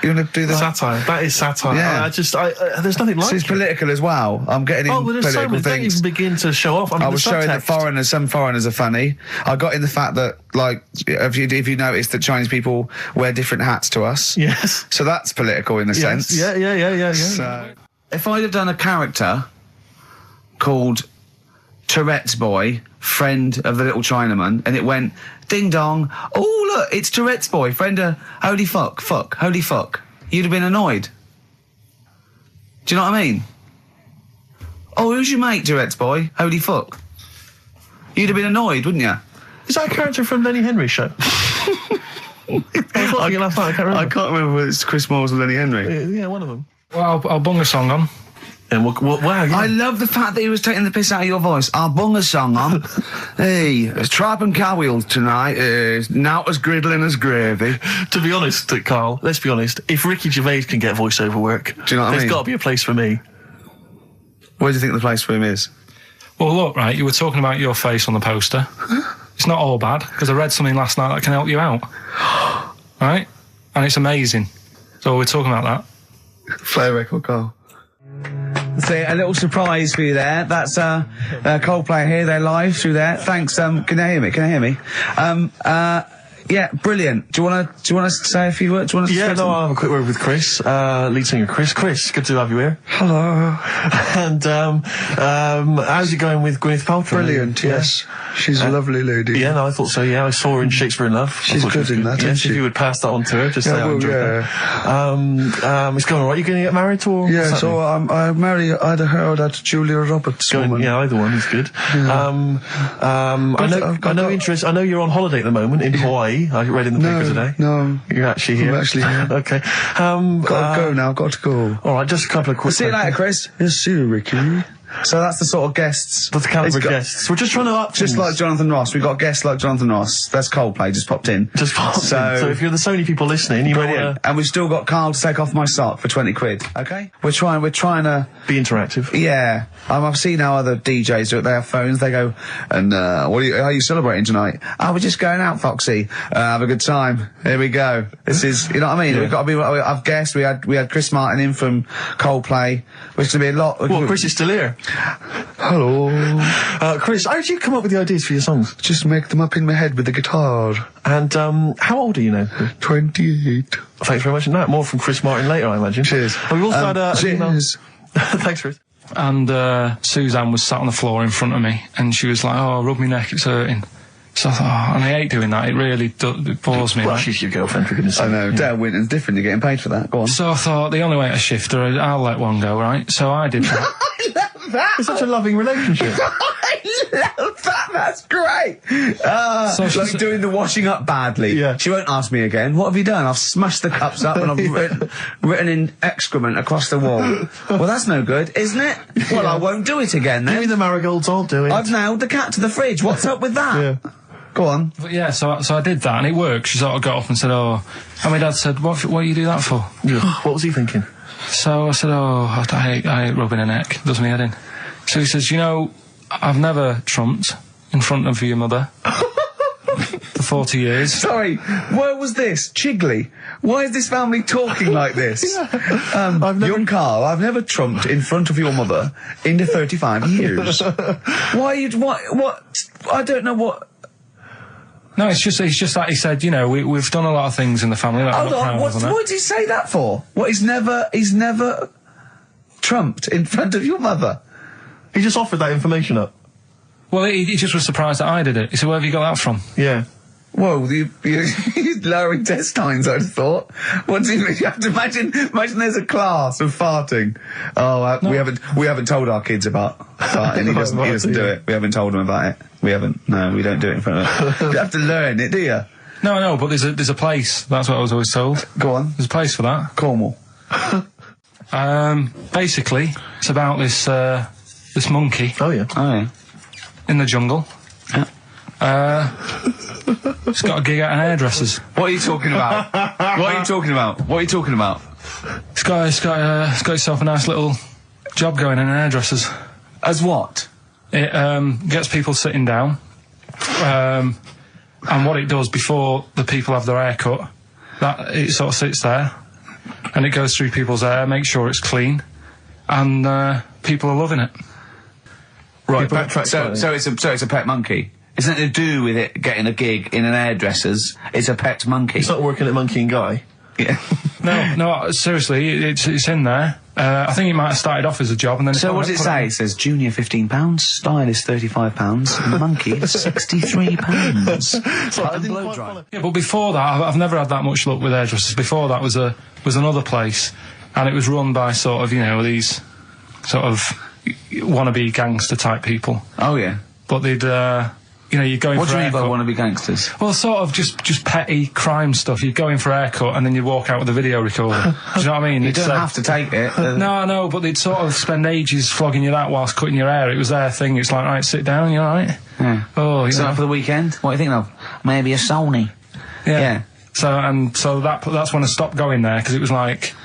You want to do the satire? That is satire. Yeah. There's nothing like it. It's political as well. I'm getting in there's political so many. Don't things. even begin to show off. I was showing that some foreigners are funny. I got in the fact that, like, if you notice that Chinese people wear different hats to us. Yes. So that's political in a sense. Yeah. So, if I'd have done a character called Tourette's Boy, friend of the little Chinaman, and it went, ding dong, oh look, it's Tourette's Boy, friend of holy fuck, holy fuck, you'd have been annoyed. Do you know what I mean? Oh, who's your mate, Tourette's Boy, holy fuck? You'd have been annoyed, wouldn't you? Is that a character from Lenny Henry's show? I can't remember whether it's Chris Moores or Lenny Henry. Yeah, one of them. Well, I'll bung a song on. And wow, yeah. I love the fact that he was taking the piss out of your voice. I'll bung a song on. Hey, it's Trap and Cow Wheels tonight. Now as griddling as gravy. To be honest, Carl, let's be honest. If Ricky Gervais can get voiceover work, do you know what I mean? There's got to be a place for me. Where do you think the place for him is? Well, look, right, you were talking about your face on the poster. It's not all bad, because I read something last night that can help you out. Right? And it's amazing. So we're talking about that. Play a record, Carl. So a little surprise for you there. That's Coldplay here. They're live through there. Thanks. Can you hear me? Can you hear me? Yeah, brilliant. Do you want to say a few words? Do you want to I'll have a quick word with Chris, lead singer Chris. Chris, good to have you here. Hello. And how's it going with Gwyneth Paltrow? Brilliant. Yes, she's a lovely lady. Yeah, no, I thought so. Yeah, I saw her in Shakespeare in Love. She's good in that, isn't she? If you would pass that on to her, just say I enjoyed that. It's going all right. You going to get married or? Yeah, so I marry either her or that Julia Roberts woman. Yeah, either one is good. Yeah. I know you're on holiday at the moment in Hawaii. I read in the paper today. No. You're actually here? I'm actually here. Okay. Got to go now, got to go. Alright, just a couple of quick... See you later, Chris. Yes, see you, Ricky. So that's the sort of guests. That's the caliber of guests. We're just trying to up just things. like Jonathan Ross. We've got guests like Jonathan Ross. That's Coldplay, just popped in. Just popped in. So if you're the Sony people listening, you brilliant. And we've still got Carl to take off my sock for 20 quid. Okay? We're trying to... be interactive. Yeah. I've seen how other DJs do it. They have phones. They go, and how are you celebrating tonight? Oh, we're just going out, Foxy. Have a good time. Here we go. This is, you know what I mean? Yeah. We've got to be, I've guessed we had Chris Martin in from Coldplay, which is going to be a lot. Well, Chris is still here. Hello. Chris, how did you come up with the ideas for your songs? Just make them up in my head with the guitar. And, how old are you now? 28. Thanks very much. No, more from Chris Martin later, I imagine. Cheers. We've also had cheers. Thanks, Chris. And Suzanne was sat on the floor in front of me, and she was like, "Oh, rub my neck, it's hurting." So I thought, and I hate doing that. It really it bores me. Well, she's your girlfriend, for goodness sake. I know. Yeah. Dale Winton's different. You're getting paid for that. Go on. So I thought the only way to shift her, I'll let one go, right? So I did that. I love that. It's such a loving relationship. I love that. That's great. So like doing the washing up badly. Yeah. She won't ask me again. What have you done? I've smashed the cups up and I've written in excrement across the wall. Well, that's no good, isn't it? Well, I won't do it again then. Give me the marigolds, I'll do it. I've nailed the cat to the fridge. What's up with that? Yeah. Go on. But yeah, so I did that, and it worked. She sort of got up and said, "Oh," and my dad said, "What do you do that for?" What was he thinking? So I said, "Oh, I hate rubbing a neck. Does me head in." So he says, "You know, I've never trumped in front of your mother for 40 years." Sorry, where was this? Chigley? Why is this family talking like this? Young Carl, I've never trumped in front of your mother in the 35 years. What? I don't know what... No, it's just that he said, you know, we've done a lot of things in the family. Hold on, what did he say that for? What, he's never trumped in front of your mother? He just offered that information up. Well, he just was surprised that I did it. He said, "Where have you got that from?" Yeah. Whoa, you're lowering test times, I'd have thought. What do you have to imagine there's a class of farting. Oh, no. we haven't told our kids about farting. He doesn't do it. We haven't told him about it. We haven't. No, we don't do it in front of them. You have to learn it, do you? No, but there's a place. That's what I was always told. Go on. There's a place for that. Cornwall. Basically, it's about this monkey. Oh yeah. In the jungle. Yeah. It's got a gig out in hairdressers. What are you talking about? What are you talking about? It's got itself a nice little job going in hairdressers. As what? It gets people sitting down. And what it does before the people have their hair cut, that it sort of sits there and it goes through people's hair, makes sure it's clean, and people are loving it. Right, so it's a pet monkey. It's nothing to do with it getting a gig in an hairdresser's. It's a pet monkey. It's not working at Monkey and Guy. Yeah. No, seriously, it's in there. I think it might have started off as a job and then... So what does it say? It says junior £15, stylist £35, monkey £63. Yeah, but before that, I've never had that much luck with hairdressers. Before that was another place, and it was run by sort of, you know, these sort of wannabe gangster type people. Oh yeah. But they'd you know, you'd go in what for a haircut. What do you mean by wannabe gangsters? Well, sort of just petty crime stuff. You'd go in for a haircut and then you'd walk out with a video recorder. Do you know what I mean? You don't have to take it. No, but they'd sort of spend ages flogging you that whilst cutting your hair. It was their thing. It's like, right, sit down, you alright? Yeah. Oh, you so know. for the weekend? What do you think of? Maybe a Sony. Yeah. So that's when I stopped going there, because it was like,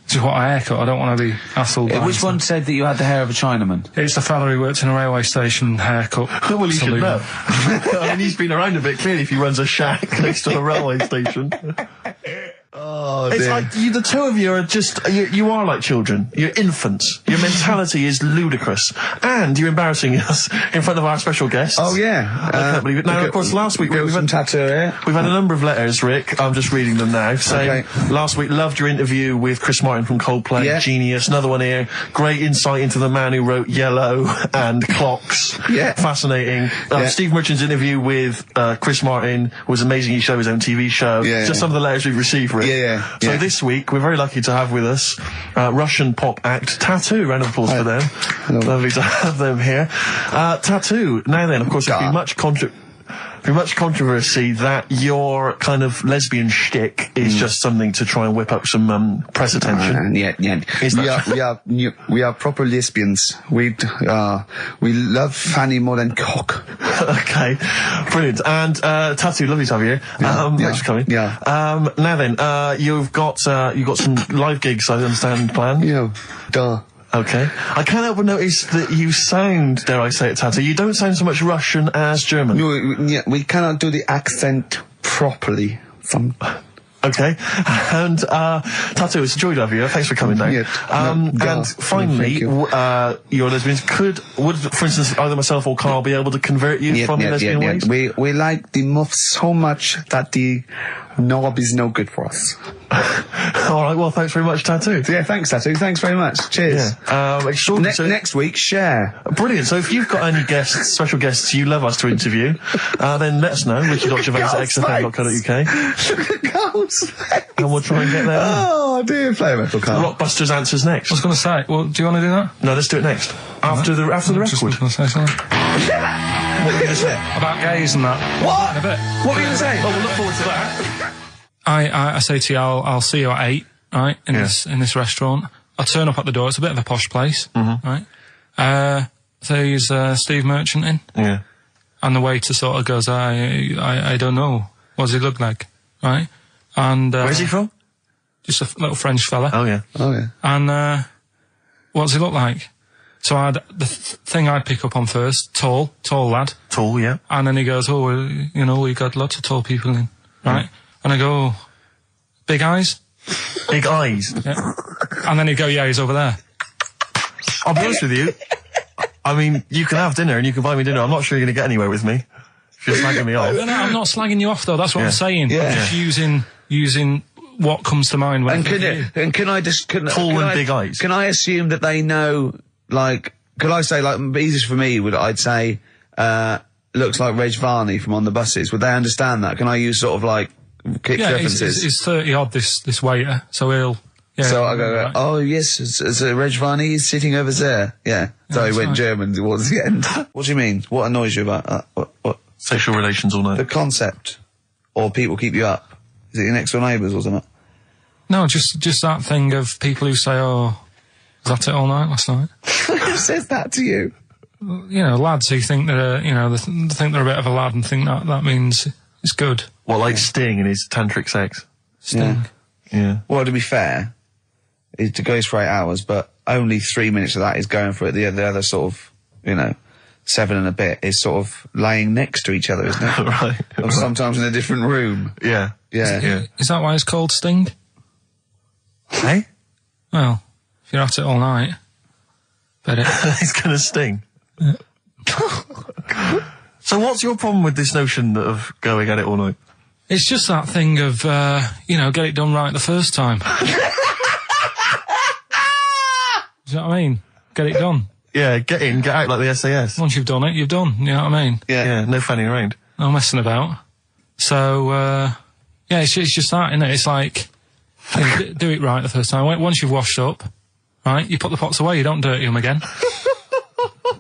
just what a haircut. I don't want to be hassled. Which one said that you had the hair of a Chinaman? It's the fella who worked in a railway station haircut. Well, you should know. I mean, he's been around a bit, clearly, if he runs a shack next to a railway station. Oh, it's dear. like the two of you are just, you are like children. You're infants. Your mentality is ludicrous. And you're embarrassing us in front of our special guests. Oh, yeah. I can't believe it. Now, of course, last week we've had tattoo here. We've had a number of letters, Rick. I'm just reading them now. Saying, last week, loved your interview with Chris Martin from Coldplay. Yeah. Genius. Another one here. Great insight into the man who wrote Yellow and Clocks. Yeah. Fascinating. Steve Merchant's interview with Chris Martin was amazing. He showed his own TV show. Yeah. Just some of the letters we've received, Rick. Yeah. So this week, we're very lucky to have with us Russian pop act Tattoo. Round of applause for them. Lovely to have them here. Tattoo. Now then, of course, there's been much controversy that your kind of lesbian shtick is just something to try and whip up some press attention. We are proper lesbians. We love fanny more than cock. Okay, brilliant. And Tattoo, lovely to have you here. Thanks for coming. Yeah. Now then, you've got some live gigs, I understand, planned. Yeah. Duh. Okay. I can't help but notice that you sound, dare I say it, Tattoo, you don't sound so much Russian as German. No, we cannot do the accent properly. Okay. And, Tattoo, it's a joy to have you. Thanks for coming down. And finally, your lesbians would, for instance, either myself or Carl be able to convert you from your lesbian ways? We like the muff so much that the knob is no good for us. All right, well, thanks very much, Tattoo. Yeah, thanks, Tattoo. Thanks very much. Cheers. Next week, Cher. Brilliant. So if you've got any guests, special guests you love us to interview, then let us know. Ricky.Gervais at XFM.co.uk. And we'll try and get there. Oh, dear. Play a metal card. Rockbusters answers next. I was going to say, well, do you want to do that? No, let's do it next. After the record. Just going to say something. What were you going to say? About gays and that. What? In a bit. What were you going to say? Oh, we'll look forward to that. I say to you, I'll see you at 8, right, in this restaurant. I'll turn up at the door. It's a bit of a posh place, right? So he's Steve Merchant in. Yeah. And the waiter sort of goes, I don't know. What does he look like? Right? And, Where's he from? Just a little French fella. Oh, yeah. And, what does he look like? So the thing I'd pick up on first, tall lad. Tall, yeah. And then he goes, we got lots of tall people in, right? And I go, big eyes? Big eyes? Yeah. And then he'd go, yeah, he's over there. I'll be honest with you. I mean, you can have dinner and you can buy me dinner. I'm not sure you're going to get anywhere with me. If you're slagging me off. No, I'm not slagging you off, though. That's what I'm saying. I'm just using what comes to mind when can I just... Tall and big eyes. Can I assume that they know, like... Could I say, like, easiest for me I'd say, looks like Reg Varney from On the Buses. Would they understand that? Can I use sort of, like, kick references? He's 30-odd, this waiter, so he'll... Yeah, so I go, right. Oh, yes, it's Reg Varney, he's sitting over there. Yeah. So he went German towards the end. What do you mean? What annoys you about that? What? Sexual relations all night. The concept. Or people keep you up. Is it your next door neighbours or something? No, just that thing of people who say, was that it all night last night? Who says that to you? You know, lads who think they're, they think they're a bit of a lad and think that means it's good. Well, like Sting and his tantric sex. Sting. Yeah. Well, to be fair, it goes for 8 hours, but only 3 minutes of that is going for it. The other sort of, 7 and a bit is sort of laying next to each other, isn't it? Right. Or sometimes in a different room. Yeah. Yeah. Is that why it's called Sting? Hey? Well, if you're at it all night, bet it. It's gonna sting. Yeah. So what's your problem with this notion of going at it all night? It's just that thing of, get it done right the first time. Do you know what I mean? Get it done. Yeah, get in, get out like the SAS. Once you've done it, you've done. You know what I mean? Yeah, no fanning around. No messing about. So, it's just that, isn't it? It's like, do it right the first time. Once you've washed up, right, you put the pots away, you don't dirty them again.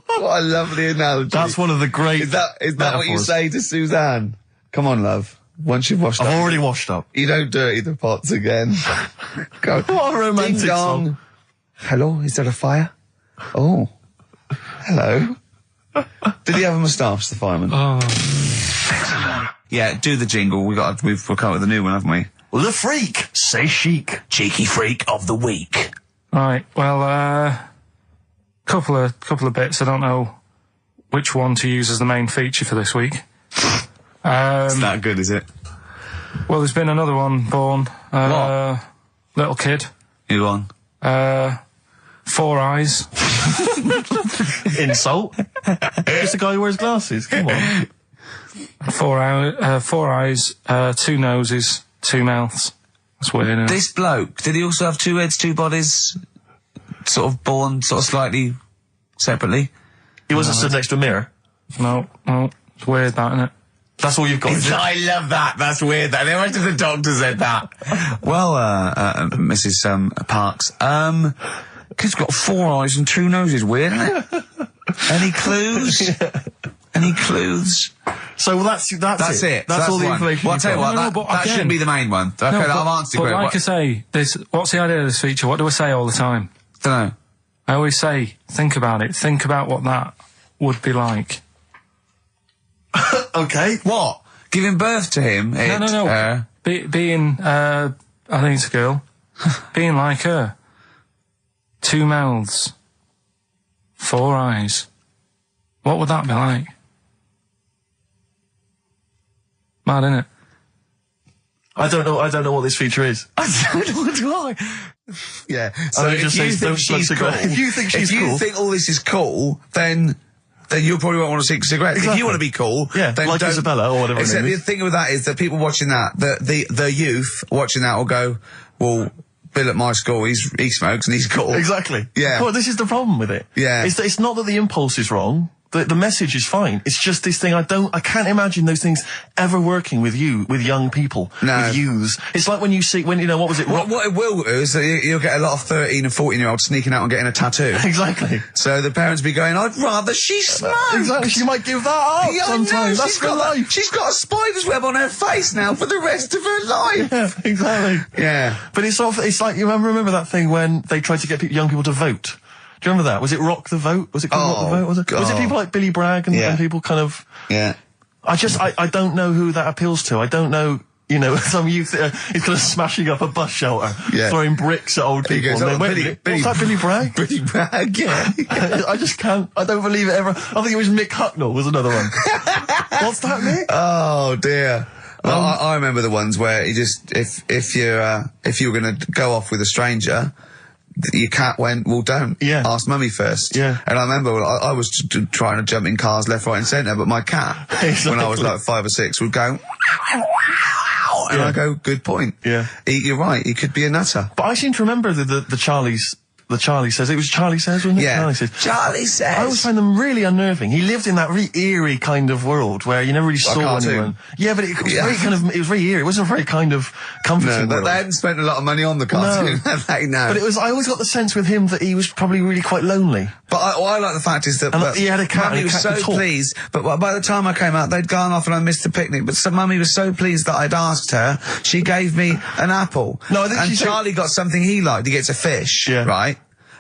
What a lovely analogy. That's one of the great Is that what you say to Suzanne? Come on, love. Once you've washed up. I've already washed up. You don't dirty the pots again. Go. What a romantic Ding dong. song. Hello, is there a fire? Oh. Hello. Did he have a moustache, the fireman? Oh. Yeah, do the jingle. We've come up with a new one, haven't we? The freak, say chic. Cheeky freak of the week. Right, well, couple of bits. I don't know which one to use as the main feature for this week. It's that good, is it? Well, there's been another one born. What? Little kid. Who on? 4 eyes. Insult. Just a guy who wears glasses. Come on. 4 eyes, 2 noses, 2 mouths. That's weird, isn't it? This bloke, did he also have 2 heads, 2 bodies? Sort of born sort of slightly separately? He wasn't stood next to a mirror? No. It's weird, that, isn't it? That's all you've got. I love that. That's weird. That. Imagine the doctor said that. Well, Mrs. Parks, kid's got 4 eyes and 2 noses. Weird, isn't it? Any clues? Any clues? So that's it. That's all the information. Well, I'll tell you what, but that shouldn't be the main one. Okay, I've answered your question. Like I say, what's the idea of this feature? What do I say all the time? Dunno. I always say, think about it. Think about what that would be like. Okay. What? Giving birth to him? No. Being, I think it's a girl. Being like her. 2 mouths. 4 eyes. What would that be like? Mad, innit? I don't know what this feature is. I don't know what do I. Yeah. So if you think she's cool, if you think all this is cool, then you probably won't want to smoke cigarettes. Exactly. If you want to be cool, then like don't. Isabella or whatever. Except the thing with that is that people watching that, the youth watching that will go, well, Bill at my school, he smokes and he's cool. Exactly. Yeah. Well, this is the problem with it. Yeah. It's not that the impulse is wrong. The message is fine. It's just this thing I can't imagine those things ever working with young people. No. With youths. It's like when what was it? What it will do is that you'll get a lot of 13 and 14-year-olds sneaking out and getting a tattoo. Exactly. So the parents be going, I'd rather she smoked. Exactly. She might give that up sometimes. That's her life. She's got a spider's web on her face now for the rest of her life. Yeah, exactly. Yeah. But it's like, you remember that thing when they tried to get young people to vote? Do you remember that? Was it Rock the Vote? Was it called Rock the Vote? Was it? Was it people like Billy Bragg and people kind of? Yeah. I don't know who that appeals to. I don't know. You know, some youth is kind of smashing up a bus shelter, throwing bricks at old people. Goes, and what's that, Billy Bragg? Billy Bragg, yeah. I just can't. I don't believe it ever. I think it was Mick Hucknall was another one. What's that, Mick? Oh dear. Well, I remember the ones where you just if you were going to go off with a stranger, your cat went, well, don't. Yeah. Ask mummy first. Yeah. And I remember I was trying to jump in cars left, right, and centre, but my cat, when I was like 5 or 6, would go. And I go, good point. Yeah. You're right, he could be a nutter. But I seem to remember the Charlie's. The Charlie Says. It was Charlie Says, wasn't it? Yeah. Charlie Says. Charlie Says. I always find them really unnerving. He lived in that really eerie kind of world where you never really saw anyone. Yeah, but it was very kind of, it was very eerie. It wasn't a very kind of comforting world. They hadn't spent a lot of money on the cartoon. No. But it was, I always got the sense with him that he was probably really quite lonely. But I like the fact is that he had a cat. Mummy was so pleased, but by the time I came out, they'd gone off and I missed the picnic. But Mummy was so pleased that I'd asked her. She gave me an apple. No, I think Charlie got something he liked. He gets a fish, right?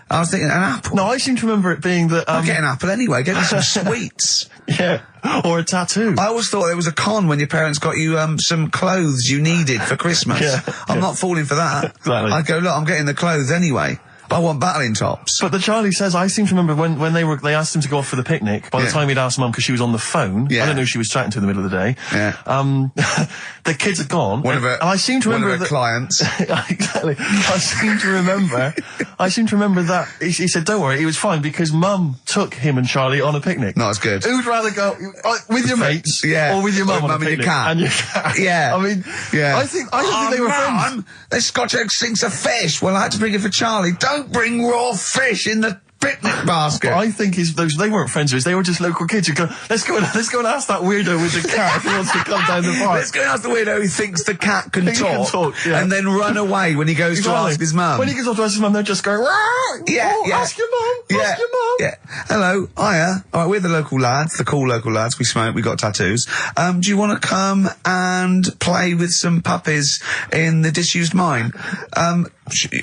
I was thinking, an apple? No, I seem to remember it being that... I'll get an apple anyway, get me some sweets. Yeah, or a tattoo. I always thought it was a con when your parents got you some clothes you needed for Christmas. I'm not falling for that. Exactly. I'd go, look, I'm getting the clothes anyway. I want battling tops. But the Charlie Says, I seem to remember when they asked him to go off for the picnic, by the time he'd asked Mum, because she was on the phone, I don't know who she was chatting to in the middle of the day, the kids had gone. One of her clients. Exactly. I seem to remember that he said, don't worry, it was fine because Mum took him and Charlie on a picnic. Not as good. Who'd rather go with your mates or with your mum on a picnic? And your cat. Yeah. I mean, I think they were friends. This Scotch egg sinks a fish. Well, I had to bring it for Charlie. Don't bring raw fish in the picnic basket. But I think they weren't friends of his. They were just local kids who go, let's go and ask that weirdo with the cat if he wants to come down the park. Let's go and ask the weirdo who thinks the cat can talk, and then run away when he goes to ask his mum. When he goes off to ask his mum, they're just going, ask your mum, ask your mum. Yeah. Hello, hiya. All right, we're the local lads, the cool local lads. We smoke, we got tattoos. Do you want to come and play with some puppies in the disused mine?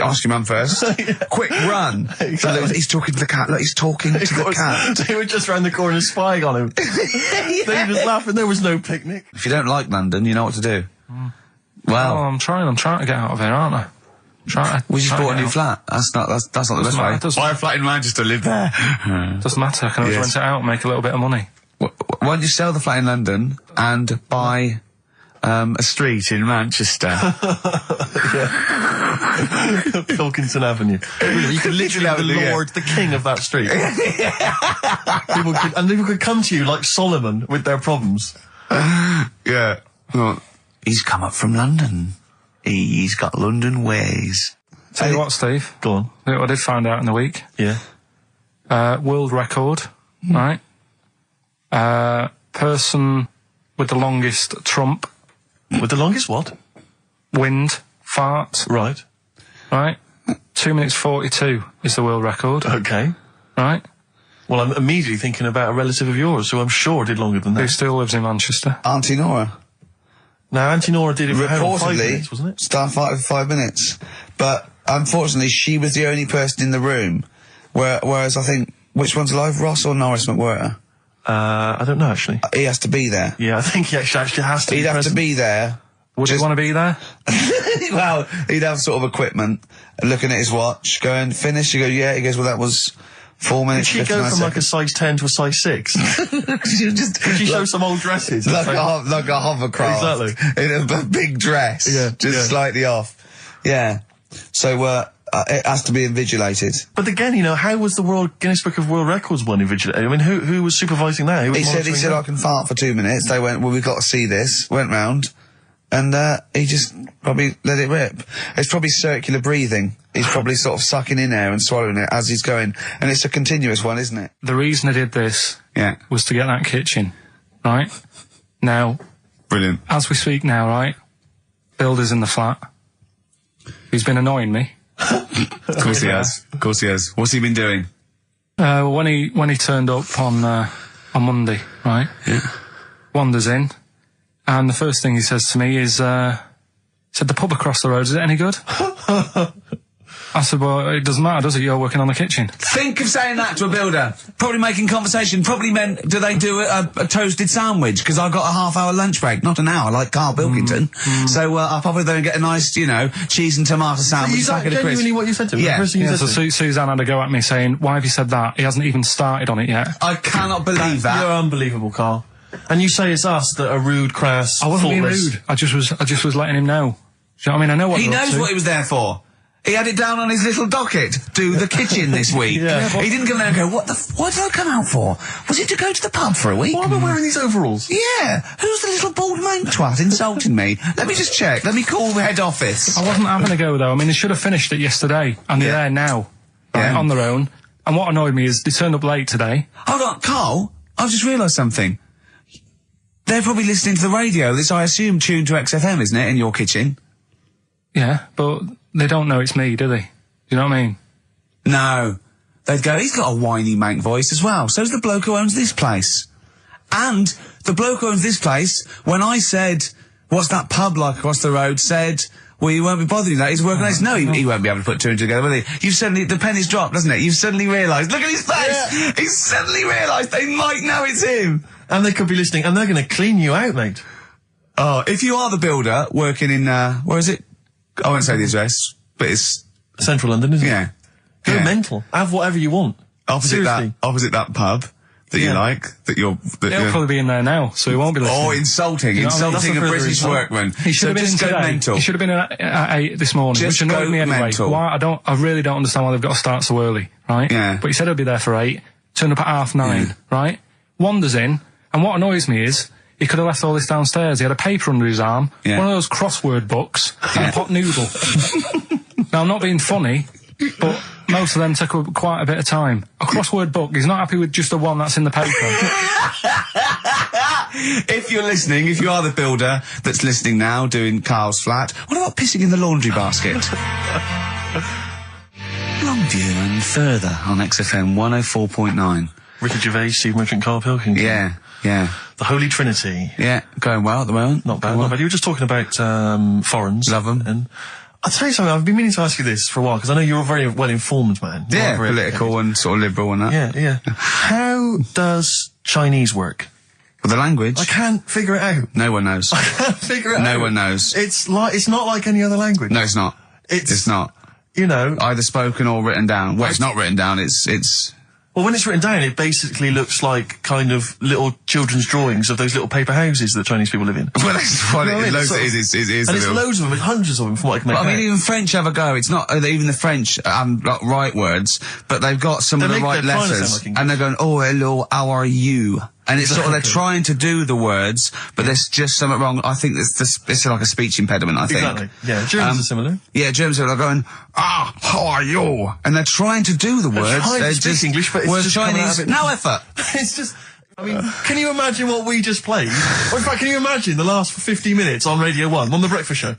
Ask your mum first. Quick, run. Exactly. He's talking to the cat. Look, he's talking to the cat. They were just round the corner spying on him. They were just laughing. There was no picnic. If you don't like London, you know what to do. Well, I'm trying to get out of here, aren't I? We just bought a new flat. That's not the best way. Buy a flat in Manchester, live there. Doesn't matter. I can always rent it out and make a little bit of money. Why don't you sell the flat in London and buy a street in Manchester? Pilkington Avenue. You could literally have the king of that street. People could come to you like Solomon with their problems. Yeah. Well, he's come up from London. He's got London ways. Tell you what, Steve. Go on. I did find out in the week. Yeah. World record, right? Person with the longest trump. With the longest what? Wind fart. Right. 2 minutes 42 is the world record. Okay. Right. Well, I'm immediately thinking about a relative of yours who I'm sure did longer than that. Who still lives in Manchester. Auntie Nora. Now, Auntie Nora did it for reportedly 5 minutes, wasn't it? Star fight for 5 minutes. But unfortunately, she was the only person in the room. Whereas I think, which one's alive, Ross or Norris McWhirter? I don't know, actually. He has to be there. Yeah, I think he actually has to be present. He'd have to be there. Would you want to be there? Well, he'd have sort of equipment, looking at his watch, going, finish? You go, yeah. He goes, well, that was 4 minutes. Did she go from like a size 10 to a size 6? Did she show some old dresses? Like a hovercraft. Exactly. In a big dress. Yeah. Just slightly off. Yeah. So, it has to be invigilated. But again, how was the Guinness Book of World Records one invigilated? I mean, who was supervising that? He said, I can fart for 2 minutes. They went, well, we've got to see this. Went round. And, he just probably let it rip. It's probably circular breathing. He's probably sort of sucking in air and swallowing it as he's going. And it's a continuous one, isn't it? The reason I did this was to get that kitchen, right? Now, brilliant. As we speak now, right? Builder's in the flat. He's been annoying me. Of course he has. Of course he has. What's he been doing? Well, when he turned up on Monday, right? Yeah. Wanders in, and the first thing he says to me is, said, the pub across the road, is it any good? I I said, well, it doesn't matter, does it? You're working on the kitchen. Think of saying that to a builder. Probably making conversation. Probably meant, do they do a toasted sandwich? Because I've got a half-hour lunch break. Not an hour, like Karl Pilkington. So I'll probably then get a nice, cheese and tomato sandwich. Is that genuinely what you said to him? Yeah. So Suzanne had a go at me saying, why have you said that? He hasn't even started on it yet. I cannot believe that. You're unbelievable, Karl. And you say it's us that are rude, crass, I wasn't being thoughtless. rude. I just was letting him know. Do you know what I mean? I know what He they're up knows to. what he was there for. He had it down on his little docket. Do the kitchen this week. He didn't come there and go, what did I come out for? Was it to go to the pub for a week? Why am I wearing these overalls? Yeah. Who's the little bald mate twat insulting me? Let me just check. Let me call the head office. I wasn't having a go, though. I mean, they should have finished it yesterday, and they're there now, right, on their own. And what annoyed me is they turned up late today. Hold on, Karl, I've just realised something. They're probably listening to the radio. This, I assume, tuned to XFM, isn't it, in your kitchen? Yeah, but they don't know it's me, do they? You know what I mean? No. They'd go, he's got a whiny mank voice as well. So's the bloke who owns this place. And the bloke who owns this place, when I said, what's that pub like across the road, said, well, you won't be bothering that. He's working on this. No, he won't be able to put two and two together, will he? You've suddenly, the penny's dropped, doesn't it? You've suddenly realised. Look at his face! Yeah. He's suddenly realised they might know it's him. And they could be listening, and they're going to clean you out, mate. Oh, if you are the builder working in, where is it? I won't say the address, but it's Central London, isn't it? Yeah. Go mental. Have whatever you want. Opposite that pub that you like, He'll probably be in there now, so he won't be listening. Oh, insulting a British workman. He should have been in today. Mental. He should have been at 8 this morning, which annoyed me anyway. Mental. Why? I really don't understand why they've got to start so early, right? Yeah. But he said he'll be there for 8, turned up at 9:30, right? Wanders in, and what annoys me is, he could have left all this downstairs. He had a paper under his arm, one of those crossword books, and a pot noodle. Now, I'm not being funny, but most of them take up quite a bit of time. A crossword book, he's not happy with just the one that's in the paper. If you're listening, if you are the builder that's listening now, doing Karl's flat, what about pissing in the laundry basket? Longview and further on XFM 104.9. Ricky Gervais, Steve Merchant, Karl Pilkington. Yeah. The Holy Trinity. Yeah, going well at the moment. Not bad, not bad. You were just talking about foreigners. Love them. And I'll tell you something, I've been meaning to ask you this for a while, because I know you're a very well-informed man. Yeah, political and sort of liberal and that. Yeah. How does Chinese work? Well, the language? I can't figure it out. No one knows. I can't figure it out. No one knows. It's not like any other language. No, it's not. It's not. You know. Either spoken or written down. Well, it's not written down, it's... Well, when it's written down, it basically looks like kind of little children's drawings of those little paper houses that Chinese people live in. Well, that's what it looks like. It is. And it's loads of them, it's hundreds of them from what I can make out. I mean, even French have a go. It's not even the French like right words, but they've got some of the right letters. And they're going, oh, hello, how are you? And it's sort of, they're trying to do the words, but there's just something wrong. I think it's like a speech impediment, I think. Exactly. Yeah, Germans are similar. Yeah, Germans are going, how are you? And they're trying to do the words. They're just English, but it's just Chinese, no effort. It's just, I mean, can you imagine what we just played? Or in fact, can you imagine the last 50 minutes on Radio 1, on The Breakfast Show?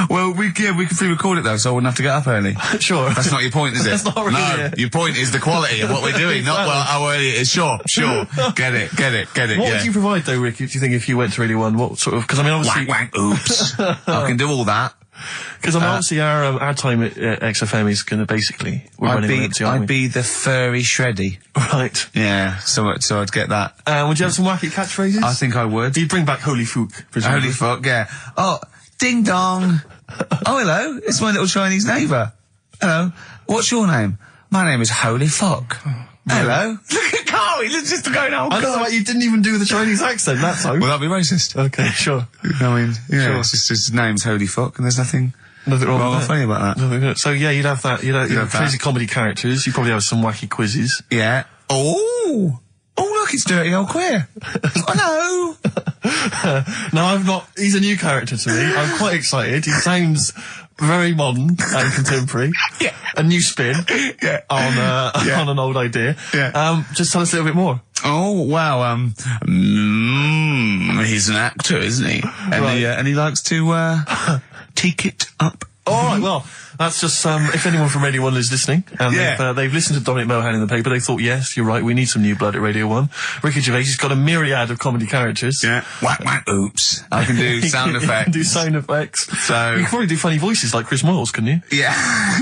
Well, we could pre-record it though, so I wouldn't have to get up early. Sure. That's not your point, is it? That's not really No, your point is the quality of what we're doing, Exactly. not how early it is. Sure. Get it. What would you provide though, Rick, do you think, if you went to Radio 1? What sort of, because I mean, obviously... Wank, oops. I can do all that. Because obviously our time at XFM is going to basically... I'd be the furry shreddy. Right. Yeah, so I'd get that. Would you have some wacky catchphrases? I think I would. You'd bring back Holy Fook, presumably. Holy fuck, yeah. Oh, ding dong. Oh, hello, it's my little Chinese neighbour. Hello, what's your name? My name is Holy Fuck. Hello. Look at Karl, he's just going, oh, I know, like, you didn't even do the Chinese accent, that's so. Well, that'd be racist. Okay, sure. I mean, yeah, Sure. it's just his name's Holy Fuck, and there's nothing wrong or with funny about that. So yeah, you'd have that. You'd have crazy comedy characters. You'd probably have some wacky quizzes. Yeah. Oh, look, it's Dirty Old Queer. Hello. No, I'm not. He's a new character to me. I'm quite excited. He sounds very modern and contemporary. Yeah. A new spin. Yeah. On an old idea. Yeah. Just tell us a little bit more. Oh wow. He's an actor, isn't he? And Right. and he likes to teak it up. All right. Well, That's just if anyone from Radio 1 is listening, and they've listened to Dominic Mohan in the paper, they thought, yes, you're right, we need some new blood at Radio 1. Ricky Gervais has got a myriad of comedy characters. Yeah. Whack, whack, oops. I can do sound effects. You can do sound effects. So you can probably do funny voices like Chris Moyles, couldn't you? Yeah.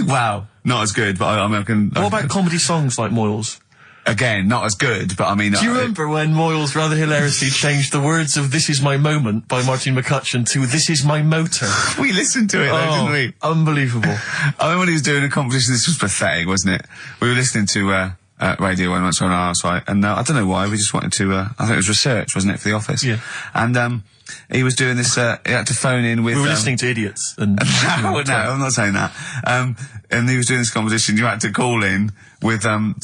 Wow. Not as good, but I can... What about comedy songs like Moyles? Again, not as good, but I mean... Do you remember when Moyles rather hilariously changed the words of This Is My Moment by Martin McCutcheon to This Is My Motor? We listened to it though, didn't we? Unbelievable. I remember when he was doing a competition, this was pathetic, wasn't it? We were listening to Radio 1 once on our site, and I don't know why, we just wanted to... I think it was research, wasn't it, for The Office? Yeah. And he was doing this, he had to phone in with... We were listening to idiots. And no, I'm not saying that. And he was doing this competition, you had to call in with some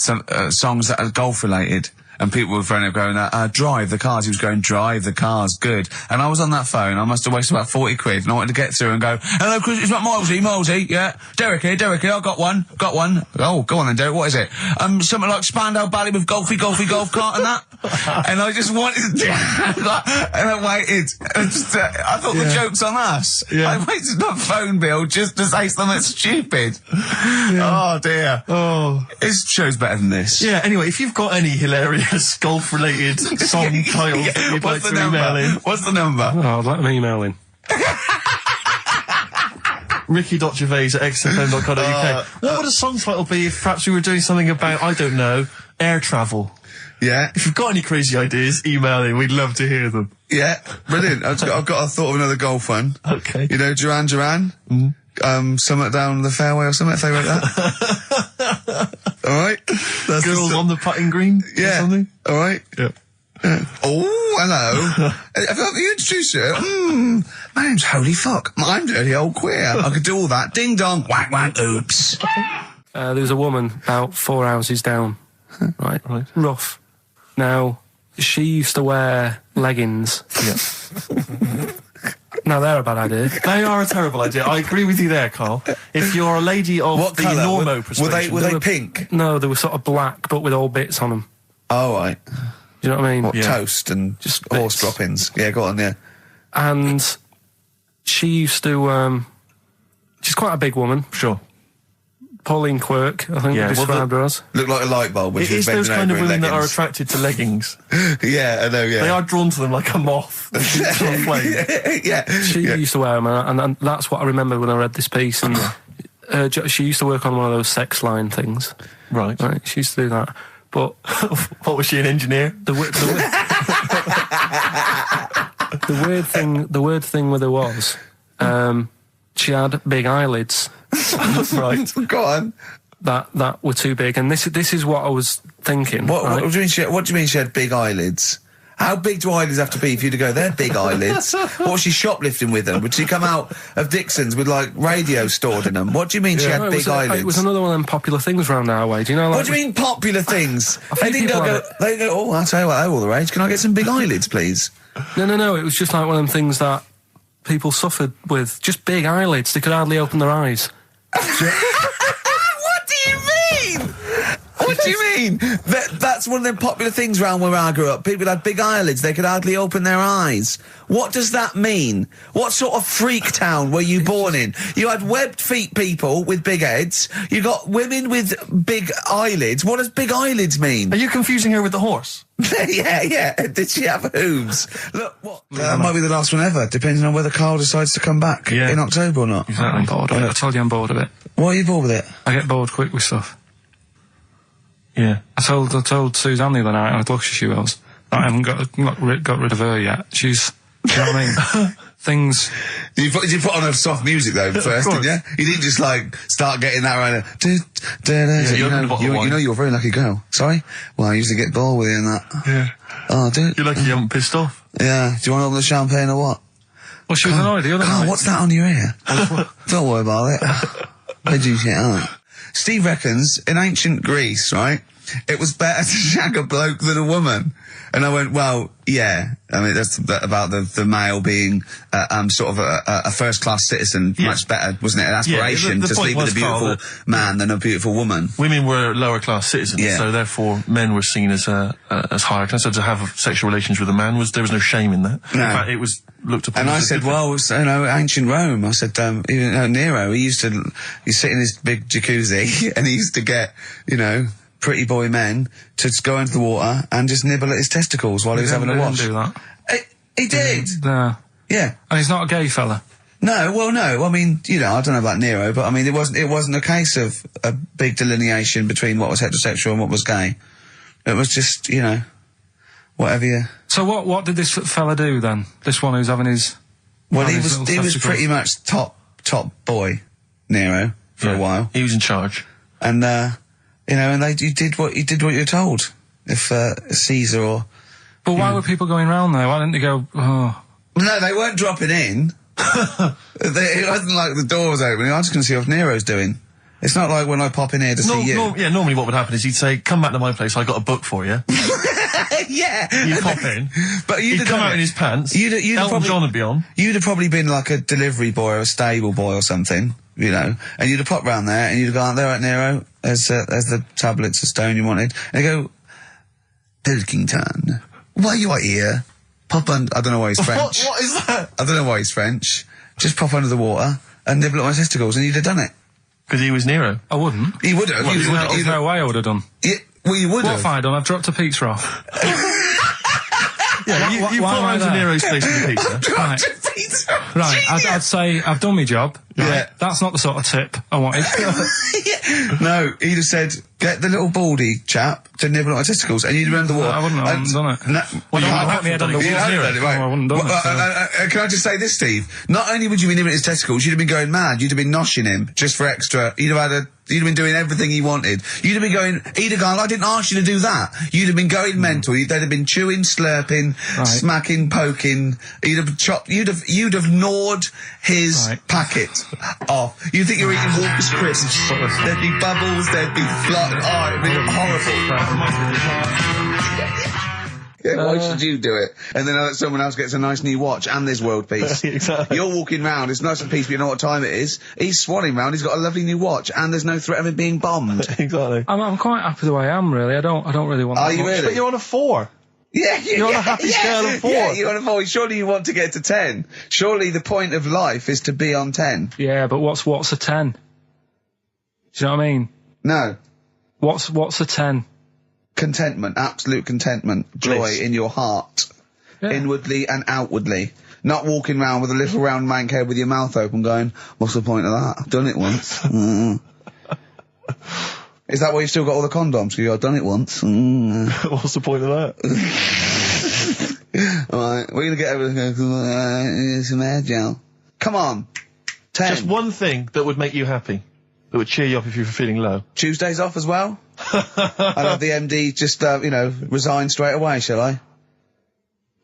songs that are golf related. And people were phoning up going, drive the cars. He was going, drive the cars, good. And I was on that phone, I must have wasted about 40 quid, and I wanted to get through and go, hello, Chris, it's not Milesy, yeah. Derek here, I got one. Oh, go on then, Derek, what is it? Something like Spandau Ballet with golf cart and that. And I just wanted to, and I waited. And I thought the joke's on us. Yeah. I waited my phone bill just to say something stupid. Oh dear. Oh. This show's better than this. Yeah, anyway, if you've got any hilarious golf-related song titles that you'd like to email in. What's the number? Oh, let them email in. Ricky.gervais@xfm.co.uk. What would a song title be if perhaps we were doing something about, I don't know, air travel? Yeah. If you've got any crazy ideas, email in. We'd love to hear them. Yeah, brilliant. I've got a thought of another golf one. Okay. You know, Duran Duran? Something down the fairway or something, if they wrote that. Alright? Girls on the putting green? Yeah. Or something? Alright? Yeah. Oh, hello. Have you introduced you? My name's Holy Fuck. I'm dirty old queer. I could do all that. Ding dong, whack whack, oops. There was a woman about 4 houses down. Right. Rough. Now, she used to wear leggings. Yeah. Now, they're a bad idea. They are a terrible idea. I agree with you there, Carl. If you're a lady of what the colour? normo persuasion... Were they pink? No, they were sort of black, but with all bits on them. Oh, right. Do you know what I mean? What, toast and just horse droppings? Yeah, go on, yeah. And she used to... she's quite a big woman. Sure. Pauline Quirk, I think they described her as. Looked like a light bulb when it she was is those kind of women leggings. that are attracted to leggings. Yeah, I know, yeah. They are drawn to them like a moth. Yeah. She used to wear them, and that's what I remember when I read this piece. And she used to work on one of those sex line things. Right. She used to do that. But what, was she, an engineer? The weird thing with her was, she had big eyelids. Right. Go on. That were too big, and this is what I was thinking. What do you mean she had big eyelids? How big do eyelids have to be for you to go, they're big eyelids? What was she shoplifting with them? Would she come out of Dixon's with, like, radio stored in them? What do you mean she had big eyelids? It was another one of them popular things round our way. Do you know, like... What do you mean popular things? They go, oh, I'll tell you what, they're all the rage. Can I get some big eyelids, please? No. It was just like one of them things that people suffered with. Just big eyelids. They could hardly open their eyes. What do you mean? What do you mean? That's one of them popular things round where I grew up. People had big eyelids. They could hardly open their eyes. What does that mean? What sort of freak town were you born in? You had webbed feet people with big heads. You got women with big eyelids. What does big eyelids mean? Are you confusing her with the horse? Yeah. Did she have hooves? Look, what? That might be the last one ever, depending on whether Carl decides to come back in October or not. Exactly. I'm bored of it. I told you I'm bored of it. Why are you bored with it? I get bored quick with stuff. Yeah. I told Suzanne the other night, how lucky she was, that I haven't got rid of her yet. She's, do you know what I mean? Things... You put on a soft music though first, didn't you? You didn't just like start getting that right. You know you're a very lucky girl. Sorry? Well, I used to get bored with you and that. Yeah. Oh, dude. You're lucky you haven't pissed off. Yeah. Do you want to open the champagne or what? Well, she was annoyed the other night. What's that on your ear? Don't worry about it. Where'd you get out? Steve reckons in ancient Greece, right, it was better to shag a bloke than a woman. And I went, well, yeah. I mean, that's about the male being sort of a first-class citizen. Yeah. Much better, wasn't it? An aspiration to sleep with a beautiful man than a beautiful woman. Women were lower-class citizens, so therefore men were seen as higher class. So to have sexual relations with a man there was no shame in that. No. In fact, it was looked upon. And I as said, well, ancient Rome. I said, Nero, he'd sit in his big jacuzzi and he used to get, pretty boy men to just go into the water and just nibble at his testicles while he was having a wash. He didn't do that. He did. No. Yeah. And he's not a gay fella. No, well, no. I mean, I don't know about Nero, but I mean, it wasn't a case of a big delineation between what was heterosexual and what was gay. It was just, whatever you... So what did this fella do then? This one who's having his... Well, he was pretty much top boy, Nero, for a while. He was in charge. And, you did what you were told. If, Caesar or... But why were people going round there? Why didn't they go, oh... No, they weren't dropping in. It wasn't like the door was opening. I was going to see what Nero's doing. It's not like when I pop in here to see you. Normally what would happen is he'd say, come back to my place, I got a book for you. Yeah. You pop in. But he'd come out in his pants. Elton John would be on. You'd have probably been like a delivery boy or a stable boy or something, and you'd have popped round there and you'd have gone, there right, Nero, there's the tablets of stone you wanted. And they go, Pilkington, why you are here? Pop under, I don't know why he's French. What is that? I don't know why he's French. Just pop under the water and nibble at my testicles and you'd have done it. Because he was Nero. I wouldn't. He would have. There's no way I would have done. Well, you would have. What have I done? I've dropped a pizza off. Yeah, you put around to Nero's place with the pizza. Right, I'd say I've done my job. Right? Yeah. That's not the sort of tip I wanted. No, he'd have said, get the little baldy chap to nibble at my testicles, and you'd have done the water. I wouldn't have done it. No, Well, you wouldn't have me head on the wall. Right. I wouldn't have done it. Can I just say this, Steve? Not only would you be nibbling at his testicles, you'd have been going mad. You'd have been noshing him just for extra. You'd have been doing everything he wanted. You'd have been going, he'd have gone, I didn't ask you to do that. You'd have been going mental. They'd have been chewing, slurping, smacking, poking. You'd have chopped, you'd have gnawed his packet off. You think you're eating Walker's crisps. There'd be bubbles, there'd be it'd be horrible. Yeah, why should you do it? And then someone else gets a nice new watch and there's world peace. Exactly. You're walking round, it's nice and peace, but you know what time it is. He's swanning round, he's got a lovely new watch and there's no threat of him being bombed. Exactly. I'm quite happy the way I am, really. I don't really want Are that you much. really? But you're on a 4. Yeah, you're on a happy scale of 4. Yeah, you're on a 4. Surely you want to get to 10. Surely the point of life is to be on 10. Yeah, but what's a 10? Do you know what I mean? No. What's a 10? Contentment, absolute contentment, joy in your heart, inwardly and outwardly. Not walking around with a little round mank head with your mouth open going, what's the point of that? I've done it once. Is that why you've still got all the condoms? Because I've done it once. What's the point of that? Alright, we're going to get everything. Some air gel. Come on. 10. Just one thing that would make you happy. That would cheer you up if you were feeling low. Tuesdays off as well? I'll have the MD just, resign straight away, shall I?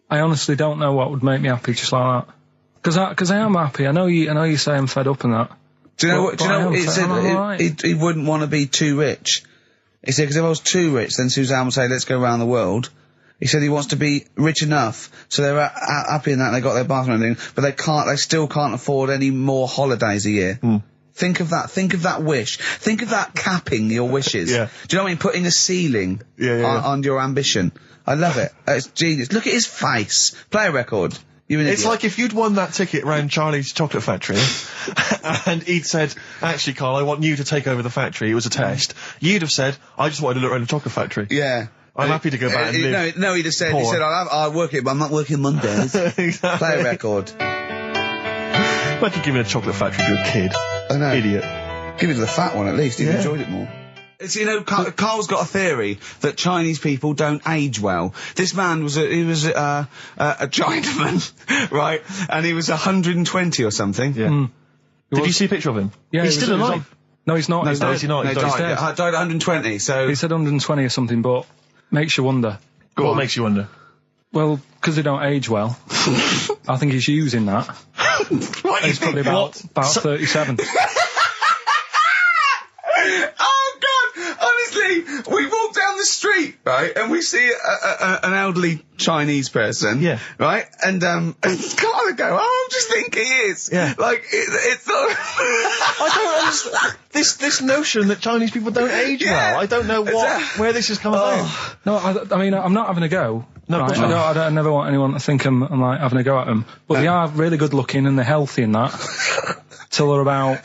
I honestly don't know what would make me happy just like that. Because I am happy. I know you say I'm fed up and that. Do you know what he said? He wouldn't want to be too rich. He said, because if I was too rich, then Suzanne would say, let's go around the world. He said he wants to be rich enough, so they're happy in that, they got their bathroom and everything, but they still can't afford any more holidays a year. Think of that wish. Think of that capping your wishes. Yeah. Do you know what I mean? Putting a ceiling on your ambition. I love it. It's genius. Look at his face. Play a record. It's like if you'd won that ticket round Charlie's Chocolate Factory and he'd said, actually, Carl, I want you to take over the factory. It was a test. You'd have said, I just wanted to look around the chocolate factory. Yeah. I'm happy to go back and live. No, he'd have said, I'll work it, but I'm not working Mondays. Exactly. Play a record. Imagine giving a chocolate factory to a kid. I know. Idiot. Give it to the fat one at least. He'd enjoyed it more. It's, Carl's got a theory that Chinese people don't age well. This man was a Chinaman, right? And he was 120 or something. Yeah. Did you see a picture of him? Yeah, he's still alive. No, he's not. No, He's he's not. He died at 120. So he said 120 or something, but makes you wonder. What makes you wonder? Well, because they don't age well. I think he's using that. What he's probably about 37. Oh God! Honestly, we walk down the street, right, and we see an elderly Chinese person, right, and kind of go, oh, I just think he is, like it's not. I don't understand this notion that Chinese people don't age well. I don't know where this has come about. No, I mean, I'm not having a go. No, Right, of course not. I never want anyone to think I'm like having a go at them. But they are really good looking and they're healthy and that. Till they're about...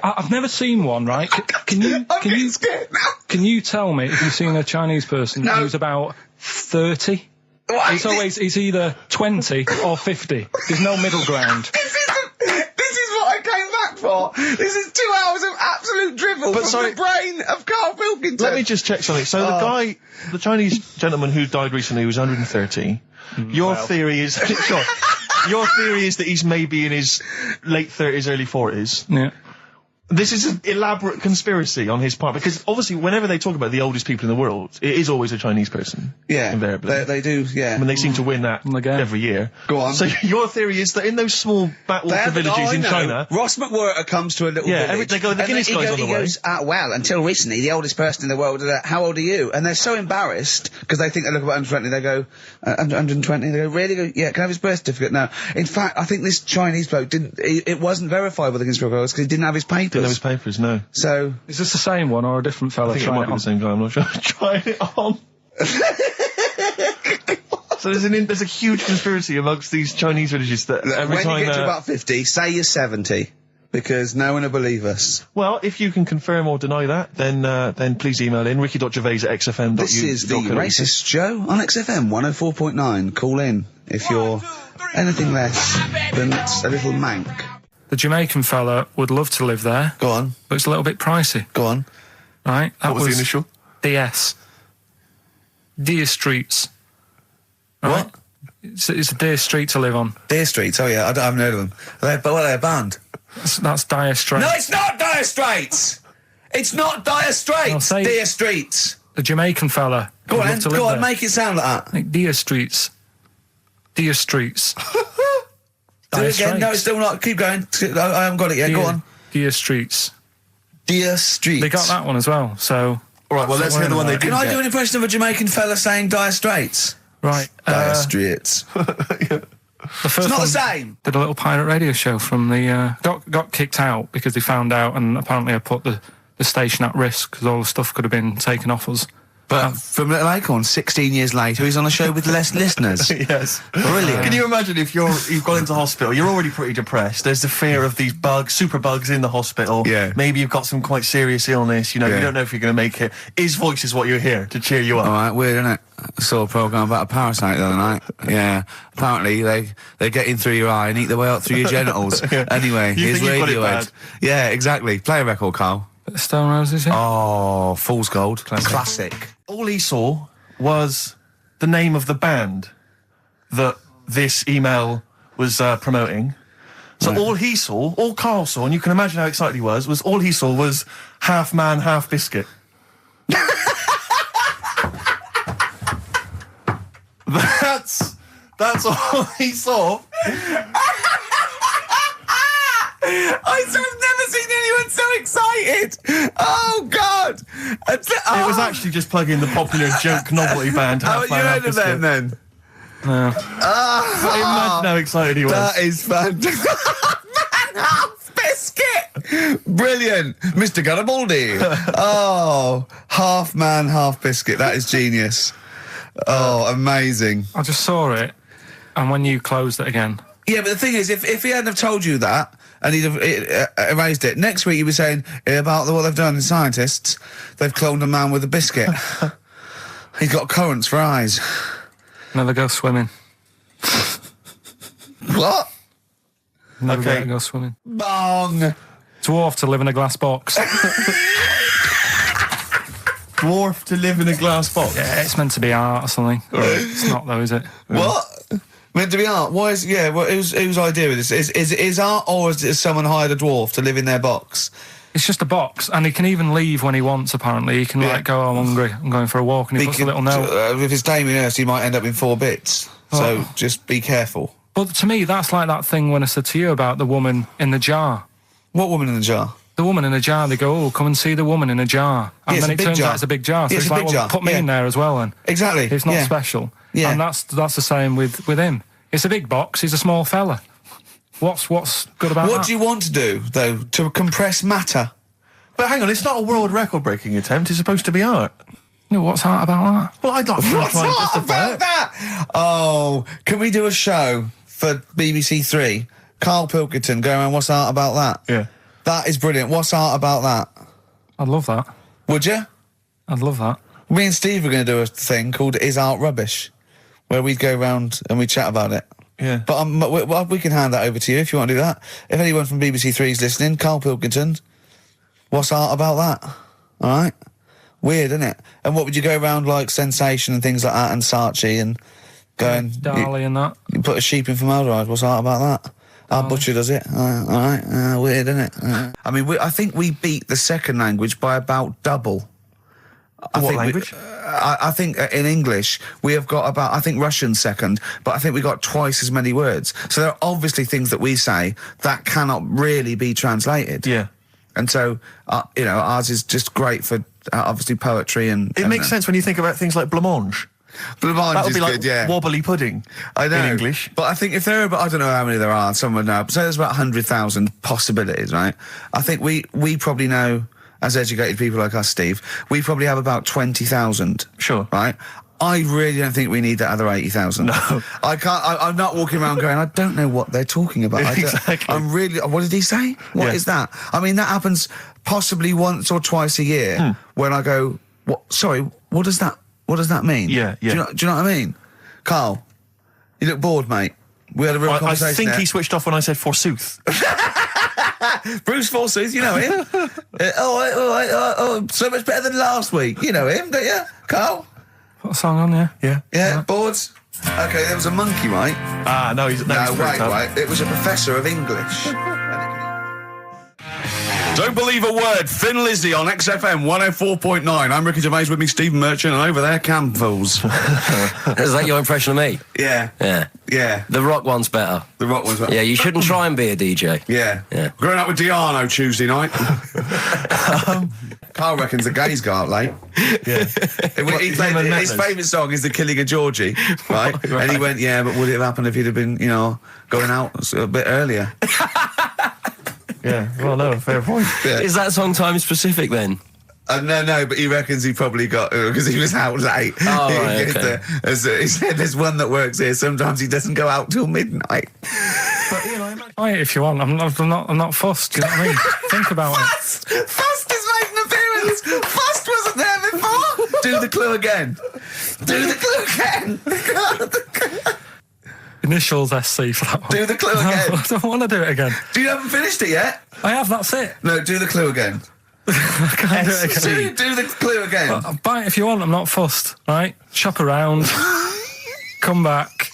I've never seen one, right? Can you tell me if you've seen a Chinese person who's about 30? It's either 20 or 50. There's no middle ground. This is what I came back for. This is 2 hours of absolute drivel from the brain of Karl Pilkington. Let me just check something. So the Chinese gentleman who died recently was 130. Your theory is... Sure. Your theory is that he's maybe in his late 30s, early 40s. Yeah. This is an elaborate conspiracy on his part, because obviously whenever they talk about the oldest people in the world, it is always a Chinese person. Yeah. Invariably. They do, yeah. I mean, they seem to win that every year. Go on. So your theory is that in those small backwater villages in China... Ross McWhirter comes to a little village. They go, the Guinness guy's on the way. He goes, well, until recently, the oldest person in the world, how old are you? And they're so embarrassed, because they think they look about 120, they go, 120, they go, really? Go, yeah, can I have his birth certificate? No. In fact, I think this Chinese bloke it wasn't verified with the conspiracy because he didn't have his papers. Didn't have his papers, no. So... Is this the same one or a different fella? I think it might be the same guy, I'm not sure. Trying it on. So there's a huge conspiracy amongst these Chinese villages that every time... When you get to about 50, say you're 70, because no one will believe us. Well, if you can confirm or deny that, then please email in, ricky.gervais@xfm.uk. This is the Racist Show on XFM 104.9. Call in if you're anything less than a little mank. The Jamaican fella would love to live there. Go on. But it's a little bit pricey. Go on. Right? That What was the initial? DS. Deer Streets. Right? What? It's a Deer Street to live on. Deer Streets, oh yeah, I haven't heard of them. But what are they, a band? That's Dire Straits. No, it's not Dire Straits! It's not Dire Straits! Deer Streets! The Jamaican fella. Go on, make it sound like that. Like Deer Streets. Deer Streets. Do it again. No, it's still not. Keep going. I haven't got it yet. Go on. Deer Streets. Deer Streets. They got that one as well, so... All right, well, let's hear the one they did. Can I do an impression of a Jamaican fella saying Dire Straits? Right. Dire Straits. It's not the same. Did a little pirate radio show from the... got kicked out because they found out, and apparently I put the station at risk because all the stuff could have been taken off us. But from Little Acorn, 16 years later, he's on a show with less listeners. Yes. Brilliant. Can you imagine if you've gone into hospital, you're already pretty depressed, there's the fear of these super bugs in the hospital. Yeah. Maybe you've got some quite serious illness, you know, you don't know if you're going to make it. His voice is what you hear to cheer you up. All right, weird, isn't it? I saw a programme about a parasite the other night. Yeah. Apparently, they get in through your eye and eat their way up through your genitals. Anyway, You here's think you've got it Radiohead. bad? Yeah, exactly. Play a record, Carl. Stone Roses, yeah? Oh, Fool's Gold. Classic. All he saw was the name of the band that this email was promoting. So all he saw, all Carl saw, and you can imagine how excited he was all he saw was Half Man, Half Biscuit. That's all he saw. I've never seen anyone so excited! Oh, God! It was actually just plugging the popular joke novelty band Half Man, Half Biscuit. You heard of them, then? No. Imagine how excited he was. That is fantastic. Man, Half Biscuit! Brilliant! Mr. Garibaldi! Oh, Half Man, Half Biscuit. That is genius. Oh, amazing. I just saw it, and when you closed it again... Yeah, but the thing is, if he hadn't have told you that, and he'd have erased it, next week you'd be saying about what they've done, the scientists, they've cloned a man with a biscuit. He's got currants for eyes. Never go swimming. What? Never go swimming. Bong! Dwarf to live in a glass box. Dwarf to live in a glass box? Yeah, it's meant to be art or something. It's not though, is it? What? Meant to be art? Why is... Yeah, well, whose idea is this? Is art, or is someone hired a dwarf to live in their box? It's just a box, and he can even leave when he wants, apparently. He can, like, go, I'm hungry, I'm going for a walk, and he puts a little note. If it's Damien Hirst, he might end up in 4 bits. So just be careful. But to me, that's like that thing when I said to you about the woman in the jar. What woman in the jar? The woman in a jar. They go, oh, come and see the woman in a jar. And then it turns out it's a big jar. So it's like, well, put me in there as well, then. Exactly. It's not special. Yeah. And that's the same with him. It's a big box. He's a small fella. What's good about that? What do you want to do, though? To compress matter? But hang on, it's not a world record-breaking attempt. It's supposed to be art. No, what's hard about that? Well, I'd like to What's try just hard about that? Oh, can we do a show for BBC Three? Karl Pilkington going around, what's art about that? Yeah. That is brilliant. What's art about that? I'd love that. Would you? I'd love that. Me and Steve are going to do a thing called Is Art Rubbish, where we'd go round and we'd chat about it. Yeah. But we can hand that over to you if you want to do that. If anyone from BBC Three is listening, Karl Pilkington, what's art about that? All right? Weird, isn't it? And what would you go around like Sensation and things like that and Saatchi and going... Darley and that. You put a sheep in formaldehyde, what's art about that? Our butcher does it. All right. Weird, isn't it? I mean, I think we beat the second language by about double. What language? I think in English we have got about, I think Russian's second, but I think we got twice as many words. So there are obviously things that we say that cannot really be translated. Yeah. And so, ours is just great for obviously poetry and... It makes sense when you think about things like blancmange. Blancmange that would is be like good, yeah. wobbly pudding. I know. In English. But I think if there are about, I don't know how many there are, someone know, so there's about 100,000 possibilities, right? I think we probably know, as educated people like us, Steve, we probably have about 20,000. Sure. Right? I really don't think we need that other 80,000. No. I'm not walking around going, I don't know what they're talking about. Exactly. What did he say? What is that? I mean, that happens possibly once or twice a year when I go, what does that mean? Yeah. Do you know what I mean? Carl, you look bored, mate. We had a real I conversation think there. he switched off when I said forsooth. Bruce Forsooth, you know him. So much better than last week. You know him, don't you, Carl? Put a song on, yeah. Yeah, boards. Okay, there was a monkey, right? No, he's wait. It was a professor of English. Don't believe a word. Thin Lizzy on XFM 104.9. I'm Ricky Gervais, with me Stephen Merchant, and over there, Campbells. Is that your impression of me? Yeah. Yeah. The rock one's better. The rock one's better. Yeah, you shouldn't try and be a DJ. Yeah. Growing up with Diano Tuesday night. Carl reckons the gays go out late. Yeah. His favourite song is The Killing of Georgie, right? And he went, yeah, but would it have happened if he'd have been, going out a bit earlier? Yeah, well, no, fair point. Yeah. Is that song time specific then? No, but he reckons he probably got, because he was out late. Oh, right, okay. He said there's one that works here, sometimes he doesn't go out till midnight. But, try it if you want. I'm not fussed, do you know what I mean? Think about it. Fast is making an appearance! Fast wasn't there before! Do the clue again. Initials SC for that one. Do the clue again. I don't want to do it again. You haven't finished it yet? I have, that's it. No, do the clue again. I can't do it again. Do the clue again. Well, buy it if you want, I'm not fussed, right? Shop around, come back.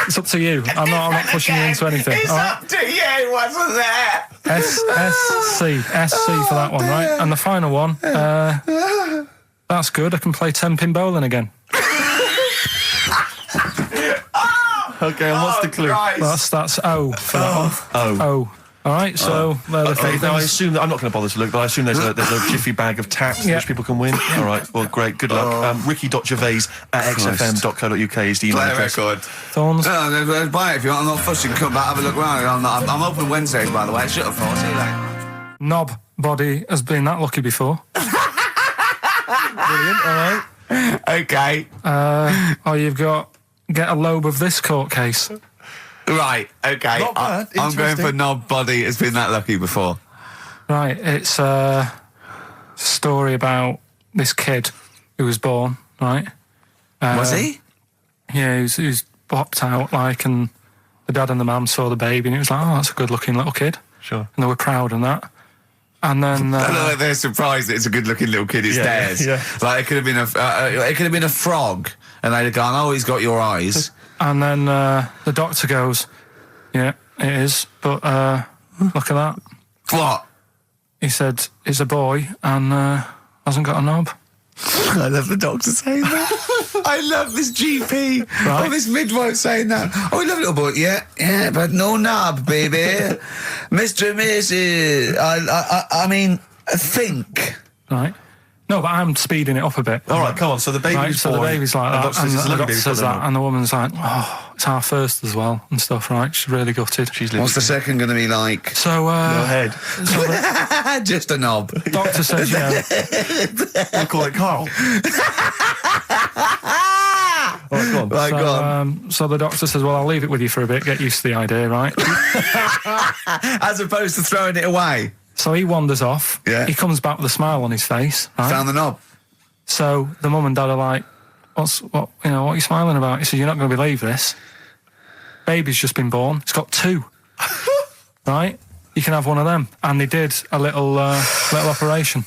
It's up to you. I'm not pushing you into anything. It's up to you, wasn't there? SC for that one, right? And the final one, that's good. I can play 10-pin bowling again. Okay, and what's the clue? That's O for that one. O. All right, so they're the three now things. I assume that I'm not going to bother to look, but I assume there's a jiffy bag of taps which people can win. All right, well, great, good luck. Ricky.gervais@xfm.co.uk is the email Play a address. record. Thorns. No, buy it if you want. I'm not fussing. Come back, have a look around. I'm open Wednesdays, by the way. Shut up, for. See you later. Knob body has been that lucky before. Brilliant, all right. Okay. Or you've got get a lobe of this court case. Right, okay. Not bad, I'm going interesting. for knob body. It's been that lucky before. Right, it's a story about this kid who was born, right? Was he? Yeah, he was popped out, and the dad and the mum saw the baby, and it was like, oh, that's a good-looking little kid. Sure. And they were proud and that. And then they're surprised that it's a good-looking little kid. It's theirs. Yeah. Like it could have been a frog, and they'd have gone, "Oh, he's got your eyes." And then the doctor goes, "Yeah, it is, but look at that." What? He said, "It's a boy and hasn't got a knob." I love the doctor saying that. I love this GP. Right. Oh, this midwife saying that. Oh, we love little boy. Yeah, but no knob, baby. Mr. and Mrs. I mean, think. Right. No, but I'm speeding it up a bit. All right, come on. So the baby was so born. the baby's like and that, the and the lovely doctor baby says put them that, on. and the woman's like, "Oh, it's our first as well," and stuff. Right? She's really gutted. What's the second going to be like? So, Go ahead. Just a knob. Doctor says, you know, We'll call it Carl. All right, go on. Right, go on. So the doctor says, "Well, I'll leave it with you for a bit. Get used to the idea, right?" As opposed to throwing it away. So he wanders off. Yeah. He comes back with a smile on his face. Right? Found the knob. So the mum and dad are like, what are you smiling about? He said, "You're not going to believe this. Baby's just been born. It's got 2. Right? You can have one of them." And they did a little operation.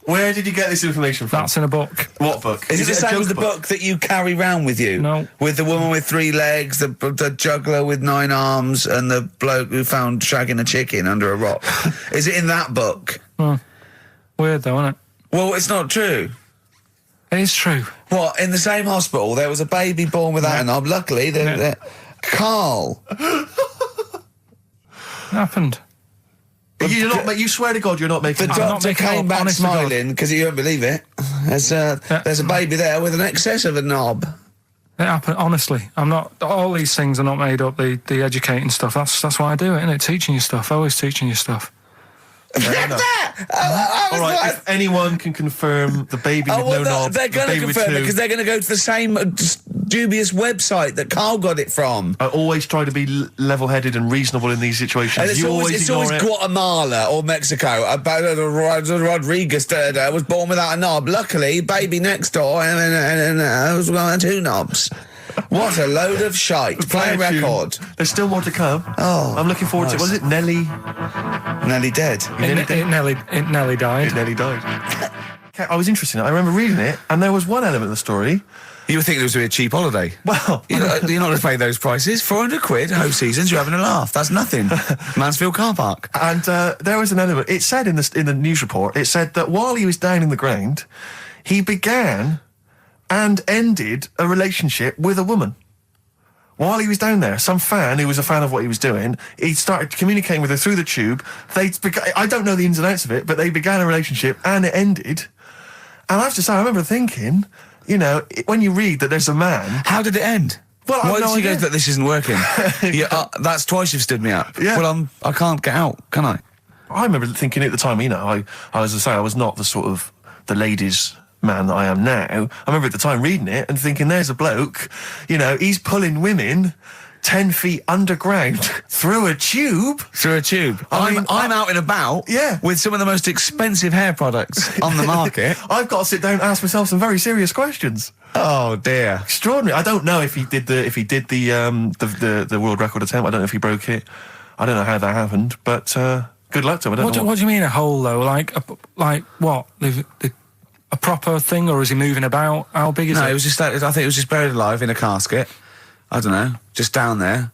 Where did you get this information from? That's in a book. What book? Is it the a same joke as the book that you carry round with you? No. With the woman with 3 legs, the juggler with 9 arms, and the bloke who found shagging a chicken under a rock. Is it in that book? Weird though, isn't it? Well, it's not true. It is true. What, in the same hospital, there was a baby born without a knob. Luckily, Carl. It happened. You swear to God you're not making The this up. doctor came back smiling, because you won't believe it. There's a baby there with an excess of a knob. It happened, honestly. I'm not, all these things are not made up, the educating stuff. That's why I do it, isn't it? Teaching you stuff, always teaching you stuff. Get that! All right, if anyone can confirm the baby with no knob, they're going to confirm it, because they're going to go to the same dubious website that Carl got it from. I always try to be level-headed and reasonable in these situations. And it's you always ignore it. Guatemala or Mexico. Rodriguez was born without a knob. Luckily, baby next door and was one 2 knobs. What a load of shite. Play a record. There's still more to come. Oh, I'm looking forward to it. Was it Nelly? Nelly dead. It nearly died. It nearly died. I was interested in it. I remember reading it, and there was one element of the story. You were thinking it was going to be a cheap holiday. Well, you're not going to pay those prices. 400 quid, host seasons, you're having a laugh. That's nothing. Mansfield car park. And there was an element. It said in the news report, it said that while he was down in the ground, he began and ended a relationship with a woman. While he was down there, some fan who was a fan of what he was doing, he started communicating with her through the tube. I don't know the ins and outs of it, but they began a relationship and it ended. And I have to say, I remember thinking, you know, when you read that there's a man... How did it end? Well, why did she go that this isn't working? That's twice you've stood me up. Yeah. Well, I can't get out, can I? I remember thinking at the time, you know, I was to say, I was not the sort of the ladies' man that I am now. I remember at the time reading it and thinking, there's a bloke, you know, he's pulling women 10 feet underground through a tube. Through a tube. I'm out and about with some of the most expensive hair products on the market. I've got to sit down and ask myself some very serious questions. Oh dear. Extraordinary. I don't know if he did the world record attempt. I don't know if he broke it. I don't know how that happened, but good luck to him. What do you mean a hole though? Like what? A proper thing, or is he moving about? How big is it? No, it was just. I think it was just buried alive in a casket. I don't know, just down there,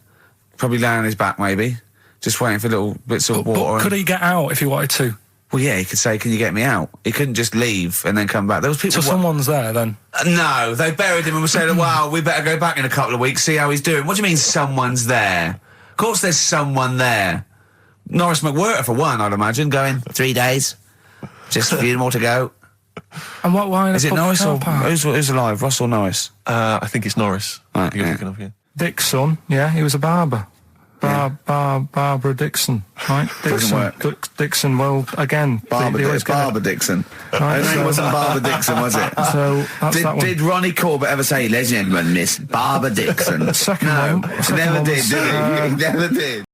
probably laying on his back, maybe, just waiting for little bits of water. But could he get out if he wanted to? Well, yeah, he could say, "Can you get me out?" He couldn't just leave and then come back. There was people. So someone's there then? No, they buried him and were saying, "Wow, we better go back in a couple of weeks, see how he's doing." What do you mean, someone's there? Of course, there's someone there. Norris McWhirter, for one, I'd imagine, going 3 days, just a few more to go. And why is it Norris or who's alive? Ross or Norris? I think it's Norris. Right, you're thinking of, yeah. Dick's son, he was a barber. Barbara Dixon, right? Dixon. Well, again, Barbara Dixon. Her name wasn't Barbara Dixon, was it? So did Ronnie Corbett ever say, "Ladies and gentlemen, Miss Barbara Dixon"? Second one. Never did he? He never did.